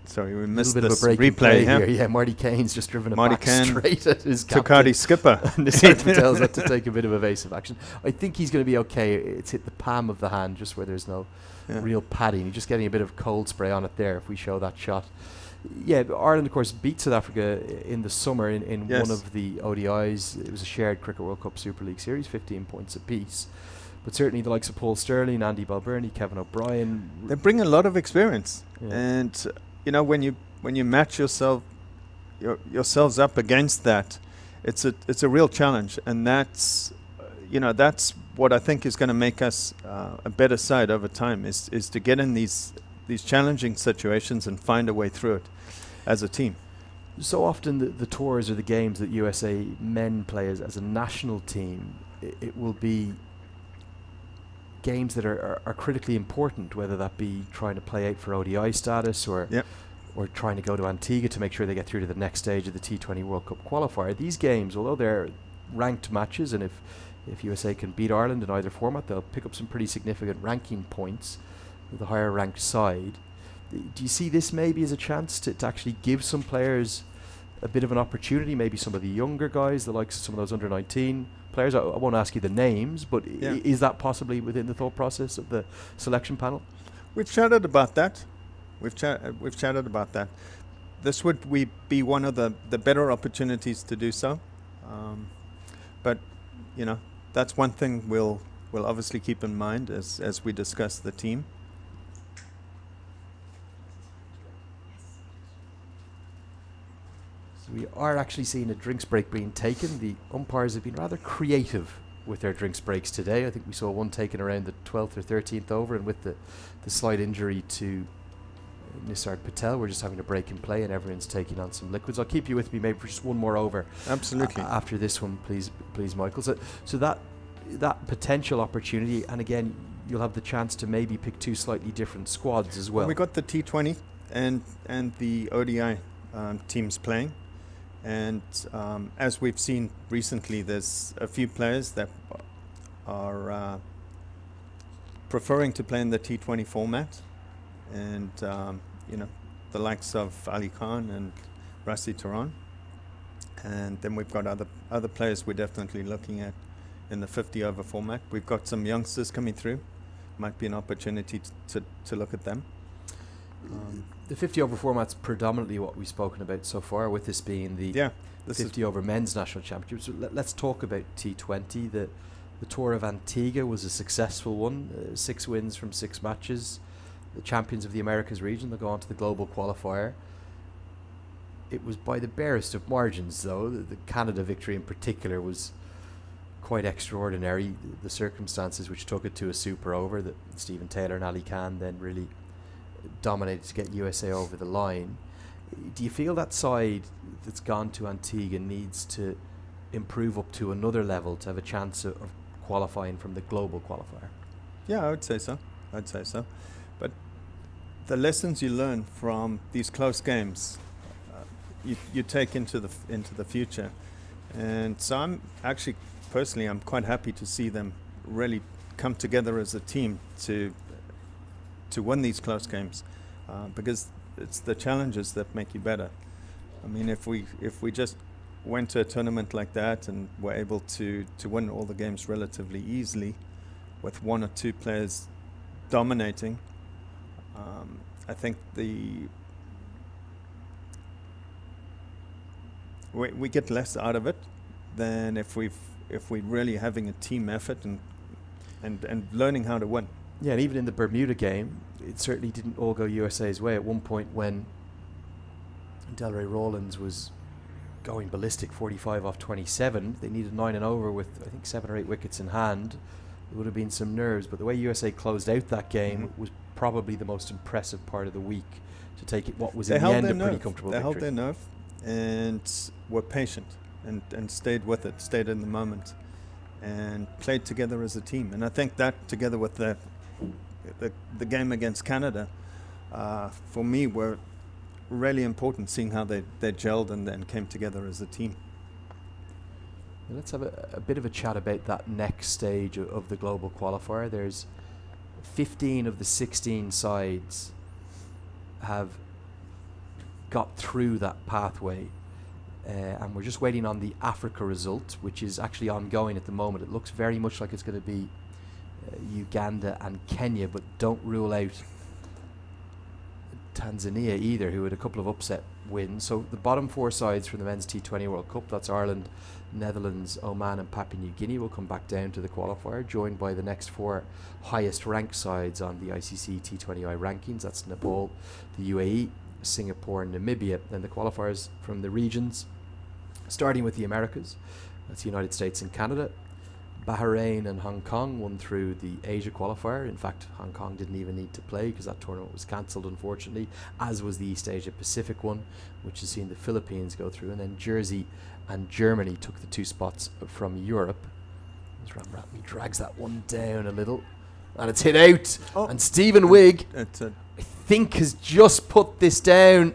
Sorry, we missed bit of this a break in replay play here. here. Yeah, Marty Kane's just driven it Marty back Kane straight at his took captain. out his skipper. Nisarg Patel's had to take a bit of evasive action. I think he's going to be okay. It's hit the palm of the hand, just where there's no real padding. You're just getting a bit of cold spray on it there if we show that shot. Yeah, Ireland, of course, beat South Africa in the summer in Yes. one of the ODIs. It was a shared Cricket World Cup Super League series, 15 points apiece. but certainly the likes of Paul Sterling, Andy Balbirnie, Kevin O'Brien. They bring a lot of experience, Yeah. and when you match yourselves up against that, it's a real challenge, and that's what I think is going to make us a better side over time. Is to get in these challenging situations and find a way through it as a team. So often the tours or the games that USA men play as a national team, it will be games that are critically important, whether that be trying to play out for ODI status or trying to go to Antigua to make sure they get through to the next stage of the T20 World Cup qualifier. These games, although they're ranked matches, and if USA can beat Ireland in either format, they'll pick up some pretty significant ranking points with the higher ranked side. Do you see this maybe as a chance to actually give some players a bit of an opportunity, maybe some of the younger guys, the likes of some of those under-19 players? I won't ask you the names, but is that possibly within the thought process of the selection panel? We've chatted about that. We've chatted about that. This would be one of the better opportunities to do so. But that's one thing we'll obviously keep in mind as we discuss the team. We are actually seeing a drinks break being taken. The umpires have been rather creative with their drinks breaks today. I think we saw one taken around the 12th or 13th over, and with the slight injury to Nisar Patel, we're just having a break in play and everyone's taking on some liquids. I'll keep you with me maybe for just one more over. Absolutely. After this one, please, Michael. So that potential opportunity, and again, you'll have the chance to maybe pick two slightly different squads as well. We got the T20 and the ODI teams playing. And as we've seen recently, there's a few players that are preferring to play in the T20 format, and the likes of Ali Khan and Rasi Tehran. And then we've got other players we're definitely looking at in the 50 over format. We've got some youngsters coming through. Might be an opportunity to look at them. The 50 over format's predominantly what we've spoken about so far, with this being the 50 over men's national championship. So let's talk about T20. The tour of Antigua was a successful one, 6 wins from 6 matches. The champions of the Americas region, they'll go on to the global qualifier. It was by the barest of margins, though. The Canada victory in particular was quite extraordinary. The circumstances which took it to a super over, that Stephen Taylor and Ali Khan then really dominated to get USA over the line. Do you feel that side that's gone to Antigua needs to improve up to another level to have a chance of qualifying from the global qualifier? Yeah, I would say so. But the lessons you learn from these close games, you take into the future. And so I'm actually, personally, I'm quite happy to see them really come together as a team to win these close games, because it's the challenges that make you better. I mean, if we just went to a tournament like that and were able to win all the games relatively easily, with 1 or 2 players dominating, I think we get less out of it than if we're really having a team effort and learning how to win. Yeah, and even in the Bermuda game, it certainly didn't all go USA's way. At one point when Delray Rawlins was going ballistic, 45 off 27, they needed 9 and over with, I think, 7 or 8 wickets in hand. There would have been some nerves, but the way USA closed out that game was probably the most impressive part of the week, to take it what was in the end a pretty comfortable victory. They held their nerve and were patient and stayed with it, stayed in the moment, and played together as a team. And I think that, together with the game against Canada, for me, were really important, seeing how they gelled and then came together as a team. Let's have a bit of a chat about that next stage of the global qualifier. There's 15 of the 16 sides have got through that pathway, and we're just waiting on the Africa result, which is actually ongoing at the moment. It looks very much like it's going to be Uganda and Kenya, but don't rule out Tanzania either, who had a couple of upset wins. So the bottom 4 sides from the Men's T20 World Cup, that's Ireland, Netherlands, Oman and Papua New Guinea, will come back down to the qualifier, joined by the next 4 highest ranked sides on the ICC T20I rankings. That's Nepal, the UAE, Singapore and Namibia. Then the qualifiers from the regions, starting with the Americas, that's the United States and Canada. Bahrain and Hong Kong won through the Asia qualifier. In fact, Hong Kong didn't even need to play because that tournament was cancelled, unfortunately, as was the East Asia Pacific one, which has seen the Philippines go through. And then Jersey and Germany took the 2 spots from Europe. As Ram Ratney drags that one down a little. And it's hit out. Oh. And Stephen Wigg, I think, has just put this down.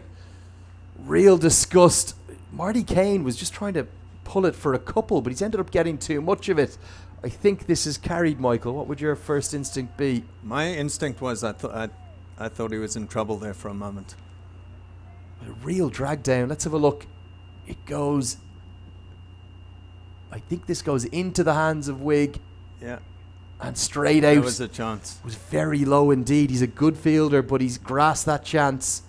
Real disgust. Marty Kane was just trying to pull it for a couple, but he's ended up getting too much of it. I think this is carried, Michael. What would your first instinct be? My instinct was I thought he was in trouble there for a moment. A real drag down. Let's have a look. It goes... I think this goes into the hands of Wigg. Yeah. And straight out. There was a chance. It was very low indeed. He's a good fielder, but he's grasped that chance.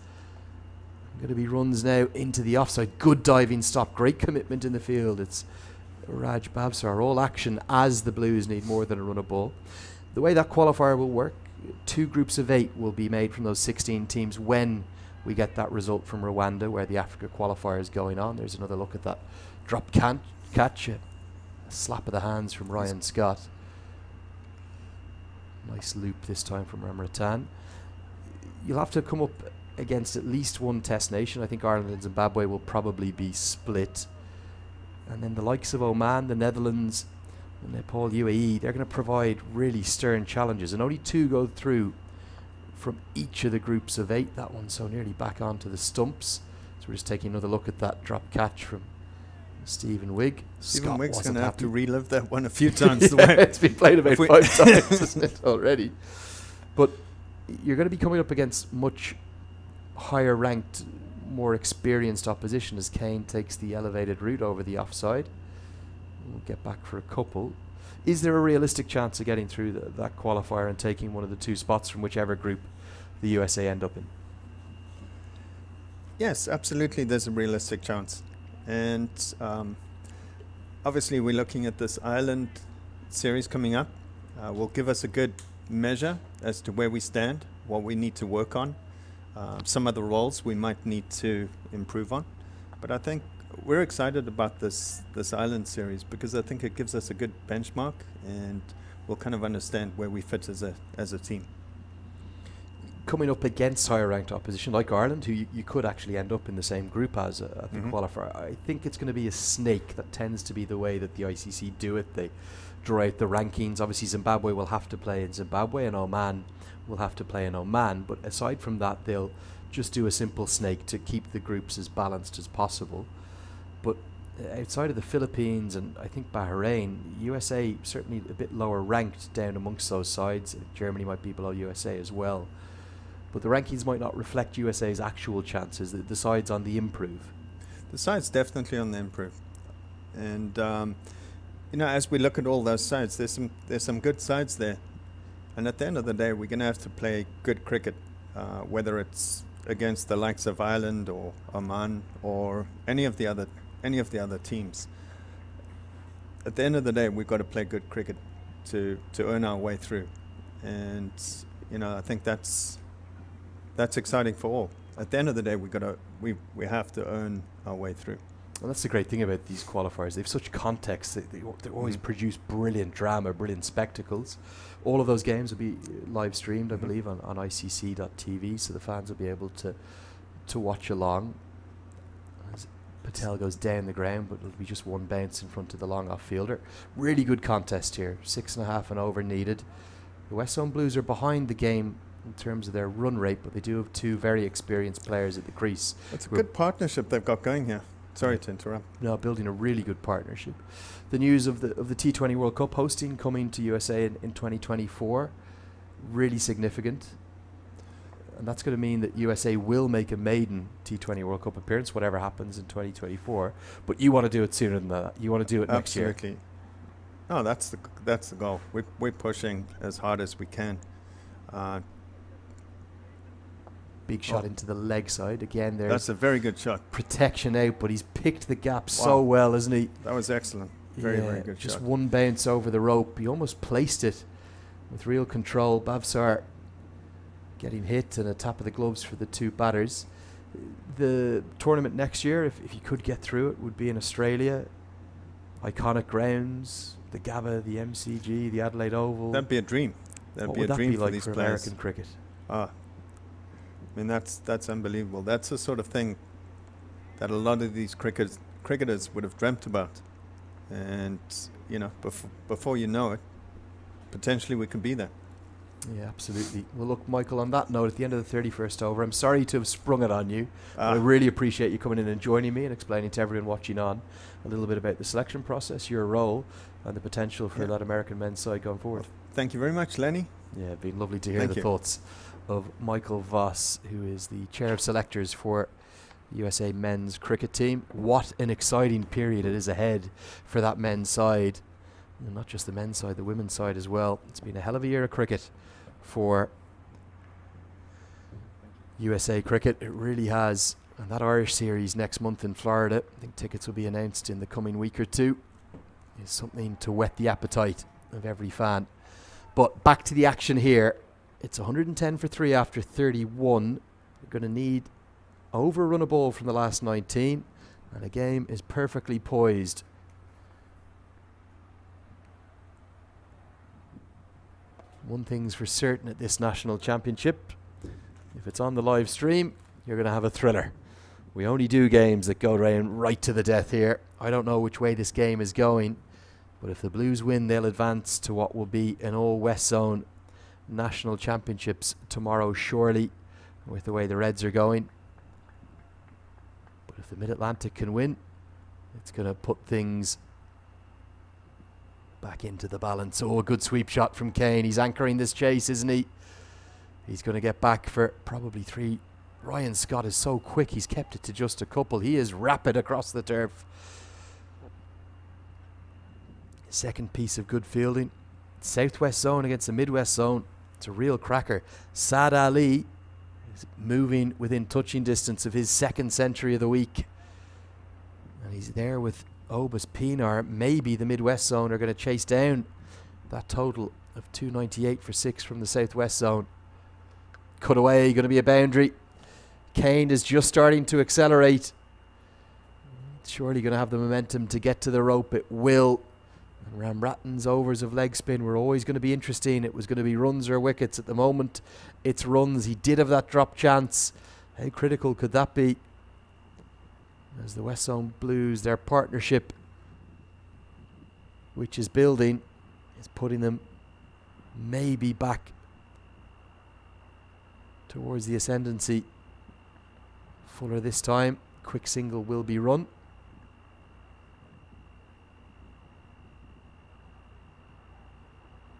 Going to be runs now into the offside. Good diving stop. Great commitment in the field. It's Raj Babsar. All action as the Blues need more than a run of ball. The way that qualifier will work, 2 groups of 8 will be made from those 16 teams when we get that result from Rwanda, where the Africa qualifier is going on. There's another look at that drop catch. A slap of the hands from Ryan Scott. Nice loop this time from Ramratan. You'll have to come up against at least one test nation. I think Ireland and Zimbabwe will probably be split. And then the likes of Oman, the Netherlands, and Nepal, UAE, they're going to provide really stern challenges. And only 2 go through from each of the groups of 8. That one's so nearly back onto the stumps. So we're just taking another look at that drop catch from Stephen Wigg. Stephen Wigg's going to have to relive that one a few times. The way it's been played about 5 times, isn't it, already? But you're going to be coming up against much higher ranked, more experienced opposition as Kane takes the elevated route over the offside. We'll get back for a couple. Is there a realistic chance of getting through that qualifier and taking one of the 2 spots from whichever group the USA end up in? Yes, absolutely, there's a realistic chance. And obviously we're looking at this Ireland series coming up. Will give us a good measure as to where we stand, what we need to work on. Some of the roles we might need to improve on. But I think we're excited about this Ireland series because I think it gives us a good benchmark and we'll kind of understand where we fit as a team. Coming up against higher ranked opposition like Ireland, who you could actually end up in the same group as at the qualifier, I think it's going to be a snake. That tends to be the way that the ICC do it. They draw out the rankings. Obviously Zimbabwe will have to play in Zimbabwe and Oman will have to play in Oman, but aside from that they'll just do a simple snake to keep the groups as balanced as possible. But outside of the Philippines and I think Bahrain, USA certainly a bit lower ranked down amongst those sides. Germany might be below USA as well, but the rankings might not reflect USA's actual chances. The side's on the improve. The side's definitely on the improve, and as we look at all those sides, there's some good sides there. And at the end of the day, we're going to have to play good cricket, whether it's against the likes of Ireland or Oman or any of the other teams. At the end of the day, we've got to play good cricket to earn our way through, and I think that's exciting for all. At the end of the day, we have to earn our way through. And that's the great thing about these qualifiers. They have such context. They always produce brilliant drama, brilliant spectacles. All of those games will be live streamed, I believe, on ICC.tv, so the fans will be able to watch along. As Patel goes down the ground, but it'll be just one bounce in front of the long off fielder. Really good contest here. 6.5 and over needed. The West Zone Blues are behind the game in terms of their run rate, but they do have 2 very experienced players at the crease. It's a good partnership they've got going here. Sorry to interrupt. No, building a really good partnership. The news of the T20 World Cup hosting coming to USA in 2024, really significant. And that's going to mean that USA will make a maiden T20 World Cup appearance, whatever happens in 2024. But you want to do it sooner than that. You want to do it next year. Absolutely. No, that's the goal. We're pushing as hard as we can. big shot into the leg side. Again, there's That's a very good shot. protection out, but he's picked the gap so Wow. well, isn't he? That was excellent. Very, very good just shot. one bounce over the rope. He almost placed it with real control. Bavsar getting hit and a tap of the gloves for the two batters. The tournament next year, if you could get through it, would be in Australia. Iconic grounds, the Gabba, the MCG, the Adelaide Oval. That'd be a dream. That'd What be would a that dream be for like these for players. American cricket? I mean, that's unbelievable. That's the sort of thing that a lot of these cricketers would have dreamt about. And, you know, before you know it, potentially we could be there. Yeah, absolutely. Well, look, Michael, on that note, at the end of the 31st over, I'm sorry to have sprung it on you. Ah. I really appreciate you coming in and joining me and explaining to everyone watching on a little bit about the selection process, your role, and the potential for Yeah. that American men's side going forward. Thank you very much, Lenny. Yeah, it'd been lovely to hear Thank the you. thoughts of Michael Voss, who is the chair of selectors for the USA men's cricket team. What an exciting period it is ahead for that men's side. And not just the men's side, the women's side as well. It's been a hell of a year of cricket for USA cricket. It really has. And that Irish series next month in Florida, I think tickets will be announced in the coming week or two, is something to whet the appetite of every fan. But back to the action here. It's 110 for 3 after 31. We're going to need overrun a ball from the last 19. And the game is perfectly poised. One thing's for certain at this national championship. If it's on the live stream, you're going to have a thriller. We only do games that go down right to the death here. I don't know which way this game is going. But if the Blues win, they'll advance to what will be an all-West Zone National Championships tomorrow, surely, with the way the Reds are going. But if the Mid-Atlantic can win, it's going to put things back into the balance. Oh, a good sweep shot from Kane. He's anchoring this chase, isn't he? He's going to get back for probably 3. Ryan Scott is so quick, he's kept it to just a couple. He is rapid across the turf. Second piece of good fielding. Southwest zone against the Midwest zone. It's a real cracker. Saad Ali is moving within touching distance of his second century of the week. And he's there with Obus Pinar. Maybe the Midwest zone are going to chase down that total of 298 for 6 from the Southwest zone. Cut away, going to be a boundary. Kane is just starting to accelerate. Surely going to have the momentum to get to the rope. It will. And Ramrattan's overs of leg spin were always going to be interesting. It was going to be runs or wickets. At the moment, it's runs. He did have that drop chance. How critical could that be? As the West Zone Blues, their partnership, which is building, is putting them maybe back towards the ascendancy. Fuller this time. Quick single will be run.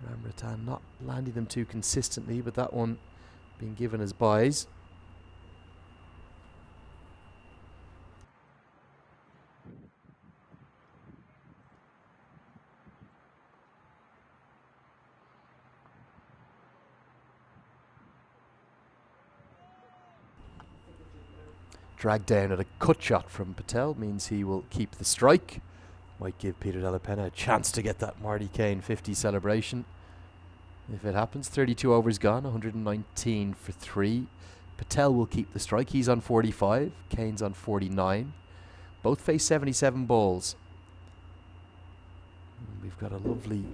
Ramrattan not landing them too consistently, but that one being given as byes. Dragged down at a cut shot from Patel means he will keep the strike. Might give Peter Della Penna a chance to get that Marty Kane 50 celebration. If it happens, 32 overs gone, 119 for 3. Patel will keep the strike. He's on 45. Kane's on 49. Both face 77 balls. And we've got a lovely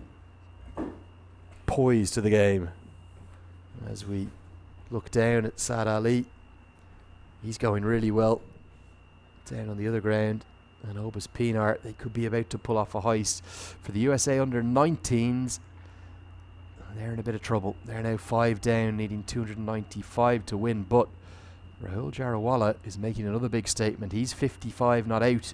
poise to the game as we look down at Saad Ali. He's going really well. Down on the other ground. And Obus Pinar, they could be about to pull off a heist. For the USA under-19s, they're in a bit of trouble. They're now 5 down, needing 295 to win. But Rahul Jarawala is making another big statement. He's 55 not out.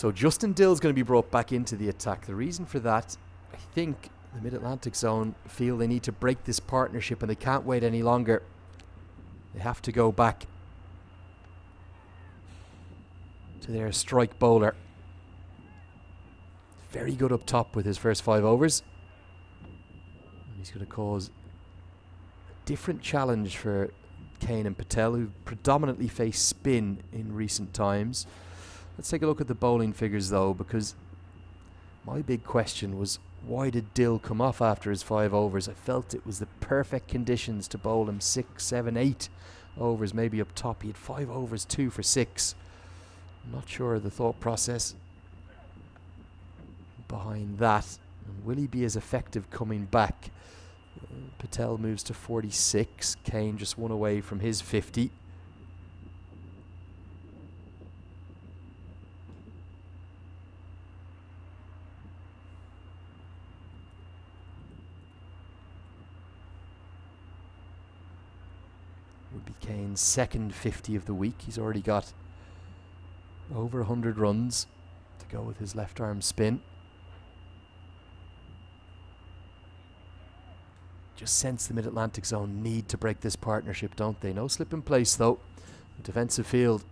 So Justin Dill's going to be brought back into the attack. The reason for that, I think the Mid-Atlantic Zone feel they need to break this partnership and they can't wait any longer. They have to go back to their strike bowler. Very good up top with his first 5 overs. And he's going to cause a different challenge for Kane and Patel, who predominantly face spin in recent times. Let's take a look at the bowling figures though, because my big question was, why did Dill come off after his 5 overs? I felt it was the perfect conditions to bowl him 6, 7, 8 overs, maybe up top. He had 5 overs, 2 for 6. I'm not sure of the thought process behind that. And will he be as effective coming back? Patel moves to 46. Kane just 1 away from his 50. Would be Kane's second 50 of the week. He's already got over 100 runs to go with his left arm spin. Just sense the Mid-Atlantic Zone need to break this partnership, don't they? No slip in place though. Defensive field.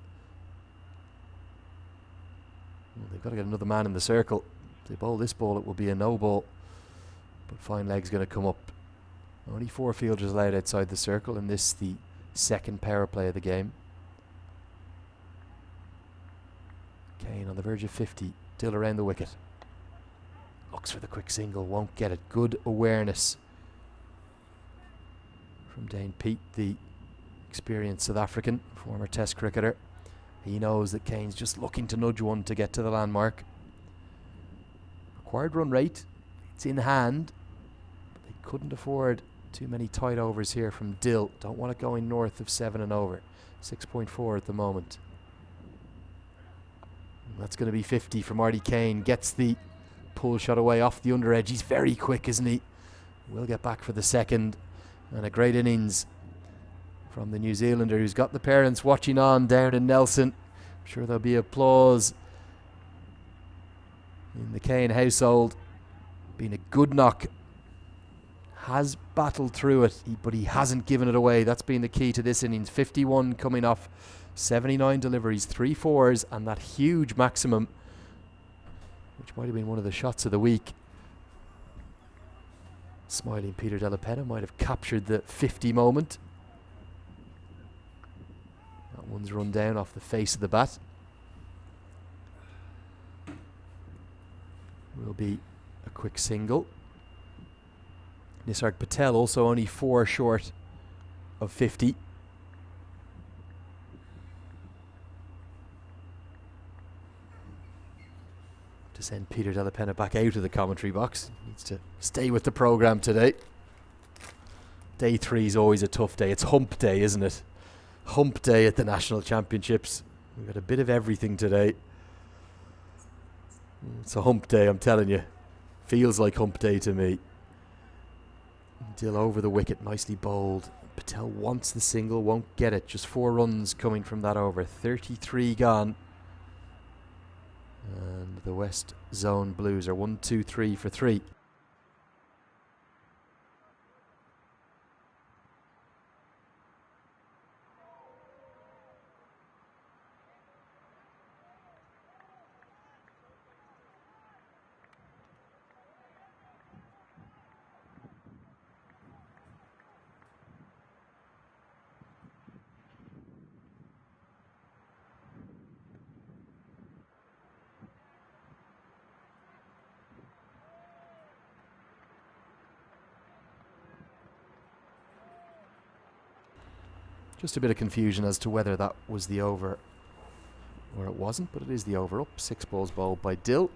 Well, they've got to get another man in the circle. If they bowl this ball, it will be a no ball. But fine leg's going to come up. Only 4 fielders allowed outside the circle, and this the second power play of the game. Kane on the verge of 50. Dill around the wicket. Looks for the quick single, won't get it. Good awareness from Dane Pete, the experienced South African, former Test cricketer. He knows that Kane's just looking to nudge one to get to the landmark. Required run rate, it's in hand, but they couldn't afford too many tight overs here from Dill. Don't want it going north of 7 and over. 6.4 at the moment. And that's going to be 50 from Artie Kane. Gets the pull shot away off the under edge. He's very quick, isn't he? Will get back for the second. And a great innings from the New Zealander, who's got the parents watching on down in Nelson. I'm sure there'll be applause in the Kane household. Been a good knock. Has battled through it, but he hasn't given it away. That's been the key to this innings. 51 coming off 79 deliveries, 3 fours, and that huge maximum, which might have been one of the shots of the week. Smiling Peter Della Penna might have captured the 50 moment. That one's run down off the face of the bat. Will be a quick single. Nisarg Patel also only 4 short of 50. To send Peter Della Penna back out of the commentary box. Needs to stay with the programme today. Day 3 is always a tough day. It's hump day, isn't it? Hump day at the National Championships. We've got a bit of everything today. It's a hump day, I'm telling you. Feels like hump day to me. Dill over the wicket, nicely bowled. Patel wants the single, won't get it. Just 4 runs coming from that over. 33 gone. And the West Zone Blues are 1, 2, 3 for 3. Just a bit of confusion as to whether that was the over or it wasn't, but it is the over. Up 6 balls bowled by Dill.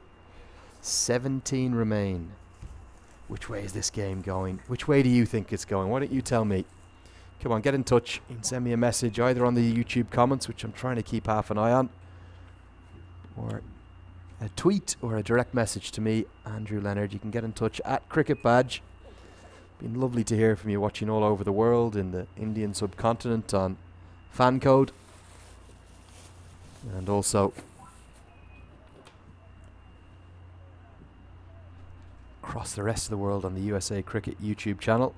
17 remain. Which way is this game going? Which way do you think it's going? Why don't you tell me? Come on, get in touch. You can send me a message either on the YouTube comments, which I'm trying to keep half an eye on, or a tweet or a direct message to me, Andrew Leonard. You can get in touch at Cricket Badge. Been lovely to hear from you watching all over the world, in the Indian subcontinent on Fan Code, and also across the rest of the world on the USA Cricket YouTube channel.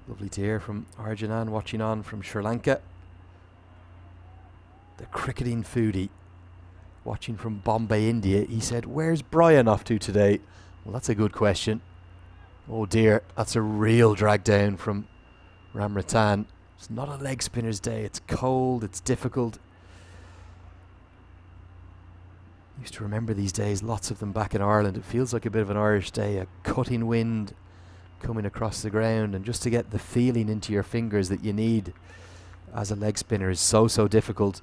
Lovely to hear from Arjunan watching on from Sri Lanka. The cricketing foodie watching from Bombay, India. He said, "Where's Brian off to today?" Well, that's a good question. Oh dear, that's a real drag down from Ramratan. It's not a leg spinner's day. It's cold, it's difficult. Used to remember these days, lots of them back in Ireland. It feels like a bit of an Irish day, a cutting wind coming across the ground, and just to get the feeling into your fingers that you need as a leg spinner is so difficult.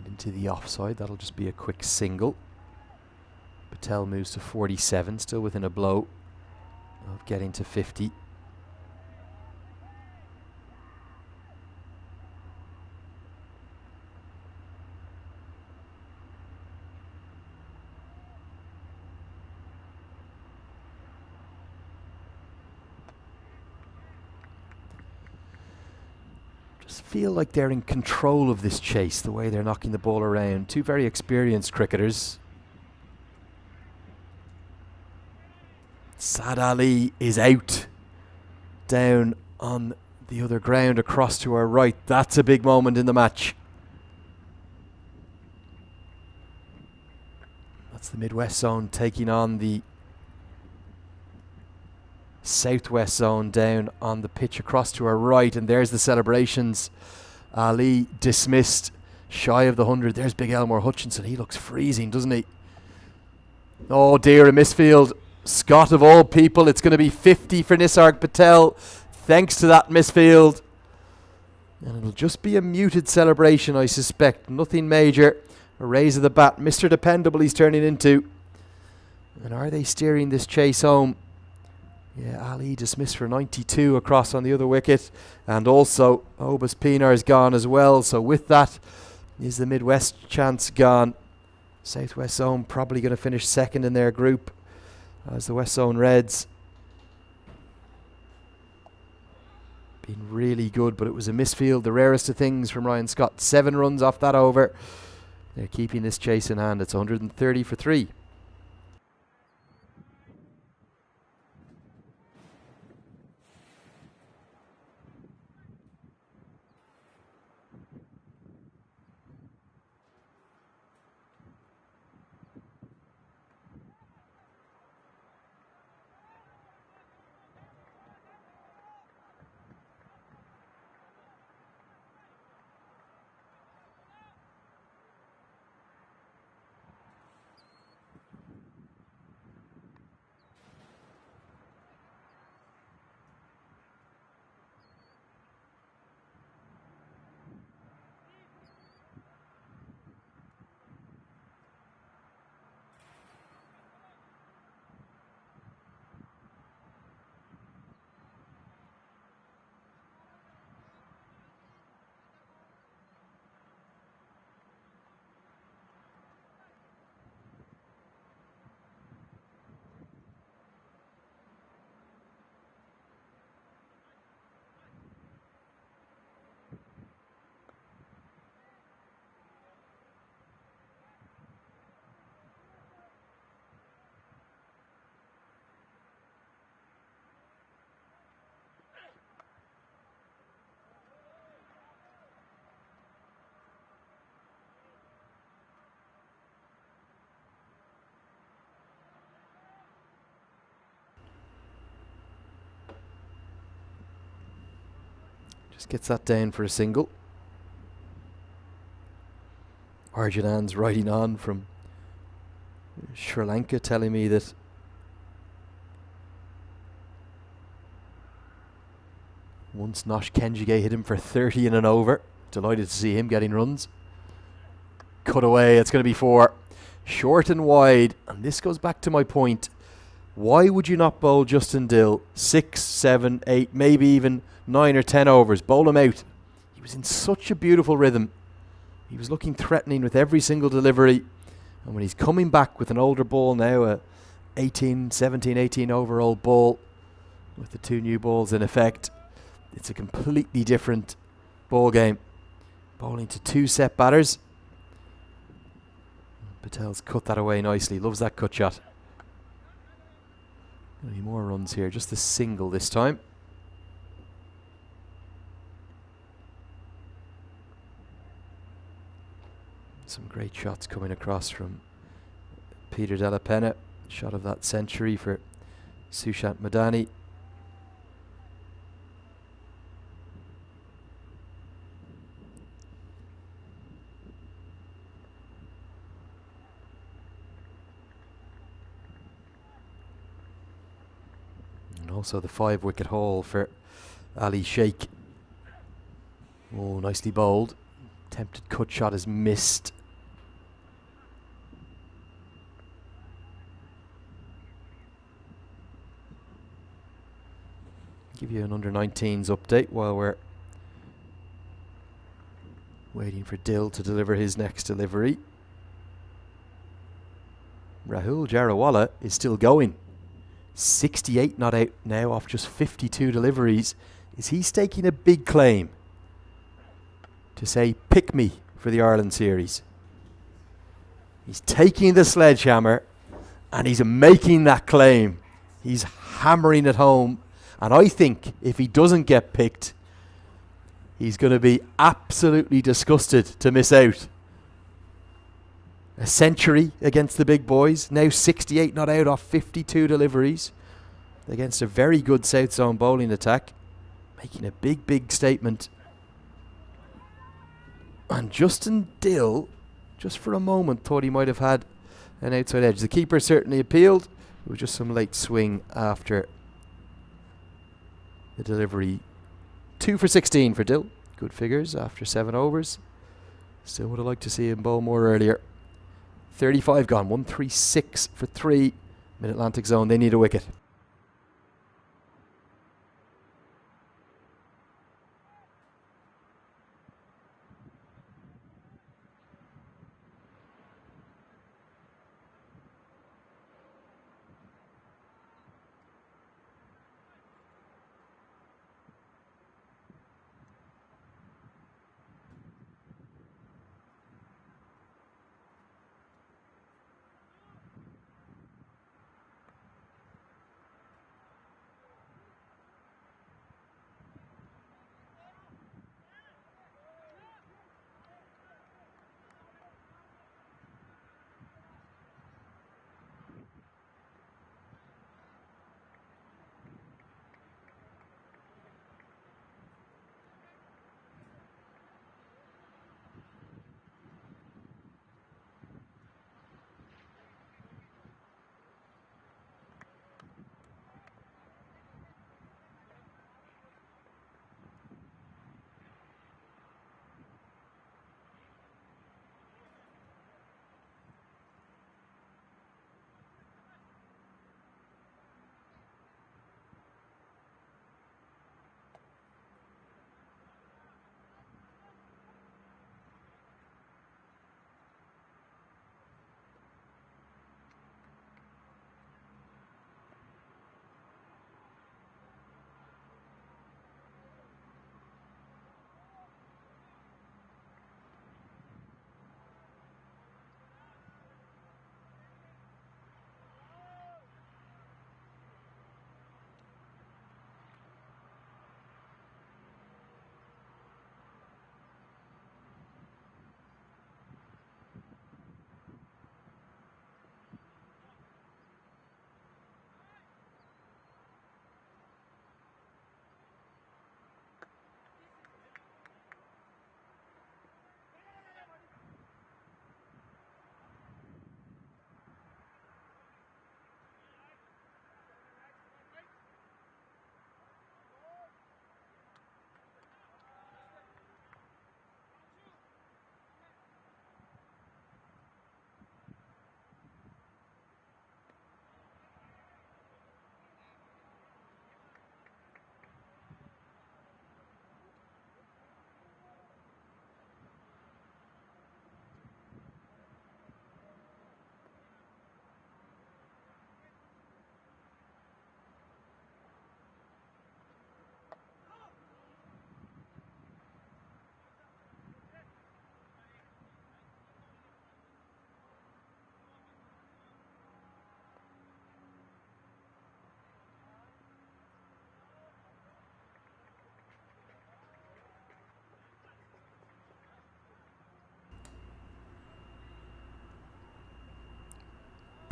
Into the offside, that'll just be a quick single. Patel moves to 47, still within a blow of getting to 50. Feel like they're in control of this chase, the way they're knocking the ball around. Two very experienced cricketers. Saad Ali is out. Down on the other ground across to our right. That's a big moment in the match. That's the Midwest zone taking on the Southwest zone down on the pitch across to our right, and there's the celebrations. Ali dismissed shy of the 100. There's big Elmore Hutchinson. He looks freezing, doesn't he? Oh dear, a misfield. Scott of all people, it's going to be 50 for Nisarg Patel thanks to that misfield, and it'll just be a muted celebration, I suspect. Nothing major. A raise of the bat. Mr. Dependable he's turning into. And are they steering this chase home? Yeah, Ali dismissed for 92 across on the other wicket, and also Obus Pinar is gone as well. So with that is the Midwest chance gone. Southwest zone probably going to finish second in their group as the West Zone Reds. Been really good, but it was a misfield, the rarest of things from Ryan Scott. 7 runs off that over. They're keeping this chase in hand. It's 130 for 3. Just gets that down for a single. Arjunan's writing on from Sri Lanka, telling me that once Nosh Kenjige hit him for 30 in an over. Delighted to see him getting runs. Cut away, it's going to be 4. Short and wide, and this goes back to my point. Why would you not bowl Justin Dill 6, 7, 8, maybe even 9 or 10 overs? Bowl him out. He was in such a beautiful rhythm. He was looking threatening with every single delivery. And when he's coming back with an older ball now, a 17, 18 over old ball with the 2 new balls in effect, it's a completely different ball game. Bowling to 2 set batters. Patel's cut that away nicely. Loves that cut shot. Any more runs here? Just the single this time. Some great shots coming across from Peter Della Penna. Shot of that century for Sushant Madani. And also the 5-wicket haul for Ali Sheikh. Oh, nicely bowled. Attempted cut shot is missed. Give you an under-19s update while we're waiting for Dill to deliver his next delivery. Rahul Jarawala is still going. 68 not out now off just 52 deliveries. Is he staking a big claim to say, pick me for the Ireland series? He's taking the sledgehammer and he's making that claim. He's hammering it home. And I think if he doesn't get picked, he's going to be absolutely disgusted to miss out. A century against the big boys. Now 68 not out off 52 deliveries against a very good South Zone bowling attack. Making a big, big statement. And Justin Dill, just for a moment, thought he might have had an outside edge. The keeper certainly appealed. It was just some late swing after the delivery. 2 for 16 for Dill. Good figures after 7 overs. Still would have liked to see him bowl more earlier. 35 gone. 136 for 3. Mid-Atlantic Zone, they need a wicket.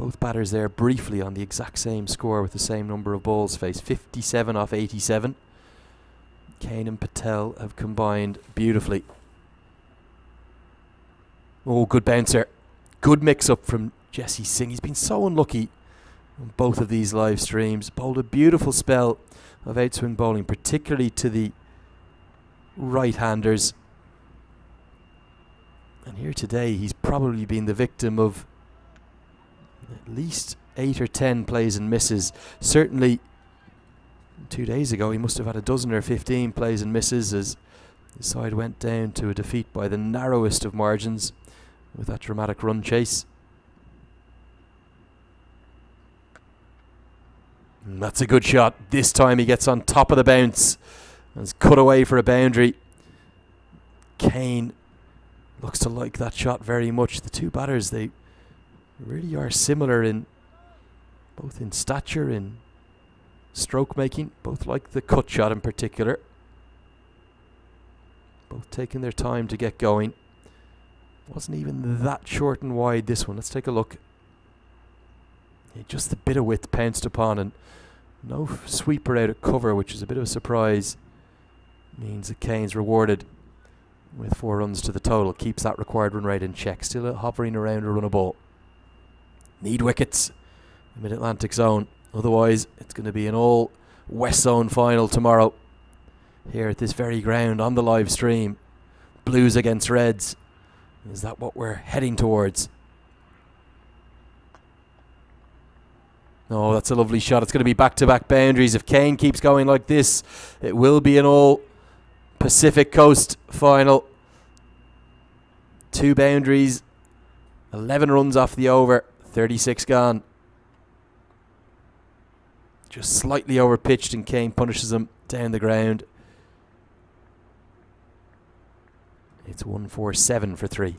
Both batters there briefly on the exact same score with the same number of balls faced. 57 off 87. Kane and Patel have combined beautifully. Oh, good bouncer. Good mix-up from Jesse Singh. He's been so unlucky on both of these live streams. Bowled a beautiful spell of outswing bowling, particularly to the right-handers. And here today, he's probably been the victim of at least 8 or 10 plays and misses. Certainly, 2 days ago, he must have had a dozen or 15 plays and misses as the side went down to a defeat by the narrowest of margins with that dramatic run chase. And that's a good shot. This time he gets on top of the bounce and is cut away for a boundary. Kane looks to like that shot very much. The two batters, they really are similar in both in stature, in stroke making. Both like the cut shot in particular. Both taking their time to get going. Wasn't even that short and wide, this one. Let's take a look. Yeah, just a bit of width pounced upon, and no sweeper out of cover, which is a bit of a surprise. Means that Kane's rewarded with 4 runs to the total. Keeps that required run rate in check. Still hovering around a run a ball. Need wickets in Mid-Atlantic zone. Otherwise, it's going to be an all West Zone final tomorrow. Here at this very ground on the live stream. Blues against Reds. Is that what we're heading towards? Oh, that's a lovely shot. It's going to be back-to-back boundaries. If Kane keeps going like this, it will be an all Pacific Coast final. 2 boundaries, 11 runs off the over, 36 gone. Just slightly over-pitched and Kane punishes him down the ground. It's 147 for 3.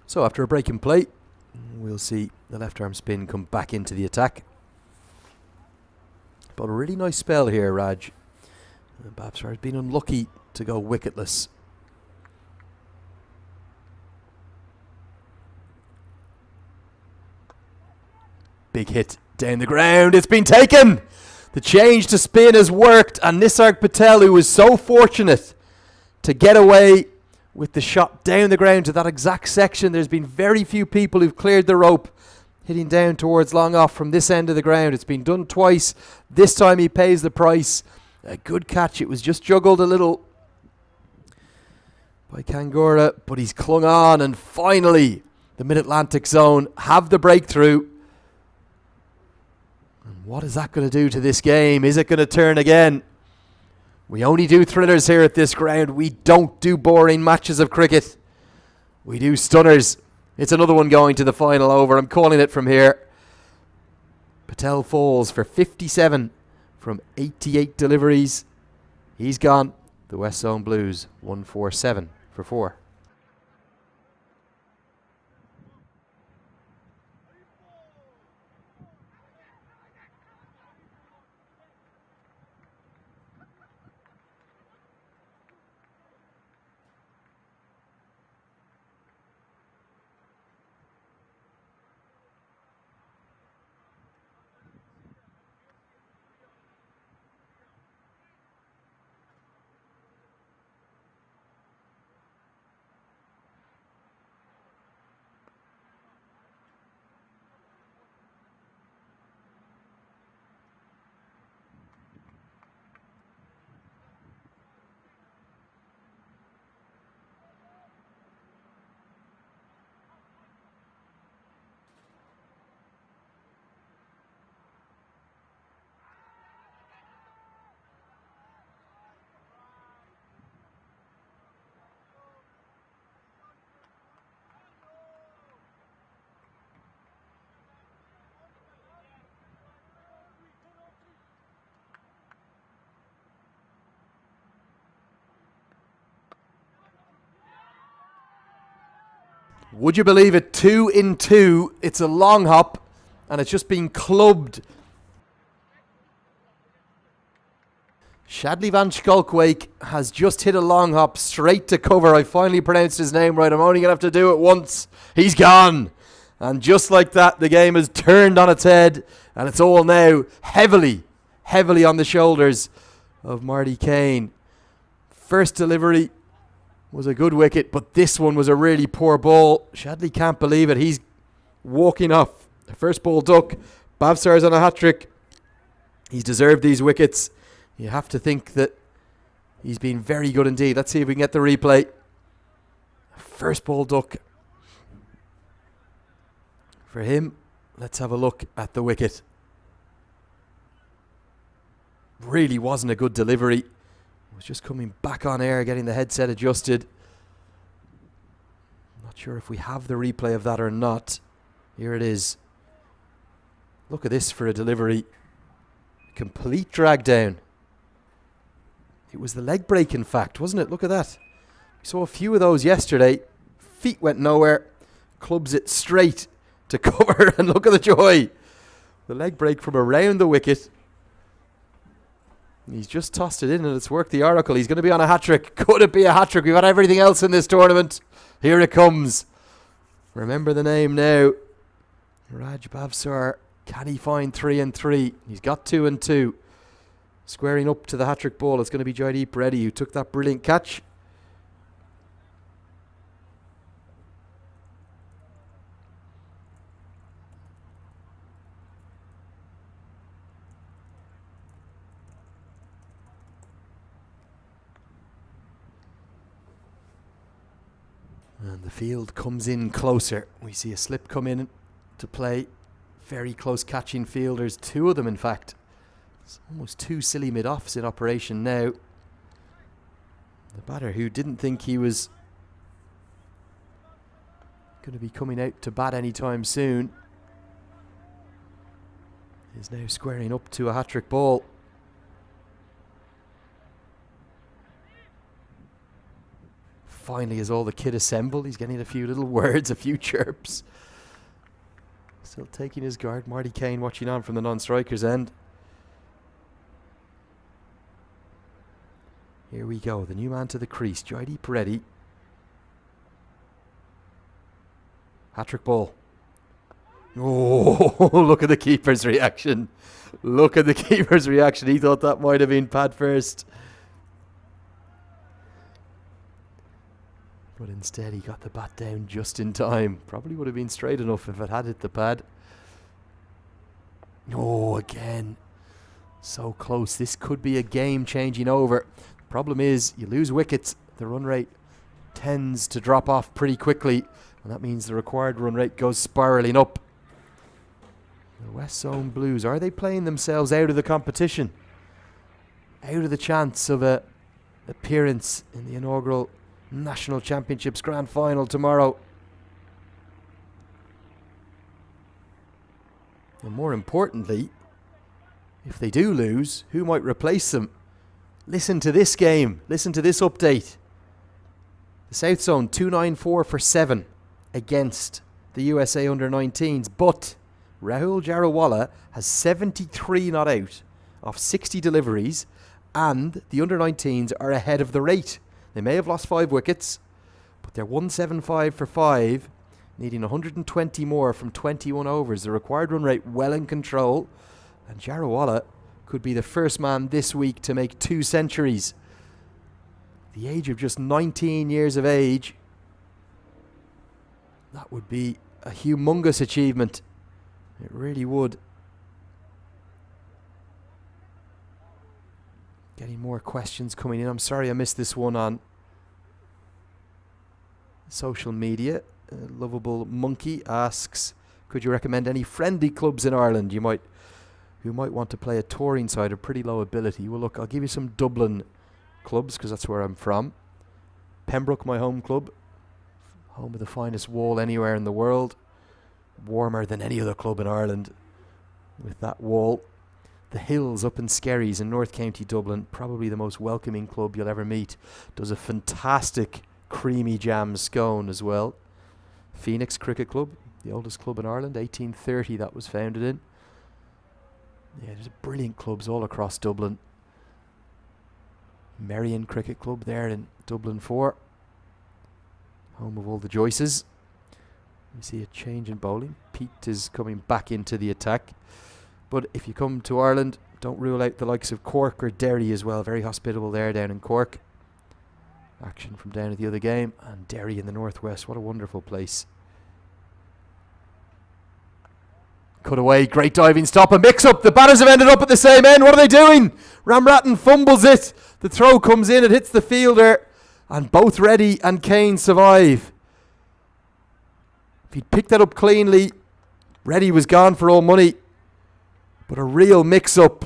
So after a break in play, we'll see the left arm spin come back into the attack. But a really nice spell here, Raj. Babsar has been unlucky to go wicketless. Big hit down the ground. It's been taken. The change to spin has worked, and Nisarg Patel, who was so fortunate to get away with the shot down the ground to that exact section. There's been very few people who've cleared the rope hitting down towards long off from this end of the ground. It's been done twice. This time he pays the price. A good catch. It was just juggled a little by Kangura, but he's clung on, and finally the Mid-Atlantic zone have the breakthrough. And what is that going to do to this game? Is it going to turn again? We only do thrillers here at this ground. We don't do boring matches of cricket. We do stunners. It's another one going to the final over. I'm calling it from here. Patel falls for 57 from 88 deliveries. He's gone. The West Zone Blues 147 for 4. Would you believe it? 2 in 2. It's a long hop, and it's just been clubbed. Shadley Van Schalkwijk has just hit a long hop straight to cover. I finally pronounced his name right. I'm only going to have to do it once. He's gone. And just like that, the game has turned on its head, and it's all now heavily on the shoulders of Marty Kane. First delivery was a good wicket, but this one was a really poor ball. Shadley can't believe it. He's walking off. The first ball duck. Bavsar's on a hat-trick. He's deserved these wickets. You have to think that he's been very good indeed. Let's see if we can get the replay. First ball duck. For him, let's have a look at the wicket. Really wasn't a good delivery. Was just coming back on air, getting the headset adjusted. Not sure if we have the replay of that or not. Here it is. Look at this for a delivery. Complete drag down. It was the leg break, in fact, wasn't it? Look at that. We saw a few of those yesterday. Feet went nowhere. Clubs it straight to cover, and look at the joy. The leg break from around the wicket. He's just tossed it in, and it's worked the oracle. He's going to be on a hat-trick. Could it be a hat-trick? We've had everything else in this tournament. Here it comes. Remember the name now. Raj Bavsar. Can he find 3 and 3? He's got 2 and 2. Squaring up to the hat-trick ball, it's going to be Jaideep Reddy, who took that brilliant catch. And the field comes in closer. We see a slip come in to play. Very close catching fielders. 2 of them, in fact. It's almost 2 silly mid-offs in operation now. The batter, who didn't think he was going to be coming out to bat anytime soon, is now squaring up to a hat-trick ball. Finally, as all the kit assembled, he's getting a few little words, a few chirps. Still taking his guard. Marty Kane watching on from the non-striker's end. Here we go. The new man to the crease, Jaideep Reddy. Hat-trick ball. Oh, look at the keeper's reaction. Look at the keeper's reaction. He thought that might have been pad first. But instead he got the bat down just in time. Probably would have been straight enough if it had hit the pad. Oh, again. So close. This could be a game-changing over. Problem is, you lose wickets, the run rate tends to drop off pretty quickly, and that means the required run rate goes spiralling up. The West Zone Blues, are they playing themselves out of the competition? Out of the chance of a appearance in the inaugural National Championships Grand Final tomorrow? And more importantly, if they do lose, who might replace them? Listen to this game. Listen to this update. The South Zone 294 for 7 against the USA under-19s. But Rahul Jarawala has 73 not out off 60 deliveries, and the under-19s are ahead of the rate. They may have lost 5 wickets, but they're 175 for 5, needing 120 more from 21 overs. The required run rate well in control, and Jarawala could be the first man this week to make 2 centuries. The age of just 19 years of age. That would be a humongous achievement. It really would. Getting more questions coming in. I'm sorry I missed this one on social media. Lovable Monkey asks, could you recommend any friendly clubs in Ireland who might want to play a touring side of pretty low ability? Well, look, I'll give you some Dublin clubs because that's where I'm from. Pembroke, my home club, home of the finest wall anywhere in the world, warmer than any other club in Ireland with that wall. The Hills up in Skerries in North County Dublin, probably the most welcoming club you'll ever meet, does a fantastic creamy jam scone as well. Phoenix Cricket Club, the oldest club in Ireland, 1830 that was founded in. Yeah, there's brilliant clubs all across Dublin. Merrion Cricket Club there in Dublin 4, home of all the Joyces. We see a change in bowling. Pete is coming back into the attack. But if you come to Ireland, don't rule out the likes of Cork or Derry as well. Very hospitable there down in Cork. Action from down at the other game. And Derry in the northwest. What a wonderful place. Cut away. Great diving stop. A mix-up. The batters have ended up at the same end. What are they doing? Ramratton fumbles it. The throw comes in. It hits the fielder. And both Reddy and Kane survive. If he'd picked that up cleanly, Reddy was gone for all money. But a real mix-up.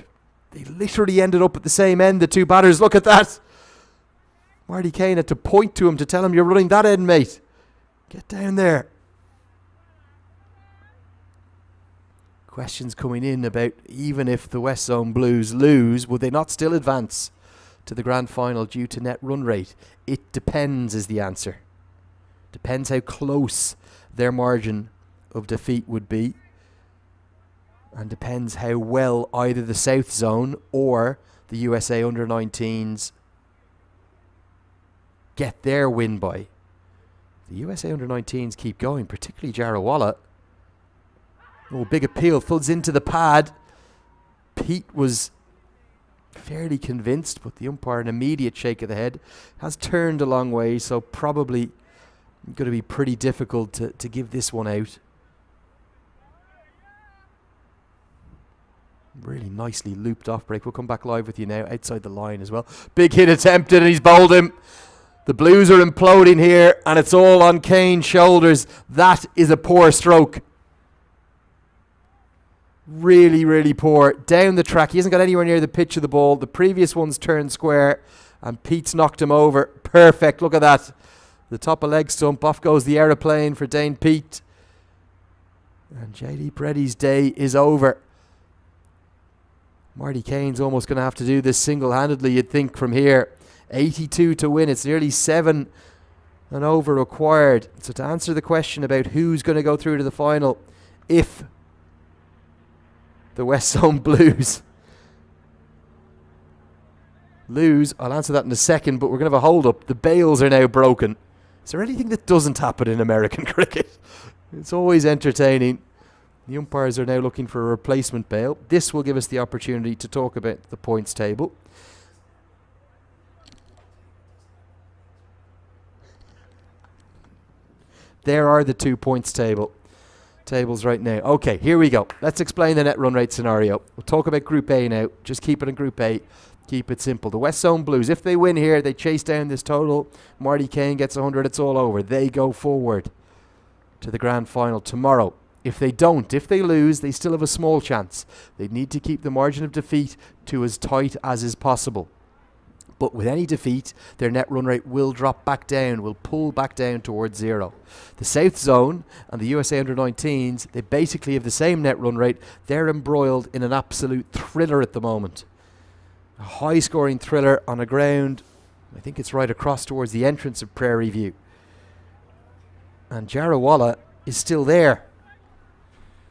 They literally ended up at the same end, the two batters. Look at that. Marty Kane had to point to him to tell him, you're running that end, mate. Get down there. Questions coming in about even if the West Zone Blues lose, would they not still advance to the grand final due to net run rate? It depends is the answer. Depends how close their margin of defeat would be. And depends how well either the South Zone or the USA under-19s get their win by. The USA under-19s keep going, particularly Jarawala. Oh, big appeal, thuds into the pad. Pete was fairly convinced, but the umpire, an immediate shake of the head, has turned a long way, so probably going to be pretty difficult to give this one out. Really nicely looped off break. We'll come back live with you now outside the line as well. Big hit attempted and he's bowled him. The Blues are imploding here and it's all on Kane's shoulders. That is a poor stroke. Really, really poor. Down the track. He hasn't got anywhere near the pitch of the ball. The previous one's turned square and Pete's knocked him over. Perfect. Look at that. The top of leg stump. Off goes the aeroplane for Dane Pete. And JD Preddy's day is over. Marty Kane's almost going to have to do this single-handedly, you'd think, from here. 82 to win. It's nearly 7 and over required. So to answer the question about who's going to go through to the final, if the West Zone Blues lose, I'll answer that in a second, but we're going to have a hold-up. The bails are now broken. Is there anything that doesn't happen in American cricket? It's always entertaining. The umpires are now looking for a replacement bail. This will give us the opportunity to talk about the points table. There are the 2 points tables right now. Okay, here we go. Let's explain the net run rate scenario. We'll talk about Group A now. Just keep it in Group A. Keep it simple. The West Zone Blues, if they win here, they chase down this total. Marty Kane gets 100. It's all over. They go forward to the grand final tomorrow. If they don't, if they lose, they still have a small chance. They need to keep the margin of defeat to as tight as is possible. But with any defeat, their net run rate will drop back down, will pull back down towards 0. The South Zone and the USA Under-19s, they basically have the same net run rate. They're embroiled in an absolute thriller at the moment. A high-scoring thriller on a ground, I think it's right across towards the entrance of Prairie View. And Jarawalla is still there.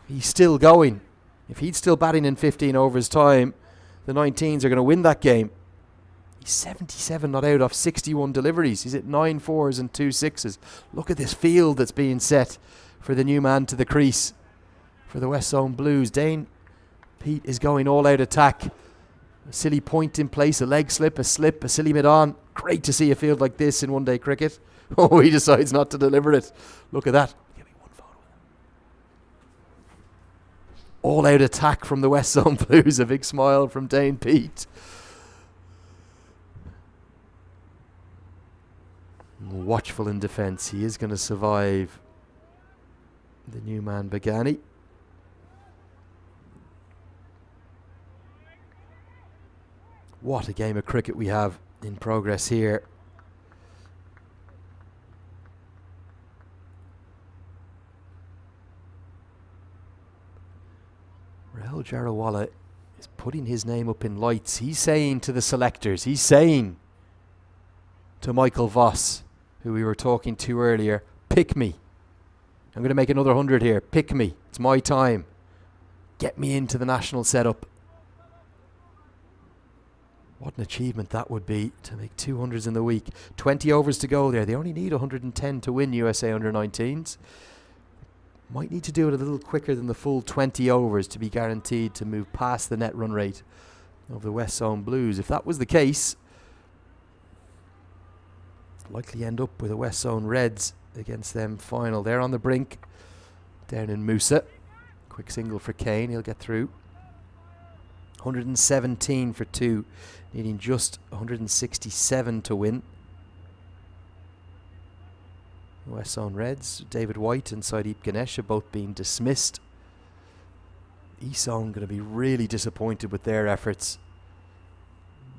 He's still going. If he's still batting in 15 overs time, the 19s are going to win that game. He's 77 not out off 61 deliveries. He's at 9 4s and 2 6s. Look at this field that's being set for the new man to the crease for the West Zone Blues. Dane Pete is going all out attack. A silly point in place, a leg slip, a silly mid-on. Great to see a field like this in one-day cricket. Oh, he decides not to deliver it. Look at that. Give me one photo. All out attack from the West Zone Blues. A big smile from Dane Pete. Watchful in defence. He is going to survive the new man Begani. What a game of cricket we have in progress here. Rahul Jarawalla is putting his name up in lights. He's saying to the selectors, he's saying to Michael Voss, who we were talking to earlier, pick me. I'm going to make another 100 here. Pick me. It's my time. Get me into the national setup. What an achievement that would be to make 200s in the week. 20 overs to go there. They only need 110 to win USA Under-19s. Might need to do it a little quicker than the full 20 overs to be guaranteed to move past the net run rate of the West Zone Blues. If that was the case, likely end up with a West Zone Reds against them final. They're on the brink down in Musa. Quick single for Kane. He'll get through. 117 for 2, needing just 167 to win. West Zone Reds, David White and Saideep Ganesh have both been dismissed. East Zone going to be really disappointed with their efforts.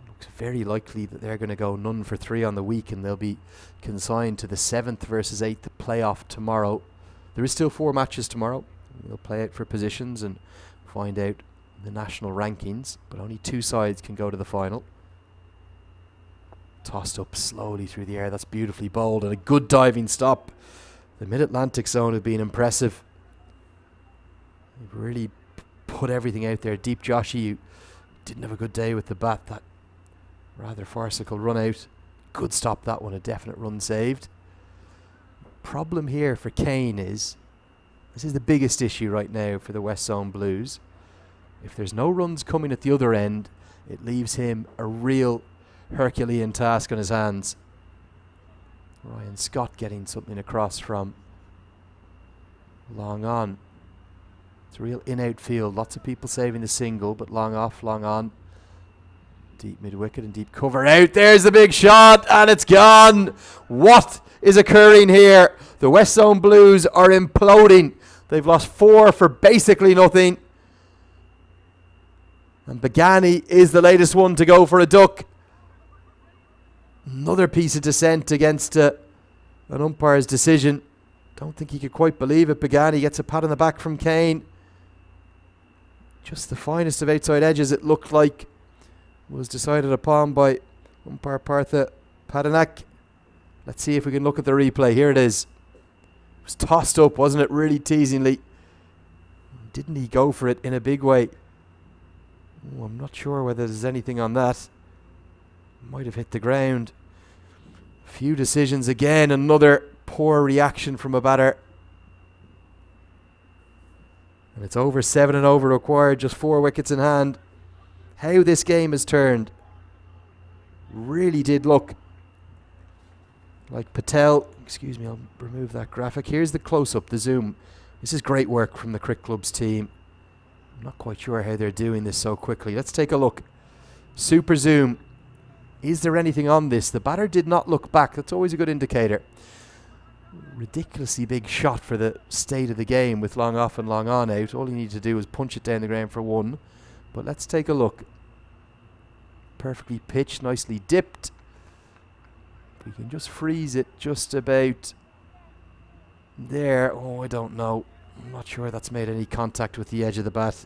Looks very likely that they're going to go none for 3 on the week, and they'll be consigned to the 7th versus 8th playoff tomorrow. There is still 4 matches tomorrow. They'll play out for positions and find out the national rankings, but only 2 sides can go to the final. Tossed up slowly through the air. That's beautifully bowled and a good diving stop. The Mid-Atlantic Zone have been impressive. They've really put everything out there. Deep Joshi, who didn't have a good day with the bat. That rather farcical run out. Good stop that one. A definite run saved. Problem here for Kane is, this is the biggest issue right now for the West Zone Blues. If there's no runs coming at the other end, it leaves him a real Herculean task on his hands. Ryan Scott getting something across from long on. It's a real in-out field. Lots of people saving the single, but long off, long on. Deep mid-wicket and deep cover out. There's the big shot, and it's gone. What is occurring here? The West Zone Blues are imploding. They've lost 4 for basically nothing. And Begani is the latest one to go for a duck. Another piece of dissent against an umpire's decision. Don't think he could quite believe it. Begani gets a pat on the back from Kane. Just the finest of outside edges, it looked like, was decided upon by umpire Partha Padanak. Let's see if we can look at the replay. Here it is. It was tossed up, wasn't it? Really teasingly. Didn't he go for it in a big way? Oh, I'm not sure whether there's anything on that. Might have hit the ground. Few decisions again. Another poor reaction from a batter. And it's over 7 and over required. Just 4 wickets in hand. How this game has turned really did look Like Patel, excuse me, I'll remove that graphic. Here's the close-up, the zoom. This is great work from the Cricket Club's team. I'm not quite sure how they're doing this so quickly. Let's take a look. Super zoom. Is there anything on this? The batter did not look back. That's always a good indicator. Ridiculously big shot for the state of the game with long off and long on out. All you need to do is punch it down the ground for one. But let's take a look. Perfectly pitched, nicely dipped. We can just freeze it just about there. Oh, I don't know. I'm not sure that's made any contact with the edge of the bat.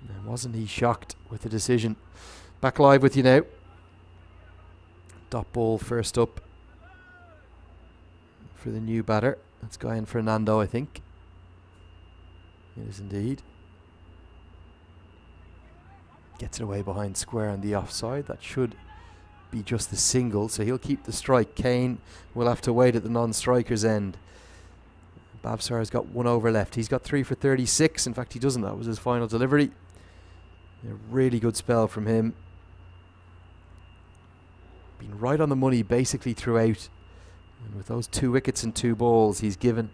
And wasn't he shocked with the decision? Back live with you now. Dot ball first up for the new batter. That's Guyan Fernando, I think. It is indeed. Gets it away behind square on the offside. That should be just the single, so he'll keep the strike. Kane will have to wait at the non-striker's end. Babsar's got 1 over left. He's got 3 for 36. In fact, he doesn't. That was his final delivery. A really good spell from him. Been right on the money basically throughout. And with those 2 wickets and 2 balls, he's given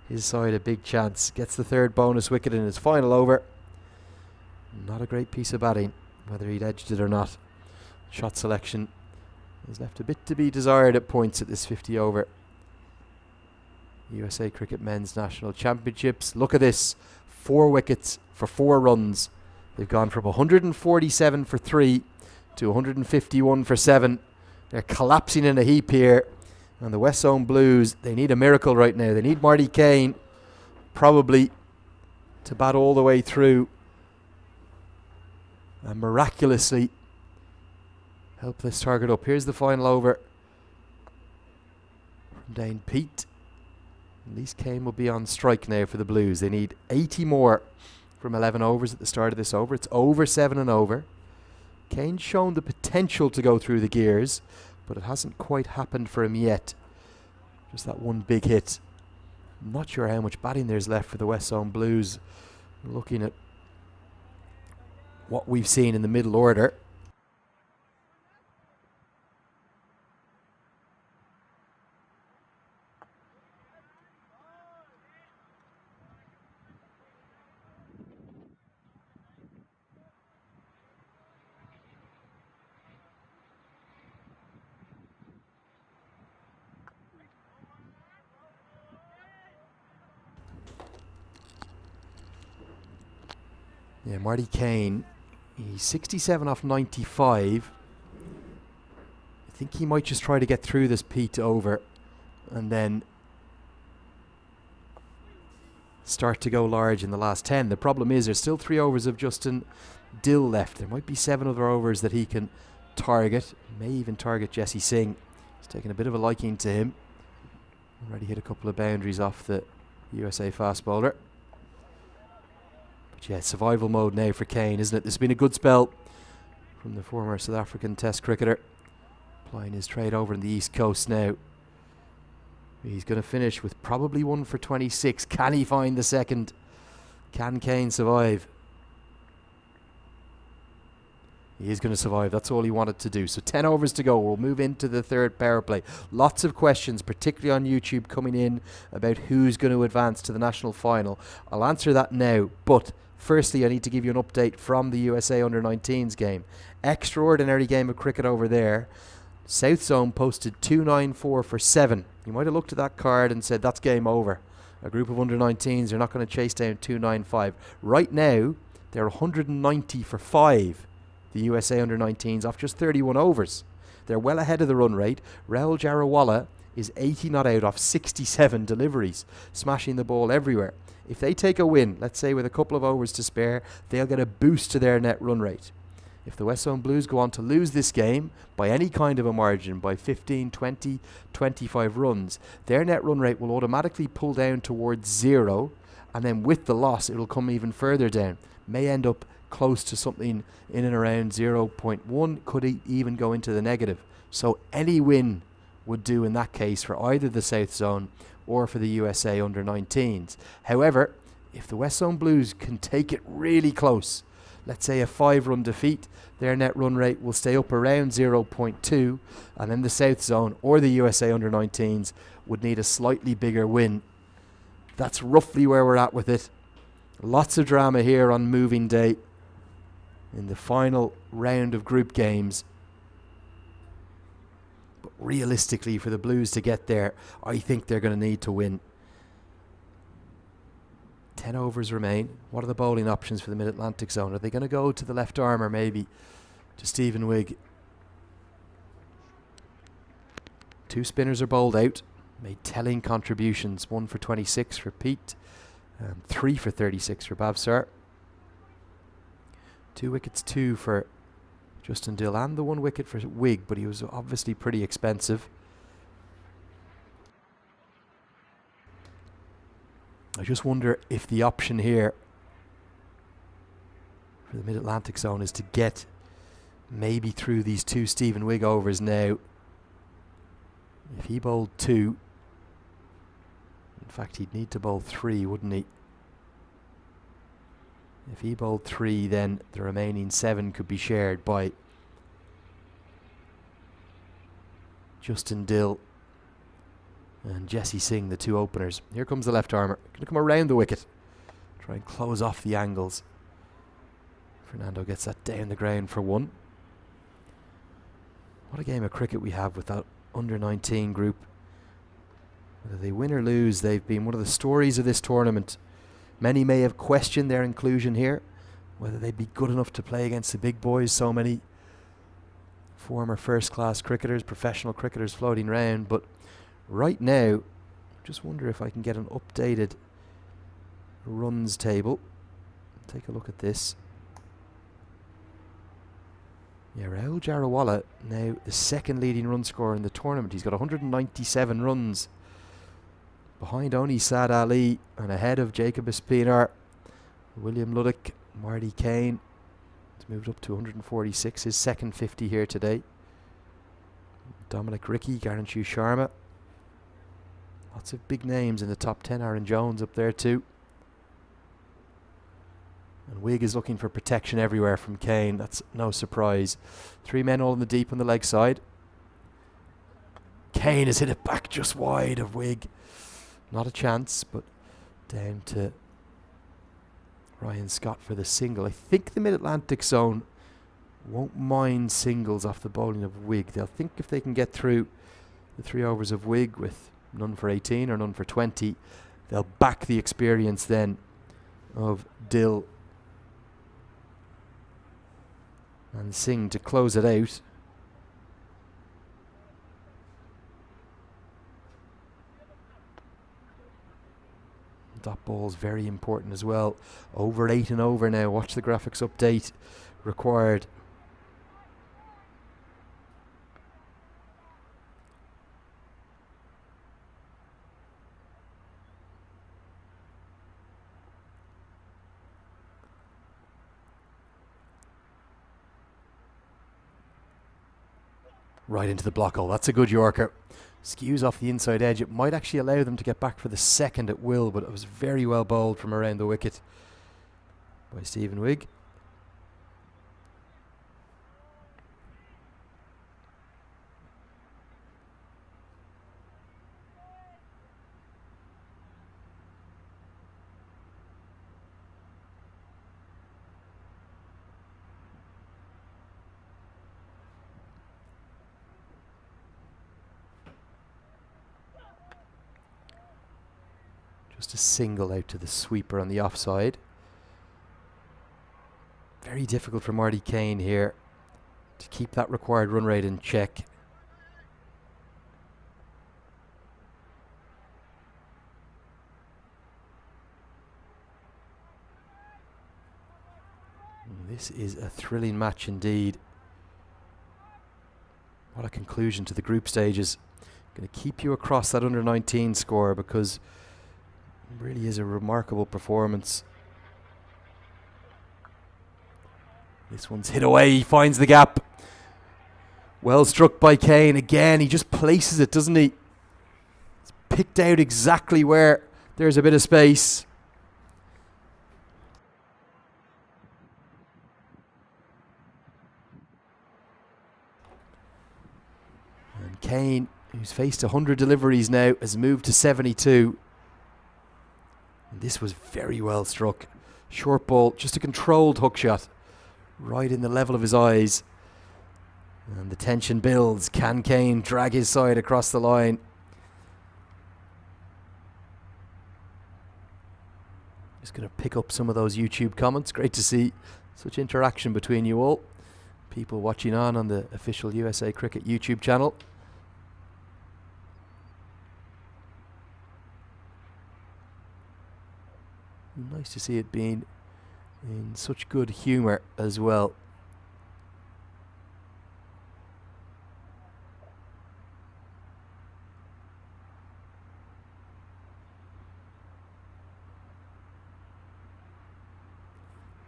his side a big chance. Gets the 3rd bonus wicket in his final over. Not a great piece of batting, whether he'd edged it or not. Shot selection has left a bit to be desired at points at this 50 over USA Cricket Men's National Championships. Look at this. 4 wickets for 4 runs. They've gone from 147 for 3 to 151 for 7. They're collapsing in a heap here. And the West Zone Blues, they need a miracle right now. They need Marty Kane probably to bat all the way through and miraculously help this target up. Here's the final over from Dane Pete. At least Kane will be on strike now for the Blues. They need 80 more from 11 overs at the start of this over. It's over 7 and over. Kane's shown the potential to go through the gears, but it hasn't quite happened for him yet. Just that one big hit. I'm not sure how much batting there's left for the West Zone Blues. Looking at what we've seen in the middle order. Yeah, Marty Kane, he's 67 off 95. I think he might just try to get through this Pete over and then start to go large in the last 10. The problem is there's still 3 overs of Justin Dill left. There might be 7 other overs that he can target. May even target Jesse Singh. He's taken a bit of a liking to him. Already hit a couple of boundaries off the USA fast bowler. But yeah, survival mode now for Kane, isn't it? This has been a good spell from the former South African Test cricketer. Plying his trade over on the East Coast now. He's going to finish with probably 1 for 26. Can he find the second? Can Kane survive? He is going to survive. That's all he wanted to do. So 10 overs to go. We'll move into the 3rd power play. Lots of questions, particularly on YouTube, coming in about who's going to advance to the national final. I'll answer that now. But firstly, I need to give you an update from the USA Under-19s game. Extraordinary game of cricket over there. South Zone posted 294 for 7. You might have looked at that card and said, that's game over. A group of under-19s are not going to chase down 295. Right now, they're 190 for 5. The USA under-19s off just 31 overs. They're well ahead of the run rate. Rahul Jarawala is 80 not out off 67 deliveries, smashing the ball everywhere. If they take a win, let's say with a couple of overs to spare, they'll get a boost to their net run rate. If the West Zone Blues go on to lose this game by any kind of a margin, by 15, 20, 25 runs, their net run rate will automatically pull down towards 0, and then with the loss, it will come even further down. May end up close to something in and around 0.1, could even go into the negative. So any win would do in that case for either the South Zone or for the USA under-19s. However, if the West Zone Blues can take it really close, let's say a 5-run defeat, their net run rate will stay up around 0.2, and then the South Zone or the USA under-19s would need a slightly bigger win. That's roughly where we're at with it. Lots of drama here on moving day in the final round of group games. But realistically, for the Blues to get there, I think they're going to need to win. 10 overs remain. What are the bowling options for the Mid-Atlantic Zone? Are they going to go to the left arm or maybe to Stephen Wigg? 2 spinners are bowled out. Made telling contributions. 1 for 26 for Pete. 3 for 36 for Bavsar. 2 wickets, 2 for Justin Dill, and the 1 wicket for Wigg, but he was obviously pretty expensive. I just wonder if the option here for the Mid-Atlantic Zone is to get maybe through these 2 Stephen Wigg overs now. If he bowled 2, in fact he'd need to bowl 3, wouldn't he? If he bowled 3, then the remaining 7 could be shared by Justin Dill and Jesse Singh, the 2 openers. Here comes the left armer. Going to come around the wicket. Try and close off the angles. Fernando gets that down the ground for 1. What a game of cricket we have with that under-19 group. Whether they win or lose, they've been one of the stories of this tournament. Many may have questioned their inclusion here, whether they'd be good enough to play against the big boys. So many former first-class cricketers, professional cricketers floating around, but right now, just wonder if I can get an updated runs table. Take a look at this. Yeah, Rahul Jarawala, now the 2nd leading run scorer in the tournament. He's got 197 runs. Behind only Saad Ali and ahead of Jacob Espinar, William Luddick, Marty Kane. He's moved up to 146, his 2nd 50 here today. Dominic Ricky, Garanshu Sharma. Lots of big names in the top 10. Aaron Jones up there too. And Wigg is looking for protection everywhere from Kane. That's no surprise. 3 men all in the deep on the leg side. Kane has hit it back just wide of Wigg. Not a chance, but down to Ryan Scott for the single. I think the Mid-Atlantic Zone won't mind singles off the bowling of Wigg. They'll think if they can get through the 3 overs of Wigg with none for 18 or none for 20, they'll back the experience then of Dill and Singh to close it out. Dot ball's very important as well. Over 8 and over now. Watch the graphics update required. Right into the block hole. That's a good Yorker. Skews off the inside edge. It might actually allow them to get back for the 2nd at will, but it was very well bowled from around the wicket by Stephen Wigg. Just a single out to the sweeper on the offside. Very difficult for Marty Kane here to keep that required run rate in check. This is a thrilling match indeed. What a conclusion to the group stages. Going to keep you across that under-19 score because it really is a remarkable performance. This one's hit away. He finds the gap. Well struck by Kane. Again, he just places it, doesn't he? It's picked out exactly where there's a bit of space. Kane, who's faced 100 deliveries now, has moved to 72. And this was very well struck. Short ball, just a controlled hook shot, right in the level of his eyes. And the tension builds. Can Kane drag his side across the line? Just going to pick up some of those YouTube comments. Great to see such interaction between you all. People watching on the official USA Cricket YouTube channel. Nice to see it being in such good humour as well.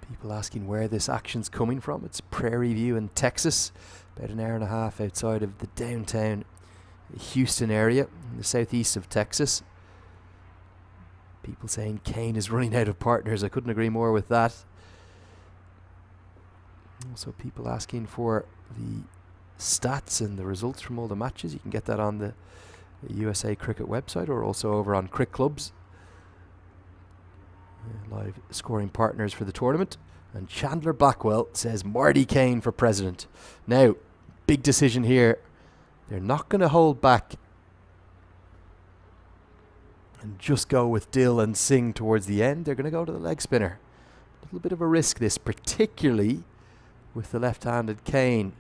People asking where this action's coming from. It's Prairie View in Texas, about an hour and a half outside of the downtown Houston area in the southeast of Texas. People saying Kane is running out of partners. I couldn't agree more with that. Also people asking for the stats and the results from all the matches. You can get that on the USA Cricket website or also over on Cricket Clubs. Live scoring partners for the tournament. And Chandler Blackwell says Marty Kane for president. Now, big decision here. They're not going to hold back and just go with Dill and Singh towards the end. They're going to go to the leg spinner. A little bit of a risk this, particularly with the left-handed Kane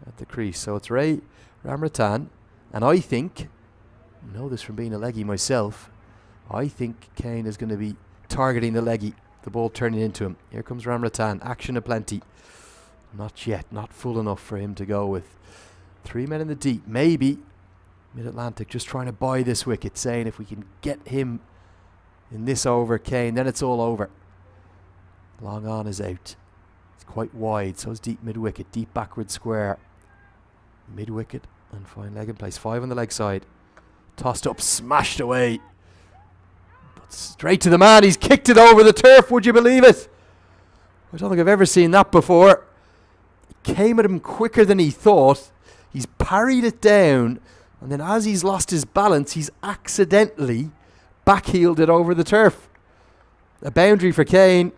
at the crease. So it's Ray Ramratan, and I think, I know this from being a leggy myself, I think Kane is going to be targeting the leggy, the ball turning into him. Here comes Ramratan, action aplenty. Not yet, not full enough for him to go with. 3 men in the deep, maybe. Mid-Atlantic just trying to buy this wicket, saying if we can get him in this over, Kane, then it's all over. Long on is out. It's quite wide, so is deep mid-wicket, deep backward square. Mid-wicket and fine leg in place. 5 on the leg side. Tossed up, smashed away. But straight to the man, he's kicked it over the turf, would you believe it? I don't think I've ever seen that before. It came at him quicker than he thought. He's parried it down. And then as he's lost his balance, he's accidentally backheeled it over the turf. A boundary for Kane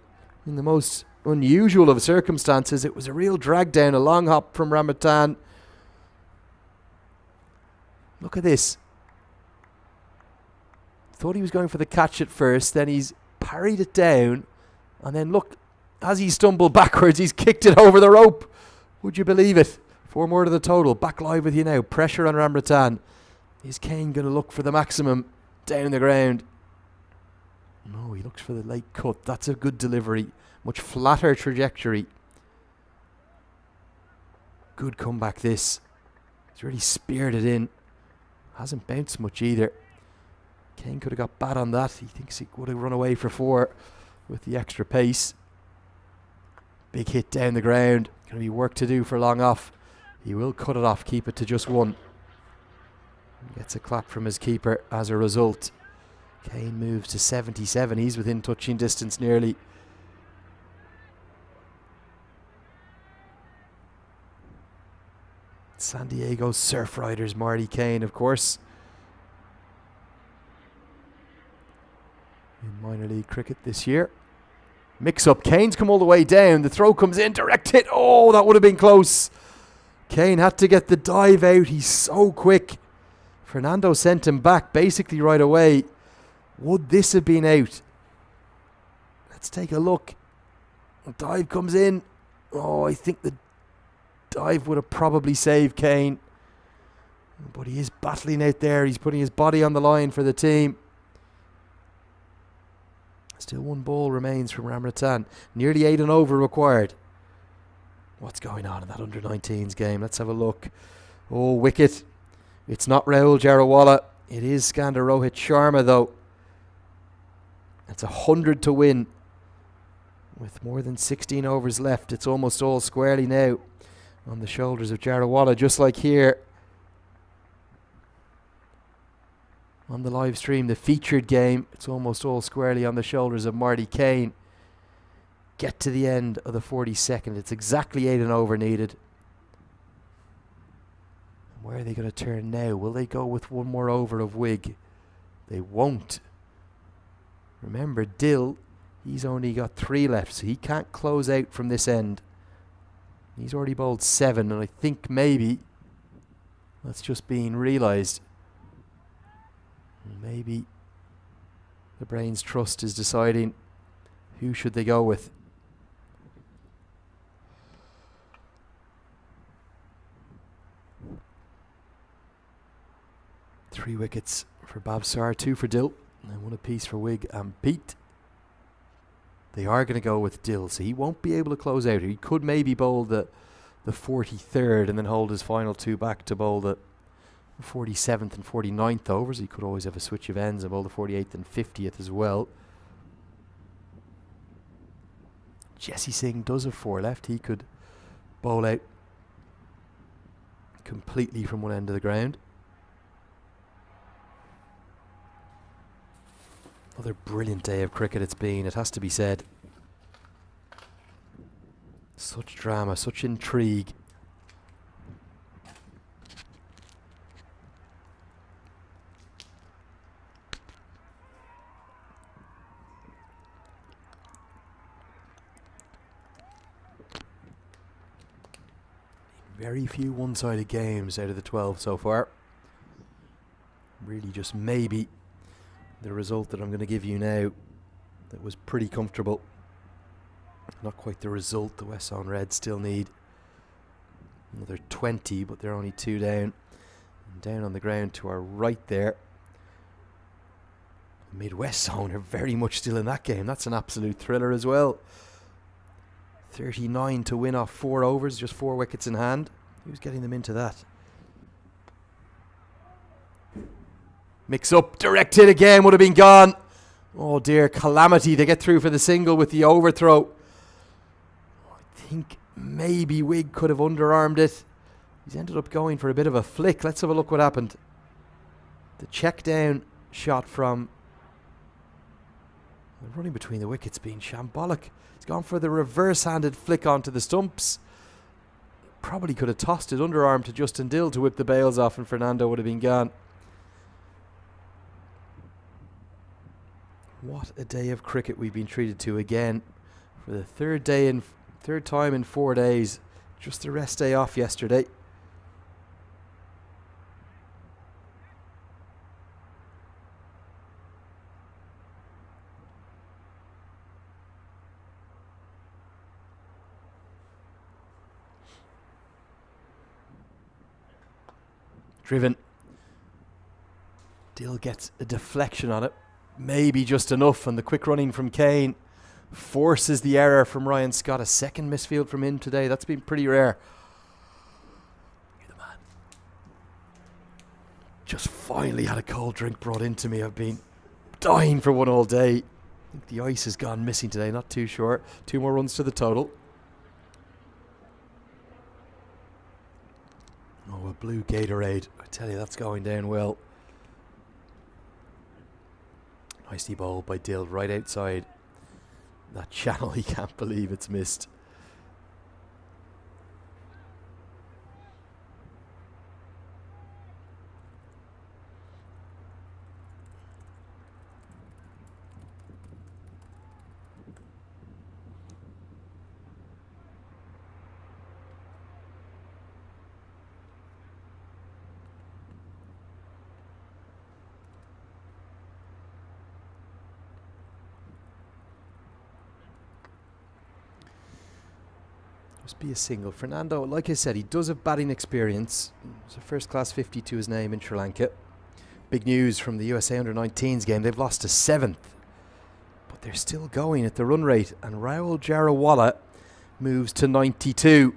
in the most unusual of circumstances. It was a real drag down, a long hop from Ramratan. Look at this. Thought he was going for the catch at first, then he's parried it down. And then look, as he stumbled backwards, he's kicked it over the rope. Would you believe it? 4 more to the total. Back live with you now. Pressure on Ramratan. Is Kane going to look for the maximum down the ground? No, he looks for the late cut. That's a good delivery. Much flatter trajectory. Good comeback this. He's really speared it in. Hasn't bounced much either. Kane could have got bad on that. He thinks he would have run away for 4 with the extra pace. Big hit down the ground. Going to be work to do for long off. He will cut it off, keep it to just 1. Gets a clap from his keeper as a result. Kane moves to 77. He's within touching distance nearly. San Diego Surf Riders, Marty Kane, of course. In minor league cricket this year. Mix up. Kane's come all the way down. The throw comes in. Direct hit. Oh, that would have been close. Kane had to get the dive out. He's so quick. Fernando sent him back basically right away. Would this have been out? Let's take a look. The dive comes in. Oh, I think the dive would have probably saved Kane. But he is battling out there. He's putting his body on the line for the team. Still 1 ball remains from Ramratan. Nearly 8 and over required. What's going on in that under-19s game? Let's have a look. Oh, wicket. It's not Rahul Jarawala. It is Skander Rohit Sharma, though. It's 100 to win. With more than 16 overs left, it's almost all squarely now on the shoulders of Jarawala, just like here on the live stream, the featured game. It's almost all squarely on the shoulders of Marty Kane. Get to the end of the 42nd. It's exactly 8 and over needed. Where are they going to turn now? Will they go with one more over of Wig? They won't. Remember, Dill, he's only got 3 left, so he can't close out from this end. He's already bowled 7, and I think maybe that's just being realised. Maybe the Brains Trust is deciding who should they go with. Three wickets for Babsar, 2 for Dill, and 1 apiece for Wig and Pete. They are going to go with Dill, so he won't be able to close out. He could maybe bowl the 43rd and then hold his final 2 back to bowl the 47th and 49th overs. He could always have a switch of ends and bowl the 48th and 50th as well. Jesse Singh does have 4 left. He could bowl out completely from one end of the ground. Another brilliant day of cricket it's been, it has to be said. Such drama, such intrigue. Very few one-sided games out of the 12 so far. Really just maybe the result that I'm going to give you now that was pretty comfortable. Not quite the result the West Zone Reds still need. Another 20, but they're only 2 down. And down on the ground to our right there. Mid-West Zone are very much still in that game. That's an absolute thriller as well. 39 to win off 4 overs, just 4 wickets in hand. Who's getting them into that? Mix up, direct hit again, would have been gone. Oh dear, calamity. They get through for the single with the overthrow. I think maybe Wig could have underarmed it. He's ended up going for a bit of a flick. Let's have a look what happened. The check down shot from running between the wickets being shambolic. He's gone for the reverse-handed flick onto the stumps. Probably could have tossed it underarm to Justin Dill to whip the bails off, and Fernando would have been gone. What a day of cricket we've been treated to again for the third time in 4 days. Just the rest day off yesterday. Driven. Dill gets a deflection on it. Maybe just enough, and the quick running from Kane forces the error from Ryan Scott. A second misfield from him today. That's been pretty rare. You're the man. Just finally had a cold drink brought into me. I've been dying for one all day. I think the ice has gone missing today, not too sure. 2 more runs to the total. Oh, a blue Gatorade. I tell you, that's going down well. Nicely bowled by Dill right outside that channel. He can't believe it's missed. Just be a single. Fernando, like I said, he does have batting experience. It's a first-class 50 to his name in Sri Lanka. Big news from the USA Under-19s game. They've lost to 7th. But they're still going at the run rate. And Rahul Jarawala moves to 92.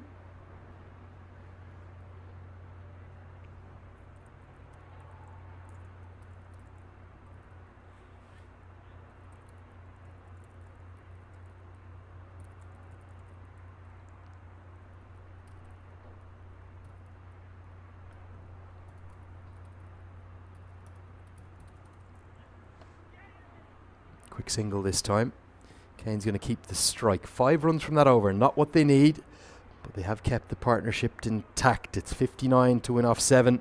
Quick single this time. Kane's going to keep the strike. 5 runs from that over. Not what they need, But they have kept the partnership intact. It's 59 to win off 7.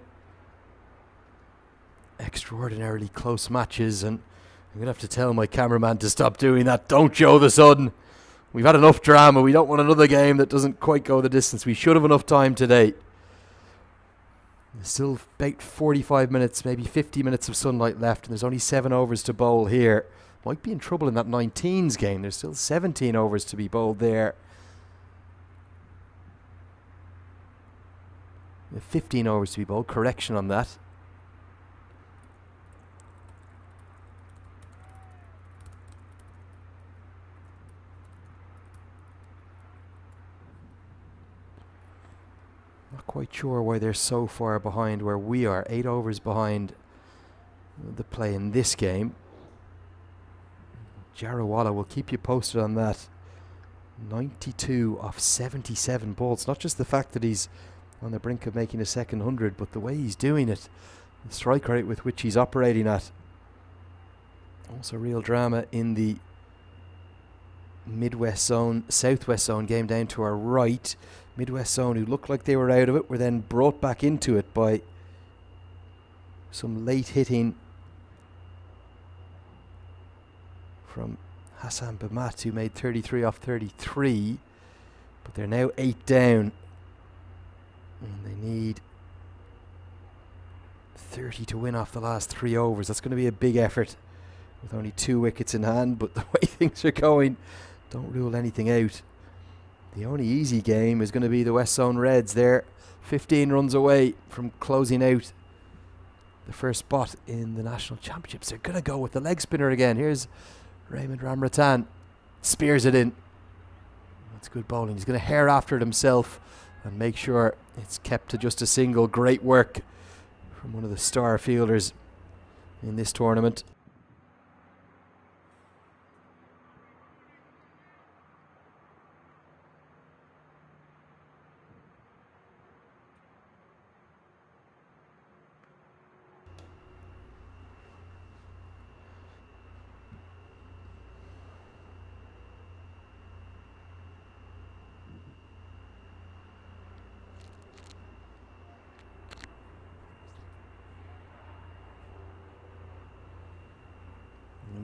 Extraordinarily close matches, and I'm going to have to tell my cameraman to stop doing that. Don't show the sun. We've had enough drama. We don't want another game that doesn't quite go the distance. We should have enough time today. There's still about 45 minutes, maybe 50 minutes of sunlight left, and there's only 7 overs to bowl here. Might be in trouble in that 19s game. There's still 17 overs to be bowled there. 15 overs to be bowled. Correction on that. Not quite sure why they're so far behind where we are. 8 overs behind the play in this game. Jarawala will keep you posted on that. 92 off 77 balls. Not just the fact that he's on the brink of making a second 100, but the way he's doing it. The strike rate with which he's operating at. Also real drama in the Midwest zone, Southwest zone game down to our right. Midwest zone, who looked like they were out of it, were then brought back into it by some late hitting from Hassan Bamat, who made 33 off 33, but they're now 8 down, and they need 30 to win off the last 3 overs. That's going to be a big effort with only 2 wickets in hand, but the way things are going, don't rule anything out. The only easy game is going to be the West Zone Reds. They're 15 runs away from closing out the first spot in the National Championships. They're going to go with the leg spinner again. Here's Raymond Ramratan. Spears it in. That's good bowling. He's going to hair after it himself and make sure it's kept to just a single. Great work from one of the star fielders in this tournament.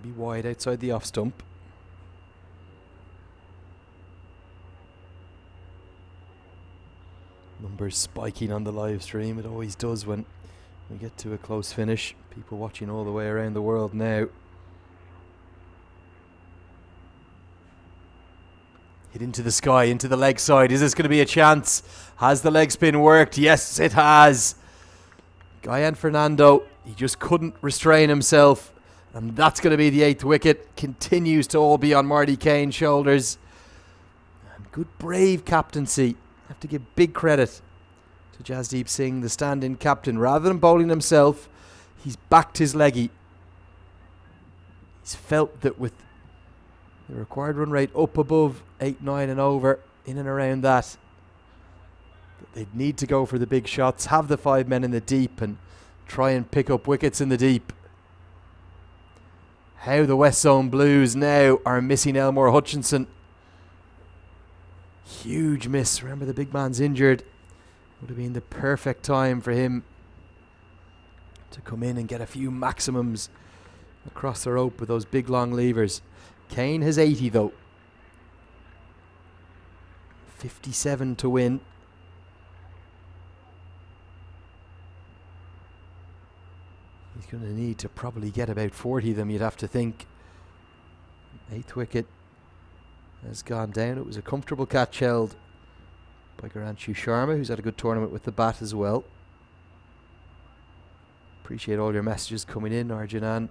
Be wide outside the off stump. Numbers spiking on the live stream. It always does when we get to a close finish. People watching all the way around the world now. Hit into the sky, into the leg side. Is this going to be a chance? Has the leg spin worked? Yes, it has. Guyan Fernando, he just couldn't restrain himself. And that's going to be the 8th wicket. Continues to all be on Marty Kane's shoulders. And good brave captaincy. Have to give big credit to Jasdeep Singh, the stand-in captain. Rather than bowling himself, he's backed his leggy. He's felt that with the required run rate up above 8, 9 and over, in and around that they'd need to go for the big shots, have the 5 men in the deep and try and pick up wickets in the deep. How the West Zone Blues now are missing Elmore Hutchinson. Huge miss. Remember, the big man's injured. Would have been the perfect time for him to come in and get a few maximums across the rope with those big long levers. Kane has 80 though. 57 to win. He's going to need to probably get about 40 of them, you'd have to think. 8th wicket has gone down. It was a comfortable catch held by Garanshu Sharma, who's had a good tournament with the bat as well. Appreciate all your messages coming in, Arjunan.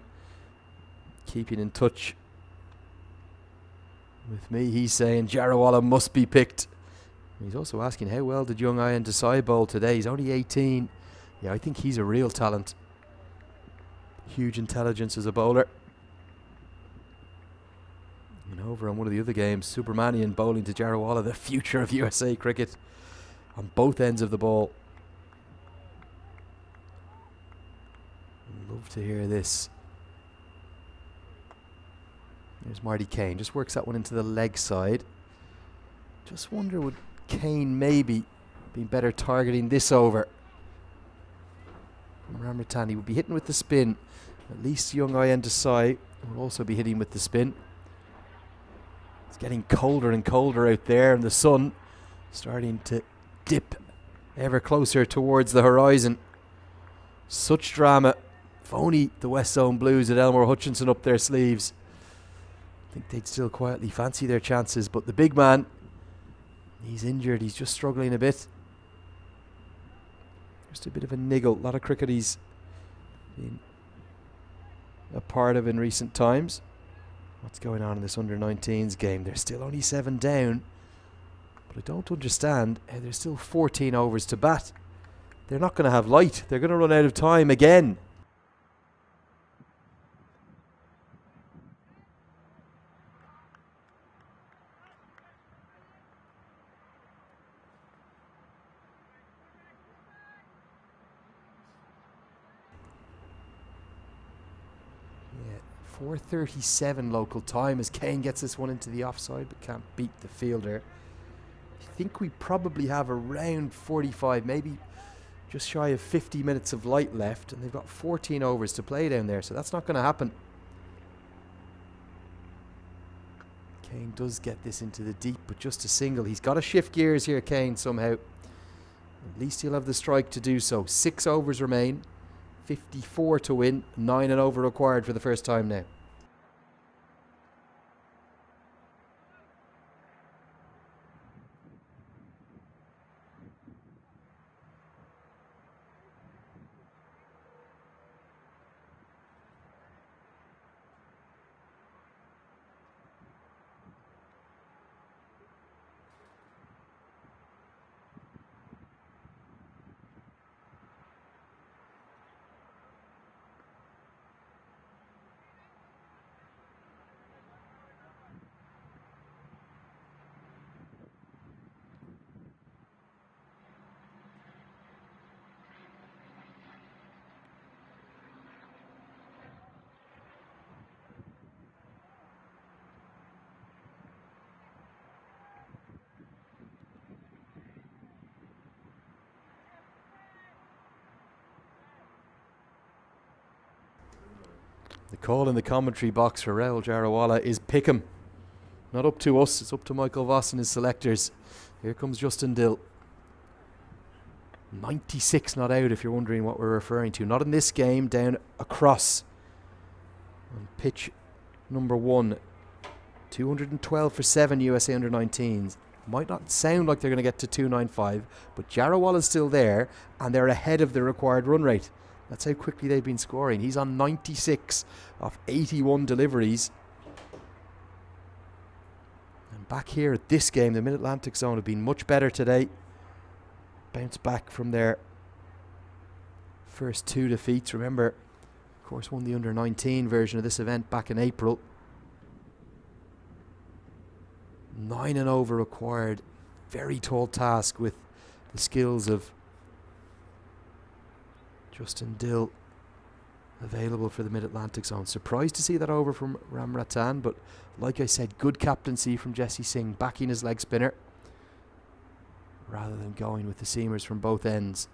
Keeping in touch with me. He's saying Jarawala must be picked. He's also asking how well did young Ian Desai bowl today. He's only 18. Yeah, I think he's a real talent. Huge intelligence as a bowler. And over on one of the other games, Subramanian bowling to Jarawala, the future of USA cricket on both ends of the ball. Love to hear this. There's Marty Kane, just works that one into the leg side. Just wonder, would Kane maybe being better targeting this over. Ramratan, he would be hitting with the spin. At least young Ayen Desai will also be hitting with the spin. It's getting colder and colder out there, and the sun starting to dip ever closer towards the horizon. Such drama. If only the West Zone Blues at Elmore Hutchinson up their sleeves. I think they'd still quietly fancy their chances, but the big man, he's injured. He's just struggling a bit. Just a bit of a niggle. A lot of cricket he's been a part of in recent times. What's going on in this under-19s game? They're still only 7 down. But I don't understand how there's still 14 overs to bat. They're not going to have light. They're going to run out of time again. Yeah, 4:37 local time as Kane gets this one into the offside but can't beat the fielder. I think we probably have around 45, maybe just shy of 50 minutes of light left, and they've got 14 overs to play down there, so that's not going to happen. Kane does get this into the deep, but just a single. He's got to shift gears here, Kane, somehow. At least he'll have the strike to do so. 6 overs remain, 54 to win, 9 and over required for the first time now. The call in the commentary box for Rahul Jarawala is pick him. Not up to us, it's up to Michael Voss and his selectors. Here comes Justin Dill. 96 not out, if you're wondering what we're referring to. Not in this game, down across on pitch number 1. 212 for 7 USA under-19s. Might not sound like they're going to get to 295, but Jarawala's still there, and they're ahead of the required run rate. That's how quickly they've been scoring. He's on 96 of 81 deliveries. And back here at this game, the Mid-Atlantic Zone have been much better today. Bounced back from their first 2 defeats. Remember, of course, won the under-19 version of this event back in April. 9 and over required. Very tall task with the skills of Justin Dill available for the Mid-Atlantic Zone. Surprised to see that over from Ramratan, but like I said, good captaincy from Jesse Singh, backing his leg spinner rather than going with the seamers from both ends.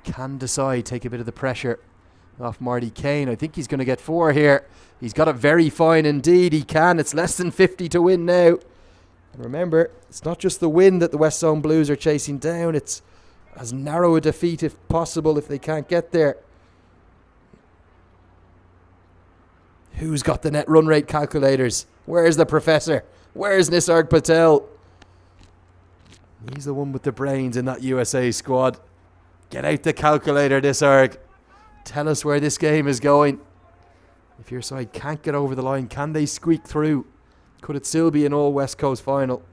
Can Desai take a bit of the pressure off Marty Kane? I think he's going to get 4 here. He's got it very fine indeed. He can. It's less than 50 to win now. And remember, it's not just the win that the West Zone Blues are chasing down. It's as narrow a defeat if possible if they can't get there. Who's got the net run rate calculators? Where's the professor? Where's Nisarg Patel? He's the one with the brains in that USA squad. Get out the calculator, Nisarg. Tell us where this game is going. If your side can't get over the line, can they squeak through? Could it still be an all West Coast final?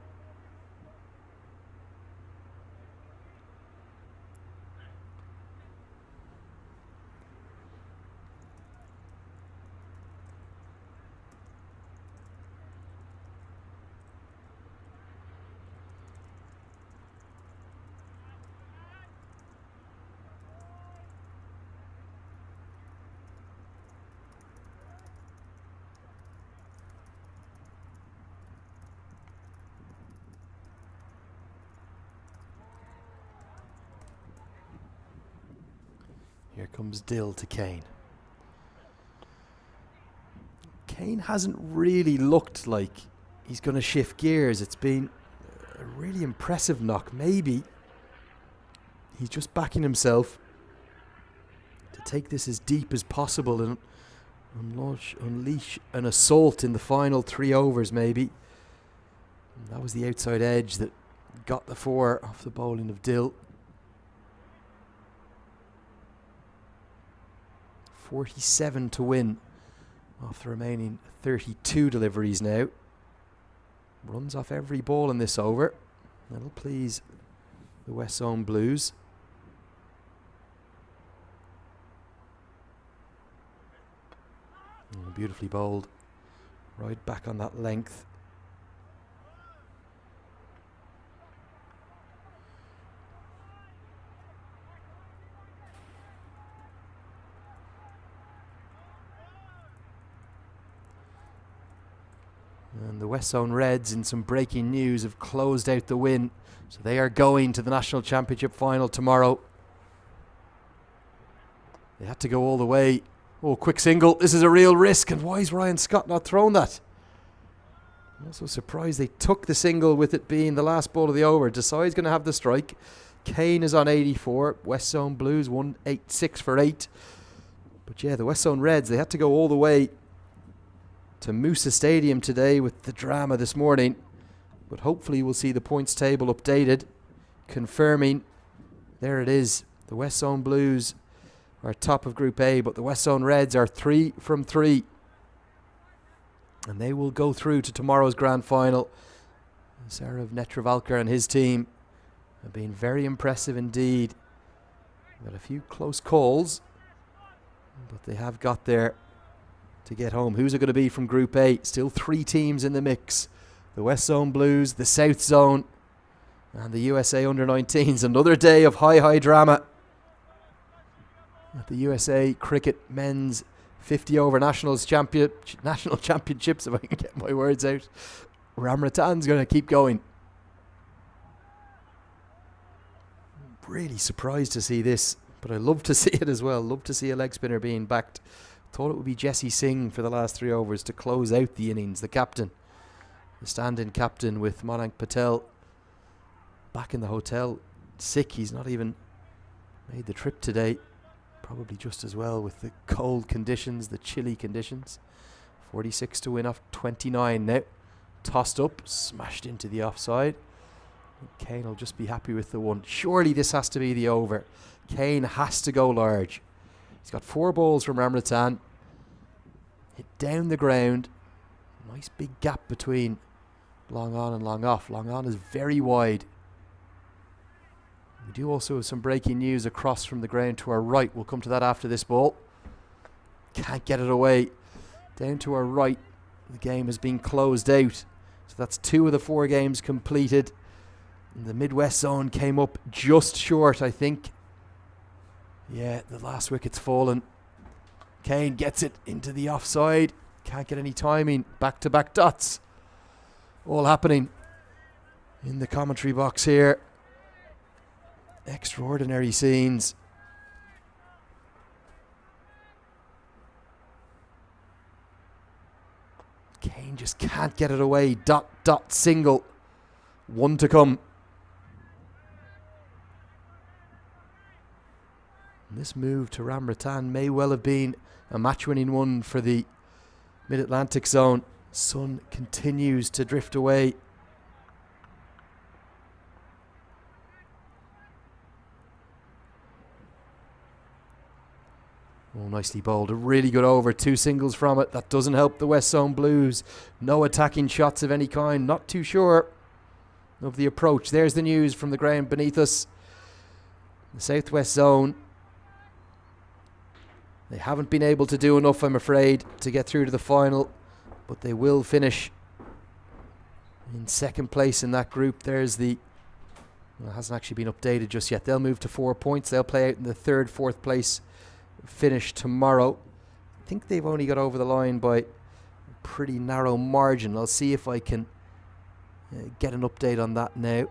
Here comes Dill to Kane. Kane hasn't really looked like he's going to shift gears. It's been a really impressive knock. Maybe he's just backing himself to take this as deep as possible and unleash an assault in the final 3 overs, maybe. And that was the outside edge that got the 4 off the bowling of Dill. 47 to win off the remaining 32 deliveries now. Runs off every ball in this over. That'll please the West Zone Blues. Oh, beautifully bowled. Right back on that length. And the West Zone Reds, in some breaking news, have closed out the win. So they are going to the National Championship final tomorrow. They had to go all the way. Oh, quick single. This is a real risk. And why is Ryan Scott not thrown that? I'm also surprised they took the single with it being the last ball of the over. Desai's going to have the strike. Kane is on 84. West Zone Blues 186 for 8. But yeah, the West Zone Reds, they had to go all the way to Musa Stadium today with the drama this morning. But hopefully we'll see the points table updated, confirming there it is. The West Zone Blues are top of Group A, but the West Zone Reds are 3 from 3. And they will go through to tomorrow's grand final. Sarav Netravalkar and his team have been very impressive indeed. Got a few close calls, but they have got there to get home. Who's it going to be from Group A? Still 3 teams in the mix. The West Zone Blues, the South Zone, and the USA Under-19s. Another day of high drama at the USA Cricket Men's 50 over national championships, if I can get my words out. Ramratan's going to keep going. Really surprised to see this, but I love to see it as well. Love to see a leg spinner being backed. Thought it would be Jesse Singh for the last 3 overs to close out the innings. The captain, the stand-in captain with Mayank Patel back in the hotel, sick. He's not even made the trip today. Probably just as well with the cold conditions, the chilly conditions. 46 to win off 29 now. Tossed up, smashed into the offside. Kane will just be happy with the 1. Surely this has to be the over. Kane has to go large. He's got 4 balls from Ramratan. Hit down the ground. Nice big gap between long on and long off. Long on is very wide. We do also have some breaking news across from the ground to our right. We'll come to that after this ball. Can't get it away. Down to our right. The game has been closed out. So that's 2 of the 4 games completed. And the Midwest Zone came up just short, I think. Yeah, the last wicket's fallen. Kane gets it into the offside. Can't get any timing. Back-to-back dots. All happening in the commentary box here. Extraordinary scenes. Kane just can't get it away. Dot, single. 1 to come. And this move to Ramratan may well have been a match-winning one for the Mid-Atlantic Zone. Sun continues to drift away. Oh, nicely bowled. A really good over. 2 singles from it. That doesn't help the West Zone Blues. No attacking shots of any kind. Not too sure of the approach. There's the news from the ground beneath us. The Southwest Zone. They haven't been able to do enough, I'm afraid, to get through to the final, but they will finish in 2nd place in that group. There's the... Well, it hasn't actually been updated just yet. They'll move to 4 points. They'll play out in the 3rd, 4th place finish tomorrow. I think they've only got over the line by a pretty narrow margin. I'll see if I can get an update on that now.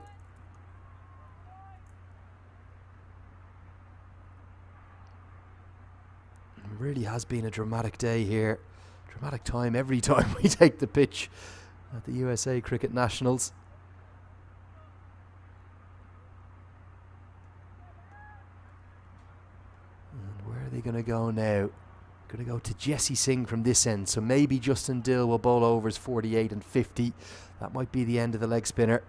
really has been a dramatic day here. Dramatic time every time we take the pitch at the USA Cricket Nationals. And where are they going to go now? Going to go to Jesse Singh from this end. So maybe Justin Dill will bowl overs 48 and 50. That might be the end of the leg spinner.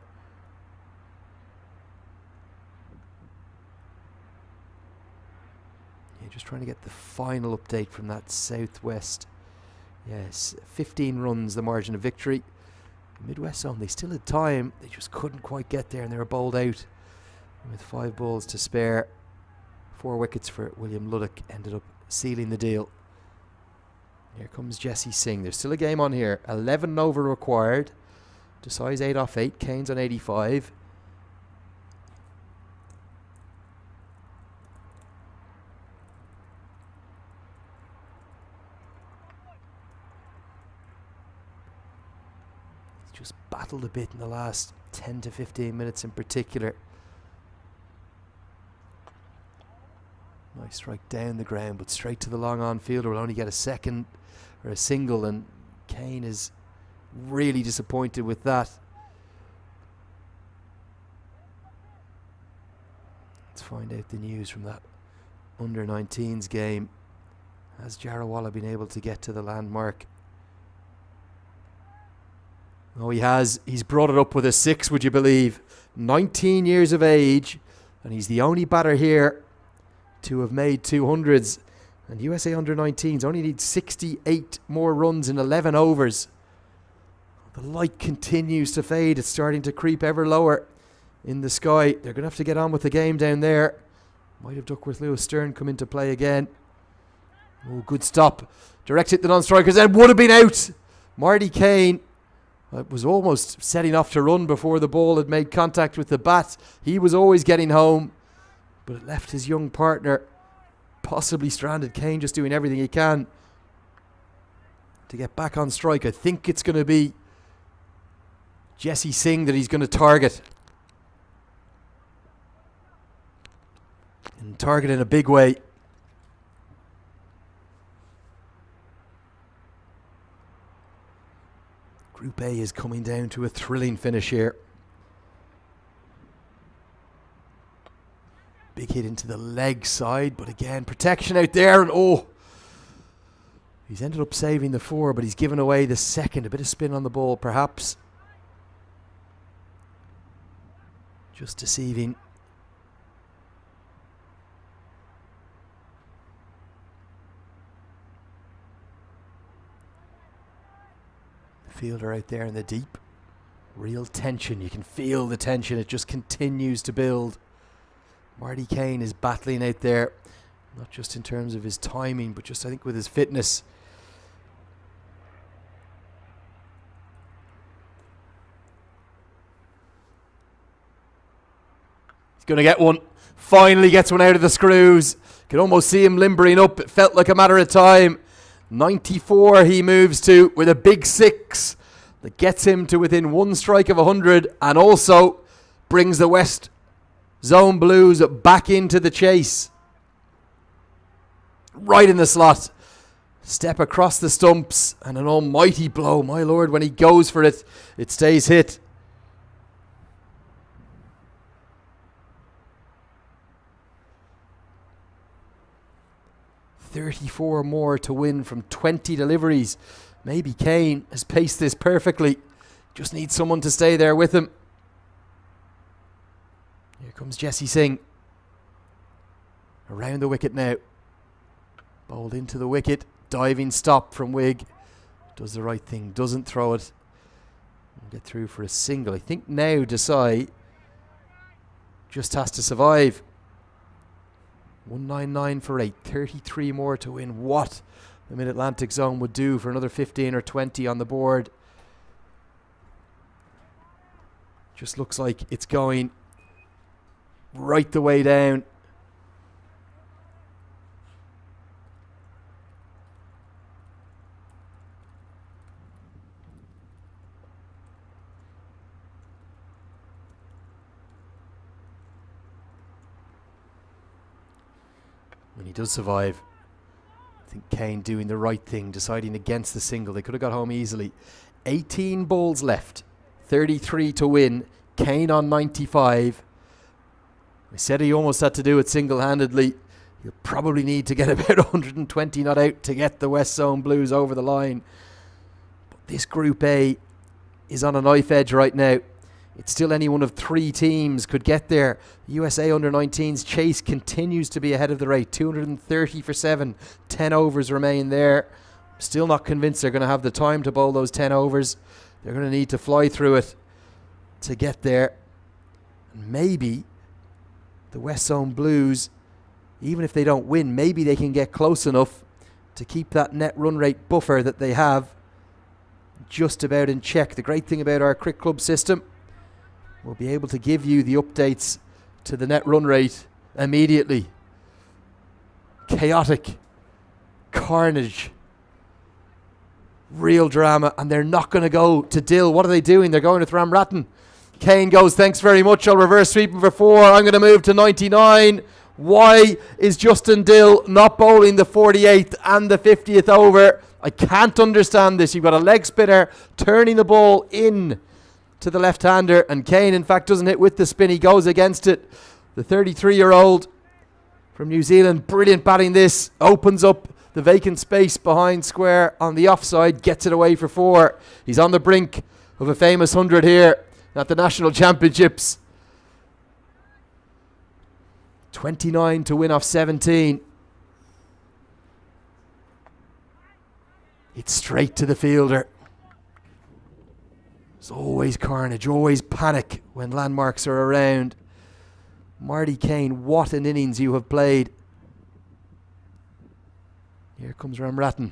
Yeah, just trying to get the final update from that southwest. Yes, 15 runs, the margin of victory. Midwest zone, they still had time. They just couldn't quite get there, and they were bowled out with 5 balls to spare. 4 wickets for William Luddick ended up sealing the deal. Here comes Jesse Singh. There's still a game on here. 11 over required. Desai's 8 off 8. Kane's on 85. He's just battled a bit in the last 10 to 15 minutes in particular. Nice strike down the ground, but straight to the long on fielder. Will only get a second or a single, and Kane is really disappointed with that. Let's find out the news from that under 19s game. Has Jarawala been able to get to the landmark? Oh, he has. He's brought it up with a 6, would you believe? 19 years of age, and he's the only batter here to have made 200s. And USA under-19s only need 68 more runs in 11 overs. The light continues to fade. It's starting to creep ever lower in the sky. They're going to have to get on with the game down there. Might have Duckworth Lewis Stern come into play again. Oh, good stop. Direct hit the non-strikers and would have been out. Marty Kane was almost setting off to run before the ball had made contact with the bat. He was always getting home, but it left his young partner possibly stranded. Kane just doing everything he can to get back on strike. I think it's going to be Jesse Singh that he's going to target. And target in a big way. Group A is coming down to a thrilling finish here. Big hit into the leg side, but again, protection out there, and oh, he's ended up saving the 4, but he's given away the second. A bit of spin on the ball, perhaps. Just deceiving. The fielder out there in the deep. Real tension. You can feel the tension. It just continues to build. Marty Kane is battling out there, not just in terms of his timing, but just I think with his fitness. He's going to get one. Finally gets one out of the screws. Could almost see him limbering up. It felt like a matter of time. 94 he moves to with a big 6 that gets him to within 1 strike of 100 and also brings the West Zone Blues back into the chase. Right in the slot. Step across the stumps and an almighty blow. My lord, when he goes for it, it stays hit. $34 more to win from 20 deliveries. Maybe Kane has paced this perfectly. Just needs someone to stay there with him. Here comes Jesse Singh. Around the wicket now. Bowled into the wicket. Diving stop from Wigg. Does the right thing. Doesn't throw it. Get through for a single. I think now Desai just has to survive. 199 for 8. 33 more to win. What the Mid-Atlantic Zone would do for another 15 or 20 on the board. Just looks like it's going right the way down. When he does survive, think Kane doing the right thing, deciding against the single. They could have got home easily. 18 balls left, 33 to win. Kane on 95. I said he almost had to do it single-handedly. You'll probably need to get about 120 not out to get the West Zone Blues over the line. But this Group A is on a knife edge right now. It's still any one of 3 teams could get there. The USA Under-19's chase continues to be ahead of the rate. 230 for 7. 10 overs remain there. Still not convinced they're going to have the time to bowl those 10 overs. They're going to need to fly through it to get there. And maybe the West Zone Blues, even if they don't win, maybe they can get close enough to keep that net run rate buffer that they have just about in check. The great thing about our Cricket Club system, we'll be able to give you the updates to the net run rate immediately. Chaotic, carnage, real drama, and they're not going to go to Dill. What are they doing? They're going with Ramrattan. Kane goes, thanks very much, I'll reverse sweep him for 4. I'm going to move to 99. Why is Justin Dill not bowling the 48th and the 50th over? I can't understand this. You've got a leg spinner turning the ball in to the left-hander, and Kane, in fact, doesn't hit with the spin. He goes against it. The 33-year-old from New Zealand, brilliant batting this, opens up the vacant space behind square on the offside, gets it away for 4. He's on the brink of a famous 100 here at the National Championships. 29 to win off 17. It's straight to the fielder. There's always carnage, always panic when landmarks are around. Marty Kane, what an innings you have played. Here comes Ramrattan.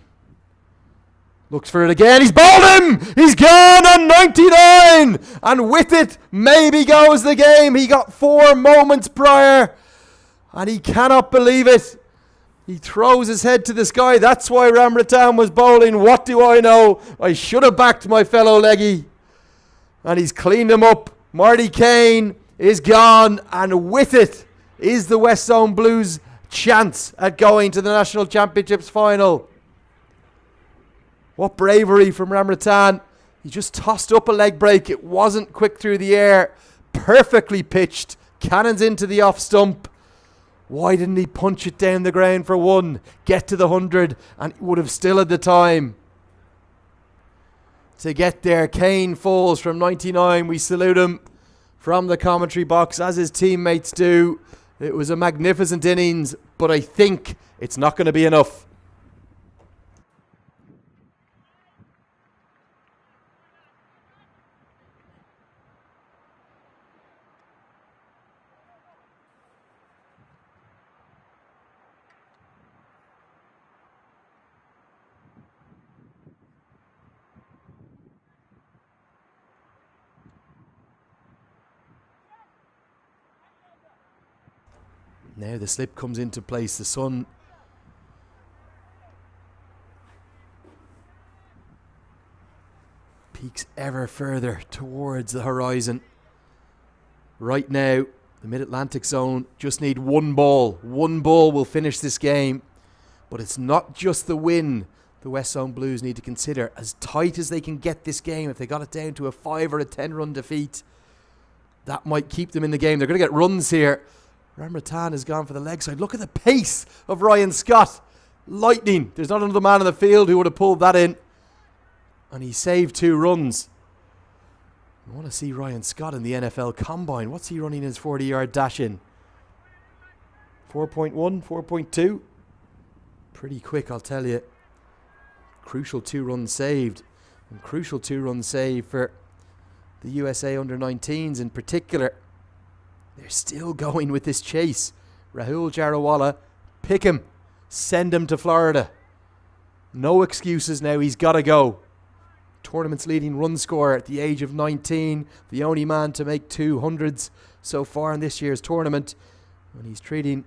Looks for it again. He's bowled him! He's gone on 99! And with it, maybe goes the game. He got 4 moments prior. And he cannot believe it. He throws his head to the sky. That's why Ramrattan was bowling. What do I know? I should have backed my fellow leggy. And he's cleaned him up. Marty Kane is gone. And with it is the West Zone Blues' chance at going to the National Championships final. What bravery from Ramrattan. He just tossed up a leg break. It wasn't quick through the air. Perfectly pitched. Cannons into the off stump. Why didn't he punch it down the ground for 1? Get to the 100 and would have still had the time to get there. Kane falls from 99. We salute him from the commentary box as his teammates do. It was a magnificent innings, but I think it's not going to be enough. Now the slip comes into place. The sun peaks ever further towards the horizon. Right now, the Mid-Atlantic zone just need 1 ball. 1 ball will finish this game. But it's not just the win the West Zone Blues need to consider. As tight as they can get this game, if they got it down to a 5 or a 10 run defeat, that might keep them in the game. They're going to get runs here. Ramrattan has gone for the leg side. Look at the pace of Ryan Scott. Lightning. There's not another man on the field who would have pulled that in. And he saved 2 runs. I want to see Ryan Scott in the NFL Combine. What's he running his 40-yard dash in? 4.1, 4.2? Pretty quick, I'll tell you. Crucial 2 runs saved. And crucial 2 runs saved for the USA Under-19s in particular. They're still going with this chase. Rahul Jarawala, pick him. Send him to Florida. No excuses now. He's got to go. Tournament's leading run scorer at the age of 19. The only man to make 200s so far in this year's tournament. And he's treating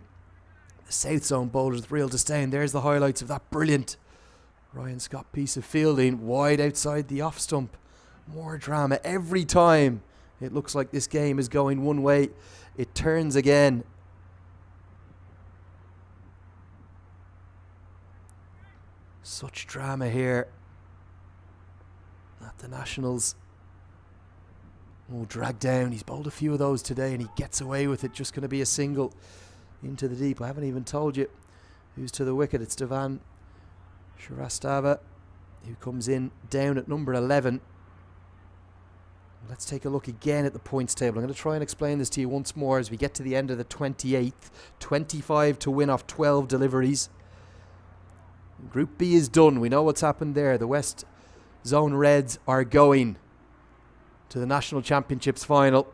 the South Zone bowlers with real disdain. There's the highlights of that brilliant Ryan Scott piece of fielding. Wide outside the off stump. More drama every time. It looks like this game is going one way. It turns again. Such drama here at the Nationals. Oh, dragged down. He's bowled a few of those today and he gets away with it. Just going to be a single into the deep. I haven't even told you who's to the wicket. It's Devan Shrivastava, who comes in down at number 11. Let's take a look again at the points table. I'm going to try and explain this to you once more as we get to the end of the 28th. 25 to win off 12 deliveries. Group B is done. We know what's happened there. The West Zone Reds are going to the National Championships final.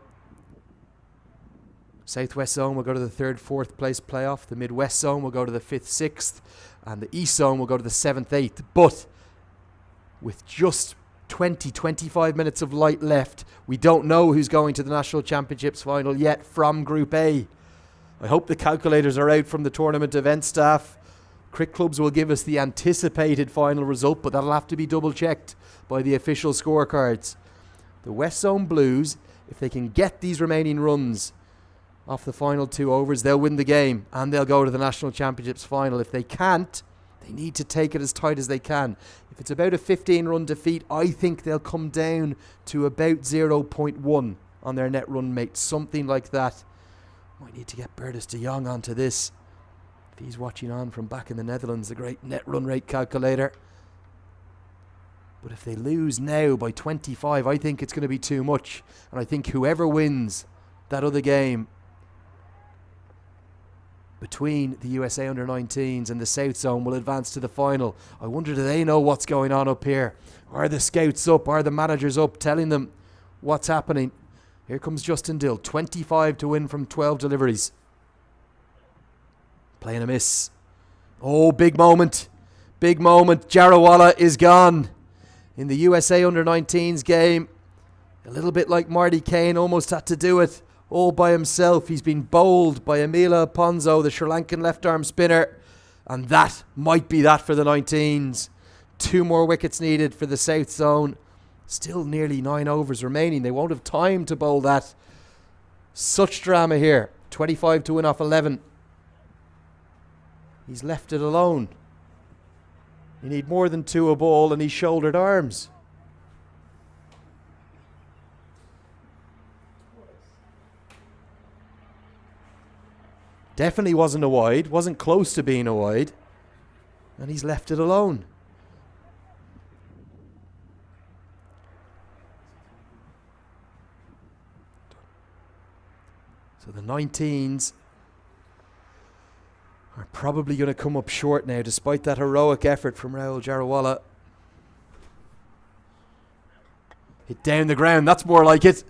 Southwest Zone will go to the 3rd, 4th place playoff. The Midwest Zone will go to the 5th, 6th. And the East Zone will go to the 7th, 8th. But with just 25 minutes of light left, we don't know who's going to the National Championships final yet from Group A. I hope the calculators are out from the tournament event staff. Cricket clubs will give us the anticipated final result, but that'll have to be double checked by the official scorecards. The West Zone Blues, if they can get these remaining runs off the final 2 overs, they'll win the game and they'll go to the National Championships final. If they can't, they need to take it as tight as they can. If it's about a 15-run defeat, I think they'll come down to about 0.1 on their net run mate, something like that. Might need to get Bertus de Jong onto this. If he's watching on from back in the Netherlands, the great net run rate calculator. But if they lose now by 25, I think it's going to be too much. And I think whoever wins that other game between the USA Under-19s and the South Zone will advance to the final. I wonder, do they know what's going on up here? Are the scouts up? Are the managers up telling them what's happening? Here comes Justin Dill. 25 to win from 12 deliveries. Playing a miss. Oh, big moment. Big moment. Jarawala is gone. In the USA Under-19s game, a little bit like Marty Kane, almost had to do it all by himself. He's been bowled by Amila Ponzo, the Sri Lankan left-arm spinner. And that might be that for the 19s. 2 more wickets needed for the South Zone. Still nearly 9 overs remaining. They won't have time to bowl that. Such drama here. 25 to win off 11. He's left it alone. You need more than 2 a ball and he's shouldered arms. Definitely wasn't a wide, wasn't close to being a wide, and he's left it alone. So the 19s are probably going to come up short now, despite that heroic effort from Rahul Jarawala. Hit down the ground, that's more like it.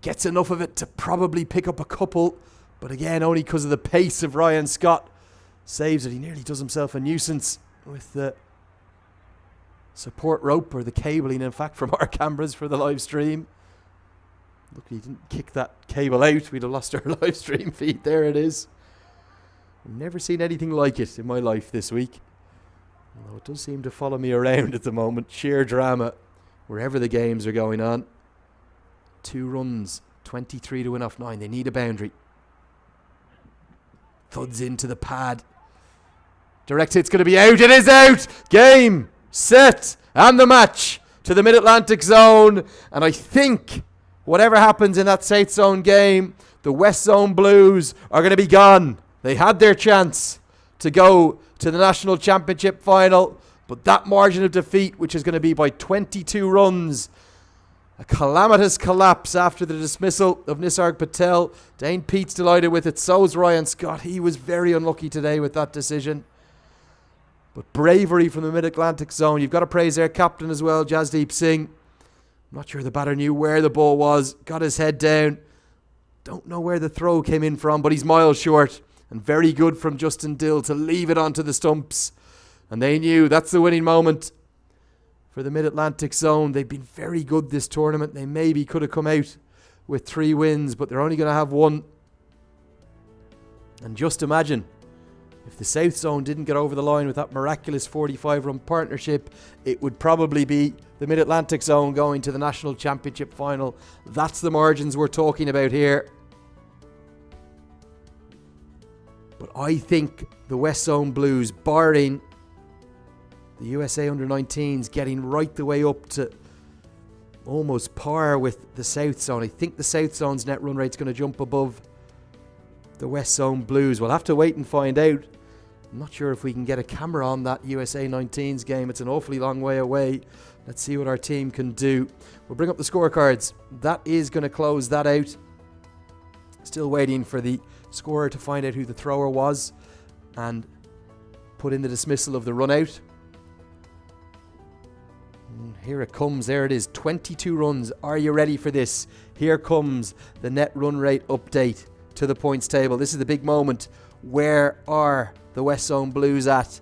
Gets enough of it to probably pick up a couple. But again, only because of the pace of Ryan Scott. Saves it. He nearly does himself a nuisance with the support rope, or the cabling, in fact, from our cameras for the live stream. Look, he didn't kick that cable out. We'd have lost our live stream feed. There it is. I've never seen anything like it in my life this week. Although it does seem to follow me around at the moment. Sheer drama wherever the games are going on. 2 runs. 23 to win off 9. They need a boundary. Thuds into the pad. Direct hit's going to be out. It is out. Game, set, and the match to the Mid-Atlantic Zone. And I think whatever happens in that South Zone game, the West Zone Blues are going to be gone. They had their chance to go to the National Championship final, but that margin of defeat, which is going to be by 22 runs, a calamitous collapse after the dismissal of Nisarg Patel. Dane Pete's delighted with it. So's Ryan Scott. He was very unlucky today with that decision. But bravery from the Mid-Atlantic Zone. You've got to praise their captain as well, Jasdeep Singh. I'm not sure the batter knew where the ball was. Got his head down. Don't know where the throw came in from, but he's miles short. And very good from Justin Dill to leave it onto the stumps. And they knew that's the winning moment for the Mid-Atlantic Zone. They've been very good this tournament. They maybe could have come out with 3 wins, but they're only going to have 1. And just imagine, if the South Zone didn't get over the line with that miraculous 45-run partnership, it would probably be the Mid-Atlantic Zone going to the National Championship final. That's the margins we're talking about here. But I think the West Zone Blues, barring The USA under-19s getting right the way up to almost par with the South Zone. I think the South Zone's net run rate's going to jump above the West Zone Blues. We'll have to wait and find out. I'm not sure if we can get a camera on that USA 19s game. It's an awfully long way away. Let's see what our team can do. We'll bring up the scorecards. That is going to close that out. Still waiting for the scorer to find out who the thrower was and put in the dismissal of the run out. Here it comes. There it is. 22 runs. Are you ready for this? Here comes the net run rate update to the points table. This is the big moment. Where are the West Zone Blues at?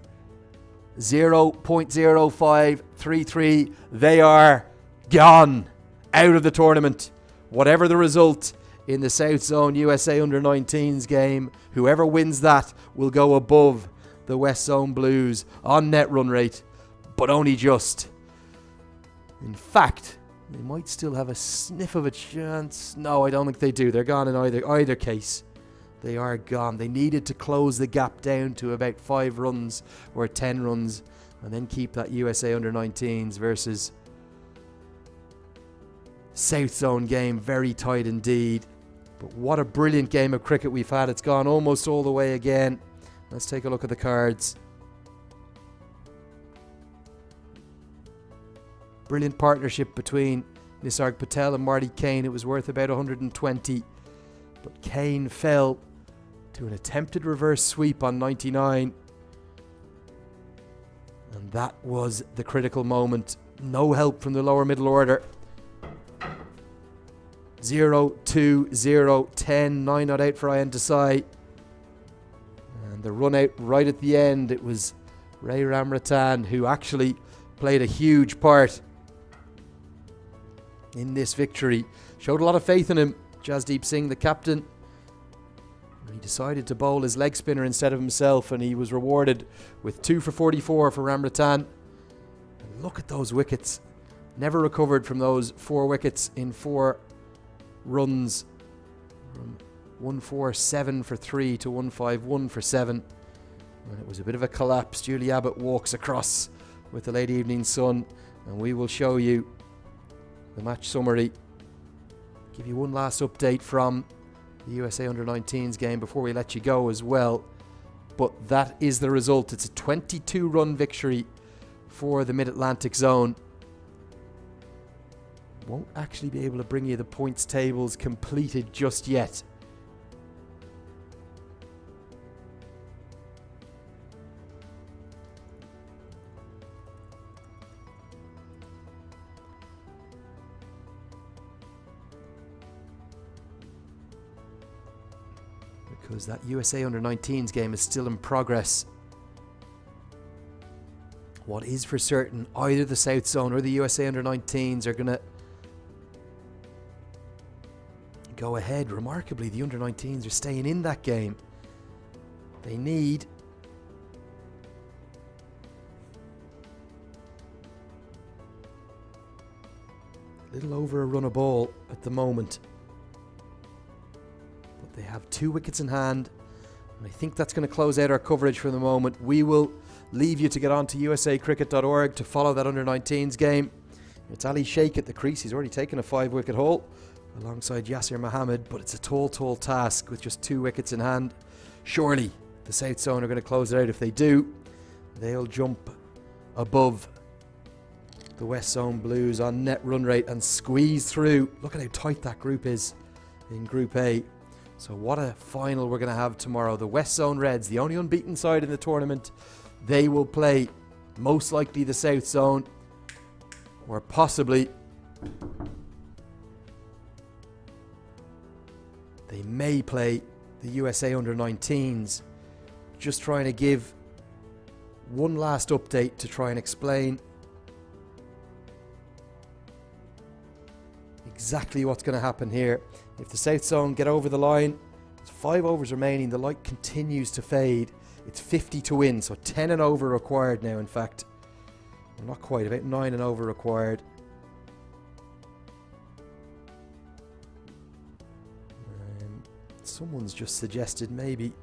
0.0533. They are gone out of the tournament. Whatever the result in the South Zone USA under-19s game, whoever wins that will go above the West Zone Blues on net run rate, but only just. In fact, they might still have a sniff of a chance. No, I don't think they do. They're gone in either case. They are gone. They needed to close the gap down to about 5 runs or 10 runs and then keep that USA under-19s versus South Zone game very tight indeed. But what a brilliant game of cricket we've had. It's gone almost all the way again. Let's take a look at the cards. Brilliant partnership between Nisarg Patel and Marty Kane. It was worth about 120, but Kane fell to an attempted reverse sweep on 99, and that was the critical moment. No help from the lower middle order. 0, 2, 0, 10, 9 not out for Ian Desai. And the run out right at the end, it was Ray Ramratan who actually played a huge part in this victory. Showed a lot of faith in him. Jasdeep Singh, the captain, he decided to bowl his leg spinner instead of himself, and he was rewarded with 2 for 44 for Ramratan. And look at those wickets. Never recovered from those 4 wickets in 4 runs. From 147 for 3 to 151 for 7. And it was a bit of a collapse. Julie Abbott walks across with the late evening sun, and we will show you the match summary. Give you one last update from the USA under-19s game before we let you go as well. But that is the result. It's a 22-run victory for the Mid-Atlantic Zone. Won't actually be able to bring you the points tables completed just yet. Because that USA under-19s game is still in progress. What is for certain, either the South Zone or the USA under-19s are going to go ahead. Remarkably, the under-19s are staying in that game. They need a little over a run a ball at the moment. They have 2 wickets in hand, and I think that's going to close out our coverage for the moment. We will leave you to get on to usacricket.org to follow that under-19s game. It's Ali Sheikh at the crease. He's already taken a 5-wicket haul alongside Yasir Mohammed, but it's a tall task with just 2 wickets in hand. Surely the South Zone are going to close it out. If they do, they'll jump above the West Zone Blues on net run rate and squeeze through. Look at how tight that group is in Group A. So what a final we're going to have tomorrow. The West Zone Reds, the only unbeaten side in the tournament, they will play most likely the South Zone, or possibly they may play the USA under-19s. Just trying to give one last update to try and explain exactly what's going to happen here. If the South Zone get over the line, there's 5 overs remaining, the light continues to fade. It's 50 to win, so 10 and over required now, in fact. Well, not quite, about 9 and over required. Someone's just suggested maybe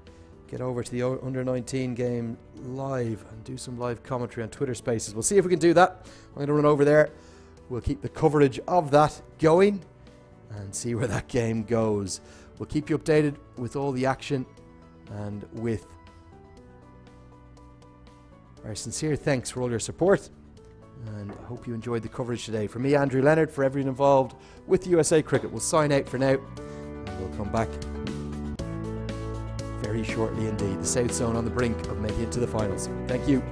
get over to the under 19 game live and do some live commentary on Twitter Spaces. We'll see if we can do that. I'm going to run over there. We'll keep the coverage of that going and see where that game goes. We'll keep you updated with all the action and with our sincere thanks for all your support. And I hope you enjoyed the coverage today. For me, Andrew Leonard, for everyone involved with USA Cricket, we'll sign out for now and we'll come back very shortly indeed. The South Zone on the brink of making it to the finals. Thank you.